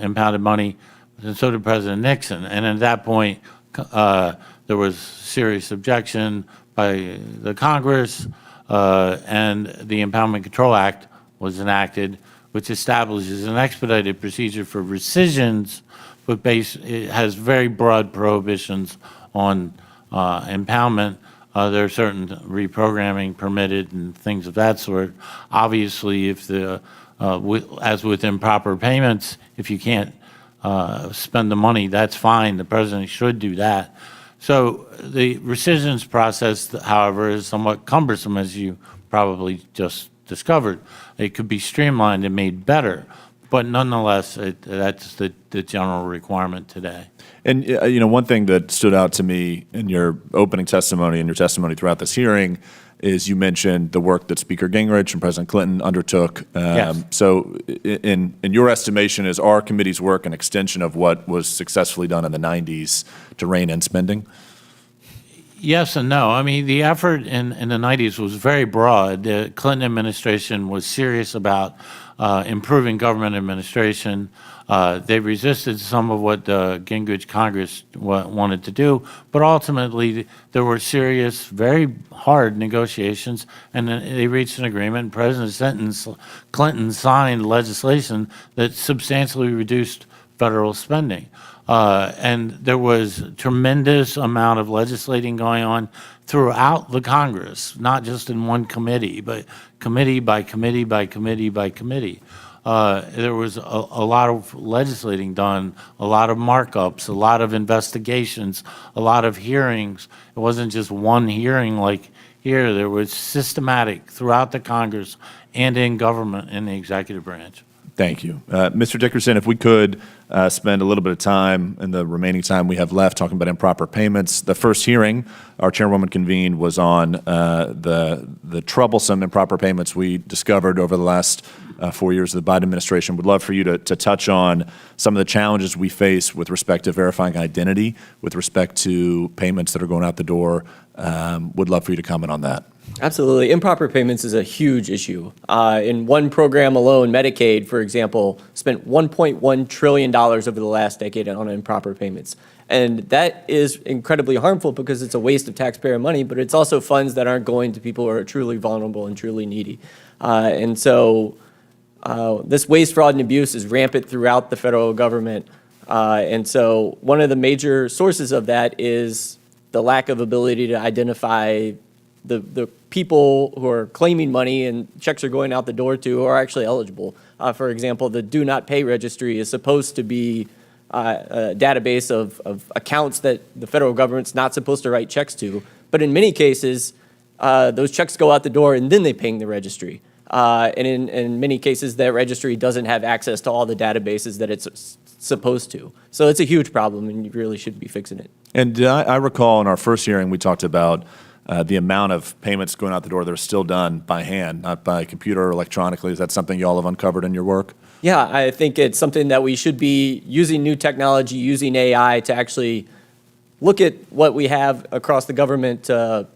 impounded money and so did President Nixon. And at that point, there was serious objection by the Congress, and the Impoundment Control Act was enacted, which establishes an expedited procedure for rescissions, but it has very broad prohibitions on impoundment. There are certain reprogramming permitted and things of that sort. Obviously, if as with improper payments, if you can't spend the money, that's fine. The president should do that. So the rescissions process, however, is somewhat cumbersome, as you probably just discovered. It could be streamlined and made better, but nonetheless, that's the general requirement today. And one thing that stood out to me in your opening testimony and your testimony throughout this hearing is you mentioned the work that Speaker Gingrich and President Clinton undertook. Yes. So in your estimation, is our committee's work an extension of what was successfully done in the 90s to rein in spending? Yes and no. I mean, the effort in the 90s was very broad. The Clinton administration was serious about improving government administration. They resisted some of what the Grynkewich Congress wanted to do, but ultimately there were serious, very hard negotiations, and they reached an agreement. President Clinton signed legislation that substantially reduced federal spending. And there was tremendous amount of legislating going on throughout the Congress, not just in one committee, but committee by committee by committee by committee. There was a lot of legislating done, a lot of markups, a lot of investigations, a lot of hearings. It wasn't just one hearing like here. There was systematic throughout the Congress and in government in the executive branch. Thank you. Mr. Dickerson, if we could spend a little bit of time in the remaining time we have left talking about improper payments. The first hearing our chairwoman convened was on the troublesome improper payments we discovered over the last 4 years of the Biden administration. Would love for you to touch on some of the challenges we face with respect to verifying identity, with respect to payments that are going out the door. Would love for you to comment on that. Absolutely. Improper payments is a huge issue. In one program alone, Medicaid, for example, spent $1.1 trillion over the last decade on improper payments. And that is incredibly harmful because it's a waste of taxpayer money, but it's also funds that aren't going to people who are truly vulnerable and truly needy. And so this waste, fraud, and abuse is rampant throughout the federal government. And so one of the major sources of that is the lack of ability to identify the people who are claiming money and checks are going out the door to who are actually eligible. For example, the Do Not Pay Registry is supposed to be a database of accounts that the federal government's not supposed to write checks to. But in many cases, those checks go out the door and then they ping the registry. And in many cases, that registry doesn't have access to all the databases that it's supposed to. So it's a huge problem, and you really should be fixing it. And I recall in our first hearing, we talked about the amount of payments going out the door that are still done by hand, not by computer or electronically. Is that something you all have uncovered in your work? Yeah, I think it's something that we should be using new technology, using AI to actually look at what we have across the government to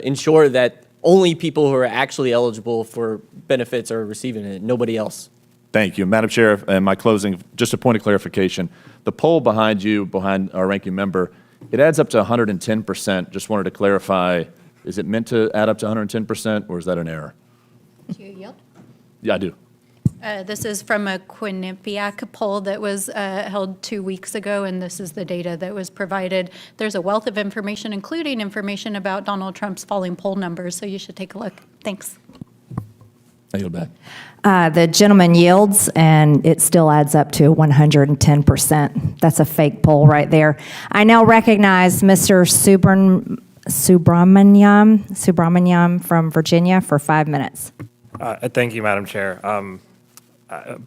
ensure that only people who are actually eligible for benefits are receiving it, nobody else. Thank you. Madam Chair, in my closing, just a point of clarification. The poll behind you, behind our ranking member, it adds up to 110%. Just wanted to clarify, is it meant to add up to 110%, or is that an error? Do you yield? Yeah, I do. This is from a Quinnipiac poll that was held 2 weeks ago, and this is the data that was provided. There's a wealth of information, including information about Donald Trump's falling poll numbers, so you should take a look. Thanks. I yield back. The gentleman yields, and it still adds up to 110%. That's a fake poll right there. I now recognize Mr. Subramaniam from Virginia for 5 minutes. Thank you, Madam Chair.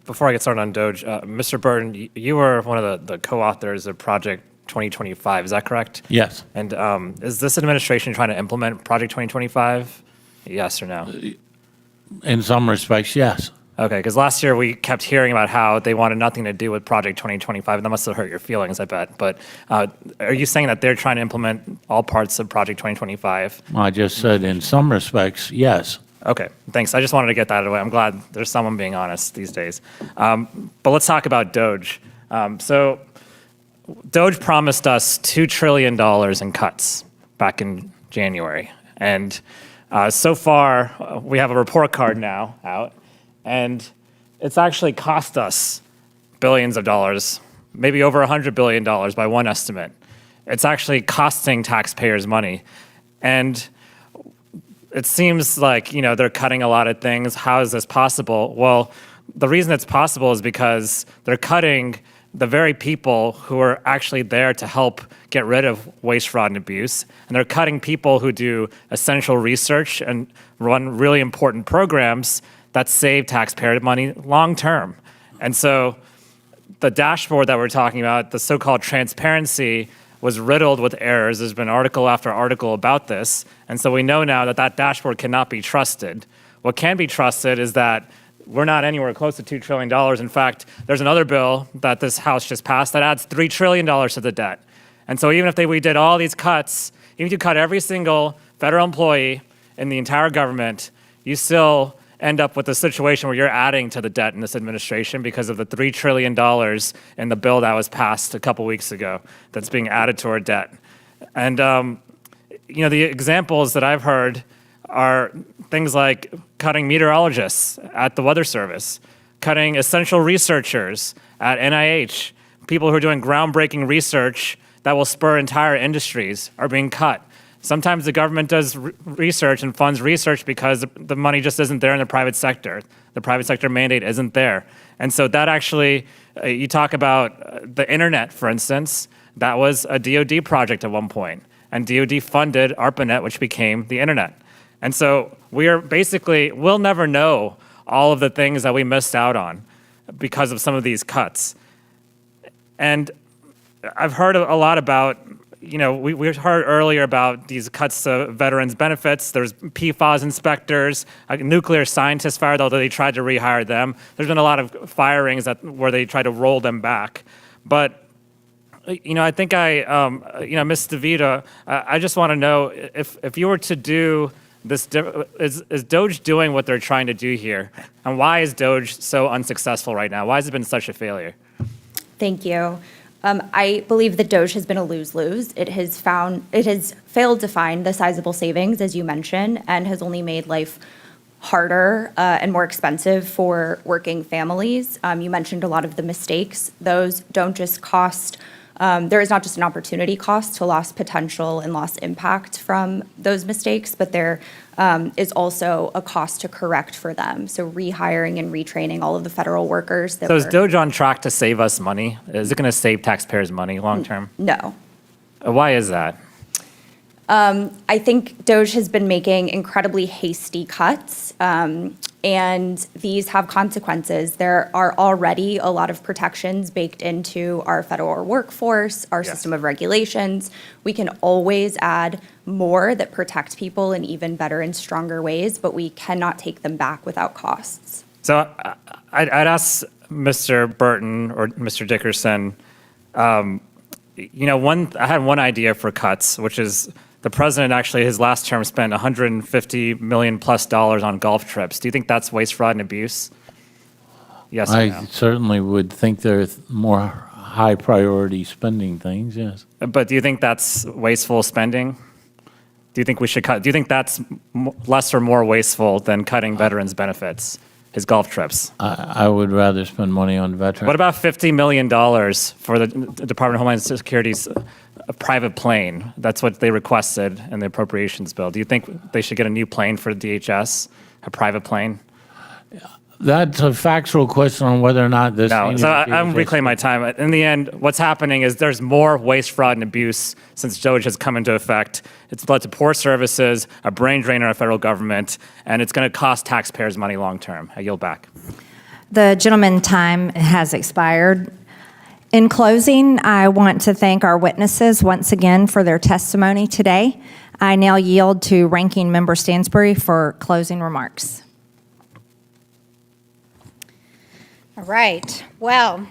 Before I get started on DOGE, Mr. Burton, you were one of the co-authors of Project 2025, is that correct? Yes. And is this administration trying to implement Project 2025? Yes or no? In some respects, yes. Okay, because last year we kept hearing about how they wanted nothing to do with Project 2025, and that must have hurt your feelings, I bet. But are you saying that they're trying to implement all parts of Project 2025? Well, I just said in some respects, yes. Okay, thanks. I just wanted to get that out of the way. I'm glad there's someone being honest these days. But let's talk about DOGE. So DOGE promised us $2 trillion in cuts back in January. And so far, we have a report card now out, and it's actually cost us billions of dollars, maybe over $100 billion by one estimate. It's actually costing taxpayers money. And it seems like, they're cutting a lot of things. How is this possible? Well, the reason it's possible is because they're cutting the very people who are actually there to help get rid of waste, fraud, and abuse. And they're cutting people who do essential research and run really important programs that save taxpayer money long term. And so the dashboard that we're talking about, the so-called transparency, was riddled with errors. There's been article after article about this. And so we know now that that dashboard cannot be trusted. What can be trusted is that we're not anywhere close to $2 trillion. In fact, there's another bill that this House just passed that adds $3 trillion to the debt. And so even if we did all these cuts, even if you cut every single federal employee in the entire government, you still end up with a situation where you're adding to the debt in this administration because of the $3 trillion in the bill that was passed a couple weeks ago that's being added to our debt. And the examples that I've heard are things like cutting meteorologists at the Weather Service, cutting essential researchers at NIH, people who are doing groundbreaking research that will spur entire industries are being cut. Sometimes the government does research and funds research because the money just isn't there in the private sector. The private sector mandate isn't there. And so that actually, you talk about the internet, for instance, that was a DOD project at one point. And DOD funded ARPANET, which became the internet. And so we'll never know all of the things that we missed out on because of some of these cuts. And I've heard a lot about, we heard earlier about these cuts to veterans benefits. There's PFAS inspectors, nuclear scientists fired, although they tried to rehire them. There's been a lot of firings where they tried to roll them back. But I think Ms. DeVita, I just want to know if you were to do this, is DOGE doing what they're trying to do here? And why is DOGE so unsuccessful right now? Why has it been such a failure? Thank you. I believe that DOGE has been a lose-lose. It has failed to find the sizable savings, as you mentioned, and has only made life harder and more expensive for working families. You mentioned a lot of the mistakes. Those don't just cost. There is not just an opportunity cost to lost potential and lost impact from those mistakes, but there is also a cost to correct for them. So rehiring and retraining all of the federal workers. So is DOGE on track to save us money? Is it going to save taxpayers money long term? No. Why is that? I think DOGE has been making incredibly hasty cuts, and these have consequences. There are already a lot of protections baked into our federal workforce, our system of regulations. We can always add more that protect people in even better and stronger ways, but we cannot take them back without costs. So I'd ask Mr. Burton or Mr. Dickerson, I had one idea for cuts, which is the president actually, his last term, spent $150 million plus on golf trips. Do you think that's waste, fraud, and abuse? Yes or no? I certainly would think there's more high priority spending things, yes. But do you think that's wasteful spending? Do you think we should cut? Do you think that's less or more wasteful than cutting veterans' benefits, his golf trips? I would rather spend money on veterans. What about $50 million for the Department of Homeland Security's private plane? That's what they requested in the appropriations bill. Do you think they should get a new plane for DHS, a private plane? That's a factual question on whether or not this. No, so I'm reclaiming my time. In the end, what's happening is there's more waste, fraud, and abuse since DOGE has come into effect. It's led to poor services, a brain drain on our federal government, and it's going to cost taxpayers money long term. I yield back. The gentleman's time has expired. In closing, I want to thank our witnesses once again for their testimony today. I now yield to Ranking Member Stansbury for closing remarks. All right. Well,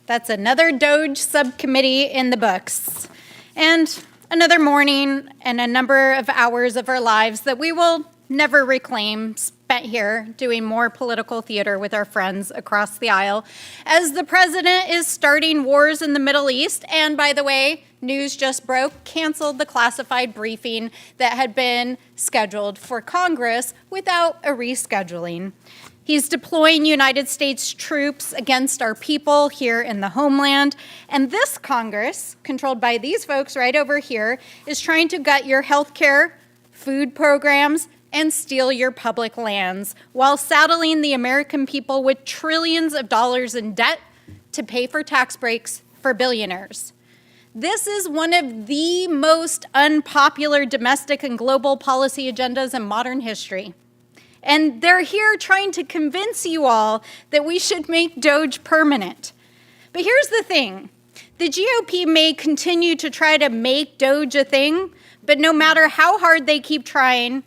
that's another DOGE subcommittee in the books. And another morning and a number of hours of our lives that we will never reclaim spent here doing more political theater with our friends across the aisle as the president is starting wars in the Middle East. And by the way, news just broke, canceled the classified briefing that had been scheduled for Congress without a rescheduling. He's deploying United States troops against our people here in the homeland. And this Congress, controlled by these folks right over here, is trying to gut your health care, food programs, and steal your public lands while saddling the American people with trillions of dollars in debt to pay for tax breaks for billionaires. This is one of the most unpopular domestic and global policy agendas in modern history. And they're here trying to convince you all that we should make DOGE permanent. But here's the thing. The GOP may continue to try to make DOGE a thing, but no matter how hard they keep trying,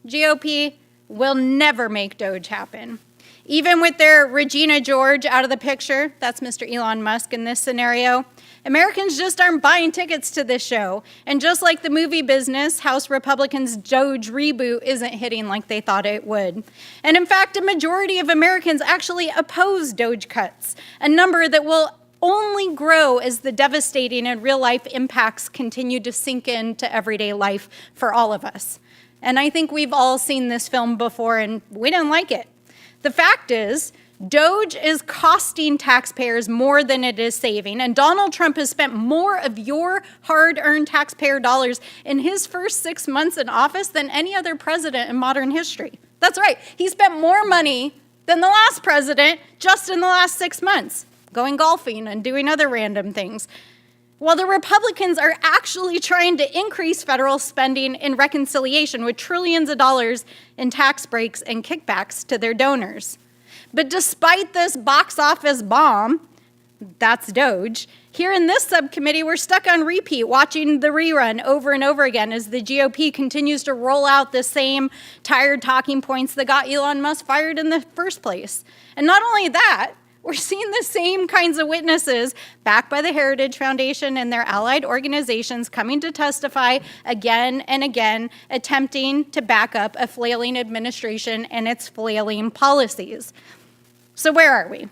GOP will never make DOGE happen. Even with their Regina George out of the picture, that's Mr. Elon Musk in this scenario, Americans just aren't buying tickets to this show. And just like the movie business, House Republicans' DOGE reboot isn't hitting like they thought it would. And in fact, a majority of Americans actually oppose DOGE cuts, a number that will only grow as the devastating and real-life impacts continue to sink into everyday life for all of us. And I think we've all seen this film before, and we didn't like it. The fact is, DOGE is costing taxpayers more than it is saving, and Donald Trump has spent more of your hard-earned taxpayer dollars in his first 6 months in office than any other president in modern history. That's right, he spent more money than the last president just in the last 6 months, going golfing and doing other random things. While the Republicans are actually trying to increase federal spending in reconciliation with trillions of dollars in tax breaks and kickbacks to their donors. But despite this box office bomb, that's DOGE, here in this subcommittee, we're stuck on repeat, watching the rerun over and over again as the GOP continues to roll out the same tired talking points that got Elon Musk fired in the first place. And not only that, we're seeing the same kinds of witnesses backed by the Heritage Foundation and their allied organizations coming to testify again and again, attempting to back up a flailing administration and its flailing policies. So where are we?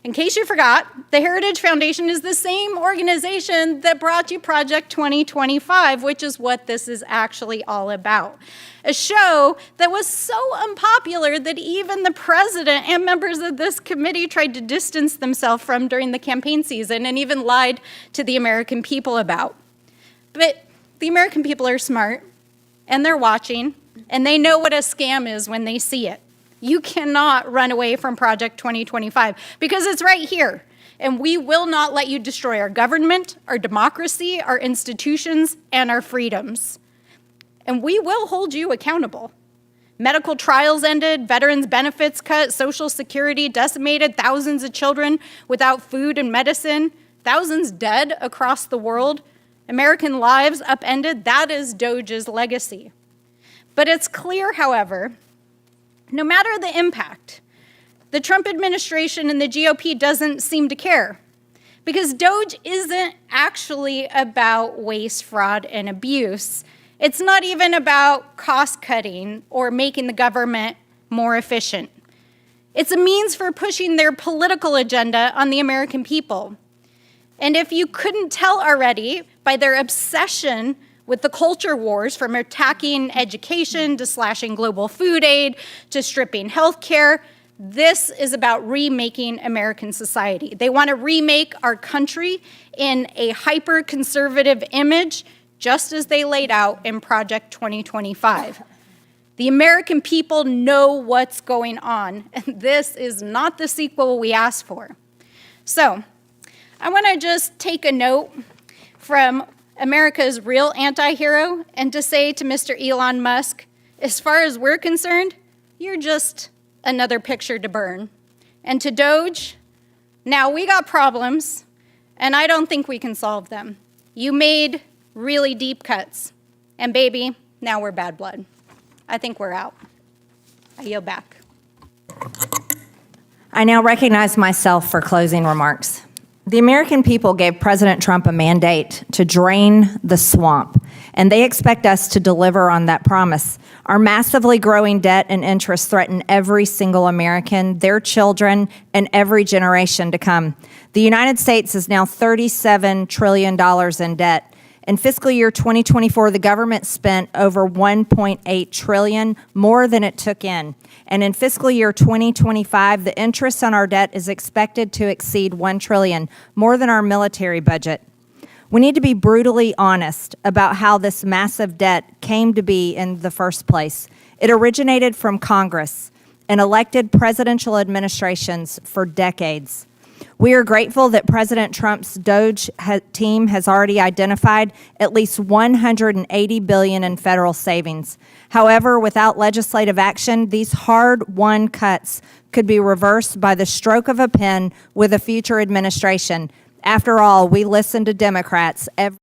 In case you forgot, the Heritage Foundation is the same organization that brought you Project 2025, which is what this is actually all about. A show that was so unpopular that even the president and members of this committee tried to distance themselves from during the campaign season and even lied to the American people about. But the American people are smart, and they're watching, and they know what a scam is when they see it. You cannot run away from Project 2025 because it's right here. And we will not let you destroy our government, our democracy, our institutions, and our freedoms. And we will hold you accountable. Medical trials ended, veterans' benefits cut, Social Security decimated, thousands of children without food and medicine, thousands dead across the world, American lives upended. That is DOGE's legacy. But it's clear, however, no matter the impact, the Trump administration and the GOP doesn't seem to care because DOGE isn't actually about waste, fraud, and abuse. It's not even about cost cutting or making the government more efficient. It's a means for pushing their political agenda on the American people. And if you couldn't tell already by their obsession with the culture wars, from attacking education to slashing global food aid to stripping health care, this is about remaking American society. They want to remake our country in a hyper-conservative image, just as they laid out in Project 2025. The American people know what's going on, and this is not the sequel we asked for. So, I want to just take a note from America's real anti-hero and to say to Mr. Elon Musk, as far as we're concerned, you're just another picture to burn. And to DOGE, now we got problems, and I don't think we can solve them. You made really deep cuts, and baby, now we're bad blood. I think we're out. I yield back. I now recognize myself for closing remarks. The American people gave President Trump a mandate to drain the swamp and they expect us to deliver on that promise. Our massively growing debt and interest threaten every single American, their children, and every generation to come. The United States is now $37 trillion in debt. In fiscal year 2024, the government spent over $1.8 trillion, more than it took in. And in fiscal year 2025, the interest on our debt is expected to exceed $1 trillion, more than our military budget. We need to be brutally honest about how this massive debt came to be in the first place. It originated from Congress and elected presidential administrations for decades. We are grateful that President Trump's DOGE team has already identified at least $180 billion in federal savings. However, without legislative action, these hard-won cuts could be reversed by the stroke of a pen with a future administration. After all, we listen to Democrats every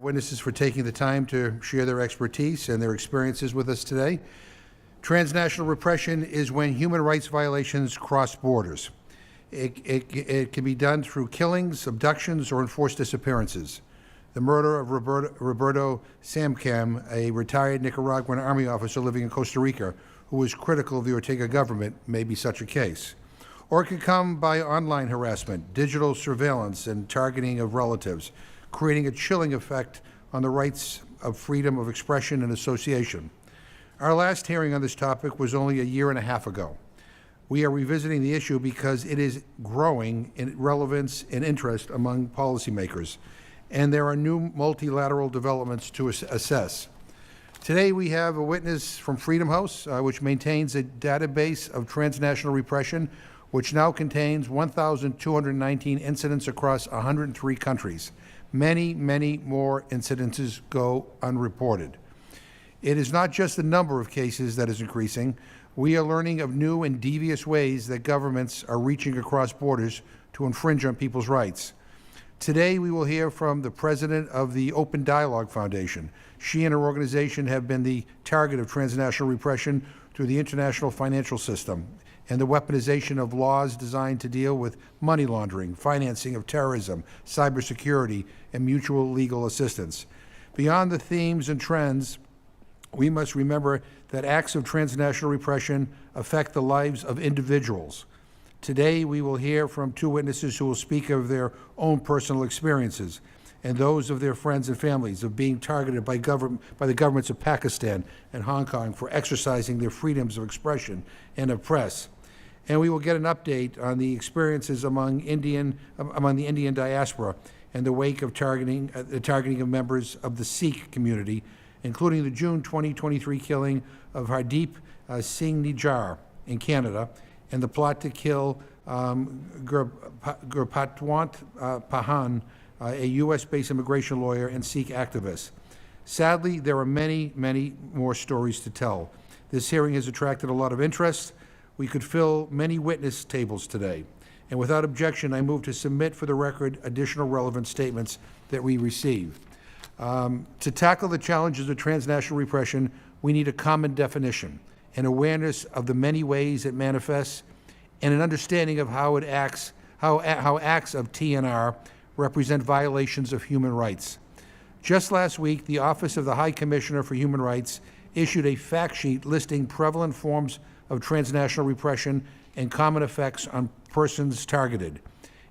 witnesses for taking the time to share their expertise and their experiences with us today. Transnational repression is when human rights violations cross borders. It can be done through killings, abductions, or enforced disappearances. The murder of Roberto Samcam, a retired Nicaraguan Army officer living in Costa Rica, who was critical of the Ortega government, may be such a case. Or it could come by online harassment, digital surveillance, and targeting of relatives, creating a chilling effect on the rights of freedom of expression and association. Our last hearing on this topic was only a year and a half ago. We are revisiting the issue because it is growing in relevance and interest among policymakers, and there are new multilateral developments to assess. Today we have a witness from Freedom House, which maintains a database of transnational repression, which now contains 1,219 incidents across 103 countries. Many, many more incidences go unreported. It is not just the number of cases that is increasing. We are learning of new and devious ways that governments are reaching across borders to infringe on people's rights. Today, we will hear from the president of the Open Dialogue Foundation. She and her organization have been the target of transnational repression through the international financial system and the weaponization of laws designed to deal with money laundering, financing of terrorism, cybersecurity, and mutual legal assistance. Beyond the themes and trends, we must remember that acts of transnational repression affect the lives of individuals. Today, we will hear from two witnesses who will speak of their own personal experiences and those of their friends and families of being targeted by the governments of Pakistan and Hong Kong for exercising their freedoms of expression and of press. And we will get an update on the experiences among the Indian diaspora in the wake of the targeting of members of the Sikh community, including the June 2023 killing of Hardeep Singh Nijjar in Canada, and the plot to kill Gurpatwant Pahan, a U.S.-based immigration lawyer and Sikh activist. Sadly, there are many, many more stories to tell. This hearing has attracted a lot of interest. We could fill many witness tables today. And without objection, I move to submit for the record additional relevant statements that we receive. To tackle the challenges of transnational repression, we need a common definition, an awareness of the many ways it manifests, and an understanding of how acts of TNR represent violations of human rights. Just last week, the Office of the High Commissioner for Human Rights issued a fact sheet listing prevalent forms of transnational repression and common effects on persons targeted.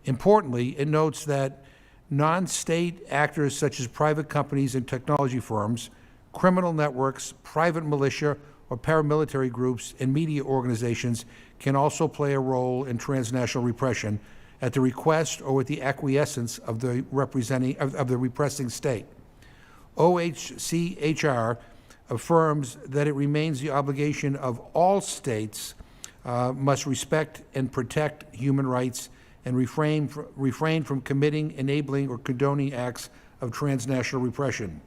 Importantly, it notes that non-state actors such as private companies and technology firms, criminal networks, private militia, or paramilitary groups and media organizations can also play a role in transnational repression at the request or with the acquiescence of the repressing state. OHCHR affirms that it remains the obligation of all states must respect and protect human rights and refrain from committing, enabling, or condoning acts of transnational repression.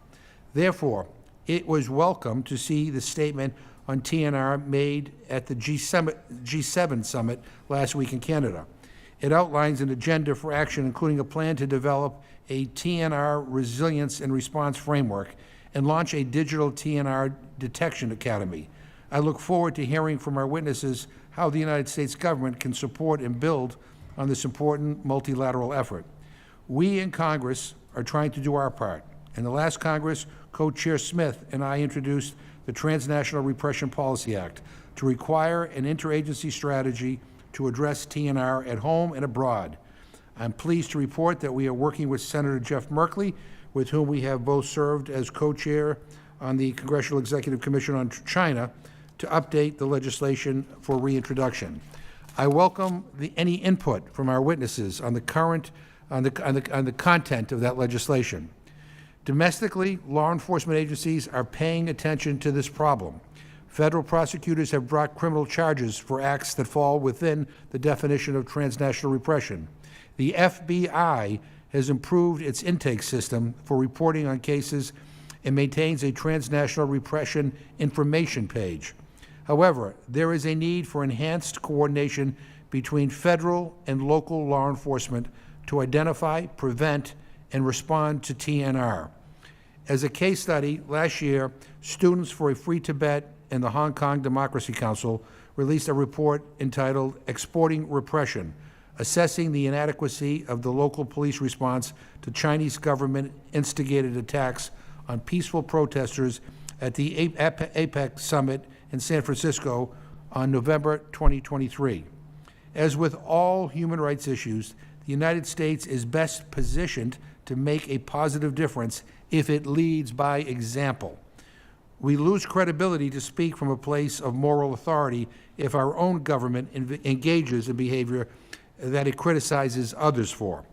Therefore, it was welcome to see the statement on TNR made at the G7 summit last week in Canada. It outlines an agenda for action, including a plan to develop a TNR resilience and response framework and launch a digital TNR detection academy. I look forward to hearing from our witnesses how the United States government can support and build on this important multilateral effort. We in Congress are trying to do our part. In the last Congress, Co-Chair Smith and I introduced the Transnational Repression Policy Act to require an interagency strategy to address TNR at home and abroad. I'm pleased to report that we are working with Senator Jeff Merkley, with whom we have both served as co-chair on the Congressional Executive Commission on China, to update the legislation for reintroduction. I welcome any input from our witnesses on the content of that legislation. Domestically, law enforcement agencies are paying attention to this problem. Federal prosecutors have brought criminal charges for acts that fall within the definition of transnational repression. The FBI has improved its intake system for reporting on cases and maintains a transnational repression information page. However, there is a need for enhanced coordination between federal and local law enforcement to identify, prevent, and respond to TNR. As a case study, last year, Students for a Free Tibet and the Hong Kong Democracy Council released a report entitled Exporting Repression, assessing the inadequacy of the local police response to Chinese government-instigated attacks on peaceful protesters at the APEC summit in San Francisco on November 2023. As with all human rights issues, the United States is best positioned to make a positive difference if it leads by example. We lose credibility to speak from a place of moral authority if our own government engages in behavior that it criticizes others for.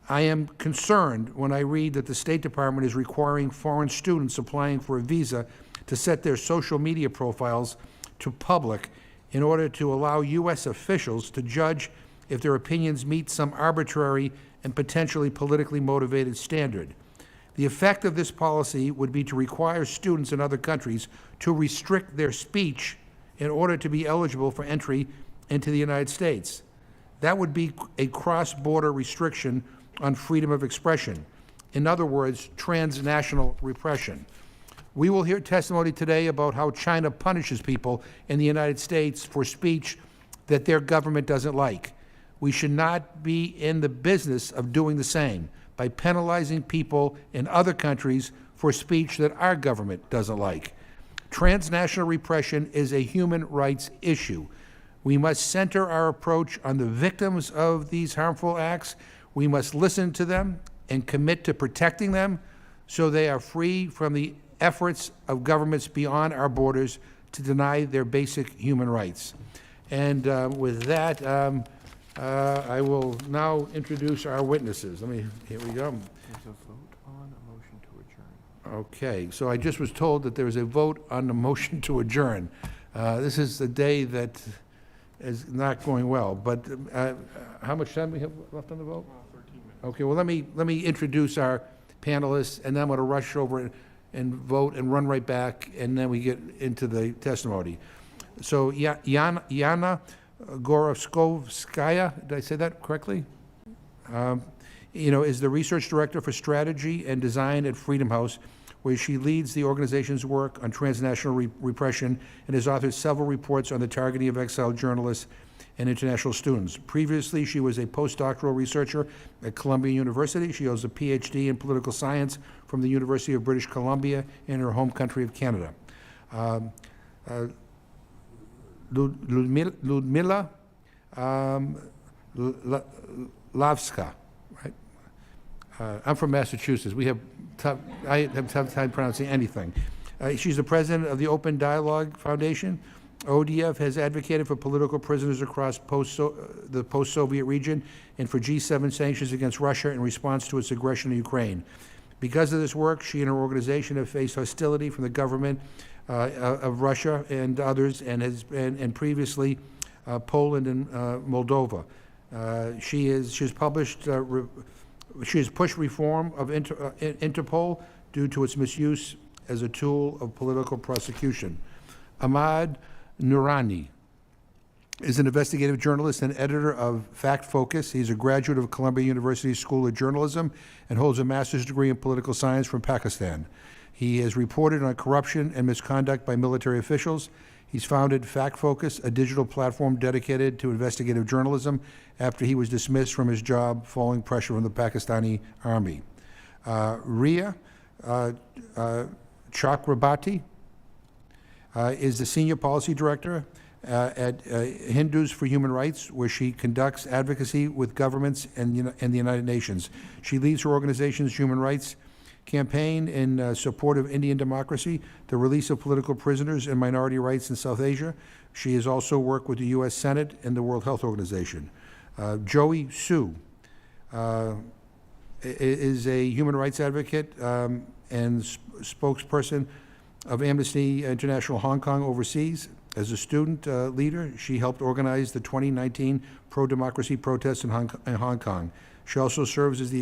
I am concerned when I read that the State Department is requiring foreign students applying for a visa to set their social media profiles to public in order to allow U.S. officials to judge if their opinions meet some arbitrary and potentially politically motivated standard. The effect of this policy would be to require students in other countries to restrict their speech in order to be eligible for entry into the United States. That would be a cross-border restriction on freedom of expression. In other words, transnational repression. We will hear testimony today about how China punishes people in the United States for speech that their government doesn't like. We should not be in the business of doing the same by penalizing people in other countries for speech that our government doesn't like. Transnational repression is a human rights issue. We must center our approach on the victims of these harmful acts. We must listen to them and commit to protecting them so they are free from the efforts of governments beyond our borders to deny their basic human rights. And with that, I will now introduce our witnesses. Here we go. There's a vote on a motion to adjourn. Okay, so I just was told that there is a vote on the motion to adjourn. This is the day that is not going well, but how much time we have left on the vote? 13 minutes. Okay, well, let me introduce our panelists, and then I'm going to rush over and vote and run right back, and then we get into the testimony. So Yana Gorovskovskaya, did I say that correctly? Is the research director for strategy and design at Freedom House, where she leads the organization's work on transnational repression and has authored several reports on the targeting of exiled journalists and international students. Previously, she was a postdoctoral researcher at Columbia University. She holds a PhD in political science from the University of British Columbia in her home country of Canada. Ludmila Lavska, right? I'm from Massachusetts. I have tough time pronouncing anything. She's the president of the Open Dialogue Foundation. ODF has advocated for political prisoners across the post-Soviet region and for G7 sanctions against Russia in response to its aggression in Ukraine. Because of this work, she and her organization have faced hostility from the government of Russia and others, and previously Poland and Moldova. She has pushed reform of Interpol due to its misuse as a tool of political prosecution. Ahmad Nourani is an investigative journalist and editor of Fact Focus. He's a graduate of Columbia University School of Journalism and holds a master's degree in political science from Pakistan. He has reported on corruption and misconduct by military officials. He's founded Fact Focus, a digital platform dedicated to investigative journalism, after he was dismissed from his job following pressure from the Pakistani army. Ria Chakrabarti is the senior policy director at Hindus for Human Rights, where she conducts advocacy with governments and the United Nations. She leads her organization's human rights campaign in support of Indian democracy, the release of political prisoners, and minority rights in South Asia. She has also worked with the U.S. Senate and the World Health Organization. Joey Su is a human rights advocate and spokesperson of Amnesty International Hong Kong overseas. As a student leader, she helped organize the 2019 pro-democracy protests in Hong Kong. She also serves as the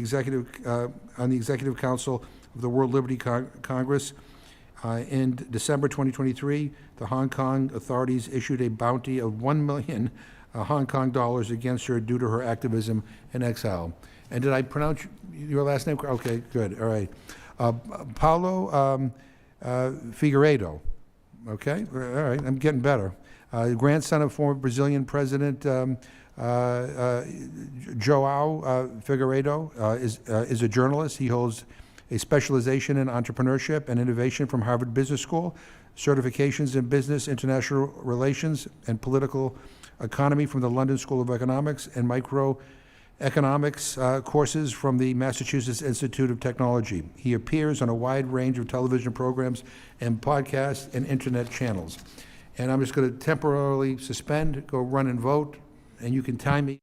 on the Executive Council of the World Liberty Congress. In December 2023, the Hong Kong authorities issued a bounty of 1 million Hong Kong dollars against her due to her activism in exile. And did I pronounce your last name? Okay, good, all right. Paulo Figueiredo. Okay, all right, I'm getting better. Grandson of former Brazilian President João Figueiredo is a journalist. He holds a specialization in entrepreneurship and innovation from Harvard Business School, certifications in business, international relations, and political economy from the London School of Economics, and microeconomics courses from the Massachusetts Institute of Technology. He appears on a wide range of television programs and podcasts and internet channels. And I'm just going to temporarily suspend, go run and vote, and you can time me.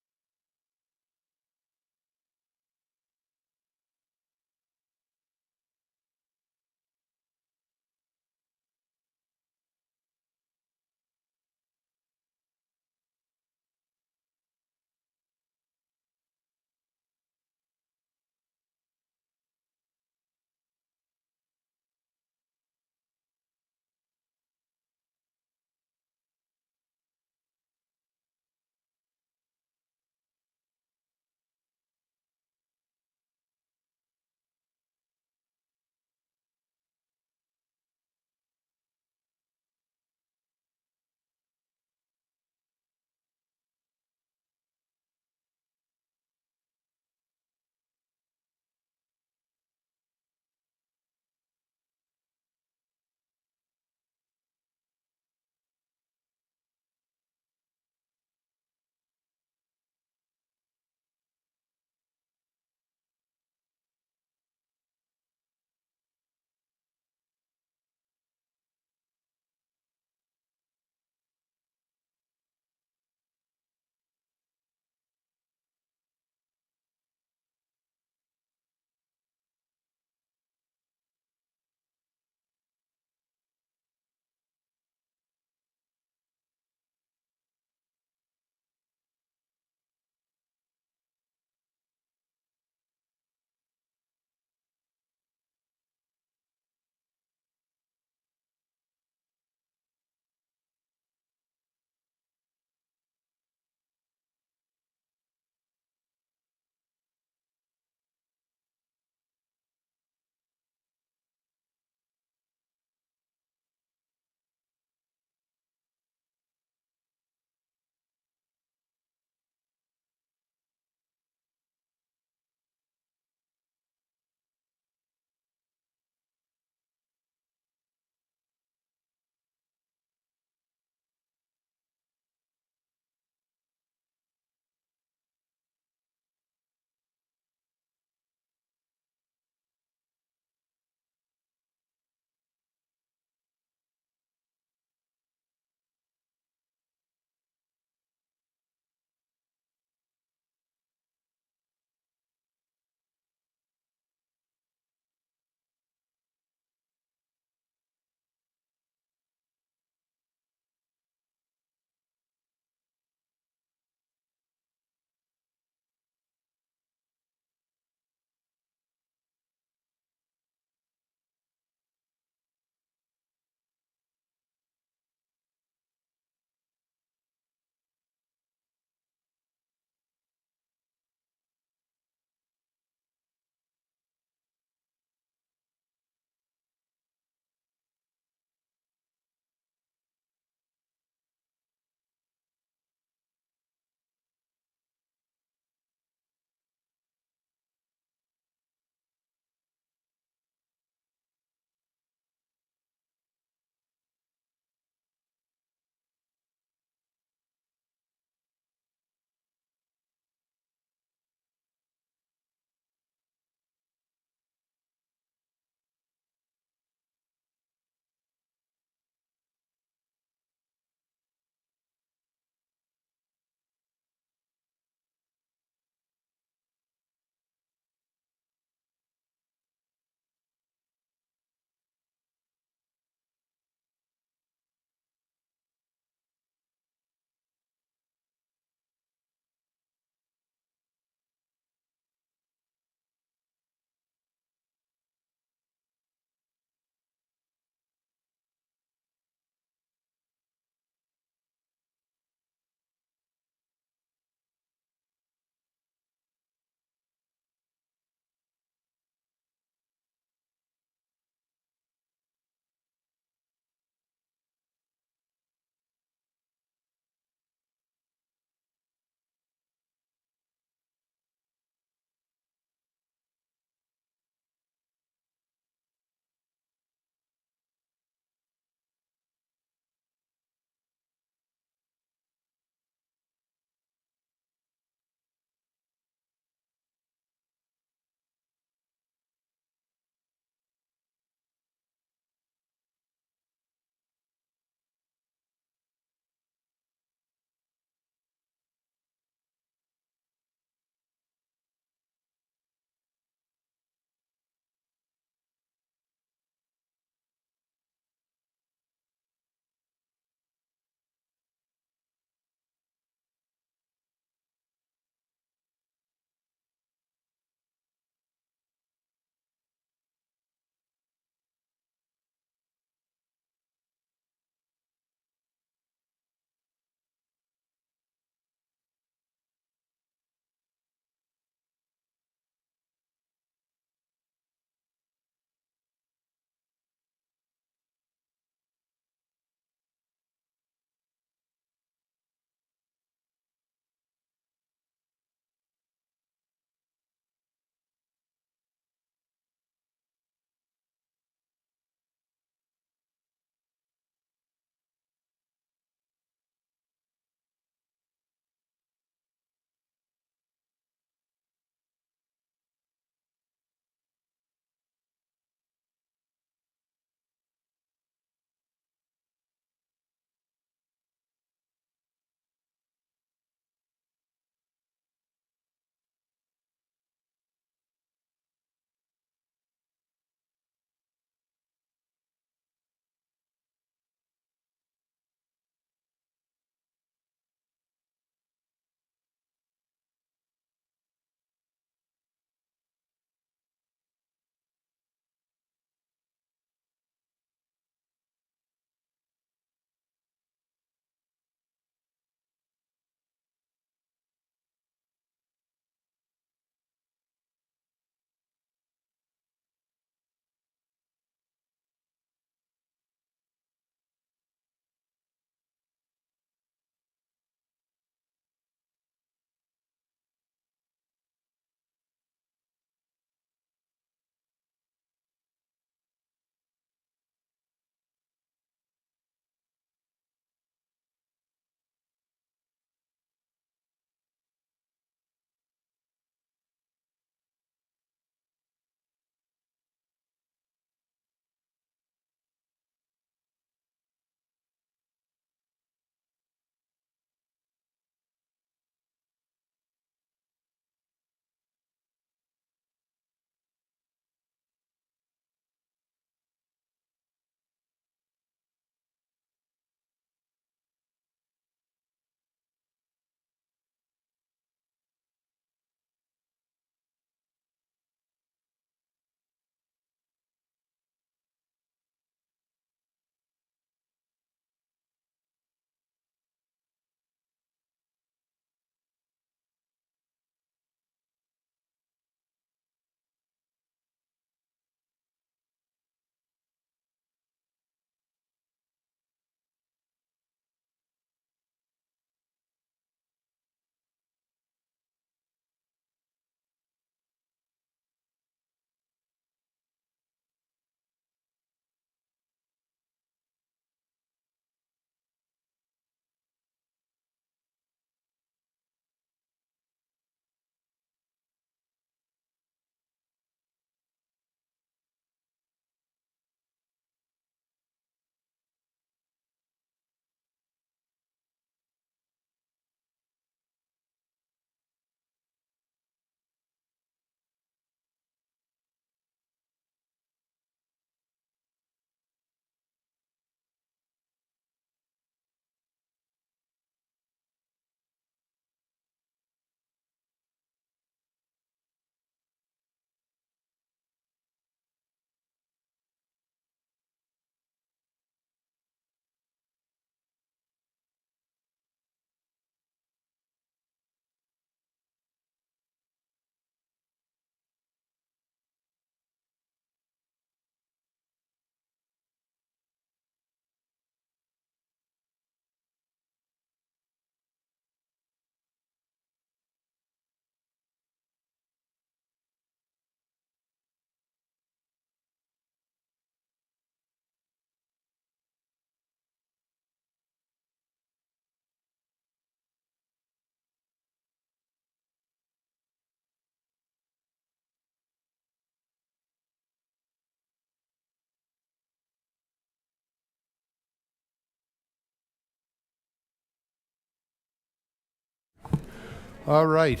All right,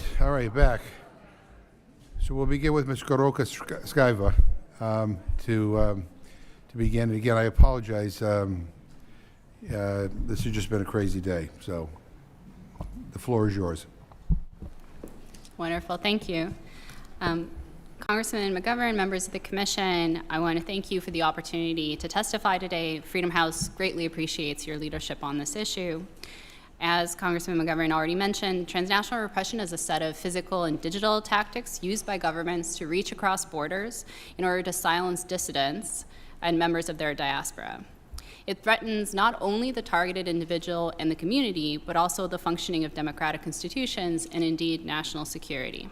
back. So we'll begin with Ms. Goroka Skyva to begin. And again, I apologize. This has just been a crazy day, so the floor is yours. Wonderful, thank you. Congressman McGovern, members of the Commission, I want to thank you for the opportunity to testify today. Freedom House greatly appreciates your leadership on this issue. As Congressman McGovern already mentioned, transnational repression is a set of physical and digital tactics used by governments to reach across borders in order to silence dissidents and members of their diaspora. It threatens not only the targeted individual and the community, but also the functioning of democratic institutions and indeed national security.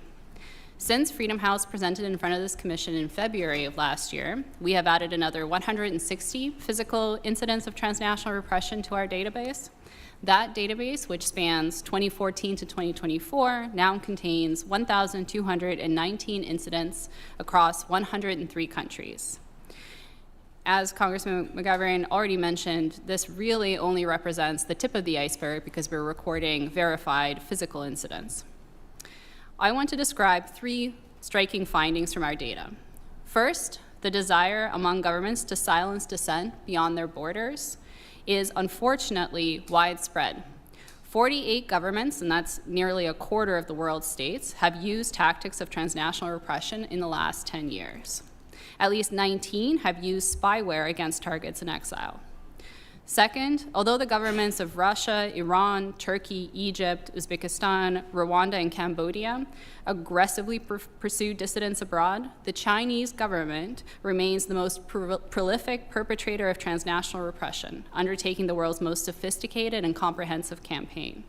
Since Freedom House presented in front of this commission in February of last year, we have added another 160 physical incidents of transnational repression to our database. That database, which spans 2014 to 2024, now contains 1,219 incidents across 103 countries. As Congressman McGovern already mentioned, this really only represents the tip of the iceberg because we're recording verified physical incidents. I want to describe three striking findings from our data. First, the desire among governments to silence dissent beyond their borders is unfortunately widespread. 48 governments, and that's nearly a quarter of the world's states, have used tactics of transnational repression in the last 10 years. At least 19 have used spyware against targets in exile. Second, although the governments of Russia, Iran, Turkey, Egypt, Uzbekistan, Rwanda, and Cambodia aggressively pursue dissidents abroad, the Chinese government remains the most prolific perpetrator of transnational repression, undertaking the world's most sophisticated and comprehensive campaign.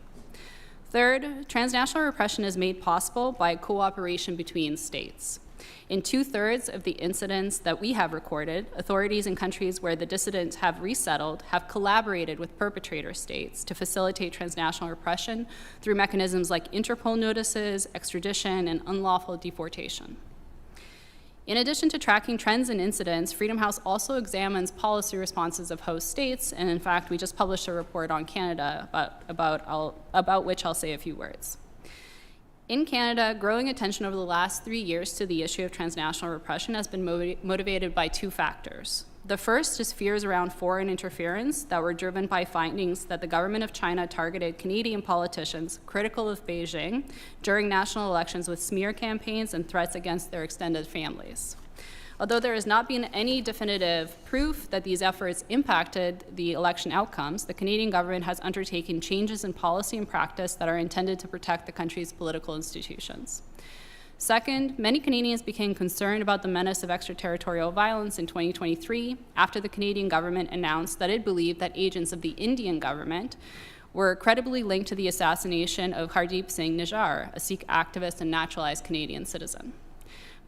Third, transnational repression is made possible by cooperation between states. In 2/3 of the incidents that we have recorded, authorities in countries where the dissidents have resettled have collaborated with perpetrator states to facilitate transnational repression through mechanisms like Interpol notices, extradition, and unlawful deportation. In addition to tracking trends and incidents, Freedom House also examines policy responses of host states, and in fact, we just published a report on Canada about which I'll say a few words. In Canada, growing attention over the last 3 years to the issue of transnational repression has been motivated by two factors. The first is fears around foreign interference that were driven by findings that the government of China targeted Canadian politicians critical of Beijing during national elections with smear campaigns and threats against their extended families. Although there has not been any definitive proof that these efforts impacted the election outcomes, the Canadian government has undertaken changes in policy and practice that are intended to protect the country's political institutions. Second, many Canadians became concerned about the menace of extraterritorial violence in 2023 after the Canadian government announced that it believed that agents of the Indian government were credibly linked to the assassination of Hardeep Singh Nijjar, a Sikh activist and naturalized Canadian citizen.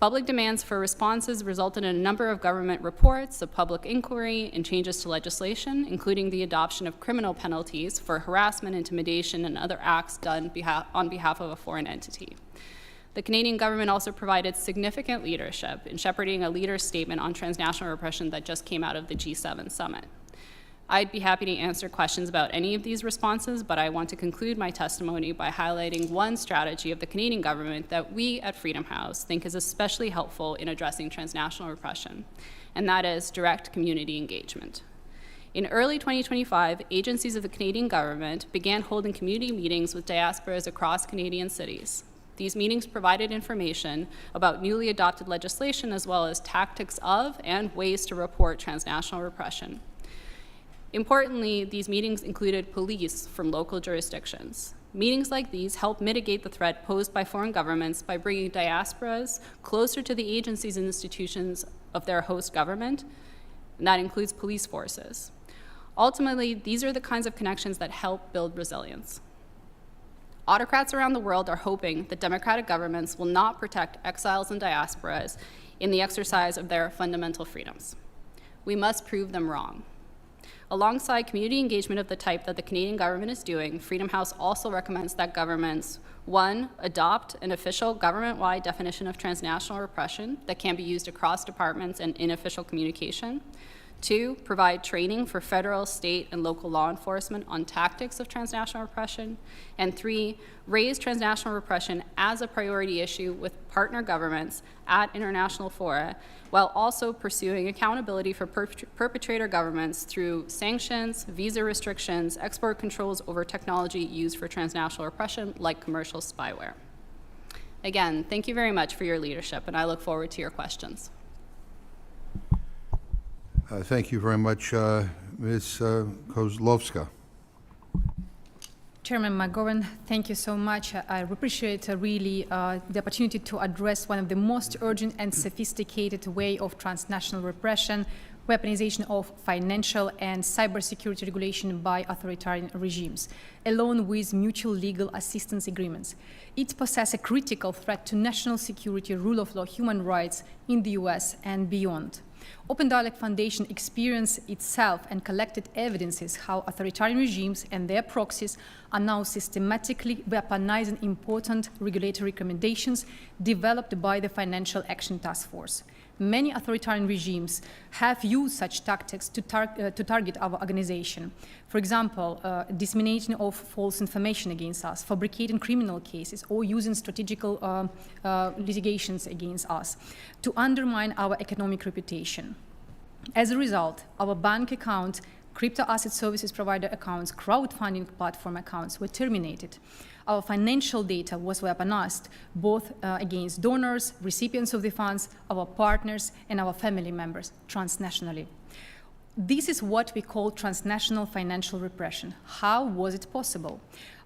Public demands for responses resulted in a number of government reports, a public inquiry, and changes to legislation, including the adoption of criminal penalties for harassment, intimidation, and other acts done on behalf of a foreign entity. The Canadian government also provided significant leadership in shepherding a leader's statement on transnational repression that just came out of the G7 summit. I'd be happy to answer questions about any of these responses, but I want to conclude my testimony by highlighting one strategy of the Canadian government that we at Freedom House think is especially helpful in addressing transnational repression, and that is direct community engagement. In early 2025, agencies of the Canadian government began holding community meetings with diasporas across Canadian cities. These meetings provided information about newly adopted legislation as well as tactics of and ways to report transnational repression. Importantly, these meetings included police from local jurisdictions. Meetings like these help mitigate the threat posed by foreign governments by bringing diasporas closer to the agencies and institutions of their host government, and that includes police forces. Ultimately, these are the kinds of connections that help build resilience. Autocrats around the world are hoping that democratic governments will not protect exiles and diasporas in the exercise of their fundamental freedoms. We must prove them wrong. Alongside community engagement of the type that the Canadian government is doing, Freedom House also recommends that governments, 1, adopt an official government-wide definition of transnational repression that can be used across departments and in official communication. 2, provide training for federal, state, and local law enforcement on tactics of transnational repression. And 3, raise transnational repression as a priority issue with partner governments at international fora, while also pursuing accountability for perpetrator governments through sanctions, visa restrictions, export controls over technology used for transnational repression, like commercial spyware. Again, thank you very much for your leadership, and I look forward to your questions. Thank you very much, Ms. Kozlowska. Chairman McGovern, thank you so much. I appreciate really the opportunity to address one of the most urgent and sophisticated way of transnational repression, weaponization of financial and cybersecurity regulation by authoritarian regimes, along with mutual legal assistance agreements. It poses a critical threat to national security, rule of law, human rights in the US and beyond. Open Dialogue Foundation experience itself and collected evidences how authoritarian regimes and their proxies are now systematically weaponizing important regulatory recommendations developed by the Financial Action Task Force. Many authoritarian regimes have used such tactics to target our organization. For example, dissemination of false information against us, fabricating criminal cases, or using strategical litigations against us to undermine our economic reputation. As a result, our bank account, crypto asset services provider accounts, crowdfunding platform accounts were terminated. Our financial data was weaponized, both against donors, recipients of the funds, our partners, and our family members transnationally. This is what we call transnational financial repression. How was it possible?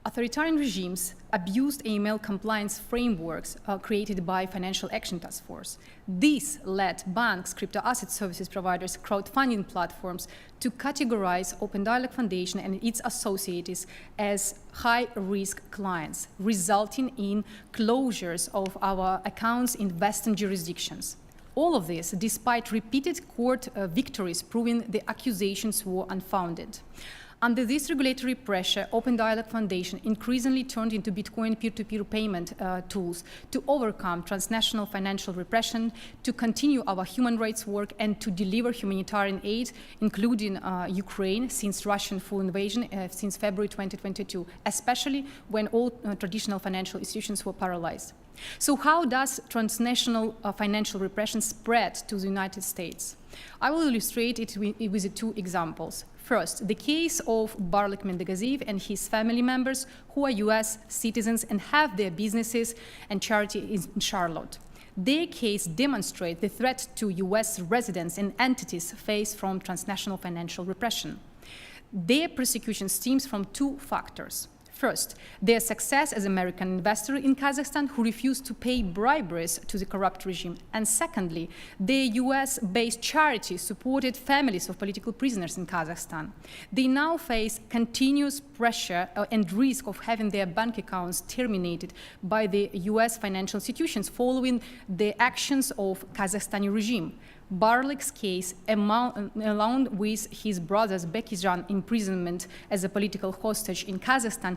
Authoritarian regimes abused AML compliance frameworks created by Financial Action Task Force. This led banks, crypto asset services providers, crowdfunding platforms to categorize Open Dialogue Foundation and its associates as high-risk clients, resulting in closures of our accounts in Western jurisdictions. All of this despite repeated court victories proving the accusations were unfounded. Under this regulatory pressure, Open Dialogue Foundation increasingly turned into Bitcoin peer-to-peer payment tools to overcome transnational financial repression, to continue our human rights work, and to deliver humanitarian aid, including Ukraine, since Russian full invasion since February 2022, especially when all traditional financial institutions were paralyzed. So how does transnational financial repression spread to the United States? I will illustrate it with 2 examples. First, the case of Barlik Mendagaziv and his family members who are US citizens and have their businesses and charity in Charlotte. Their case demonstrates the threat to US residents and entities faced from transnational financial repression. Their persecution stems from 2 factors. First, their success as American investor in Kazakhstan who refused to pay briberies to the corrupt regime. And secondly, their US-based charity supported families of political prisoners in Kazakhstan. They now face continuous pressure and risk of having their bank accounts terminated by the US financial institutions following the actions of Kazakhstani regime. Barlik's case, along with his brother's Bekizhan imprisonment as a political hostage in Kazakhstan,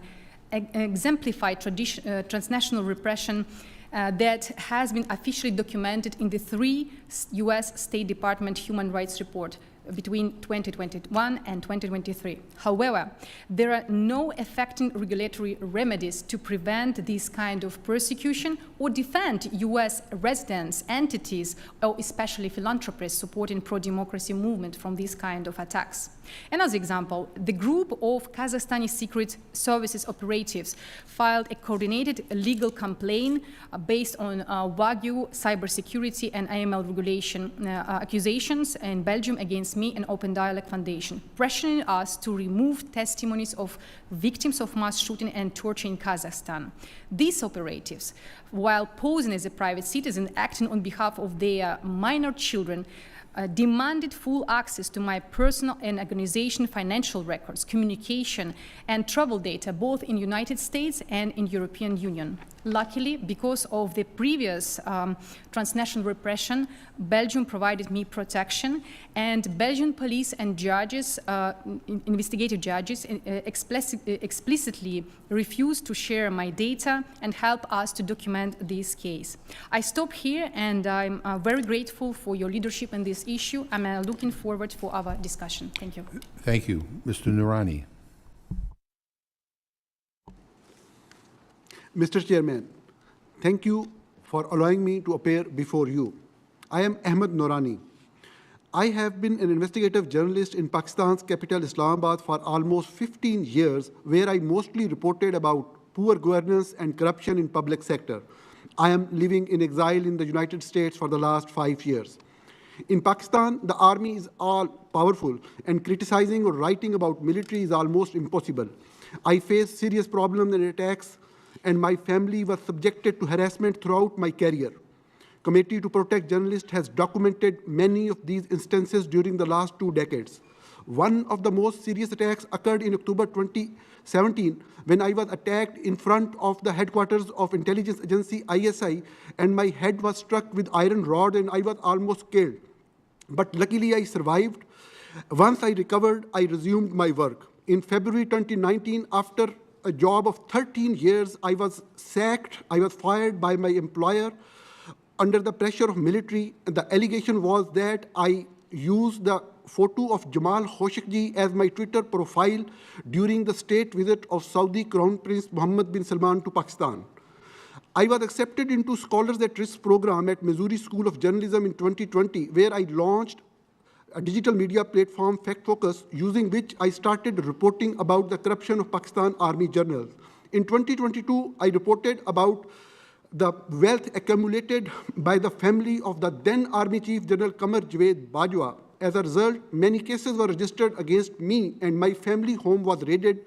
exemplified transnational repression that has been officially documented in the 3 US State Department human rights report between 2021 and 2023. However, there are no effective regulatory remedies to prevent this kind of persecution or defend US residents, entities, or especially philanthropists supporting pro-democracy movement from these kind of attacks. Another example, the group of Kazakhstani Secret Services operatives filed a coordinated legal complaint based on Wagyu cybersecurity and AML regulation accusations in Belgium against me and Open Dialogue Foundation, pressuring us to remove testimonies of victims of mass shooting and torture in Kazakhstan. These operatives, while posing as a private citizen acting on behalf of their minor children, demanded full access to my personal and organization financial records, communication, and travel data, both in the United States and in European Union. Luckily, because of the previous transnational repression, Belgium provided me protection, and Belgian police and judges, investigative judges, explicitly refused to share my data and help us to document this case. I stop here, and I'm very grateful for your leadership in this issue. I'm looking forward for our discussion. Thank you. Thank you. Mr. Nourani. Mr. Chairman, thank you for allowing me to appear before you. I am Ahmed Nourani. I have been an investigative journalist in Pakistan's capital Islamabad for almost 15 years, where I mostly reported about poor governance and corruption in public sector. I am living in exile in the United States for the last 5 years. In Pakistan, the army is all powerful, and criticizing or writing about military is almost impossible. I face serious problems and attacks, and my family was subjected to harassment throughout my career. Committee to Protect Journalists has documented many of these instances during the last 2 decades. One of the most serious attacks occurred in October 2017 when I was attacked in front of the headquarters of intelligence agency ISI, and my head was struck with iron rod and I was almost killed. But luckily I survived. Once I recovered, I resumed my work. In February 2019, after a job of 13 years, I was sacked. I was fired by my employer under the pressure of military. The allegation was that I used the photo of Jamal Khashoggi as my Twitter profile during the state visit of Saudi Crown Prince Mohammed bin Salman to Pakistan. I was accepted into Scholars at Risk program at Missouri School of Journalism in 2020, where I launched a digital media platform, Fact Focus, using which I started reporting about the corruption of Pakistan Army journals. In 2022, I reported about the wealth accumulated by the family of the then Army Chief General Qamar Javed Bajwa. As a result, many cases were registered against me, and my family home was raided.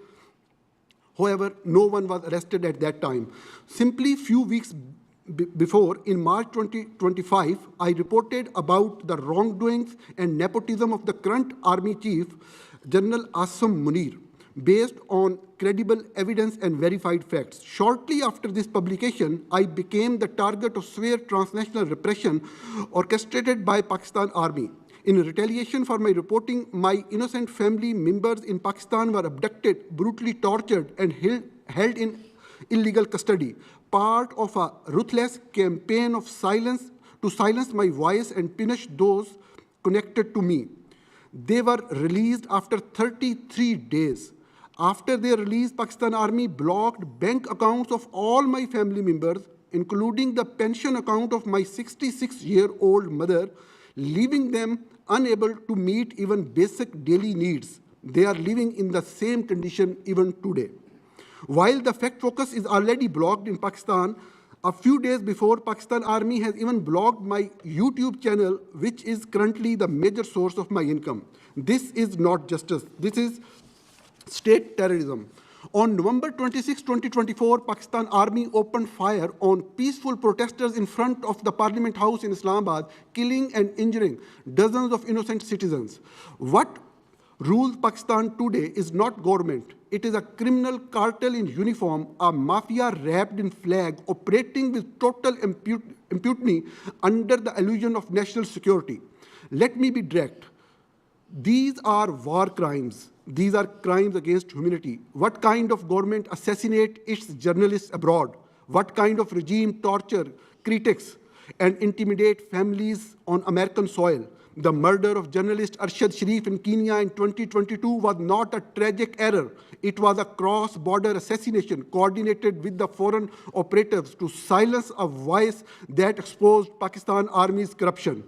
However, no one was arrested at that time. Simply few weeks before, in March 2025, I reported about the wrongdoings and nepotism of the current Army Chief, General Asim Munir, based on credible evidence and verified facts. Shortly after this publication, I became the target of severe transnational repression orchestrated by Pakistan Army. In retaliation for my reporting, my innocent family members in Pakistan were abducted, brutally tortured, and held in illegal custody, part of a ruthless campaign of silence to silence my voice and punish those connected to me. They were released after 33 days. After their release, Pakistan Army blocked bank accounts of all my family members, including the pension account of my 66-year-old mother, leaving them unable to meet even basic daily needs. They are living in the same condition even today. While the Fact Focus is already blocked in Pakistan, a few days before, Pakistan Army has even blocked my YouTube channel, which is currently the major source of my income. This is not justice. This is state terrorism. On November 26, 2024, Pakistan Army opened fire on peaceful protesters in front of the Parliament House in Islamabad, killing and injuring dozens of innocent citizens. What rules Pakistan today is not government. It is a criminal cartel in uniform, a mafia wrapped in flag, operating with total impunity under the illusion of national security. Let me be direct. These are war crimes. These are crimes against humanity. What kind of government assassinate its journalists abroad? What kind of regime torture critics and intimidate families on American soil? The murder of journalist Arshad Sharif in Kenya in 2022 was not a tragic error. It was a cross-border assassination coordinated with the foreign operatives to silence a voice that exposed Pakistan Army's corruption.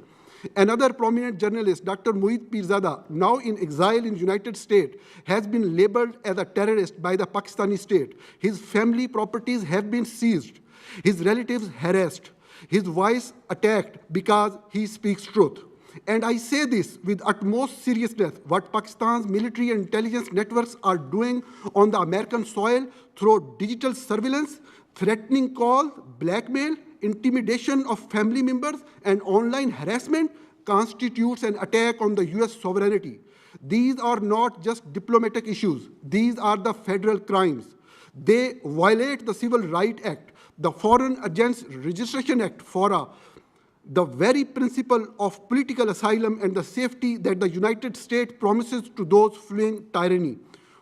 Another prominent journalist, Dr. Mohit Pirzada, now in exile in the United States, has been labeled as a terrorist by the Pakistani state. His family properties have been seized, his relatives harassed, his voice attacked because he speaks truth. And I say this with utmost seriousness. What Pakistan's military and intelligence networks are doing on the American soil through digital surveillance, threatening calls, blackmail, intimidation of family members, and online harassment constitutes an attack on the US sovereignty. These are not just diplomatic issues. These are the federal crimes. They violate the Civil Rights Act, The Foreign Agents Registration Act, FORA, the very principle of political asylum and the safety that the United States promises to those fleeing tyranny.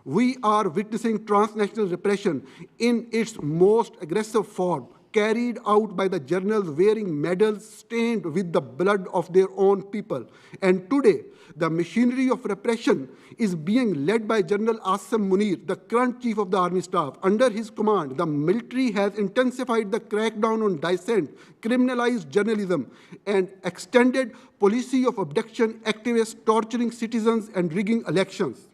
We are witnessing transnational repression in its most aggressive form, carried out by the journals wearing medals stained with the blood of their own people. And today, the machinery of repression is being led by General Asam Munir, the current Chief of the Army Staff. Under his command, the military has intensified the crackdown on dissent, criminalized journalism, and extended policy of abduction, activists, torturing citizens, and rigging elections.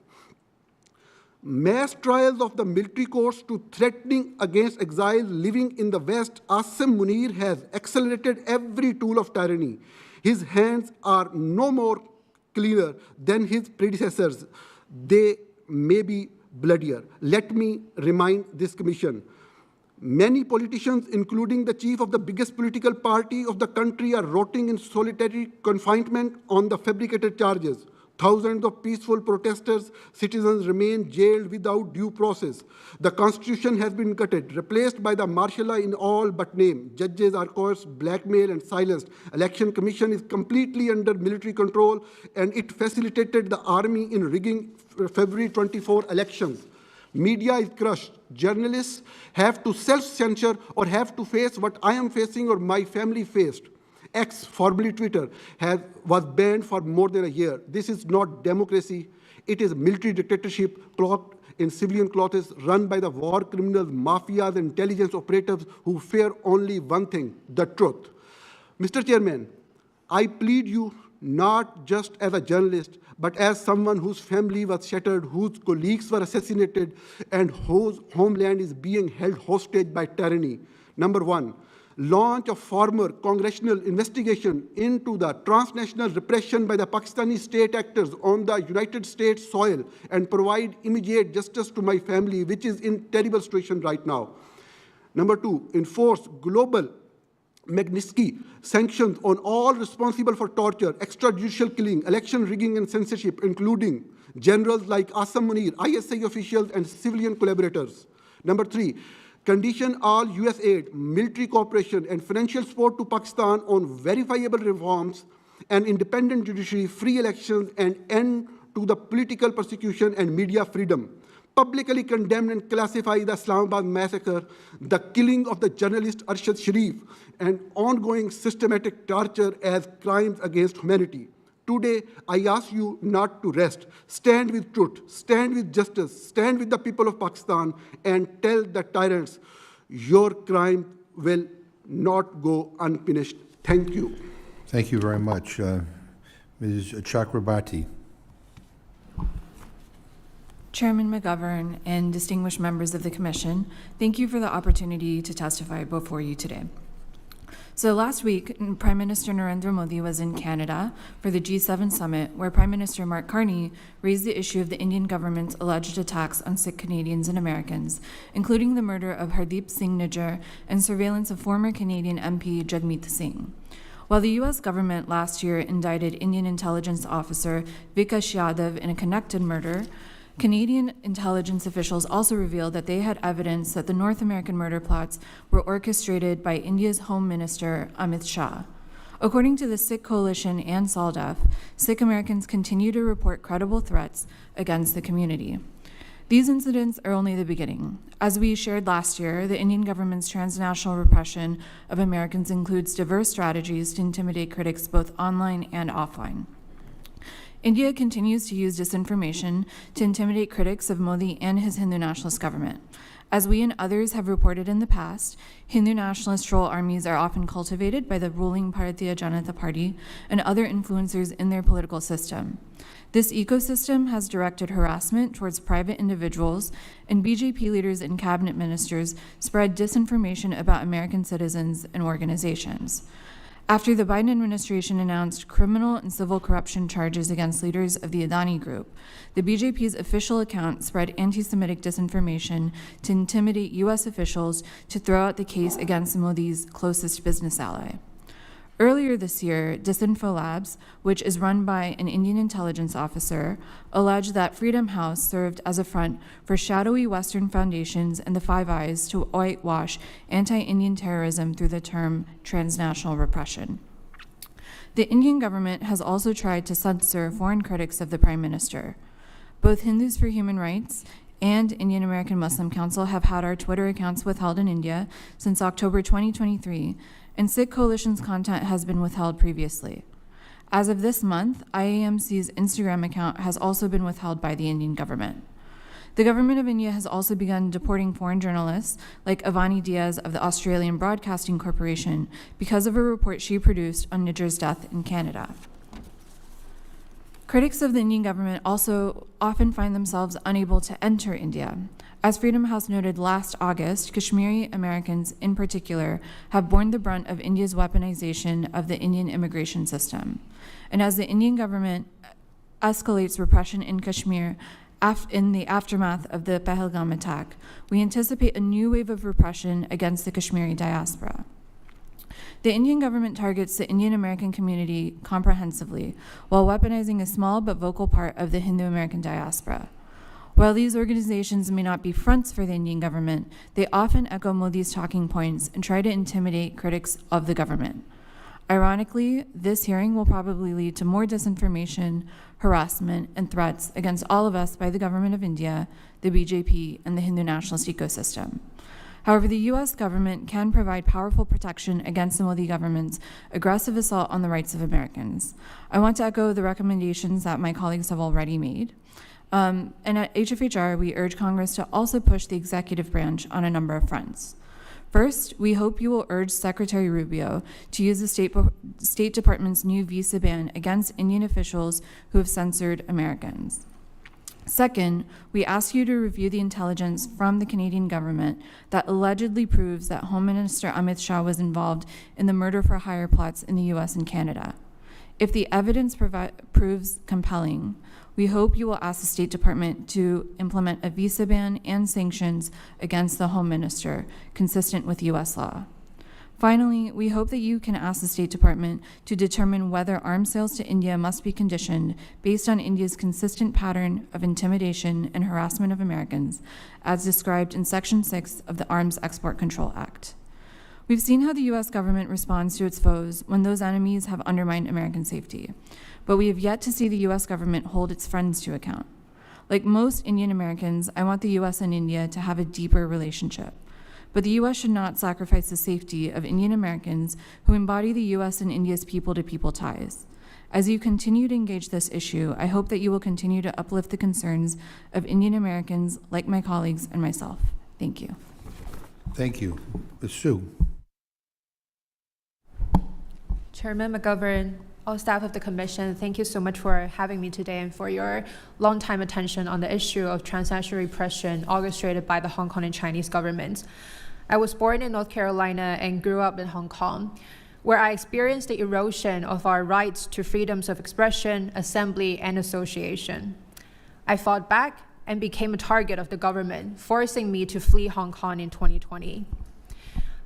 Mass trials of the military courts to threatening against exiles living in the West, Asam Munir has accelerated every tool of tyranny. His hands are no more cleaner than his predecessors. They may be bloodier. Let me remind this commission. Many politicians, including the chief of the biggest political party of the country, are rotting in solitary confinement on the fabricated charges. Thousands of peaceful protesters, citizens remain jailed without due process. The Constitution has been gutted, replaced by the martial law in all but name. Judges are coerced, blackmailed, and silenced. Election Commission is completely under military control, and it facilitated the army in rigging February 24 elections. Media is crushed. Journalists have to self-censor or have to face what I am facing or my family faced. X, formerly Twitter, was banned for more than a year. This is not democracy. It is military dictatorship cloaked in civilian clothes, run by the war criminals, mafias, and intelligence operatives who fear only one thing, the truth. Mr. Chairman, I plead you not just as a journalist, but as someone whose family was shattered, whose colleagues were assassinated, and whose homeland is being held hostage by tyranny. Number one, launch a formal congressional investigation into the transnational repression by the Pakistani state actors on the United States soil and provide immediate justice to my family, which is in terrible situation right now. Number two, enforce global Magnitsky sanctions on all responsible for torture, extrajudicial killing, election rigging, and censorship, including generals like Asam Munir, ISI officials, and civilian collaborators. Number three, condition all U.S. aid, military cooperation, and financial support to Pakistan on verifiable reforms and independent judiciary, free elections, and end to the political persecution and media freedom. Publicly condemn and classify the Islamabad massacre, the killing of the journalist Arshad Sharif, and ongoing systematic torture as crimes against humanity. Today, I ask you not to rest. Stand with truth, stand with justice, stand with the people of Pakistan, and tell the tyrants your crime will not go unpunished. Thank you. Thank you very much. Ms. Chakrabarti. Chairman McGovern and distinguished members of the Commission, thank you for the opportunity to testify before you today. So last week, Prime Minister Narendra Modi was in Canada for the G7 summit, where Prime Minister Mark Carney raised the issue of the Indian government's alleged attacks on Sikh Canadians and Americans, including the murder of Hardeep Singh Nijjar and surveillance of former Canadian MP Jagmeet Singh. While the U.S. government last year indicted Indian intelligence officer Vikash Yadav in a connected murder, Canadian intelligence officials also revealed that they had evidence that the North American murder plots were orchestrated by India's Home Minister Amit Shah. According to the Sikh Coalition and SALDEF, Sikh Americans continue to report credible threats against the community. These incidents are only the beginning. As we shared last year, the Indian government's transnational repression of Americans includes diverse strategies to intimidate critics both online and offline. India continues to use disinformation to intimidate critics of Modi and his Hindu nationalist government. As we and others have reported in the past, Hindu nationalist troll armies are often cultivated by the ruling Bharatiya Janata Party and other influencers in their political system. This ecosystem has directed harassment towards private individuals, and BJP leaders and cabinet ministers spread disinformation about American citizens and organizations. After the Biden administration announced criminal and civil corruption charges against leaders of the Adani Group, the BJP's official account spread anti-Semitic disinformation to intimidate U.S. officials to throw out the case against Modi's closest business ally. Earlier this year, Disinfo Labs, which is run by an Indian intelligence officer, alleged that Freedom House served as a front for shadowy Western foundations and the Five Eyes to whitewash anti-Indian terrorism through the term transnational repression. The Indian government has also tried to censor foreign critics of the Prime Minister. Both Hindus for Human Rights and Indian American Muslim Council have had our Twitter accounts withheld in India since October 2023, and Sikh Coalition's content has been withheld previously. As of this month, IAMC's Instagram account has also been withheld by the Indian government. The government of India has also begun deporting foreign journalists like Avani Diaz of the Australian Broadcasting Corporation because of a report she produced on Nijjar's death in Canada. Critics of the Indian government also often find themselves unable to enter India. As Freedom House noted last August, Kashmiri Americans in particular have borne the brunt of India's weaponization of the Indian immigration system. And as the Indian government escalates repression in Kashmir in the aftermath of the Pahalgam attack, we anticipate a new wave of repression against the Kashmiri diaspora. The Indian government targets the Indian American community comprehensively while weaponizing a small but vocal part of the Hindu American diaspora. While these organizations may not be fronts for the Indian government, they often echo Modi's talking points and try to intimidate critics of the government. Ironically, this hearing will probably lead to more disinformation, harassment, and threats against all of us by the government of India, the BJP, and the Hindu nationalist ecosystem. However, the U.S. government can provide powerful protection against the Modi government's aggressive assault on the rights of Americans. I want to echo the recommendations that my colleagues have already made. And at HFHR, we urge Congress to also push the executive branch on a number of fronts. First, we hope you will urge Secretary Rubio to use the State Department's new visa ban against Indian officials who have censored Americans. Second, we ask you to review the intelligence from the Canadian government that allegedly proves that Home Minister Amit Shah was involved in the murder-for-hire plots in the U.S. and Canada. If the evidence proves compelling, we hope you will ask the State Department to implement a visa ban and sanctions against the Home Minister, consistent with U.S. law. Finally, we hope that you can ask the State Department to determine whether arms sales to India must be conditioned based on India's consistent pattern of intimidation and harassment of Americans, as described in Section 6 of the Arms Export Control Act. We've seen how the U.S. government responds to its foes when those enemies have undermined American safety, but we have yet to see the U.S. government hold its friends to account. Like most Indian Americans, I want the U.S. and India to have a deeper relationship. But the U.S. should not sacrifice the safety of Indian Americans who embody the U.S. and India's people-to-people ties. As you continue to engage this issue, I hope that you will continue to uplift the concerns of Indian Americans like my colleagues and myself. Thank you. Thank you. Ms. Sue. Chairman McGovern, all staff of the Commission, thank you so much for having me today and for your long-time attention on the issue of transnational repression orchestrated by the Hong Kong and Chinese governments. I was born in North Carolina and grew up in Hong Kong, where I experienced the erosion of our rights to freedoms of expression, assembly, and association. I fought back and became a target of the government, forcing me to flee Hong Kong in 2020.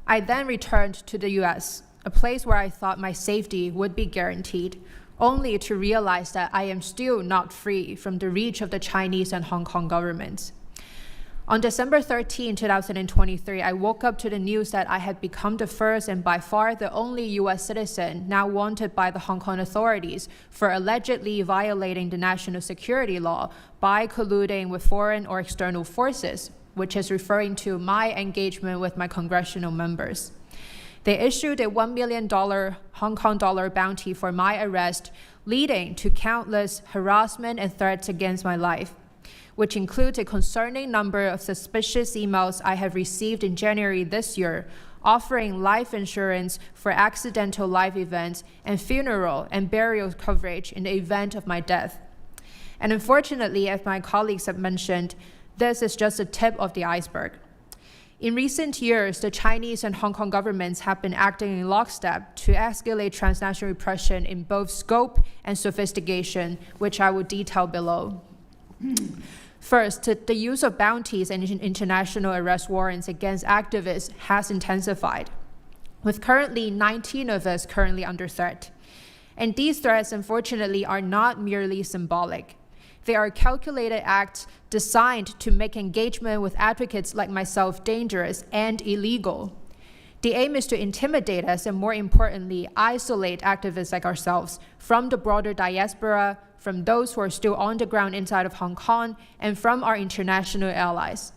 I then returned to the US, a place where I thought my safety would be guaranteed, only to realize that I am still not free from the reach of the Chinese and Hong Kong governments. On December 13, 2023, I woke up to the news that I had become the first and by far the only US citizen now wanted by the Hong Kong authorities for allegedly violating the national security law by colluding with foreign or external forces, which is referring to my engagement with my congressional members. They issued a $1 million Hong Kong dollar bounty for my arrest, leading to countless harassment and threats against my life, which includes a concerning number of suspicious emails I have received in January this year, offering life insurance for accidental life events and funeral and burial coverage in the event of my death. And unfortunately, as my colleagues have mentioned, this is just the tip of the iceberg. In recent years, the Chinese and Hong Kong governments have been acting in lockstep to escalate transnational repression in both scope and sophistication, which I will detail below. First, the use of bounties and international arrest warrants against activists has intensified. with currently 19 of us currently under threat. And these threats, unfortunately, are not merely symbolic. They are calculated acts designed to make engagement with advocates like myself dangerous and illegal. The aim is to intimidate us and, more importantly, isolate activists like ourselves from the broader diaspora, from those who are still on the ground inside of Hong Kong, and from our international allies.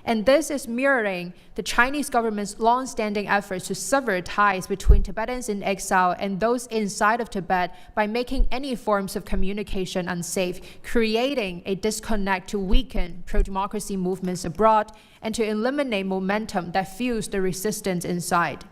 And this is mirroring the Chinese government's long-standing efforts to sever ties between Tibetans in exile and those inside of Tibet by making any forms of communication unsafe, creating a disconnect to weaken pro-democracy movements abroad and to eliminate momentum that fuels the resistance inside.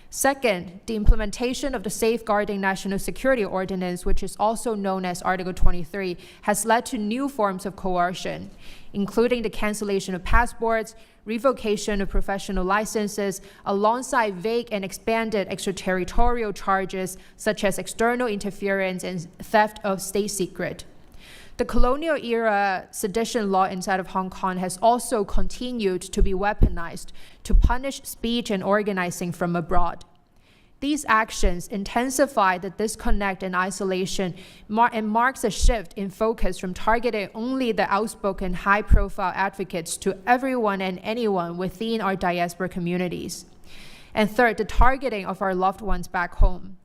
Second, the implementation of the Safeguarding National Security Ordinance, which is also known as Article 23, has led to new forms of coercion, including the cancellation of passports, revocation of professional licenses, alongside vague and expanded extraterritorial charges such as external interference and theft of state secret. The colonial-era sedition law inside of Hong Kong has also continued to be weaponized to punish speech and organizing from abroad. These actions intensify the disconnect and isolation and marks a shift in focus from targeting only the outspoken, high-profile advocates to everyone and anyone within our diaspora communities. And third, the targeting of our loved ones back home.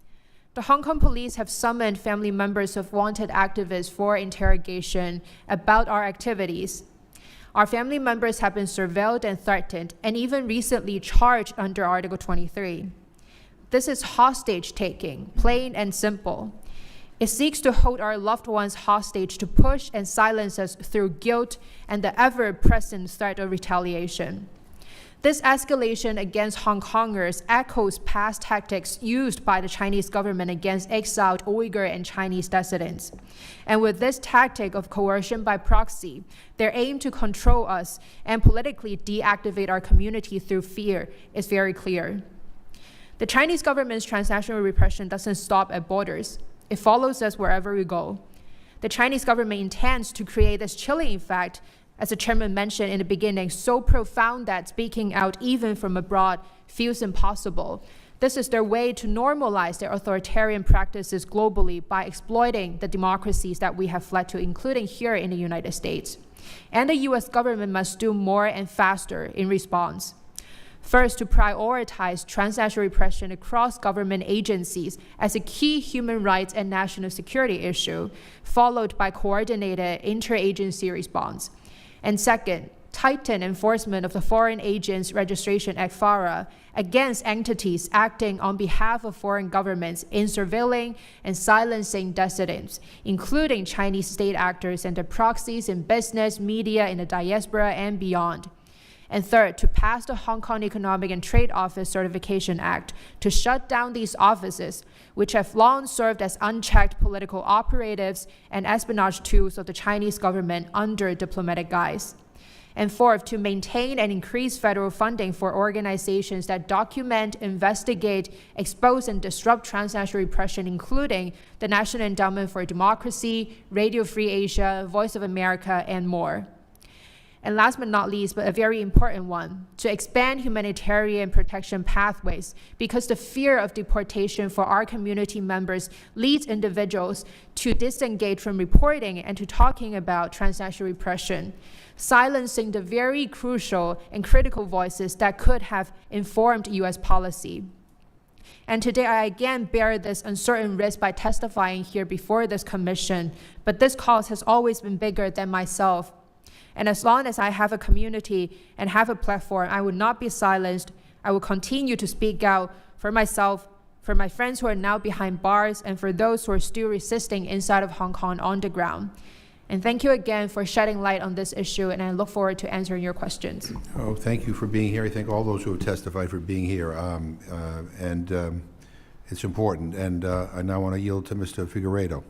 The Hong Kong police have summoned family members of wanted activists for interrogation about our activities. Our family members have been surveilled and threatened, and even recently charged under Article 23. This is hostage-taking, plain and simple. It seeks to hold our loved ones hostage to push and silence us through guilt and the ever-present threat of retaliation. This escalation against Hong Kongers echoes past tactics used by the Chinese government against exiled Uyghur and Chinese dissidents. And with this tactic of coercion by proxy, their aim to control us and politically deactivate our community through fear is very clear. The Chinese government's transnational repression doesn't stop at borders. It follows us wherever we go. The Chinese government intends to create this chilling effect, as the chairman mentioned in the beginning, so profound that speaking out even from abroad feels impossible. This is their way to normalize their authoritarian practices globally by exploiting the democracies that we have fled to, including here in the United States. And the US government must do more and faster in response. First, to prioritize transnational repression across government agencies as a key human rights and national security issue, followed by coordinated interagency response. And second, tighten enforcement of the Foreign Agents Registration Act, FARA, against entities acting on behalf of foreign governments in surveilling and silencing dissidents, including Chinese state actors and their proxies in business, media, in the diaspora, and beyond. And third, to pass the Hong Kong Economic and Trade Office Certification Act to shut down these offices, which have long served as unchecked political operatives and espionage tools of the Chinese government under diplomatic guise. And fourth, to maintain and increase federal funding for organizations that document, investigate, expose, and disrupt transnational repression, including the National Endowment for Democracy, Radio Free Asia, Voice of America, and more. And last but not least, but a very important one, to expand humanitarian protection pathways, because the fear of deportation for our community members leads individuals to disengage from reporting and to talking about transnational repression, silencing the very crucial and critical voices that could have informed US policy. And today I again bear this uncertain risk by testifying here before this commission, but this cause has always been bigger than myself. And as long as I have a community and have a platform, I will not be silenced. I will continue to speak out for myself, for my friends who are now behind bars, and for those who are still resisting inside of Hong Kong on the ground. And thank you again for shedding light on this issue, and I look forward to answering your questions. Oh, thank you for being here. I thank all those who have testified for being here. It's important. And I now want to yield to Mr. Figueiredo.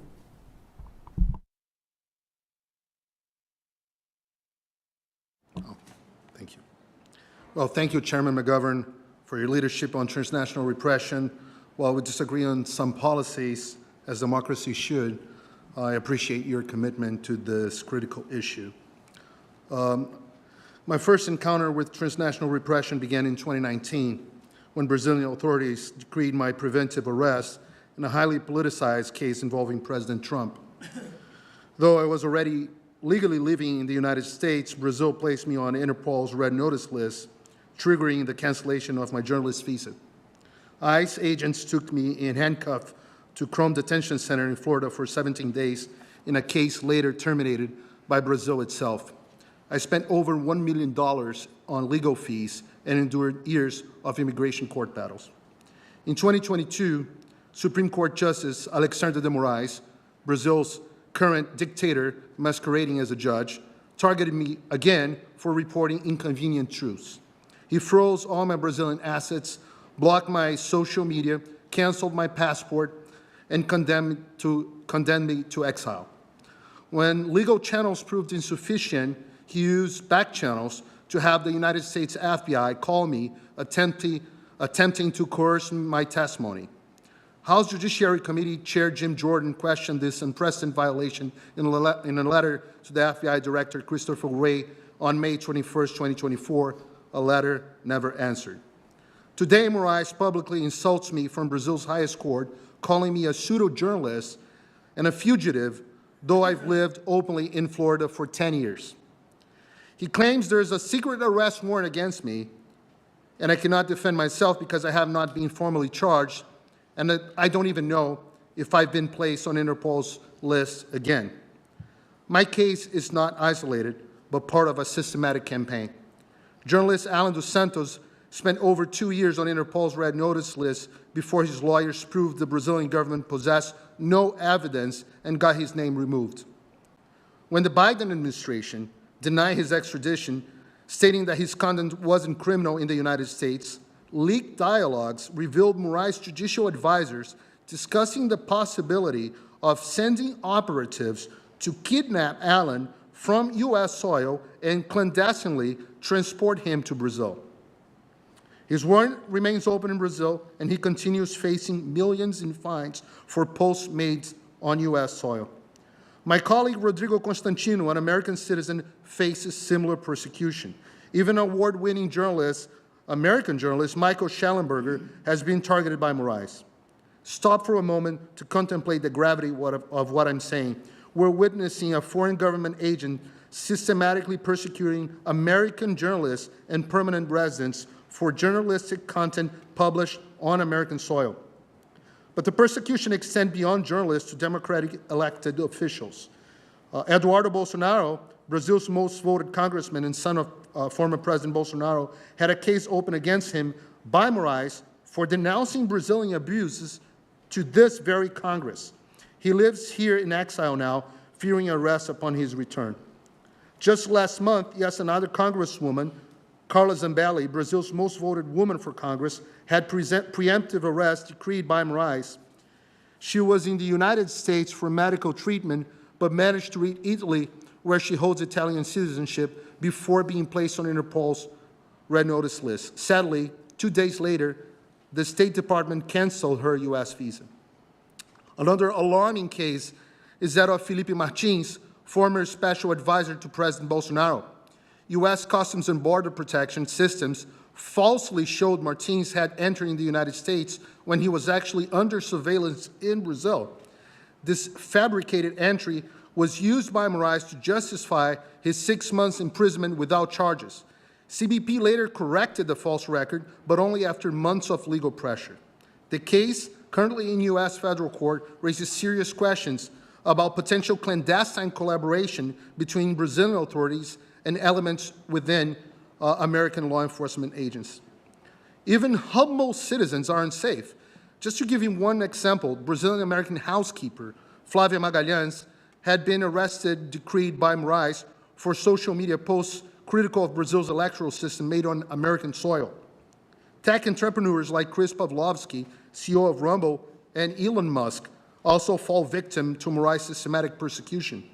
Thank you. Well, thank you, Chairman McGovern, for your leadership on transnational repression. While we disagree on some policies, as democracy should, I appreciate your commitment to this critical issue. My first encounter with transnational repression began in 2019, when Brazilian authorities decreed my preventive arrest in a highly politicized case involving President Trump. Though I was already legally living in the United States, Brazil placed me on Interpol's red notice list, triggering the cancellation of my journalist visa. ICE agents took me in handcuffs to Chrome Detention Center in Florida for 17 days in a case later terminated by Brazil itself. I spent over $1 million on legal fees and endured years of immigration court battles. In 2022, Supreme Court Justice Alexandre de Moraes, Brazil's current dictator masquerading as a judge, targeted me again for reporting inconvenient truths. He froze all my Brazilian assets, blocked my social media, canceled my passport, and condemned me to exile. When legal channels proved insufficient, he used back channels to have the United States FBI call me, attempting to coerce my testimony. House Judiciary Committee Chair Jim Jordan questioned this unprecedented violation in a letter to the FBI Director Christopher Wray on May 21, 2024, a letter never answered. Today, Moraes publicly insults me from Brazil's highest court, calling me a pseudo-journalist and a fugitive, though I've lived openly in Florida for 10 years. He claims there is a secret arrest warrant against me, and I cannot defend myself because I have not been formally charged, and that I don't even know if I've been placed on Interpol's list again. My case is not isolated, but part of a systematic campaign. Journalist Alan dos Santos spent over 2 years on Interpol's red notice list before his lawyers proved the Brazilian government possessed no evidence and got his name removed. When the Biden administration denied his extradition, stating that his conduct wasn't criminal in the United States, leaked dialogues revealed Moraes' judicial advisors discussing the possibility of sending operatives to kidnap Allen from U.S. soil and clandestinely transport him to Brazil. His warrant remains open in Brazil, and he continues facing millions in fines for posts made on U.S. soil. My colleague Rodrigo Constantino, an American citizen, faces similar persecution. Even award-winning journalist, American journalist Michael Schellenberger has been targeted by Moraes. Stop for a moment to contemplate the gravity of what I'm saying. We're witnessing a foreign government agent systematically persecuting American journalists and permanent residents for journalistic content published on American soil. But the persecution extends beyond journalists to democratic elected officials. Eduardo Bolsonaro, Brazil's most voted congressman and son of former President Bolsonaro, had a case opened against him by Moraes for denouncing Brazilian abuses to this very Congress. He lives here in exile now, fearing arrest upon his return. Just last month, yes, another congresswoman, Carla Zambelli, Brazil's most voted woman for Congress, had preemptive arrest decreed by Moraes. She was in the United States for medical treatment, but managed to reach Italy, where she holds Italian citizenship, before being placed on Interpol's red notice list. Sadly, 2 days later, the State Department canceled her U.S. visa. Another alarming case is that of Felipe Martins, former special advisor to President Bolsonaro. U.S. Customs and Border Protection systems falsely showed Martins had entered the United States when he was actually under surveillance in Brazil. This fabricated entry was used by Moraes to justify his 6 months imprisonment without charges. CBP later corrected the false record, but only after months of legal pressure. The case, currently in U.S. federal court, raises serious questions about potential clandestine collaboration between Brazilian authorities and elements within American law enforcement agents. Even humble citizens are unsafe. Just to give you one example, Brazilian-American housekeeper Flávia Magalhães had been arrested, decreed by Moraes, for social media posts critical of Brazil's electoral system made on American soil. Tech entrepreneurs like Chris Pavlovski, CEO of Rumble, and Elon Musk also fall victim to Moraes' systematic persecution.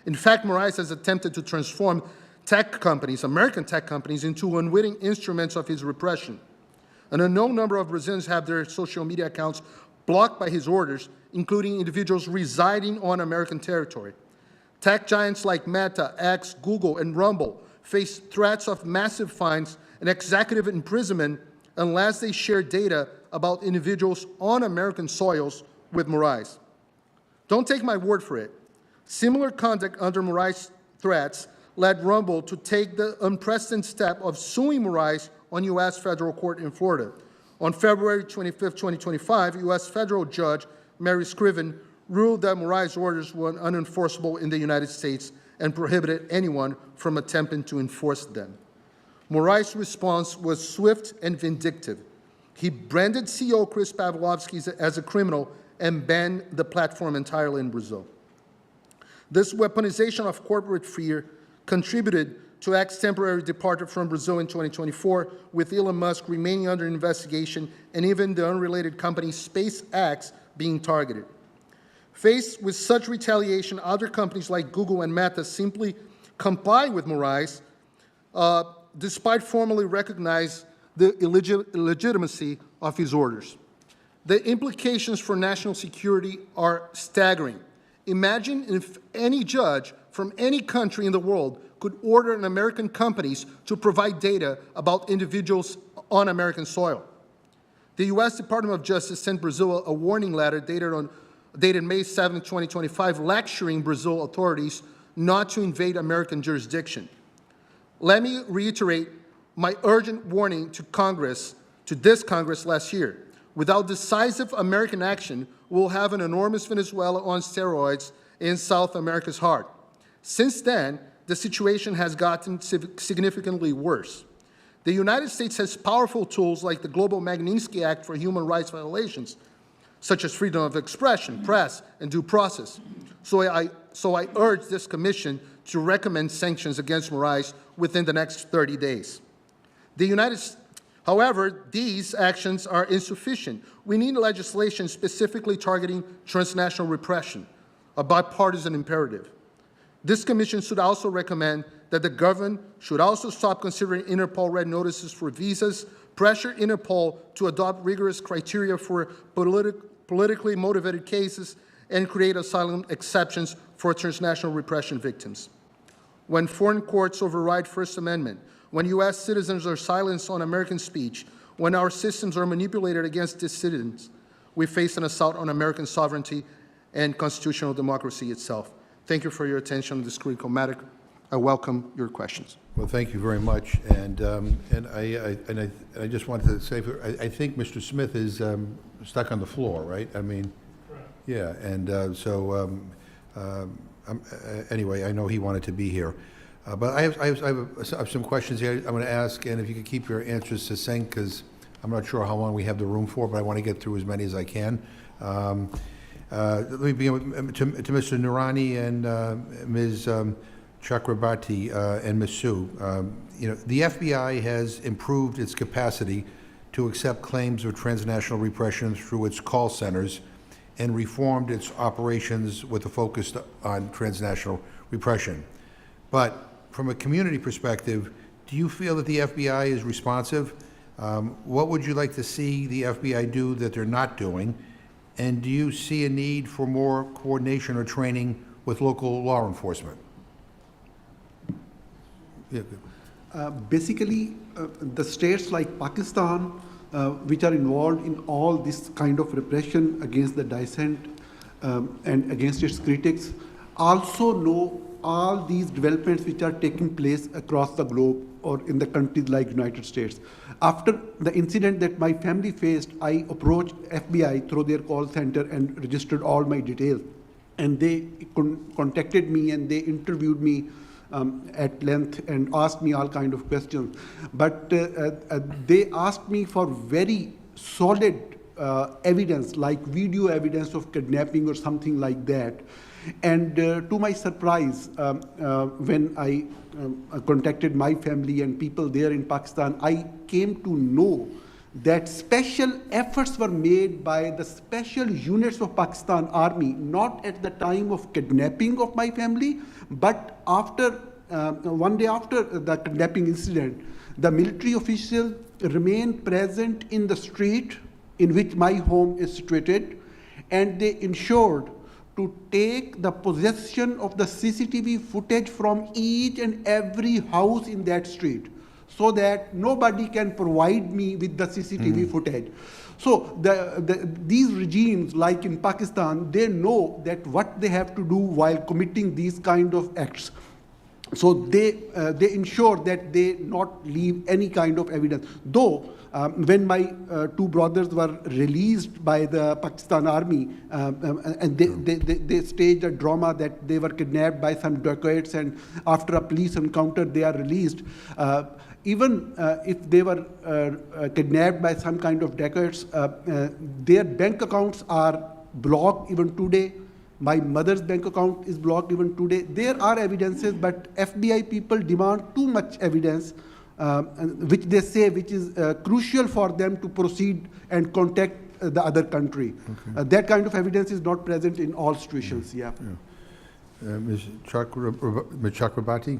In fact, Moraes has attempted to transform tech companies, American tech companies, into unwitting instruments of his repression. An unknown number of Brazilians have their social media accounts blocked by his orders, including individuals residing on American territory. Tech giants like Meta, X, Google, and Rumble face threats of massive fines and executive imprisonment unless they share data about individuals on American soils with Maritime. Don't take my word for it. Similar conduct under Maritime threats led Rumble to take the unprecedented step of suing Maritime on U.S. federal court in Florida. On February 25, 2025, U.S. federal judge Mary Scriven ruled that Maritime's orders were unenforceable in the United States and prohibited anyone from attempting to enforce them. Maritime's response was swift and vindictive. He branded CEO Chris Pavlovsky as a criminal and banned the platform entirely in Brazil. This weaponization of corporate fear contributed to X's temporary departure from Brazil in 2024, with Elon Musk remaining under investigation and even the unrelated company SpaceX being targeted. Faced with such retaliation, other companies like Google and Meta simply comply with Maritime, despite formally recognize the illegitimacy of his orders. The implications for national security are staggering. Imagine if any judge from any country in the world could order an American companies to provide data about individuals on American soil. The U.S. Department of Justice sent Brazil a warning letter dated May 7, 2025, lecturing Brazil authorities not to invade American jurisdiction. Let me reiterate my urgent warning to Congress, to this Congress last year. Without decisive American action, we'll have an enormous Venezuela on steroids in South America's heart. Since then, the situation has gotten significantly worse. The United States has powerful tools like the Global Magnitsky Act for human rights violations, such as freedom of expression, press, and due process. So I urge this commission to recommend sanctions against Maritime within the next 30 days. However, these actions are insufficient. We need legislation specifically targeting transnational repression, a bipartisan imperative. This commission should also recommend that the government should also stop considering Interpol red notices for visas, pressure Interpol to adopt rigorous criteria for politically motivated cases, and create asylum exceptions for transnational repression victims. When foreign courts override First Amendment, when U.S. citizens are silenced on American speech, when our systems are manipulated against dissidents, we face an assault on American sovereignty and constitutional democracy itself. Thank you for your attention on this critical matter. I welcome your questions. Well, thank you very much. And I just wanted to say, I think Mr. Smith is stuck on the floor, right? I mean, correct. Yeah. And anyway, I know he wanted to be here. But I have some questions here I'm going to ask, and if you could keep your answers succinct, because I'm not sure how long we have the room for, but I want to get through as many as I can. Let me begin with, to Mr. Noorani and Ms. Chakrabarti and Ms. Su. The FBI has improved its capacity to accept claims of transnational repression through its call centers and reformed its operations with a focus on transnational repression. But from a community perspective, do you feel that the FBI is responsive? What would you like to see the FBI do that they're not doing? And do you see a need for more coordination or training with local law enforcement? Yeah. Basically, the states like Pakistan, which are involved in all this kind of repression against the dissent and against its critics, also know all these developments which are taking place across the globe or in the countries like United States. After the incident that my family faced, I approached FBI through their call center and registered all my details. And they contacted me and they interviewed me at length and asked me all kind of questions. But they asked me for very solid evidence, like video evidence of kidnapping or something like that. And to my surprise, when I contacted my family and people there in Pakistan, I came to know that special efforts were made by the special units of Pakistan Army, not at the time of kidnapping of my family, but after, one day after the kidnapping incident, the military officials remained present in the street in which my home is situated, and they ensured to take the possession of the CCTV footage from each and every house in that street. so that nobody can provide me with the CCTV footage. So these regimes, like in Pakistan, they know that what they have to do while committing these kind of acts. So they ensure that they not leave any kind of evidence. Though when my two brothers were released by the Pakistan army, and they staged a drama that they were kidnapped by some dacoits, and after a police encounter they are released. Even if they were kidnapped by some kind of dacoits, their bank accounts are blocked even today. My mother's bank account is blocked even today. There are evidences, but FBI people demand too much evidence, which they say which is crucial for them to proceed and contact the other country. Okay. That kind of evidence is not present in all situations. Yeah. Ms. Chakrabarti?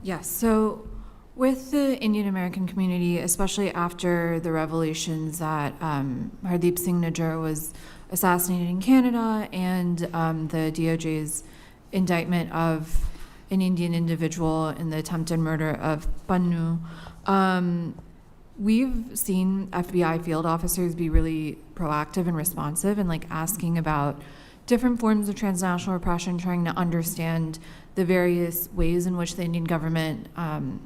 Yes, so with the Indian American community, especially after the revelations that Hardeep Singh Nijjar was assassinated in Canada and the DOJ's indictment of an Indian individual in the attempted murder of Pannu, we've seen FBI field officers be really proactive and responsive and like asking about different forms of transnational repression, trying to understand the various ways in which the Indian government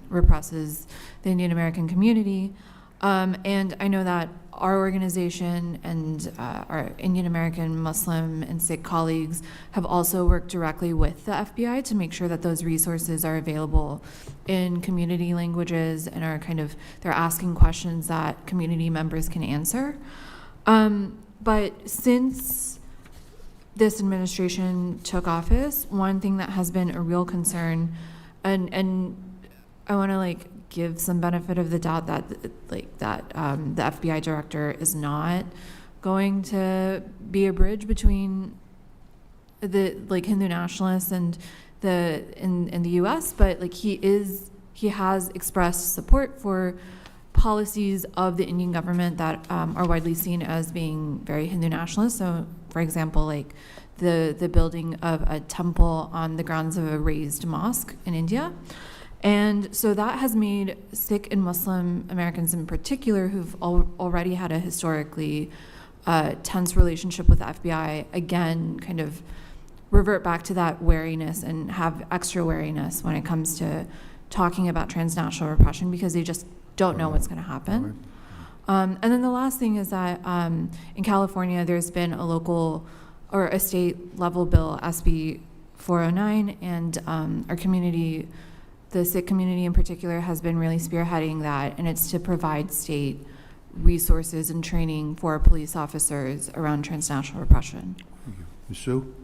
represses the Indian American community. And I know that our organization and our Indian American, Muslim, and Sikh colleagues have also worked directly with the FBI to make sure that those resources are available in community languages and are they're asking questions that community members can answer. But since this administration took office, one thing that has been a real concern, and I want to give some benefit of the doubt that the FBI director is not going to be a bridge between the Hindu nationalists and in the U.S., but he has expressed support for policies of the Indian government that are widely seen as being very Hindu nationalist. So, for example, the building of a temple on the grounds of a raised mosque in India. And so that has made Sikh and Muslim Americans in particular, who've already had a historically tense relationship with the FBI, again, revert back to that wariness and have extra wariness when it comes to talking about transnational repression, because they just don't know what's going to happen. And then the last thing is that in California, there's been a local or a state level bill, SB 409, and our community, the Sikh community in particular, has been really spearheading that, and it's to provide state resources and training for police officers around transnational repression. Thank you. Ms. Sue?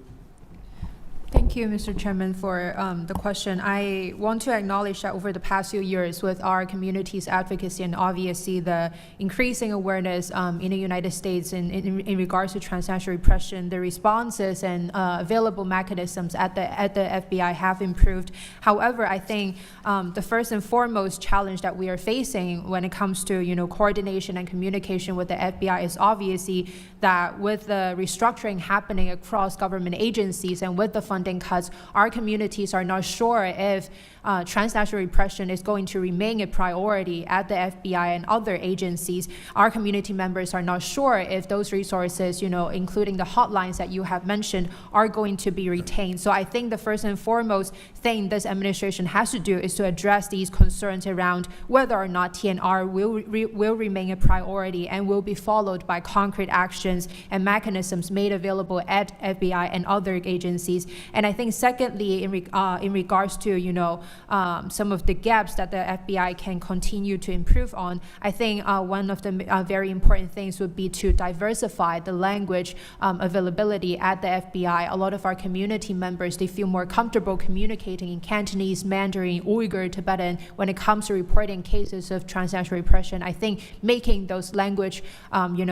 Thank you, Mr. Chairman, for the question. I want to acknowledge that over the past few years, with our community's advocacy and obviously the increasing awareness in the United States in regards to transnational repression, the responses and available mechanisms at the FBI have improved. However, I think the first and foremost challenge that we are facing when it comes to coordination and communication with the FBI is obviously that with the restructuring happening across government agencies and with the funding cuts, our communities are not sure if transnational repression is going to remain a priority at the FBI and other agencies. Our community members are not sure if those resources, including the hotlines that you have mentioned, are going to be retained. So I think the first and foremost thing this administration has to do is to address these concerns around whether or not TNR will remain a priority and will be followed by concrete actions and mechanisms made available at FBI and other agencies. And I think secondly, in regards to, some of the gaps that the FBI can continue to improve on, I think one of the very important things would be to diversify the language availability at the FBI. A lot of our community members, they feel more comfortable communicating in Cantonese, Mandarin, Uyghur, Tibetan when it comes to reporting cases of transnational repression. I think making those language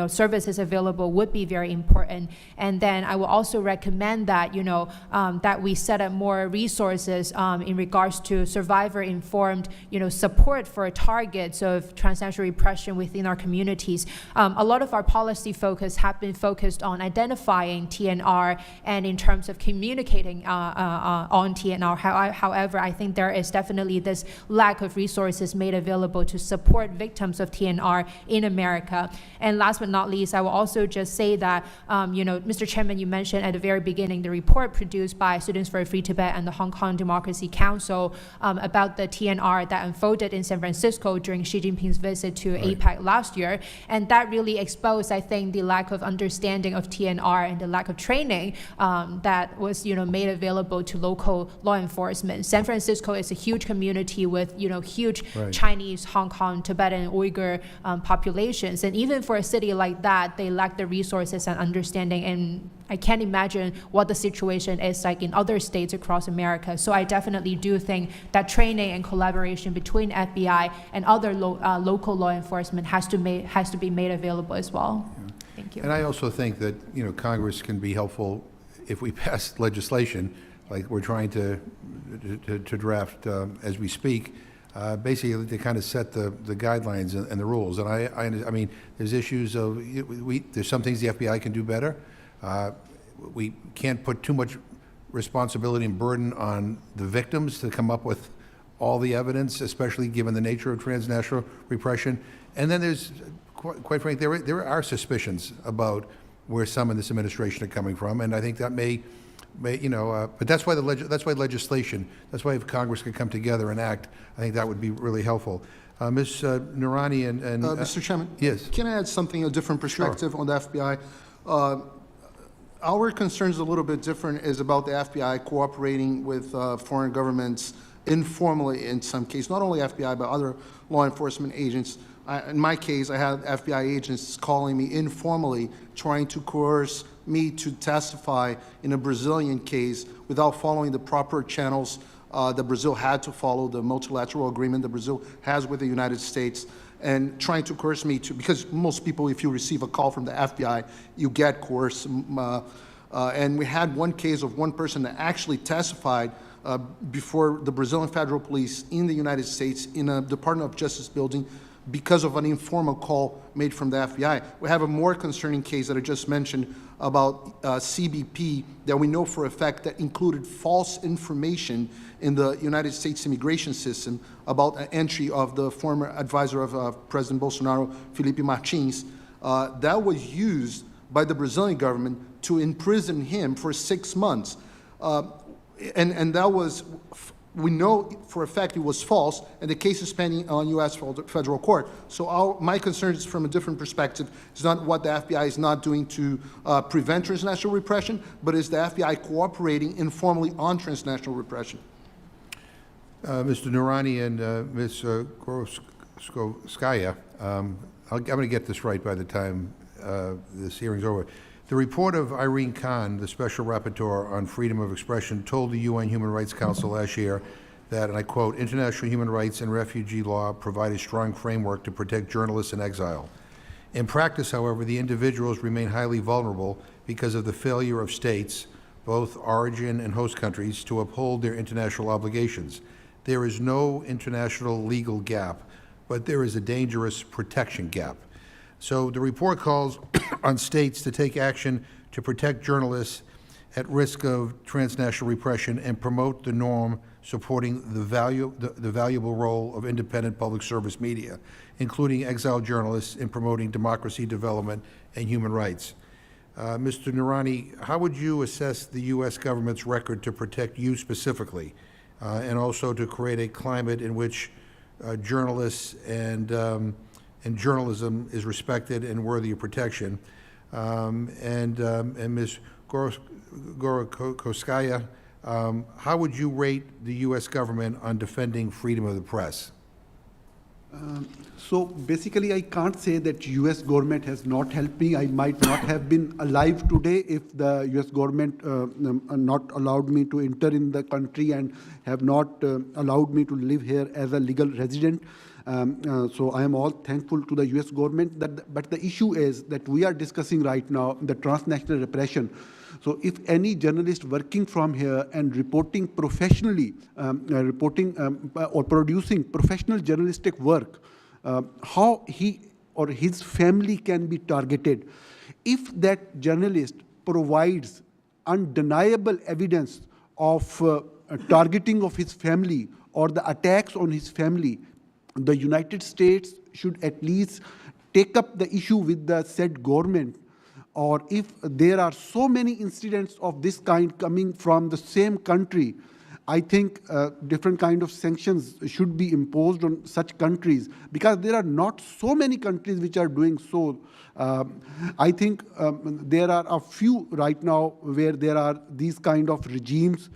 services available would be very important. And then I will also recommend that, that we set up more resources in regards to survivor-informed, support for targets of transnational repression within our communities. A lot of our policy focus have been focused on identifying TNR and in terms of communicating on TNR. However, I think there is definitely this lack of resources made available to support victims of TNR in America. And last but not least, I will also just say that, Mr. Chairman, you mentioned at the very beginning the report produced by Students for a Free Tibet and the Hong Kong Democracy Council about the TNR that unfolded in San Francisco during Xi Jinping's visit to APEC last year. And that really exposed, I think, the lack of understanding of TNR and the lack of training that was, made available to local law enforcement. San Francisco is a huge community with, huge Chinese, Hong Kong, Tibetan, Uyghur populations. And even for a city like that, they lack the resources and understanding. And I can't imagine what the situation is like in other states across America. So I definitely do think that training and collaboration between FBI and other local law enforcement has to be made available as well. Thank you. And I also think that, Congress can be helpful if we pass legislation like we're trying to draft as we speak, basically to kind of set the guidelines and the rules. And I mean, there's issues of, there's some things the FBI can do better. We can't put too much responsibility and burden on the victims to come up with all the evidence, especially given the nature of transnational repression. And then there's, quite frankly, there are suspicions about where some in this administration are coming from, and I think that may but that's why legislation, that's why if Congress could come together and act, I think that would be really helpful. Ms. Noorani and Mr. Chairman, yes, can I add something, a different perspective on the FBI? Our concern is a little bit different, is about the FBI cooperating with foreign governments informally in some cases, not only FBI, but other law enforcement agents. In my case, I had FBI agents calling me informally, trying to coerce me to testify in a Brazilian case without following the proper channels that Brazil had to follow, the multilateral agreement that Brazil has with the United States, and trying to coerce me to, because most people, if you receive a call from the FBI, you get coerced. And we had one case of one person that actually testified before the Brazilian Federal Police in the United States in a Department of Justice building because of an informal call made from the FBI. We have a more concerning case that I just mentioned about CBP that we know for a fact that included false information in the United States immigration system about an entry of the former advisor of President Bolsonaro, Felipe Martins. That was used by the Brazilian government to imprison him for 6 months. And that was, we know for a fact it was false, and the case is pending on U.S. federal court. So my concern is from a different perspective. It's not what the FBI is not doing to prevent transnational repression, but is the FBI cooperating informally on transnational repression. Mr. Noorani and Ms. Grynkewich, I'm going to get this right by the time this hearing's over. The report of Irene Khan, the Special Rapporteur on Freedom of Expression, told the UN Human Rights Council last year that, and I quote, international human rights and refugee law provide a strong framework to protect journalists in exile. In practice, however, the individuals remain highly vulnerable because of the failure of states, both origin and host countries, to uphold their international obligations. There is no international legal gap, but there is a dangerous protection gap. So the report calls on states to take action to protect journalists at risk of transnational repression and promote the norm supporting the valuable role of independent public service media, including exiled journalists in promoting democracy, development, and human rights. Mr. Noorani, how would you assess the U.S. government's record to protect you specifically, and also to create a climate in which journalists and journalism is respected and worthy of protection? And Ms. Grynkewich, how would you rate the U.S. government on defending freedom of the press? So basically, I can't say that U.S. government has not helped me. I might not have been alive today if the U.S. government not allowed me to enter in the country and have not allowed me to live here as a legal resident. So I am all thankful to the US government. But the issue is that we are discussing right now the transnational repression. So if any journalist working from here and reporting professionally, or producing professional journalistic work, how he or his family can be targeted. If that journalist provides undeniable evidence of targeting of his family or the attacks on his family, the United States should at least take up the issue with the said government. Or if there are so many incidents of this kind coming from the same country, I think different kind of sanctions should be imposed on such countries, because there are not so many countries which are doing so. I think there are a few right now where there are these kind of regimes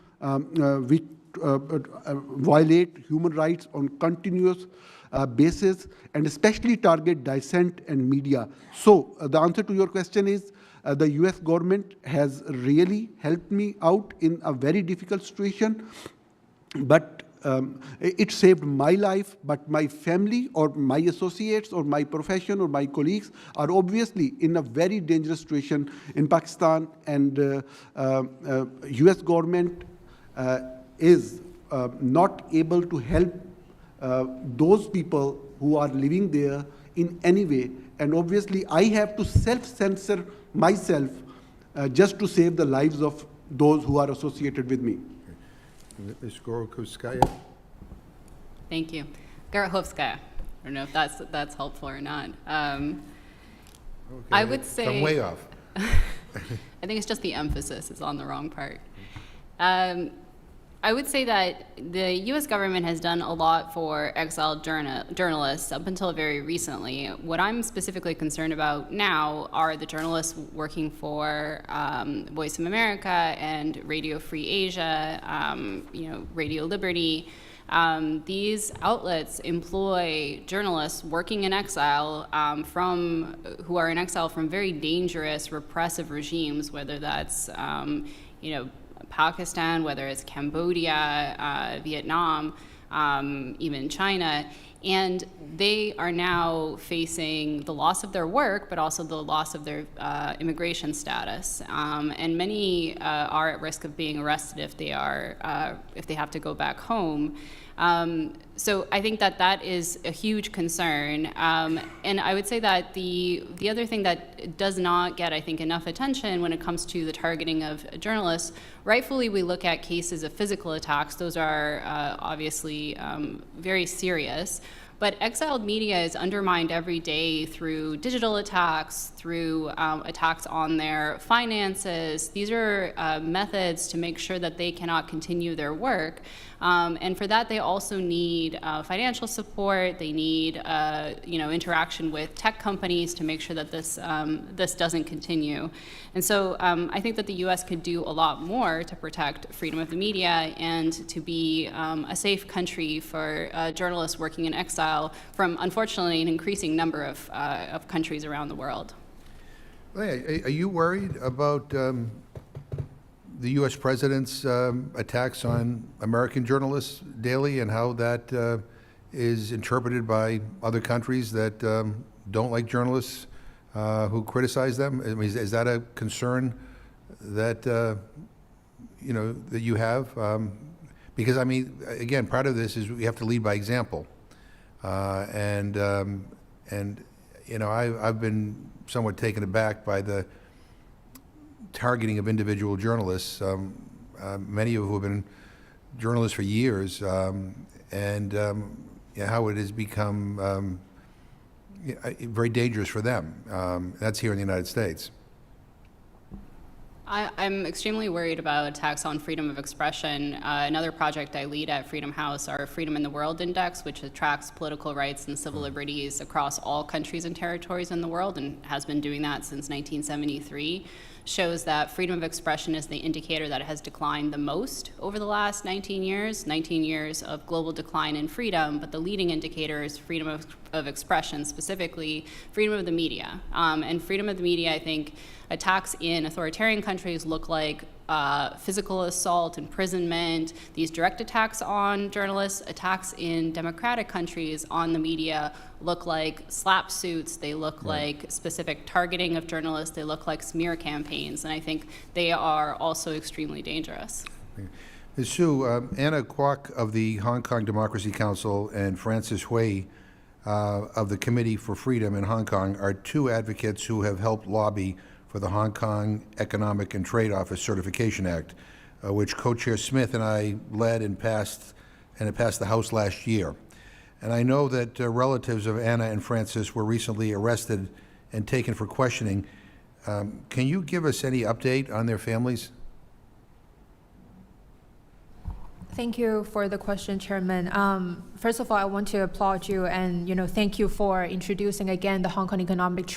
which violate human rights on continuous basis, and especially target dissent and media. So the answer to your question is the US government has really helped me out in a very difficult situation, but it saved my life, but my family or my associates or my profession or my colleagues are obviously in a very dangerous situation in Pakistan, and US government is not able to help those people who are living there in any way. And obviously, I have to self-censor myself just to save the lives of those who are associated with me. Ms. Gorokovskaya. Thank you. Grynkewich. I don't know if that's helpful or not. Okay. I would say... I'm way off. I think it's just the emphasis is on the wrong part. I would say that the U.S. government has done a lot for exiled journalists up until very recently. What I'm specifically concerned about now are the journalists working for Voice of America and Radio Free Asia, Radio Liberty. These outlets employ journalists working in exile who are in exile from very dangerous, repressive regimes, whether that's Pakistan, whether it's Cambodia, Vietnam, even China, and they are now facing the loss of their work, but also the loss of their immigration status. And many are at risk of being arrested if they have to go back home. So I think that is a huge concern. And I would say that the other thing that does not get, I think, enough attention when it comes to the targeting of journalists, rightfully we look at cases of physical attacks. Those are obviously very serious. But exiled media is undermined every day through digital attacks, through attacks on their finances. These are methods to make sure that they cannot continue their work. And for that, they also need financial support. They need interaction with tech companies to make sure that this doesn't continue. And so I think that the U.S. could do a lot more to protect freedom of the media and to be a safe country for journalists working in exile from, unfortunately, an increasing number of countries around the world. Are you worried about the U.S. President's attacks on American journalists daily, and how that is interpreted by other countries that don't like journalists who criticize them? I mean, is that a concern that that you have? Because I mean, again, part of this is we have to lead by example, and I've been somewhat taken aback by the targeting of individual journalists, many of who have been journalists for years, and how it has become very dangerous for them. That's here in the United States. I'm extremely worried about attacks on freedom of expression. Another project I lead at Freedom House, our Freedom in the World Index, which tracks political rights and civil liberties across all countries and territories in the world, and has been doing that since 1973, shows that freedom of expression is the indicator that has declined the most over the last 19 years of global decline in freedom, but the leading indicator is freedom of expression, specifically freedom of the media. And freedom of the media, I think, attacks in authoritarian countries look like physical assault, imprisonment, these direct attacks on journalists, attacks in democratic countries on the media look like slap suits, they look like specific targeting of journalists, they look like smear campaigns, and I think they are also extremely dangerous. Ms. Su, Anna Kwok of the Hong Kong Democracy Council and Francis Hui of the Committee for Freedom in Hong Kong are two advocates who have helped lobby for the Hong Kong Economic and Trade Office Certification Act, which Co-Chair Smith and I led and it passed the House last year. And I know that relatives of Anna and Francis were recently arrested and taken for questioning. Can you give us any update on their families? Thank you for the question, Chairman. First of all, I want to applaud you and thank you for introducing again the Hong Kong Economic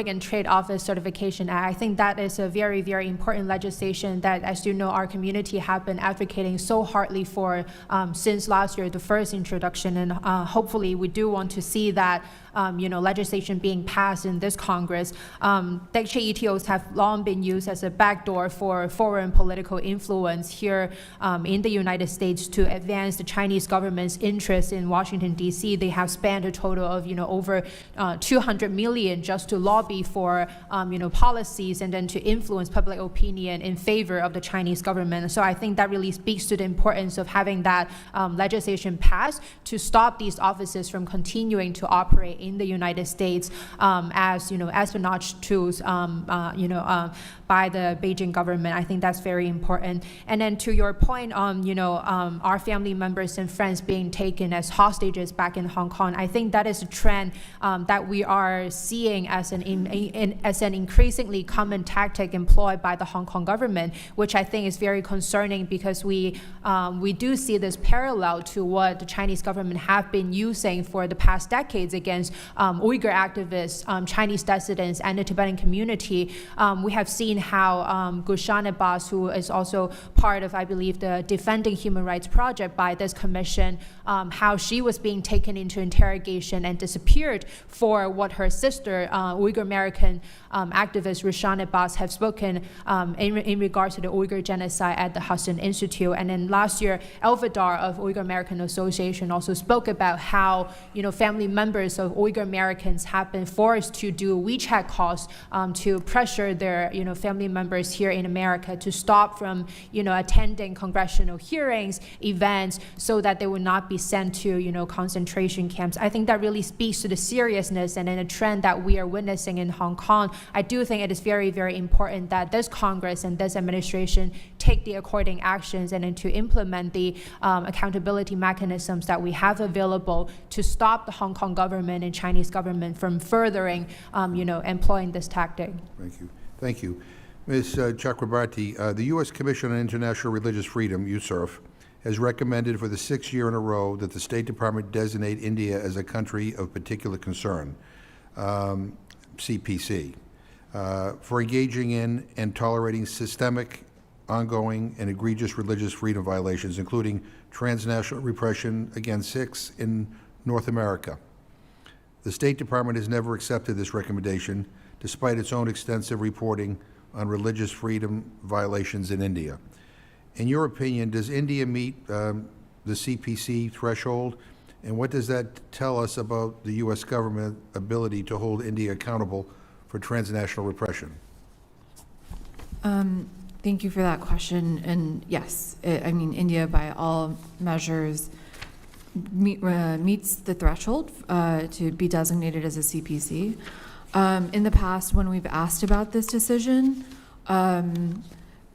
and Trade Office Certification Act. I think that is a very, very important legislation that, as you know, our community have been advocating so hardly for since last year, the first introduction, and hopefully we do want to see that legislation being passed in this Congress. DOGE ETOs have long been used as a backdoor for foreign political influence here in the United States to advance the Chinese government's interest in Washington, D.C. They have spent a total of over 200 million just to lobby for policies and then to influence public opinion in favor of the Chinese government. So I think that really speaks to the importance of having that legislation passed to stop these offices from continuing to operate in the United States as espionage tools by the Beijing government. I think that's very important. And then to your point on our family members and friends being taken as hostages back in Hong Kong, I think that is a trend that we are seeing as an increasingly common tactic employed by the Hong Kong government, which I think is very concerning because we do see this parallel to what the Chinese government have been using for the past decades against Uyghur activists, Chinese dissidents, and the Tibetan community. We have seen how Gulshan Abbas, who is also part of, I believe, the Defending Human Rights Project by this commission, how she was being taken into interrogation and disappeared for what her sister, Uyghur American activist Rushan Abbas, have spoken in regard to the Uyghur genocide at the Hudson Institute. And then last year, Elvadar of Uyghur American Association also spoke about how family members of Uyghur Americans have been forced to do WeChat calls to pressure their family members here in America to stop from attending congressional hearings, events, so that they would not be sent to concentration camps. I think that really speaks to the seriousness and in a trend that we are witnessing in Hong Kong. I do think it is very, very important that this Congress and this administration take the according actions and then to implement the accountability mechanisms that we have available to stop the Hong Kong government and Chinese government from furthering, employing this tactic. Thank you. Thank you. Ms. Chakrabarti, the U.S. Commission on International Religious Freedom, USCIRF, has recommended for the 6th year in a row that the State Department designate India as a country of particular concern, CPC, for engaging in and tolerating systemic, ongoing, and egregious religious freedom violations, including transnational repression against Sikhs in North America. The State Department has never accepted this recommendation, despite its own extensive reporting on religious freedom violations in India. In your opinion, does India meet the CPC threshold, and what does that tell us about the U.S. government's ability to hold India accountable for transnational repression? Thank you for that question. And yes, India, by all measures, meets the threshold to be designated as a CPC. In the past, when we've asked about this decision,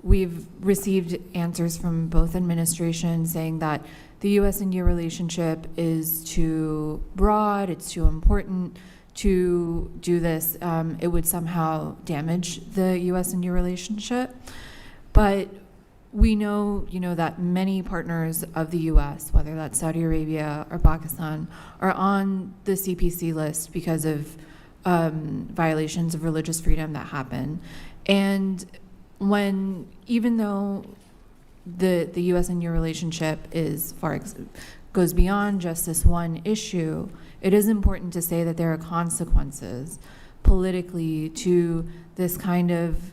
we've received answers from both administrations saying that the U.S.-India relationship is too broad, it's too important to do this. It would somehow damage the U.S.-India relationship. But we know, that many partners of the U.S., whether that's Saudi Arabia or Pakistan, are on the CPC list because of violations of religious freedom that happen. And even though the U.S.-India relationship goes beyond just this one issue, it is important to say that there are consequences politically to this kind of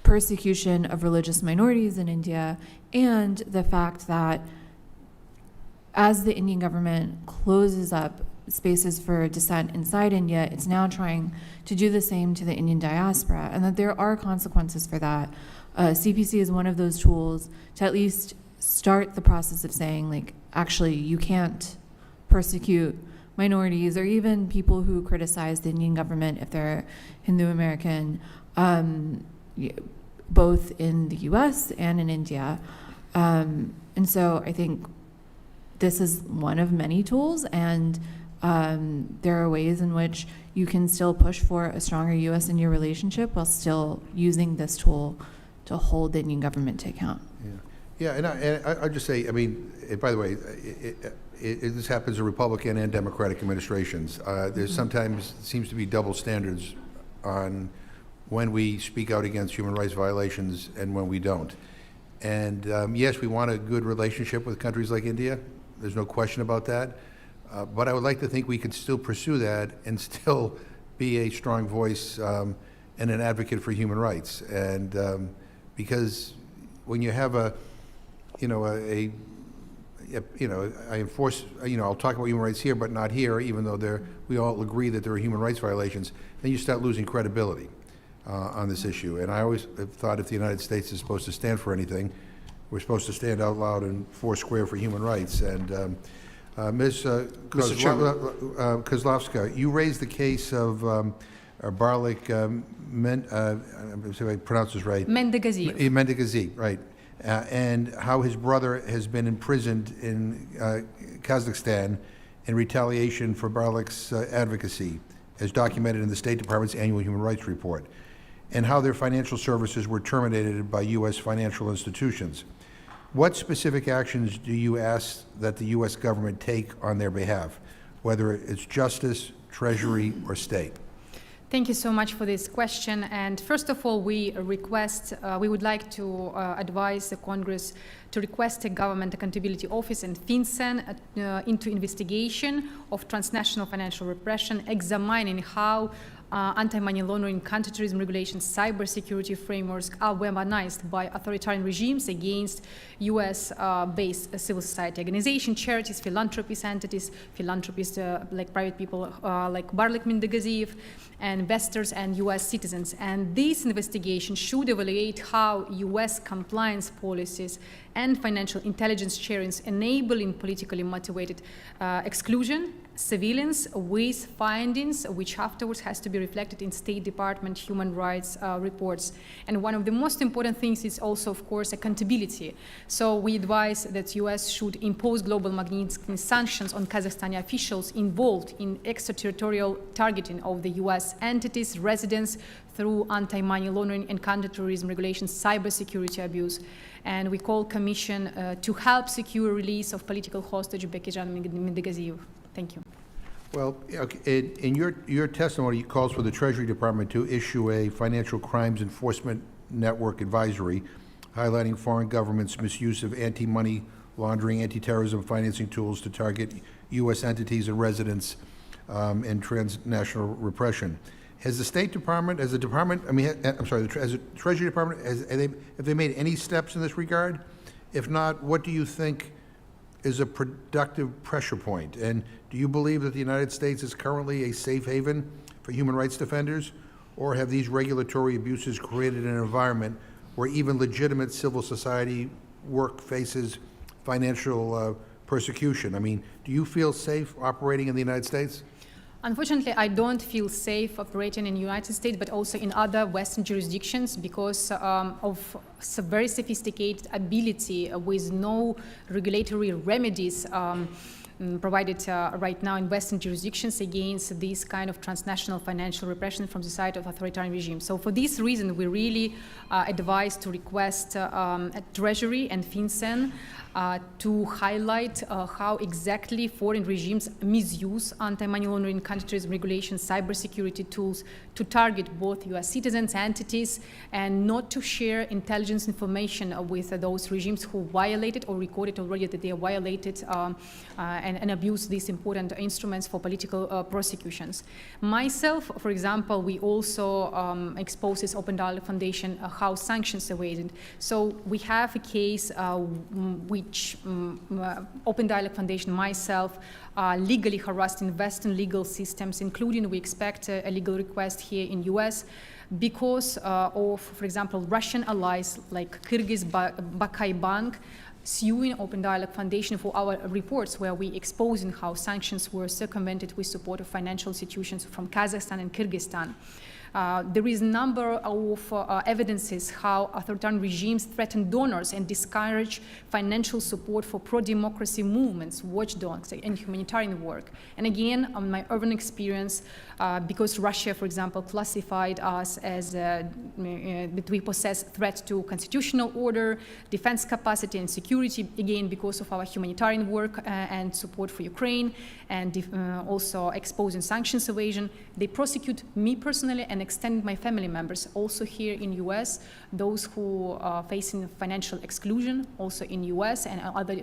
persecution of religious minorities in India, and the fact that as the Indian government closes up spaces for dissent inside India, it's now trying to do the same to the Indian diaspora, and that there are consequences for that. CPC is one of those tools to at least start the process of saying, like, actually, you can't persecute minorities or even people who criticize the Indian government if they're Hindu American, both in the US and in India. And so I think this is one of many tools, and there are ways in which you can still push for a stronger US-India relationship while still using this tool to hold the Indian government to account. Yeah, and I'll just say, I mean, by the way, this happens in Republican and Democratic administrations. There's sometimes seems to be double standards on when we speak out against human rights violations and when we don't. And yes, we want a good relationship with countries like India. There's no question about that. But I would like to think we could still pursue that and still be a strong voice and an advocate for human rights. And because when you have I enforce, I'll talk about human rights here, but not here, even though we all agree that there are human rights violations, then you start losing credibility on this issue. And I always have thought if the United States is supposed to stand for anything, we're supposed to stand out loud and foursquare for human rights. And Ms. Kozlovska, you raised the case of Barlik, if I pronounce this right. Mendegazi, right. And how his brother has been imprisoned in Kazakhstan in retaliation for Barlik's advocacy, as documented in the State Department's annual human rights report, and how their financial services were terminated by U.S. financial institutions. What specific actions do you ask that the U.S. government take on their behalf, whether it's justice, treasury, or state? Thank you so much for this question. And first of all, we would like to advise the Congress to request a Government Accountability Office and FinCEN into investigation of transnational financial repression, examining how anti-money laundering, counter-terrorism regulations, cybersecurity frameworks are weaponized by authoritarian regimes against U.S.-based civil society organizations, charities, philanthropists, entities, philanthropists like private people like Barlik Mendegaziyev, and investors and U.S. citizens. And this investigation should evaluate how U.S. compliance policies and financial intelligence sharing enabling politically motivated exclusion civilians with findings which afterwards has to be reflected in State Department human rights reports. And one of the most important things is also, of course, accountability. So we advise that U.S. should impose global Magnitsky sanctions on Kazakhstani officials involved in extraterritorial targeting of the U.S. entities, residents, through anti-money laundering and counter-terrorism regulations, cybersecurity abuse. And we call Commission to help secure release of political hostage Bekirjan Mendegaziyev. Thank you. Well, in your testimony, it calls for the Treasury Department to issue a financial crimes enforcement network advisory highlighting foreign governments' misuse of anti-money laundering, anti-terrorism financing tools to target U.S. entities and residents in transnational repression. Has the State Department, as the Treasury Department, have they made any steps in this regard? If not, what do you think is a productive pressure point? And do you believe that the United States is currently a safe haven for human rights defenders? Or have these regulatory abuses created an environment where even legitimate civil society work faces financial persecution? I mean, do you feel safe operating in the United States? Unfortunately, I don't feel safe operating in the United States, but also in other Western jurisdictions because of very sophisticated ability with no regulatory remedies provided right now in Western jurisdictions against this kind of transnational financial repression from the side of authoritarian regimes. So for this reason, we really advise to request Treasury and FinCEN to highlight how exactly foreign regimes misuse anti-money laundering, counterterrorism regulations, cybersecurity tools to target both U.S. citizens, entities, and not to share intelligence information with those regimes who violated or recorded already that they have violated and abused these important instruments for political prosecutions. Myself, for example, we also expose this Open Dialogue Foundation how sanctions are evaded. So we have a case which Open Dialogue Foundation, myself, legally harassed in Western legal systems, including we expect a legal request here in US because of, for example, Russian allies like Kyrgyz Bakai Bank suing Open Dialogue Foundation for our reports where we exposing how sanctions were circumvented with support of financial institutions from Kazakhstan and Kyrgyzstan. There is a number of evidences how authoritarian regimes threaten donors and discourage financial support for pro-democracy movements, watchdogs, and humanitarian work. And again, on my urban experience, because Russia, for example, classified us as that we possess threat to constitutional order, defense capacity, and security, again, because of our humanitarian work and support for Ukraine, and also exposing sanctions evasion, they prosecute me personally and extend my family members also here in US, those who are facing financial exclusion also in US and other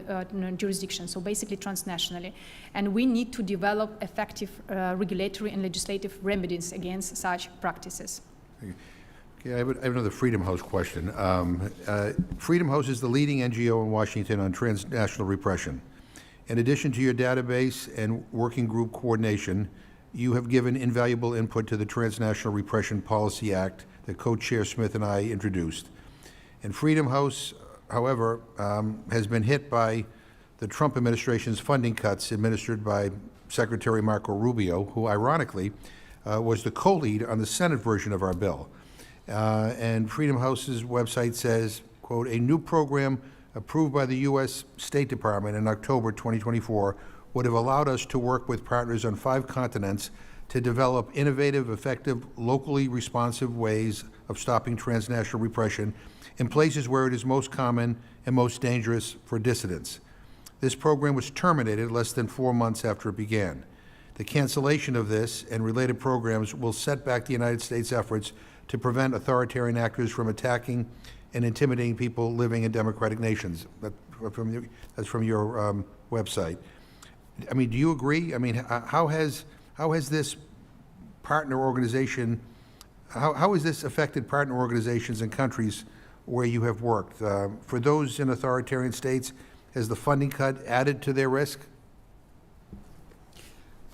jurisdictions, so basically transnationally. And we need to develop effective regulatory and legislative remedies against such practices. Okay, I have another Freedom House question. Freedom House is the leading NGO in Washington on transnational repression. In addition to your database and working group coordination, you have given invaluable input to the Transnational Repression Policy Act that Co-Chair Smith and I introduced. And Freedom House, however, has been hit by the Trump administration's funding cuts administered by Secretary Marco Rubio, who ironically was the co-lead on the Senate version of our bill. And Freedom House's website says, quote, a new program approved by the U.S. State Department in October 2024 would have allowed us to work with partners on 5 continents to develop innovative, effective, locally responsive ways of stopping transnational repression in places where it is most common and most dangerous for dissidents. This program was terminated less than 4 months after it began. The cancellation of this and related programs will set back the United States' efforts to prevent authoritarian actors from attacking and intimidating people living in democratic nations. That's from your website. I mean, do you agree? I mean, how has this partner organization, how has this affected partner organizations and countries where you have worked? For those in authoritarian states, has the funding cut added to their risk?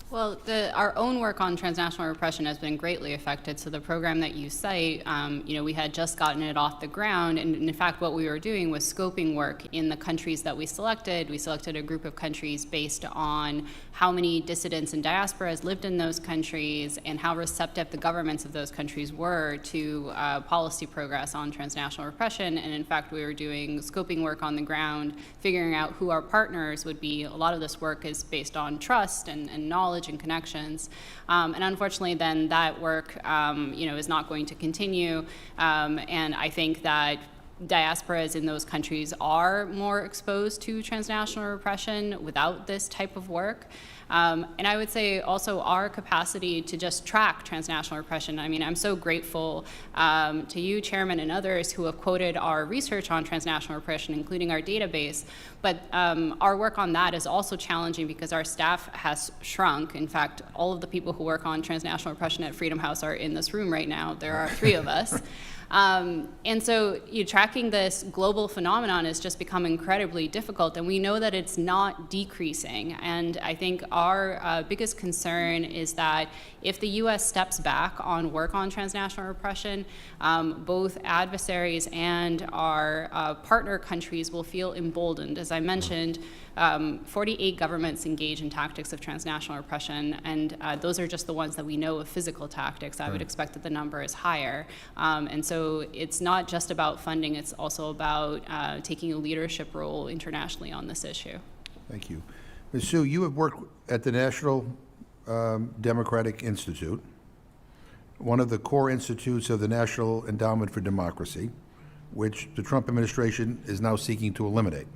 Well, our own work on transnational repression has been greatly affected. So the program that you cite, we had just gotten it off the ground. And in fact, what we were doing was scoping work in the countries that we selected. We selected a group of countries based on how many dissidents and diasporas lived in those countries and how receptive the governments of those countries were to policy progress on transnational repression. And in fact, we were doing scoping work on the ground, figuring out who our partners would be. A lot of this work is based on trust and knowledge and connections. And unfortunately, then that work, is not going to continue. And I think that diasporas in those countries are more exposed to transnational repression without this type of work. And I would say also our capacity to just track transnational repression. I mean, I'm so grateful to you, Chairman, and others who have quoted our research on transnational repression, including our database. But our work on that is also challenging because our staff has shrunk. In fact, all of the people who work on transnational repression at Freedom House are in this room right now. There are 3 of us. And so tracking this global phenomenon has just become incredibly difficult, and we know that it's not decreasing. And I think our biggest concern is that if the U.S. steps back on work on transnational repression, both adversaries and our partner countries will feel emboldened. As I mentioned, 48 governments engage in tactics of transnational repression, and those are just the ones that we know of physical tactics. I would expect that the number is higher. And so it's not just about funding, it's also about taking a leadership role internationally on this issue. Thank you. Ms. Sue, you have worked at the National Democratic Institute, one of the core institutes of the National Endowment for Democracy, which the Trump administration is now seeking to eliminate.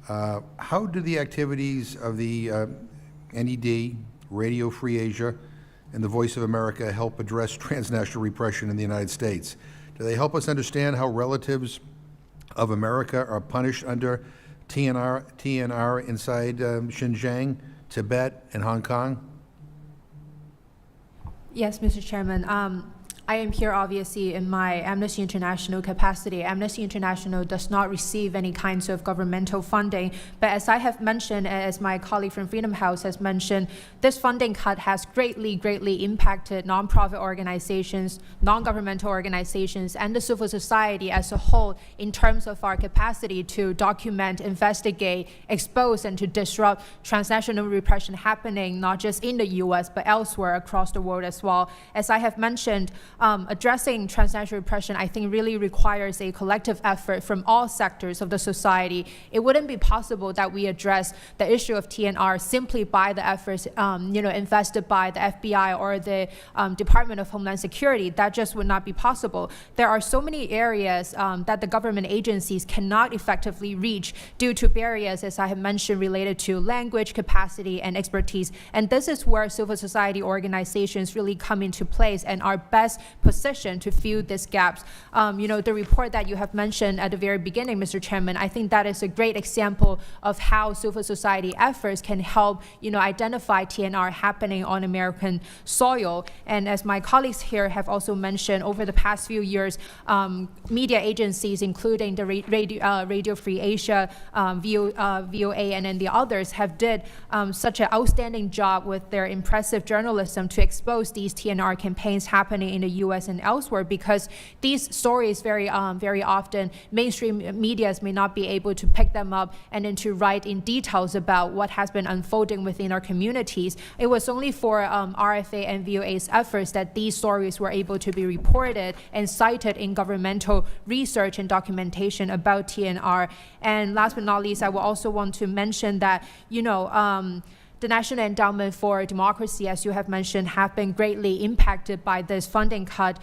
How do the activities of the NED, Radio Free Asia, and the Voice of America help address transnational repression in the United States? Do they help us understand how relatives of America are punished under TNR inside Xinjiang, Tibet, and Hong Kong? Yes, Mr. Chairman. I am here obviously in my Amnesty International capacity. Amnesty International does not receive any kinds of governmental funding, but as I have mentioned, as my colleague from Freedom House has mentioned, this funding cut has greatly impacted nonprofit organizations, non-governmental organizations, and the civil society as a whole in terms of our capacity to document, investigate, expose, and to disrupt transnational repression happening not just in the US, but elsewhere across the world as well. As I have mentioned, addressing transnational repression, I think, really requires a collective effort from all sectors of the society. It wouldn't be possible that we address the issue of TNR simply by the efforts, invested by the FBI or the Department of Homeland Security. That just would not be possible. There are so many areas that the government agencies cannot effectively reach due to barriers, as I have mentioned, related to language, capacity, and expertise. And this is where civil society organizations really come into place and are best position to fill these gaps. The report that you have mentioned at the very beginning, Mr. Chairman, I think that is a great example of how civil society efforts can help, identify TNR happening on American soil. And as my colleagues here have also mentioned, over the past few years, media agencies, including the Radio Free Asia, VOA, and then the others, have did such an outstanding job with their impressive journalism to expose these TNR campaigns happening in the US and elsewhere, because these stories very often mainstream medias may not be able to pick them up and then to write in details about what has been unfolding within our communities. It was only for RFA and VOA's efforts that these stories were able to be reported and cited in governmental research and documentation about TNR. And last but not least, I will also want to mention that, the National Endowment for Democracy, as you have mentioned, have been greatly impacted by this funding cut.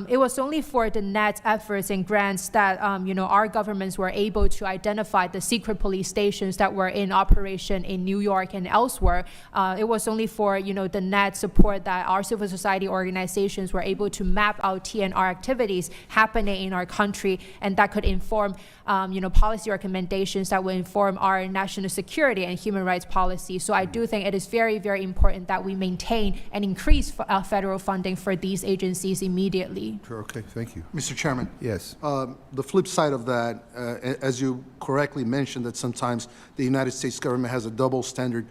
It was only for the net efforts and grants that our governments were able to identify the secret police stations that were in operation in New York and elsewhere. It was only for the net support that our civil society organizations were able to map out TNR activities happening in our country, and that could inform policy recommendations that will inform our national security and human rights policy. So I do think it is very important that we maintain and increase federal funding for these agencies immediately. Sure, okay, thank you. Mr. Chairman. Yes. The flip side of that, as you correctly mentioned, that sometimes the United States government has a double standard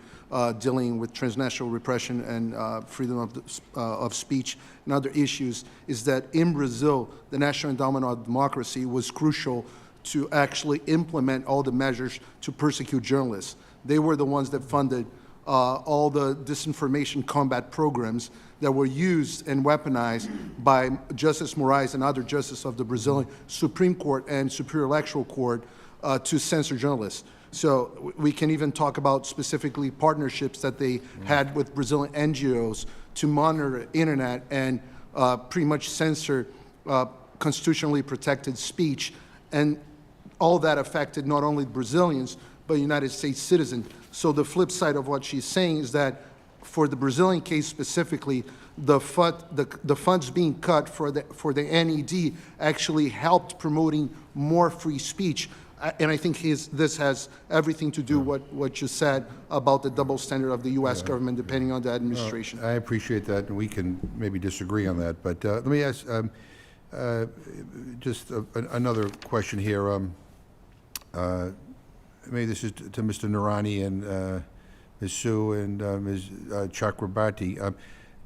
dealing with transnational repression and freedom of speech and other issues, is that in Brazil, the National Endowment of Democracy was crucial to actually implement all the measures to persecute journalists. They were the ones that funded all the disinformation combat programs that were used and weaponized by Justice Moraes and other justices of the Brazilian Supreme Court and Superior Electoral Court to censor journalists. So we can even talk about specifically partnerships that they had with Brazilian NGOs to monitor the internet and pretty much censor constitutionally protected speech. And all that affected not only Brazilians, but United States citizens. So the flip side of what she's saying is that for the Brazilian case specifically, the funds being cut for the NED actually helped promoting more free speech. And I think this has everything to do with what you said about the double standard of the U.S. government, depending on the administration. I appreciate that, and we can maybe disagree on that. But let me ask just another question here. Maybe this is to Mr. Noorani and Ms. Sue and Ms. Chakrabarti.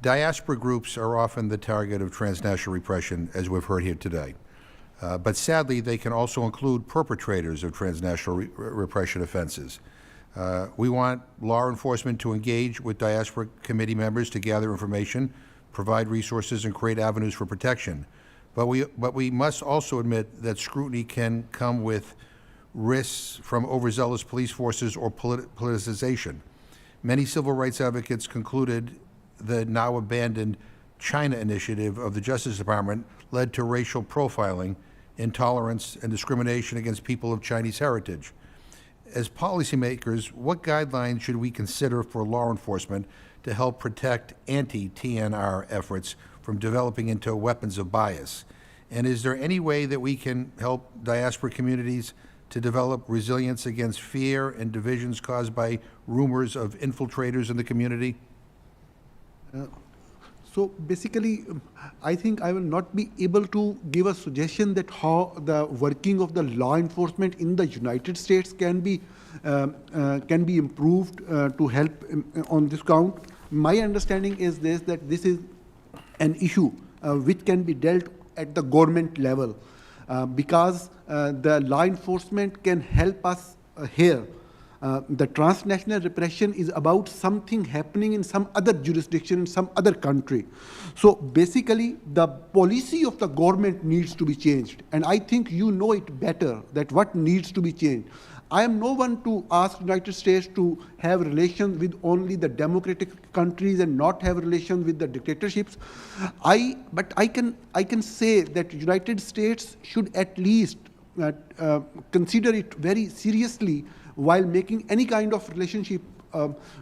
Diaspora groups are often the target of transnational repression, as we've heard here today. But sadly, they can also include perpetrators of transnational repression offenses. We want law enforcement to engage with diaspora committee members to gather information, provide resources, and create avenues for protection. But we must also admit that scrutiny can come with risks from overzealous police forces or politicization. Many civil rights advocates concluded the now abandoned China initiative of the Justice Department led to racial profiling, intolerance, and discrimination against people of Chinese heritage. As policymakers, what guidelines should we consider for law enforcement to help protect anti-TNR efforts from developing into weapons of bias? And is there any way that we can help diaspora communities to develop resilience against fear and divisions caused by rumors of infiltrators in the community? So basically, I think I will not be able to give a suggestion that how the working of the law enforcement in the United States can be improved to help on this count. My understanding is this, that this is an issue which can be dealt at the government level because the law enforcement can help us here. The transnational repression is about something happening in some other jurisdiction, in some other country. So basically, the policy of the government needs to be changed. And I think you know it better, that what needs to be changed. I am no one to ask United States to have relations with only the democratic countries and not have relations with the dictatorships. But I can say that United States should at least consider it very seriously while making any kind of relationship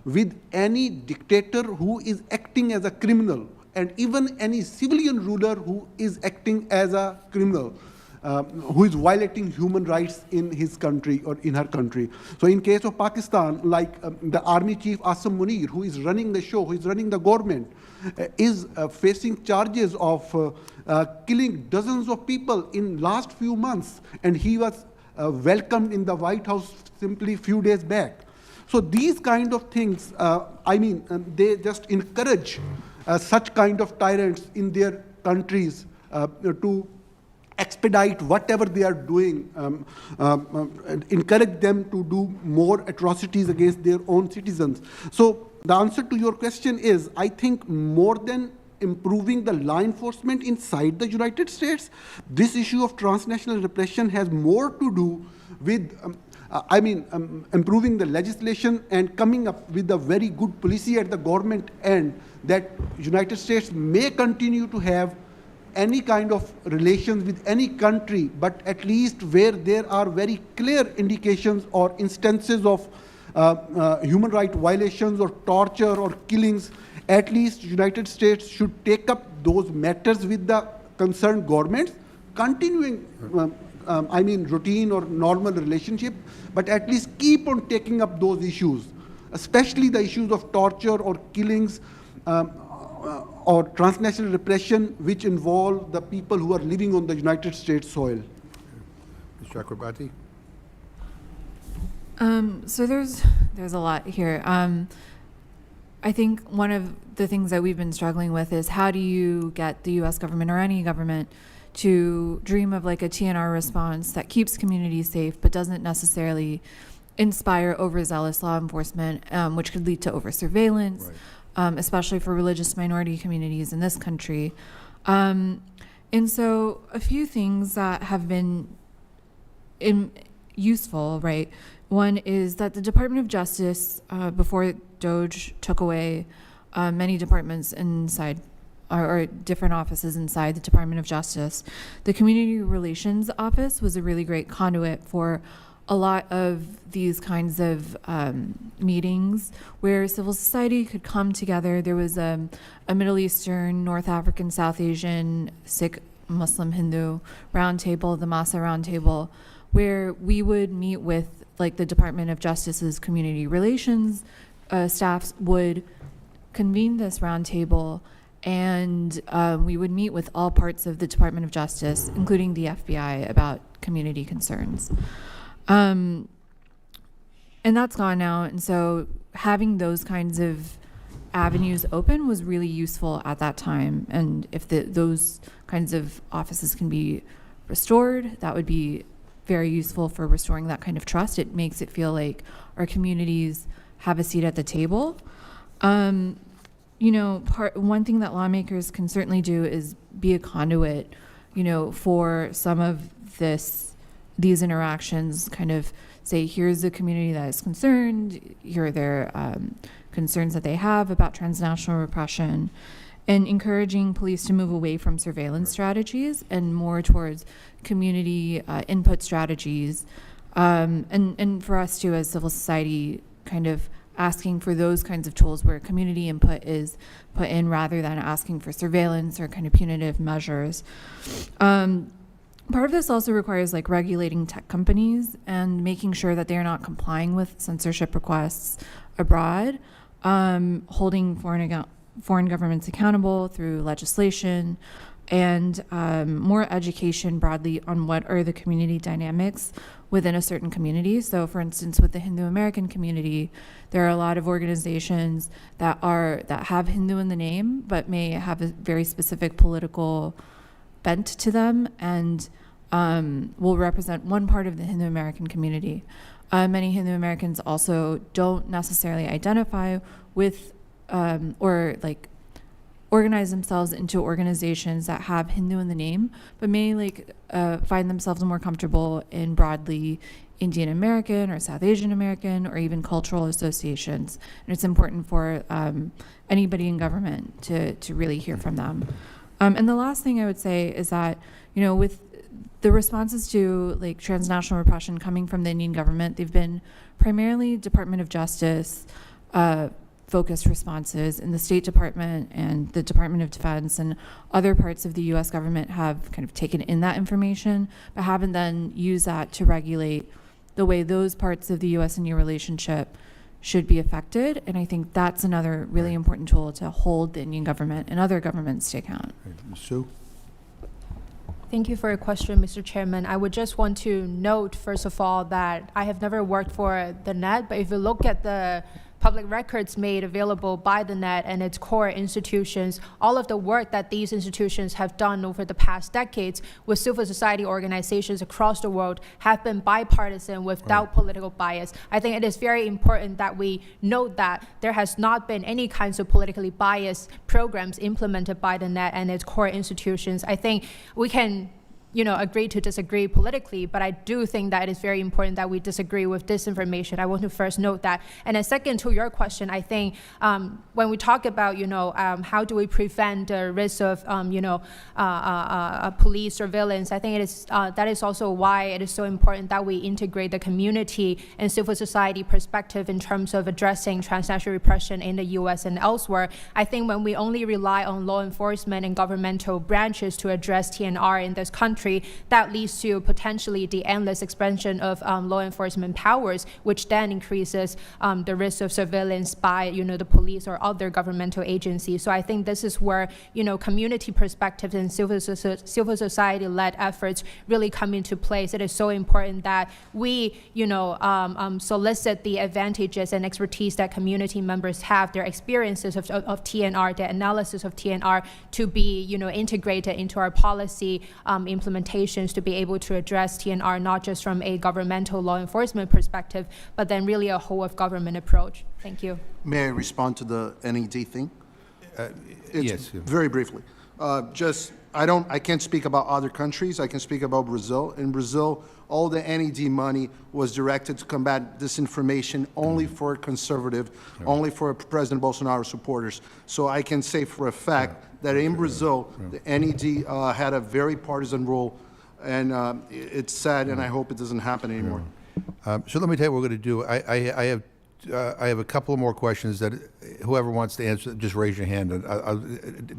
with any dictator who is acting as a criminal, and even any civilian ruler who is acting as a criminal, who is violating human rights in his country or in her country. So in case of Pakistan, like the Army Chief Asim Munir, who is running the show, who is running the government, is facing charges of killing dozens of people in last few months, and he was welcomed in the White House simply few days back. So these kind of things, they just encourage such kind of tyrants in their countries to expedite whatever they are doing, encourage them to do more atrocities against their own citizens. So the answer to your question is, I think more than improving the law enforcement inside the United States, this issue of transnational repression has more to do with improving the legislation and coming up with a very good policy at the government end, that United States may continue to have any kind of relations with any country, but at least where there are very clear indications or instances of human rights violations or torture or killings, at least United States should take up those matters with the concerned governments, continuing routine or normal relationship, but at least keep on taking up those issues, especially the issues of torture or killings or transnational repression, which involve the people who are living on the United States soil. Mr. Chakrabarti? So there's a lot here. I think one of the things that we've been struggling with is, how do you get the U.S. government or any government to dream of like a TNR response that keeps communities safe but doesn't necessarily inspire overzealous law enforcement, which could lead to over-surveillance, right. Especially for religious minority communities in this country. And so a few things that have been useful, right? One is that the Department of Justice, before DOGE took away many departments inside, or different offices inside the Department of Justice, the Community Relations Office was a really great conduit for a lot of these kinds of meetings where civil society could come together. There was a Middle Eastern, North African, South Asian, Sikh, Muslim, Hindu roundtable, the Masa roundtable, where we would meet with like the Department of Justice's community relations staffs would convene this roundtable, and we would meet with all parts of the Department of Justice, including the FBI, about community concerns. And that's gone now, and so having those kinds of avenues open was really useful at that time, and if those kinds of offices can be restored, that would be very useful for restoring that kind of trust. It makes it feel like our communities have a seat at the table. One thing that lawmakers can certainly do is be a conduit, for some of these interactions, kind of say, here's a community that is concerned, here are their concerns that they have about transnational repression, and encouraging police to move away from surveillance strategies and more towards community input strategies And for us too, as civil society, kind of asking for those kinds of tools where community input is put in rather than asking for surveillance or kind of punitive measures. Part of this also requires like regulating tech companies and making sure that they're not complying with censorship requests abroad, holding foreign governments accountable through legislation, and more education broadly on what are the community dynamics within a certain community. So for instance, with the Hindu American community, there are a lot of organizations that have Hindu in the name, but may have a very specific political bent to them and will represent one part of the Hindu American community. Many Hindu Americans also don't necessarily identify with or like organize themselves into organizations that have Hindu in the name, but may find themselves more comfortable in broadly Indian American or South Asian American or even cultural associations. And it's important for anybody in government to really hear from them. And the last thing I would say is that, with the responses to like transnational repression coming from the Indian government, they've been primarily Department of Justice focused responses, and the State Department and the Department of Defense and other parts of the US government have kind of taken in that information, but haven't then used that to regulate the way those parts of the US-India relationship should be affected. And I think that's another really important tool to hold the Indian government and other governments to account. Ms. Sue? Thank you for your question, Mr. Chairman. I would just want to note, first of all, that I have never worked for the net, but if you look at the public records made available by the net and its core institutions, all of the work that these institutions have done over the past decades with civil society organizations across the world have been bipartisan without political bias. I think it is very important that we note that there has not been any kinds of politically biased programs implemented by the net and its core institutions. I think we can agree to disagree politically, but I do think that it is very important that we disagree with disinformation. I want to first note that. And then second, to your question, I think when we talk about, how do we prevent the risk of, police surveillance, I think it is that is also why it is so important that we integrate the community and civil society perspective in terms of addressing transnational repression in the U.S. and elsewhere. I think when we only rely on law enforcement and governmental branches to address TNR in this country, that leads to potentially the endless expansion of law enforcement powers, which then increases the risk of surveillance by the police or other governmental agencies. So I think this is where community perspectives and civil society-led efforts really come into place. It is so important that we solicit the advantages and expertise that community members have, their experiences of TNR, their analysis of TNR, to be integrated into our policy implementations to be able to address TNR not just from a governmental law enforcement perspective, but then really a whole of government approach. Thank you. May I respond to the NED thing? Yes. Very briefly. I can't speak about other countries. I can speak about Brazil. In Brazil, all the NED money was directed to combat disinformation only for conservative, only for President Bolsonaro supporters. So I can say for a fact that in Brazil, the NED had a very partisan role, and it's sad, and I hope it doesn't happen anymore. So let me tell you what we're going to do. I have a couple of more questions that whoever wants to answer, just raise your hand,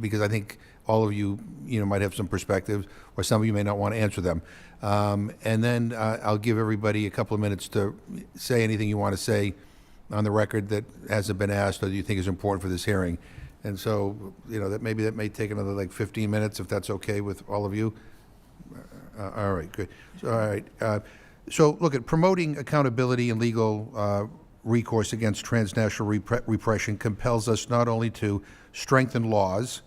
because I think all of you, might have some perspectives, or some of you may not want to answer them. And then I'll give everybody a couple of minutes to say anything you want to say on the record that hasn't been asked or you think is important for this hearing. And so, that may take another 15 minutes, if that's okay with all of you. All right, good. So, all right. So look, at promoting accountability and legal recourse against transnational repression compels us not only to strengthen laws,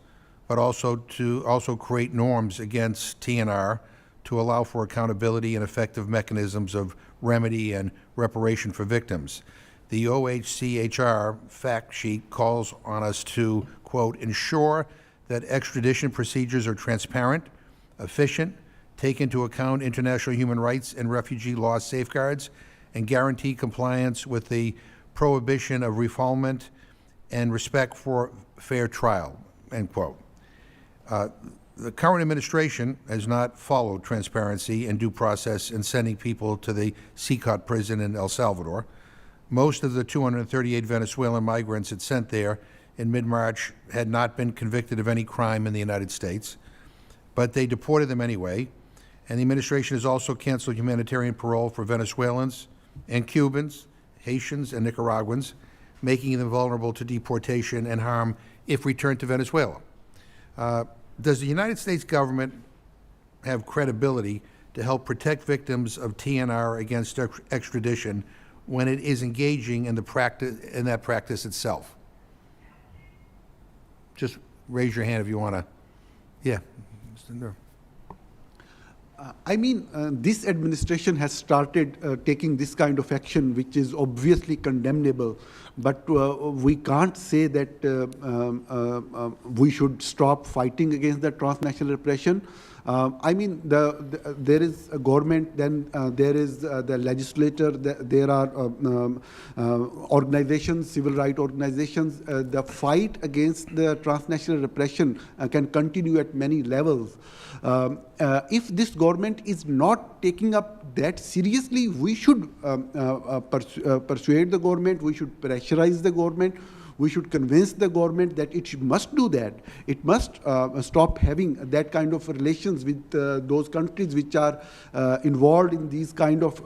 but also to create norms against TNR to allow for accountability and effective mechanisms of remedy and reparation for victims. The OHCHR fact sheet calls on us to, quote, ensure that extradition procedures are transparent, efficient, take into account international human rights and refugee law safeguards, and guarantee compliance with the prohibition of refoulement and respect for fair trial, end quote. The current administration has not followed transparency and due process in sending people to the CENTCOM prison in El Salvador. Most of the 238 Venezuelan migrants it sent there in mid-March had not been convicted of any crime in the United States, but they deported them anyway. And the administration has also canceled humanitarian parole for Venezuelans and Cubans, Haitians, and Nicaraguans, making them vulnerable to deportation and harm if returned to Venezuela. Does the United States government have credibility to help protect victims of TNR against extradition when it is engaging in that practice itself? Just raise your hand if you want to. Yeah, Mr. Nur. I mean, this administration has started taking this kind of action, which is obviously condemnable. But we can't say that we should stop fighting against the transnational repression. I mean, there is a government, then there is the legislature, there are organizations, civil rights organizations. The fight against the transnational repression can continue at many levels. If this government is not taking up that seriously, we should persuade the government, we should pressurize the government, we should convince the government that it must do that. It must stop having that kind of relations with those countries which are involved in these kind of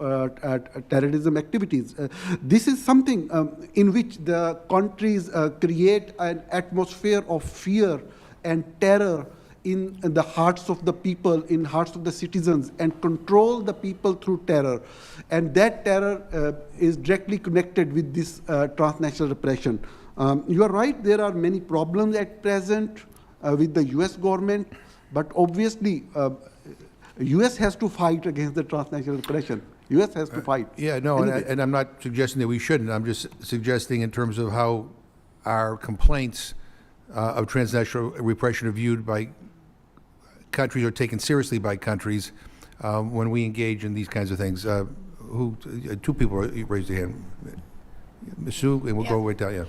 terrorism activities. This is something in which the countries create an atmosphere of fear and terror in the hearts of the people, in hearts of the citizens, and control the people through terror. And that terror is directly connected with this transnational repression. You are right, there are many problems at present with the US government, but obviously US has to fight against the transnational repression. US has to fight. Yeah, no, Anyway. and I'm not suggesting that we shouldn't. I'm just suggesting in terms of how our complaints of transnational repression are viewed by countries or taken seriously by countries when we engage in these kinds of things. Two people raised their hand. Ms. Sue, and we'll go right down, yeah.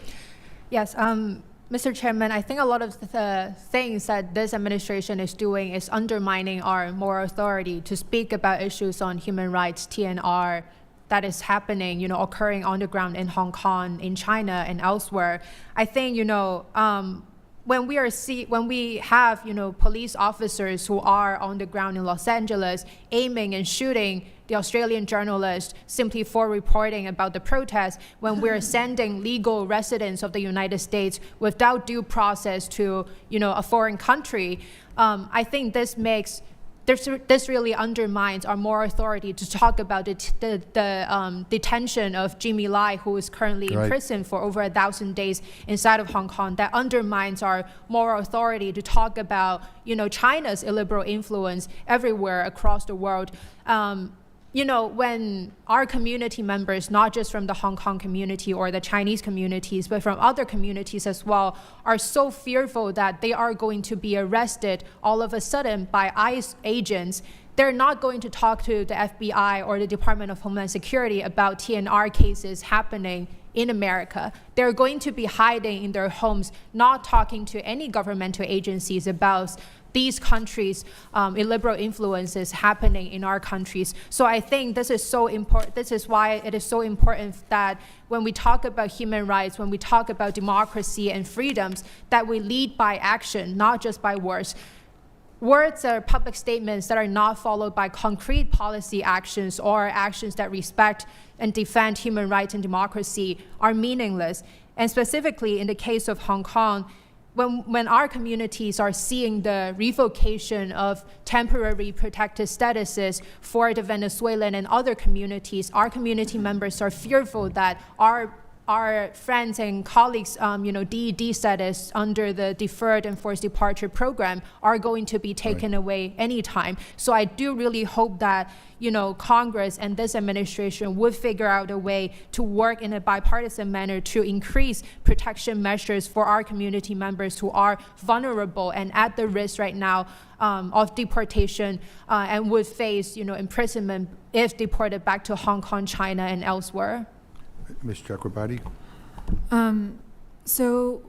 Yes, Mr. Chairman, I think a lot of the things that this administration is doing is undermining our moral authority to speak about issues on human rights, TNR, that is happening, occurring on the ground in Hong Kong, in China, and elsewhere. I think, when we have police officers who are on the ground in Los Angeles aiming and shooting the Australian journalist simply for reporting about the protest, when we're sending legal residents of the United States without due process to a foreign country, I think this really undermines our moral authority to talk about the detention of Jimmy Lai, who is currently in prison for over 1,000 days inside of Hong Kong. That undermines our moral authority to talk about, China's illiberal influence everywhere across the world. When our community members, not just from the Hong Kong community or the Chinese communities, but from other communities as well, are so fearful that they are going to be arrested all of a sudden by ICE agents, they're not going to talk to the FBI or the Department of Homeland Security about TNR cases happening in America. They're going to be hiding in their homes, not talking to any governmental agencies about these countries' illiberal influences happening in our countries. So I think this is so important. This is why it is so important that when we talk about human rights, when we talk about democracy and freedoms, that we lead by action, not just by words. Words are public statements that are not followed by concrete policy actions or actions that respect and defend human rights and democracy are meaningless. And specifically in the case of Hong Kong, when our communities are seeing the revocation of temporary protected statuses for the Venezuelan and other communities, our community members are fearful that our friends and colleagues, DED status under the Deferred and Forced Departure Program are going to be taken away anytime. So I do really hope that, Congress and this administration would figure out a way to work in a bipartisan manner to increase protection measures for our community members who are vulnerable and at the risk right now of deportation and would face, imprisonment if deported back to Hong Kong, China, and elsewhere. Ms. Chakrabarty? So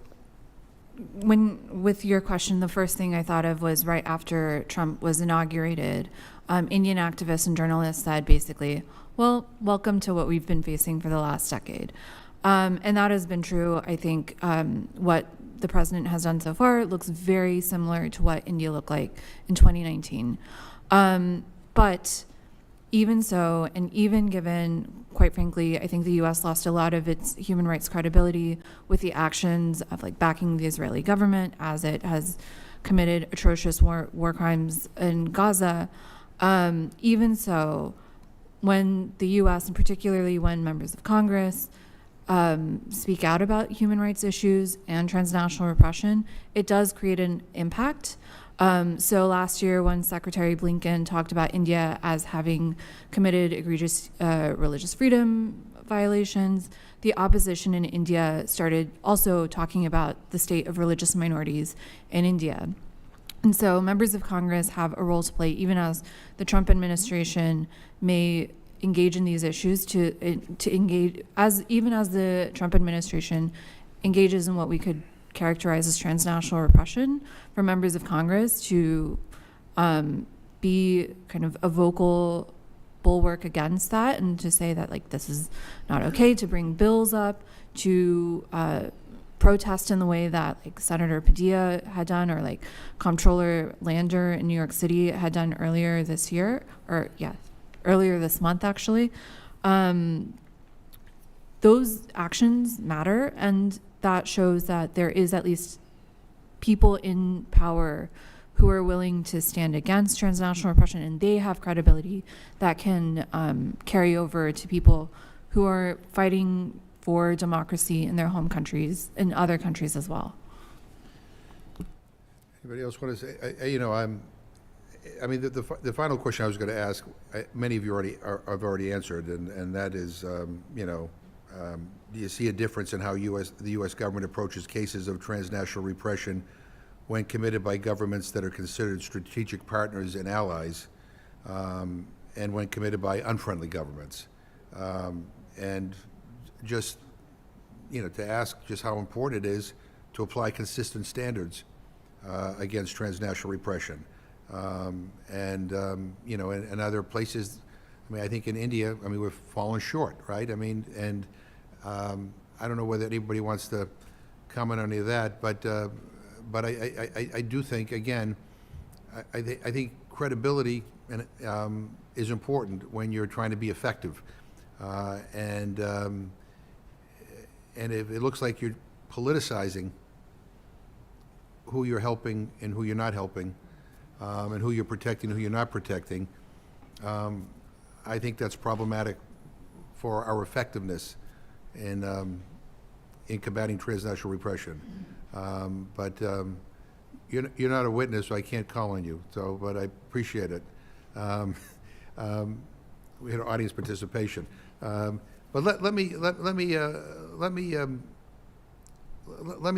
With your question, the first thing I thought of was right after Trump was inaugurated, Indian activists and journalists said basically, well, welcome to what we've been facing for the last decade. And that has been true. I think what the president has done so far looks very similar to what India looked like in 2019. But even so, and even given, quite frankly, I think the U.S. lost a lot of its human rights credibility with the actions of like backing the Israeli government as it has committed atrocious war crimes in Gaza. Even so, when the U.S. and particularly when members of Congress speak out about human rights issues and transnational repression, it does create an impact. So last year when Secretary Blinken talked about India as having committed egregious religious freedom violations, the opposition in India started also talking about the state of religious minorities in India. And so members of Congress have a role to play, even as the Trump administration may engage in these issues, to engage, even as the Trump administration engages in what we could characterize as transnational repression, for members of Congress to be kind of a vocal bulwark against that, and to say that like this is not okay, to bring bills up, to protest in the way that like Senator Padilla had done, or like Comptroller Lander in New York City had done earlier this year, or earlier this month actually. Those actions matter, and that shows that there is at least people in power who are willing to stand against transnational repression, and they have credibility that can carry over to people who are fighting for democracy in their home countries and other countries as well. Anybody else want to say? I mean, the final question I was going to ask, many of you have already answered, and that is, do you see a difference in how the U.S. government approaches cases of transnational repression when committed by governments that are considered strategic partners and allies, and when committed by unfriendly governments? And just, to ask just how important it is to apply consistent standards against transnational repression. And other places, I think in India, we've fallen short, right? I don't know whether anybody wants to comment on any of that, but I do think, again, I think credibility is important when you're trying to be effective. And if it looks like you're politicizing who you're helping and who you're not helping, and who you're protecting and who you're not protecting, I think that's problematic for our effectiveness in combating transnational repression. But you're not a witness, so I can't call on you. But I appreciate it. We had audience participation. But let me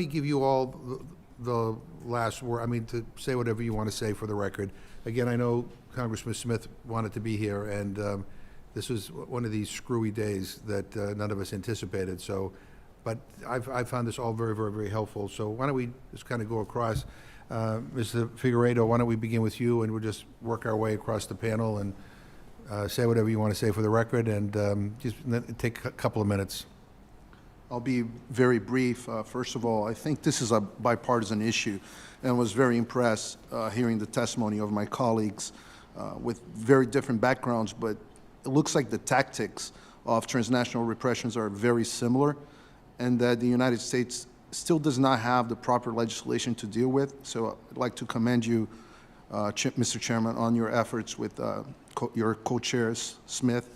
give you all the last word. To say whatever you want to say for the record. Again, I know Congressman Smith wanted to be here, and this was one of these screwy days that none of us anticipated. So, but I've found this all very, very, very helpful. So why don't we just kind of go across, Mr. Figueiredo? Why don't we begin with you, and we'll just work our way across the panel and say whatever you want to say for the record, and just take a couple of minutes. I'll be very brief. First of all, I think this is a bipartisan issue, and was very impressed hearing the testimony of my colleagues with very different backgrounds, but it looks like the tactics of transnational repressions are very similar, and that the United States still does not have the proper legislation to deal with. So I'd like to commend you, Mr. Chairman, on your efforts with your co-chairs, Smith,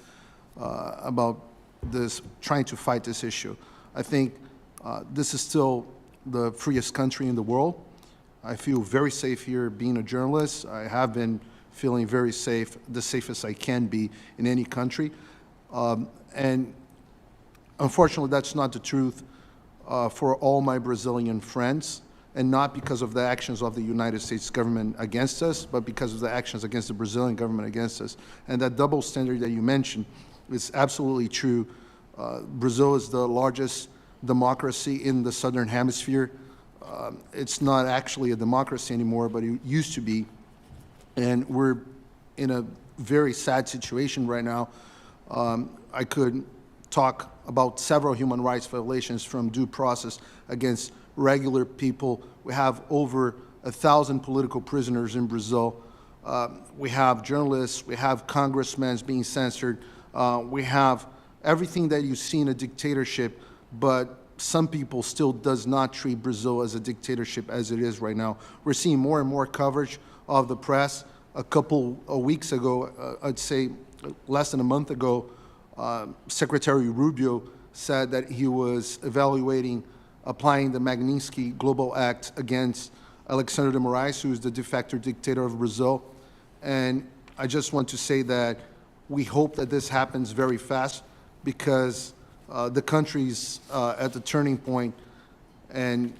about this, trying to fight this issue. I think this is still the freest country in the world. I feel very safe here being a journalist. I have been feeling very safe, the safest I can be in any country. And unfortunately, that's not the truth for all my Brazilian friends, and not because of the actions of the United States government against us, but because of the actions against the Brazilian government against us. And that double standard that you mentioned is absolutely true. Brazil is the largest democracy in the Southern Hemisphere. it's not actually a democracy anymore, but it used to be. And we're in a very sad situation right now. I could talk about several human rights violations from due process against regular people. We have over 1,000 political prisoners in Brazil. We have journalists, we have congressmen being censored. We have everything that you see in a dictatorship, but some people still does not treat Brazil as a dictatorship as it is right now. We're seeing more and more coverage of the press. A couple of weeks ago, I'd say less than a month ago, Secretary Rubio said that he was evaluating applying the Magnitsky Global Act against Alexander de Moraes, who is the de facto dictator of Brazil. And I just want to say that we hope that this happens very fast, because the country's at the turning point, and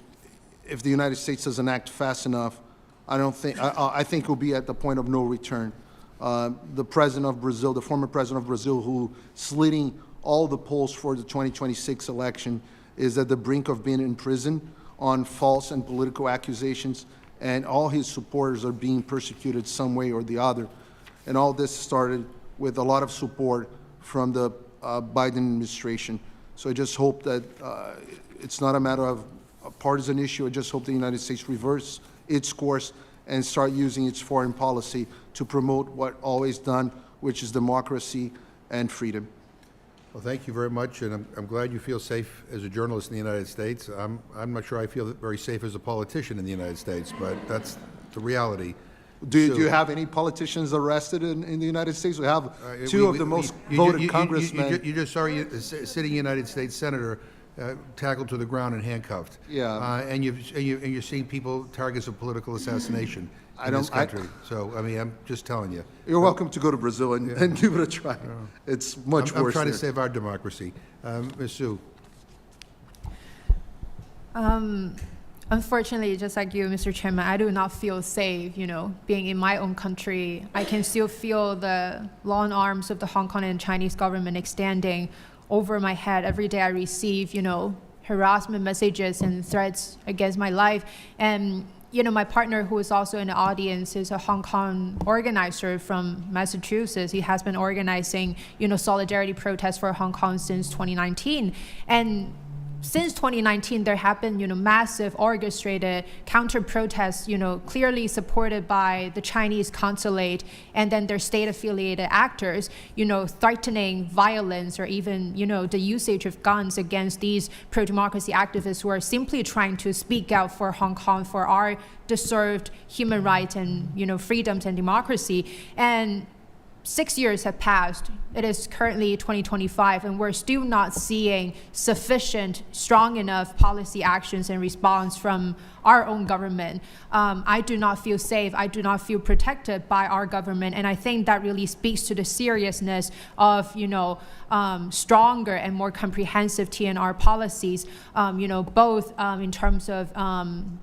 if the United States doesn't act fast enough, I think we'll be at the point of no return. The president of Brazil, the former president of Brazil, who is leading all the polls for the 2026 election, is at the brink of being in prison on false and political accusations, and all his supporters are being persecuted some way or the other. And all this started with a lot of support from the Biden administration. So I just hope that it's not a matter of a partisan issue. I just hope the United States reverse its course and start using its foreign policy to promote what always done, which is democracy and freedom. Well, thank you very much, and I'm glad you feel safe as a journalist in the United States. I'm not sure I feel very safe as a politician in the United States, but that's the reality. Do you have any politicians arrested in the United States? We have two of the most voted congressmen. You just saw a sitting United States senator tackled to the ground and handcuffed. Yeah. And you're seeing people targets of political assassination in this country. So I mean, I'm just telling you. You're welcome to go to Brazil and give it a try. It's much worse. I'm trying there. to save our democracy. Ms. Sue. Unfortunately, just like you, Mr. Chairman, I do not feel safe, being in my own country. I can still feel the long arms of the Hong Kong and Chinese government extending over my head. Every day I receive, harassment messages and threats against my life. And, my partner, who is also in the audience, is a Hong Kong organizer from Massachusetts. He has been organizing, solidarity protests for Hong Kong since 2019. And since 2019, there have been, massive orchestrated counter-protests, clearly supported by the Chinese consulate and then their state-affiliated actors, threatening violence or even, the usage of guns against these pro-democracy activists who are simply trying to speak out for Hong Kong, for our deserved human rights and, freedoms and democracy. And 6 years have passed. It is currently 2025, and we're still not seeing sufficient, strong enough policy actions and response from our own government. I do not feel safe. I do not feel protected by our government, and I think that really speaks to the seriousness of, stronger and more comprehensive TNR policies, both in terms of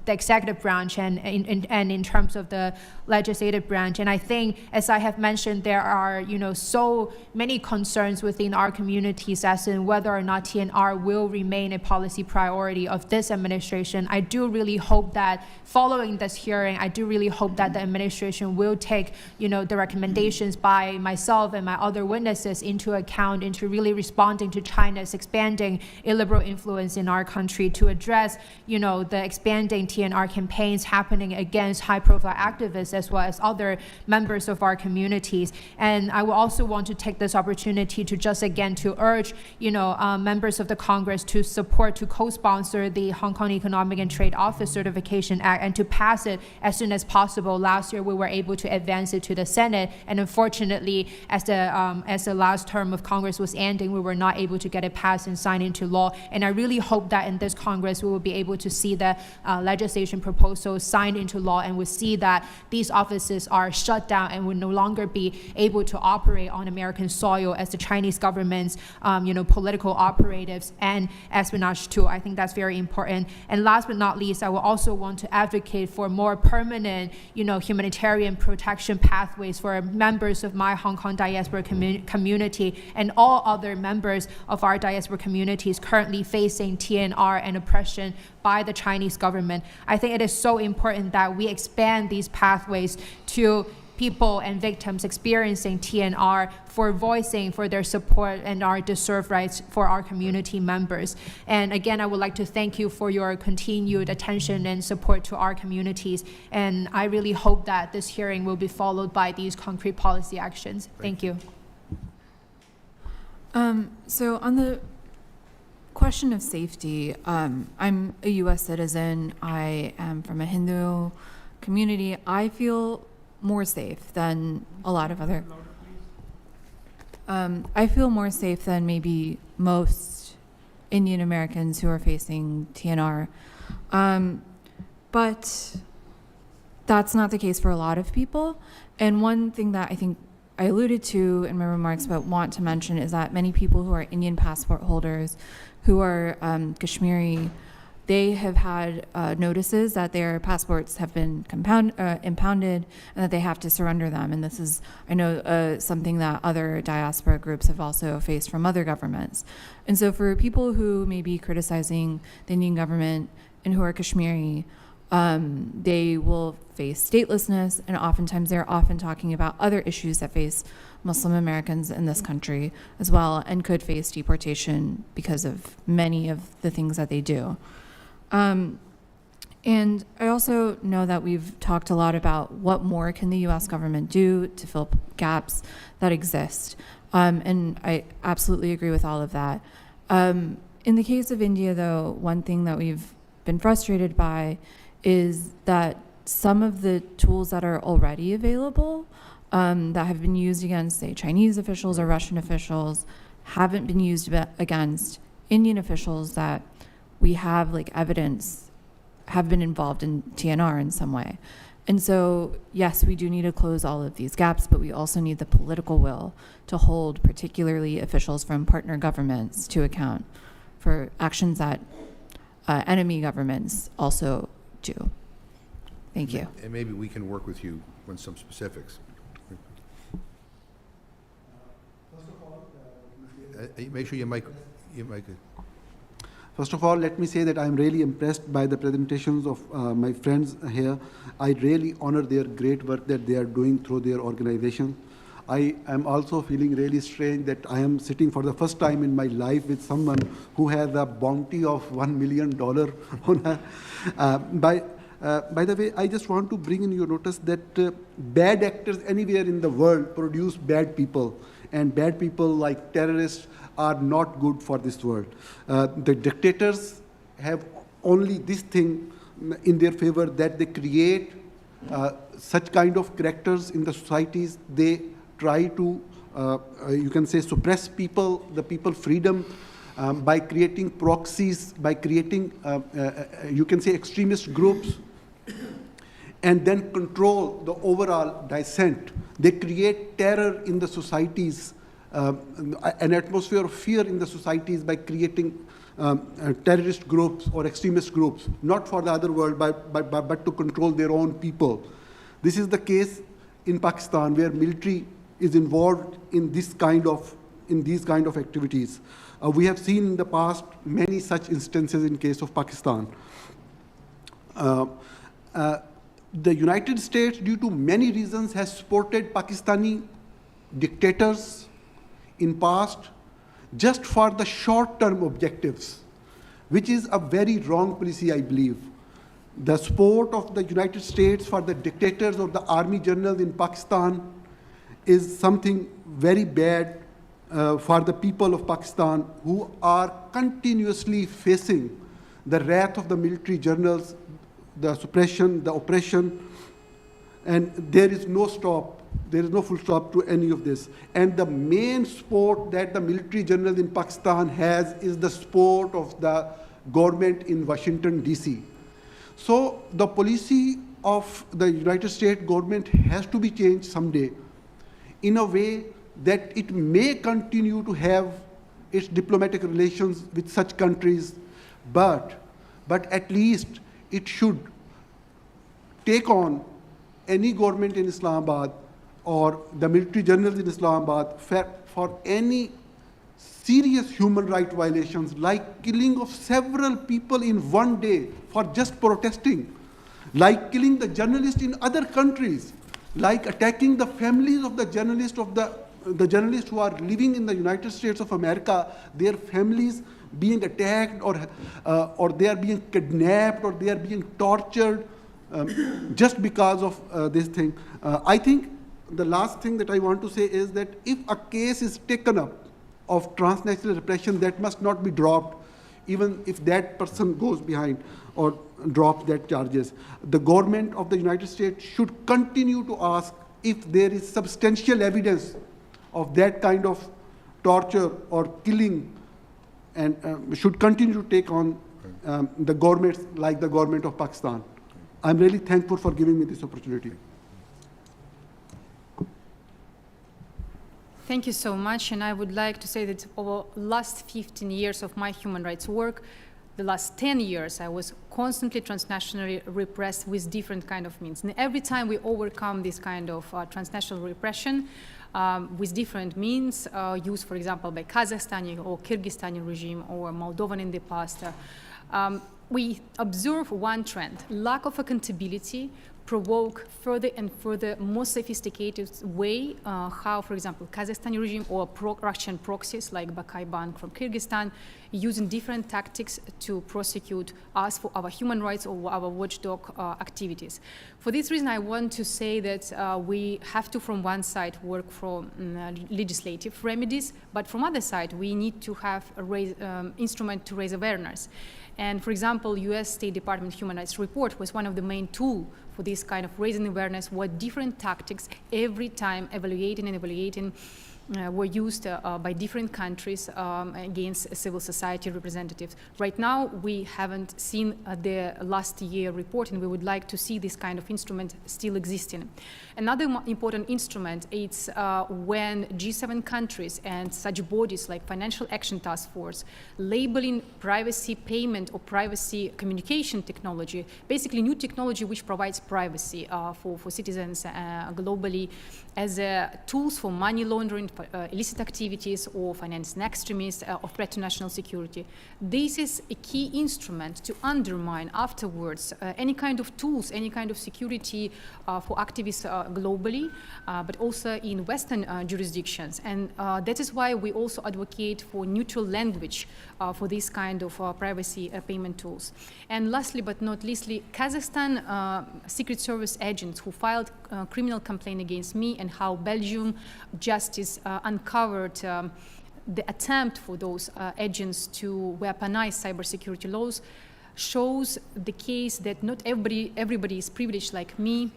the executive branch and in terms of the legislative branch. And I think, as I have mentioned, there are, so many concerns within our communities as in whether or not TNR will remain a policy priority of this administration. I do really hope that following this hearing, I do really hope that the administration will take, the recommendations by myself and my other witnesses into account, into really responding to China's expanding illiberal influence in our country, to address, the expanding TNR campaigns happening against high-profile activists as well as other members of our communities. And I will also want to take this opportunity to just again to urge, members of the Congress to support, to co-sponsor the Hong Kong Economic and Trade Office Certification Act and to pass it as soon as possible. Last year, we were able to advance it to the Senate, and unfortunately, as the last term of Congress was ending, we were not able to get it passed and signed into law. And I really hope that in this Congress, we will be able to see the legislation proposal signed into law, and we see that these offices are shut down and will no longer be able able to operate on American soil as the Chinese government's, political operatives and espionage tool. I think that's very important. And last but not least, I will also want to advocate for more permanent, humanitarian protection pathways for members of my Hong Kong diaspora community and all other members of our diaspora communities currently facing TNR and oppression by the Chinese government. I think it is so important that we expand these pathways to people and victims experiencing TNR for voicing for their support and our deserved rights for our community members. And again, I would like to thank you for your continued attention and support to our communities. And I really hope that this hearing will be followed by these concrete policy actions. Thank you. So on the question of safety, I'm a U.S. citizen. I am from a Hindu community. I feel more safe than a lot of other. I feel more safe than maybe most Indian Americans who are facing TNR. But that's not the case for a lot of people. And one thing that I think I alluded to in my remarks but want to mention is that many people who are Indian passport holders, who are Kashmiri, they have had notices that their passports have been impounded and that they have to surrender them. And this is, I know, something that other diaspora groups have also faced from other governments. And so for people who may be criticizing the Indian government and who are Kashmiri, they will face statelessness, and oftentimes they're often talking about other issues that face Muslim Americans in this country as well, and could face deportation because of many of the things that they do. And I also know that we've talked a lot about what more can the U.S. government do to fill gaps that exist. And I absolutely agree with all of that. In the case of India, though, one thing that we've been frustrated by is that some of the tools that are already available that have been used against, say, Chinese officials or Russian officials haven't been used against Indian officials that we have evidence have been involved in TNR in some way. And so, yes, we do need to close all of these gaps, but we also need the political will to hold particularly officials from partner governments to account for actions that enemy governments also do. Thank you. And maybe we can work with you on some specifics. Make sure your mic. First of all, let me say that I'm really impressed by the presentations of my friends here. I really honor their great work that they are doing through their organization. I am also feeling really strange that I am sitting for the first time in my life with someone who has a bounty of $1 million on her. By the way, I just want to bring in your notice that bad actors anywhere in the world produce bad people, and bad people like terrorists are not good for this world. The dictators have only this thing in their favor, that they create such kind of characters in the societies. They try to, you can say, suppress people, the people's freedom by creating proxies, by creating, you can say, extremist groups, and then control the overall dissent. They create terror in the societies, an atmosphere of fear in the societies by creating terrorist groups or extremist groups, not for the other world, but to control their own people. This is the case in Pakistan, where military is involved in these kind of activities. We have seen in the past many such instances in case of Pakistan. The United States, due to many reasons, has supported Pakistani dictators in past just for the short-term objectives, which is a very wrong policy, I believe. The support of the United States for the dictators or the army generals in Pakistan is something very bad for the people of Pakistan, who are continuously facing the wrath of the military generals, the suppression, the oppression, and there is no stop. There is no full stop to any of this. And the main support that the military general in Pakistan has is the support of the government in Washington, D.C. So the policy of the United States government has to be changed someday. in a way that it may continue to have its diplomatic relations with such countries, but at least it should take on any government in Islamabad or the military generals in Islamabad for any serious human rights violations, like killing of several people in one day for just protesting, like killing the journalists in other countries, like attacking the families of the journalists who are living in the United States of America, their families being attacked or they are being kidnapped or they are being tortured just because of this thing. I think the last thing that I want to say is that if a case is taken up of transnational repression, that must not be dropped, even if that person goes behind or drops that charges. The government of the United States should continue to ask if there is substantial evidence of that kind of torture or killing, and should continue to take on the governments like the government of Pakistan. I'm really thankful for giving me this opportunity. Thank you so much, and I would like to say that over the last 15 years of my human rights work, the last 10 years I was constantly transnationally repressed with different kind of means. And every time we overcome this kind of transnational repression with different means used, for example, by Kazakhstani or Kyrgyzstani regime or Moldovan in the past, we observe one trend: lack of accountability provoke further and further more sophisticated way how, for example, Kazakhstani regime or Russian proxies like Bakai Bank from Kyrgyzstan using different tactics to prosecute us for our human rights or our watchdog activities. For this reason, I want to say that we have to, from one side, work for legislative remedies, but from other side, we need to have a instrument to raise awareness. And for example, US State Department Human Rights Report was one of the main tools for this kind of raising awareness, what different tactics every time evaluating were used by different countries against civil society representatives. Right now, we haven't seen the last year report, and we would like to see this kind of instrument still existing. Another important instrument is when G7 countries and such bodies like Financial Action Task Force labeling privacy payment or privacy communication technology, basically new technology which provides privacy for citizens globally as tools for money laundering, for illicit activities or financing extremists or threat to national security. This is a key instrument to undermine afterwards any kind of tools, any kind of security for activists globally, but also in Western jurisdictions. And that is why we also advocate for neutral language for this kind of privacy payment tools. And lastly, but not leastly, Kazakhstan Secret Service agents who filed a criminal complaint against me, and how Belgium justice uncovered the attempt for those agents to weaponize cybersecurity laws, shows the case that not everybody is privileged like me,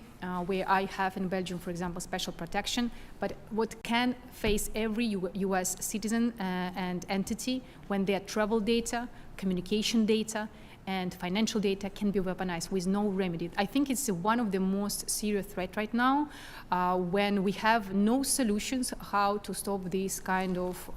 where I have in Belgium, for example, special protection, but what can face every US citizen and entity when their travel data, communication data, and financial data can be weaponized with no remedy. I think it's one of the most serious threats right now when we have no solutions how to stop these kind of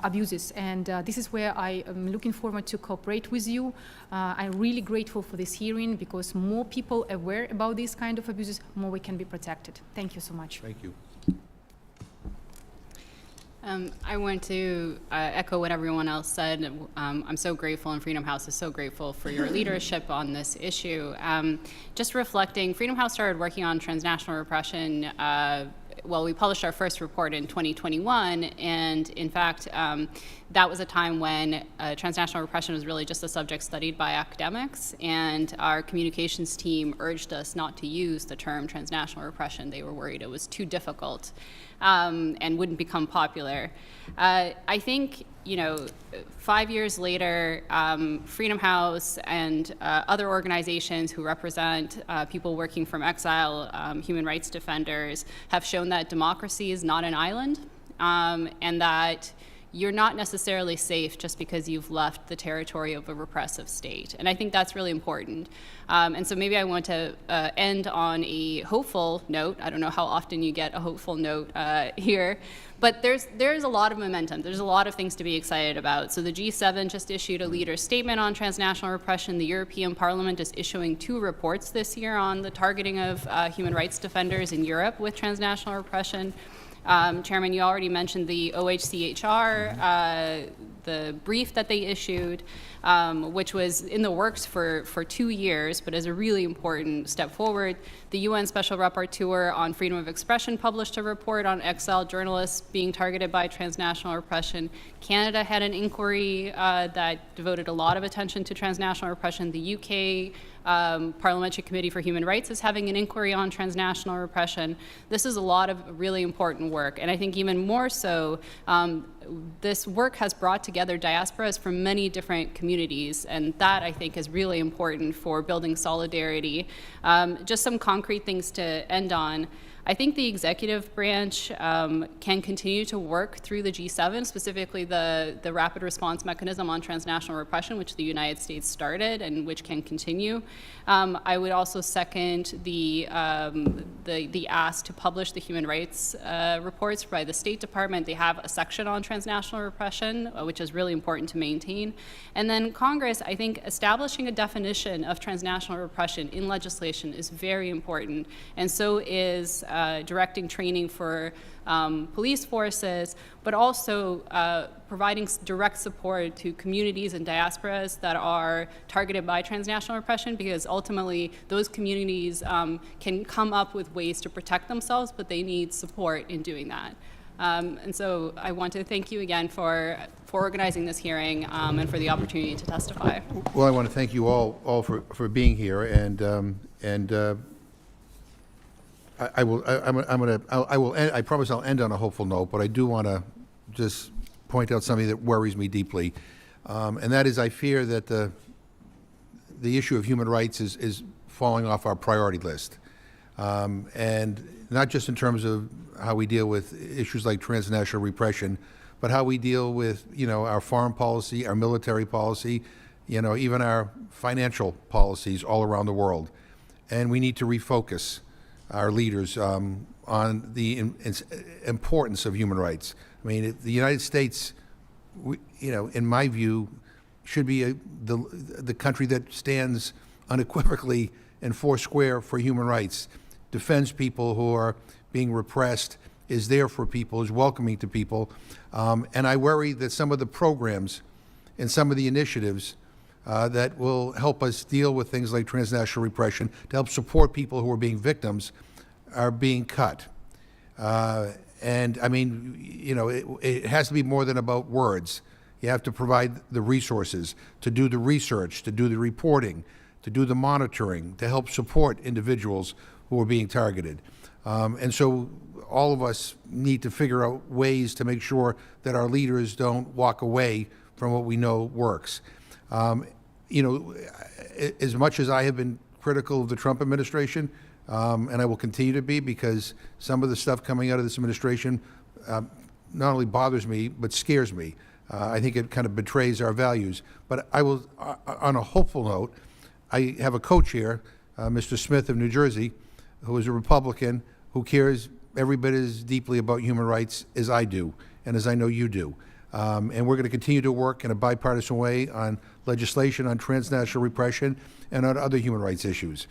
abuses. And this is where I am looking forward to cooperate with you. I'm really grateful for this hearing, because more people aware about these kind of abuses, more we can be protected. Thank you so much. Thank you. I want to echo what everyone else said. I'm so grateful, and Freedom House is so grateful for your leadership on this issue. Just reflecting, Freedom House started working on transnational repression well, we published our first report in 2021, and in fact, that was a time when transnational repression was really just a subject studied by academics, and our communications team urged us not to use the term transnational repression. They were worried it was too difficult and wouldn't become popular. I think, 5 years later, Freedom House and other organizations who represent people working from exile, human rights defenders, have shown that democracy is not an island, and that you're not necessarily safe just because you've left the territory of a repressive state. And I think that's really important. And so maybe I want to end on a hopeful note. I don't know how often you get a hopeful note here, but there's a lot of momentum. There's a lot of things to be excited about. So the G7 just issued a leader statement on transnational repression. The European Parliament is issuing 2 reports this year on the targeting of human rights defenders in Europe with transnational repression. Chairman, you already mentioned the OHCHR, the brief that they issued, which was in the works for 2 years, but is a really important step forward. The UN Special Rapporteur on Freedom of Expression published a report on exiled journalists being targeted by transnational repression. Canada had an inquiry that devoted a lot of attention to transnational repression. The UK Parliamentary Committee for Human Rights is having an inquiry on transnational repression. This is a lot of really important work, and I think even more so, this work has brought together diasporas from many different communities, and that, I think, is really important for building solidarity. Just some concrete things to end on. I think the executive branch can continue to work through the G7, specifically the rapid response mechanism on transnational repression, which the United States started and which can continue. I would also second the ask to publish the human rights reports by the State Department. They have a section on transnational repression, which is really important to maintain. And then Congress, I think establishing a definition of transnational repression in legislation is very important, and so is directing training for police forces, but also providing direct support to communities and diasporas that are targeted by transnational repression, because ultimately those communities can come up with ways to protect themselves, but they need support in doing that. And so I want to thank you again for organizing this hearing and for the opportunity to testify. Well, I want to thank you all for being here, and I promise I'll end on a hopeful note, but I do want to just point out something that worries me deeply, and that is I fear that the issue of human rights is falling off our priority list, and not just in terms of how we deal with issues like transnational repression, but how we deal with, our foreign policy, our military policy, even our financial policies all around the world. And we need to refocus our leaders on the importance of human rights. I mean, the United States, in my view, should be the country that stands unequivocally and foursquare for human rights, defends people who are being repressed, is there for people, is welcoming to people. And I worry that some of the programs and some of the initiatives that will help us deal with things like transnational repression, to help support people who are being victims, are being cut. And I mean, it has to be more than about words. You have to provide the resources to do the research, to do the reporting, to do the monitoring, to help support individuals who are being targeted. And so all of us need to figure out ways to make sure that our leaders don't walk away from what we know works. As much as I have been critical of the Trump administration, and I will continue to be, because some of the stuff coming out of this administration not only bothers me, but scares me. I think it kind of betrays our values. But I will, on a hopeful note, I have a co-chair, Mr. Smith of New Jersey, who is a Republican, who cares every bit as deeply about human rights as I do, and as I know you do. And we're going to continue to work in a bipartisan way on legislation on transnational repression and on other human rights issues.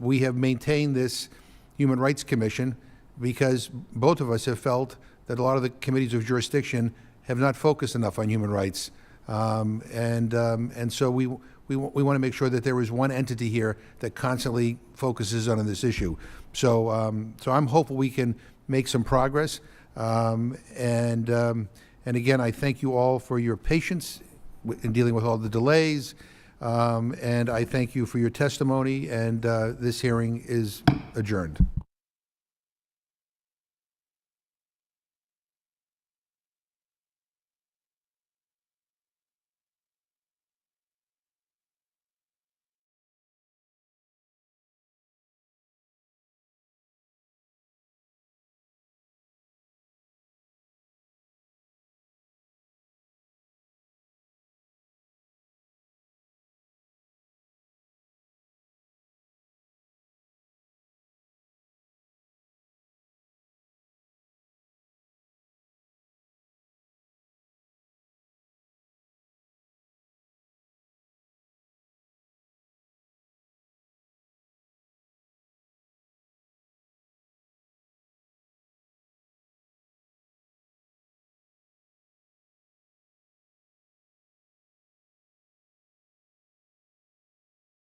We have maintained this Human Rights Commission because both of us have felt that a lot of the committees of jurisdiction have not focused enough on human rights. And so we want to make sure that there is one entity here that constantly focuses on this issue. So I'm hopeful we can make some progress. And again, I thank you all for your patience in dealing with all the delays. And I thank you for your testimony. And this hearing is adjourned.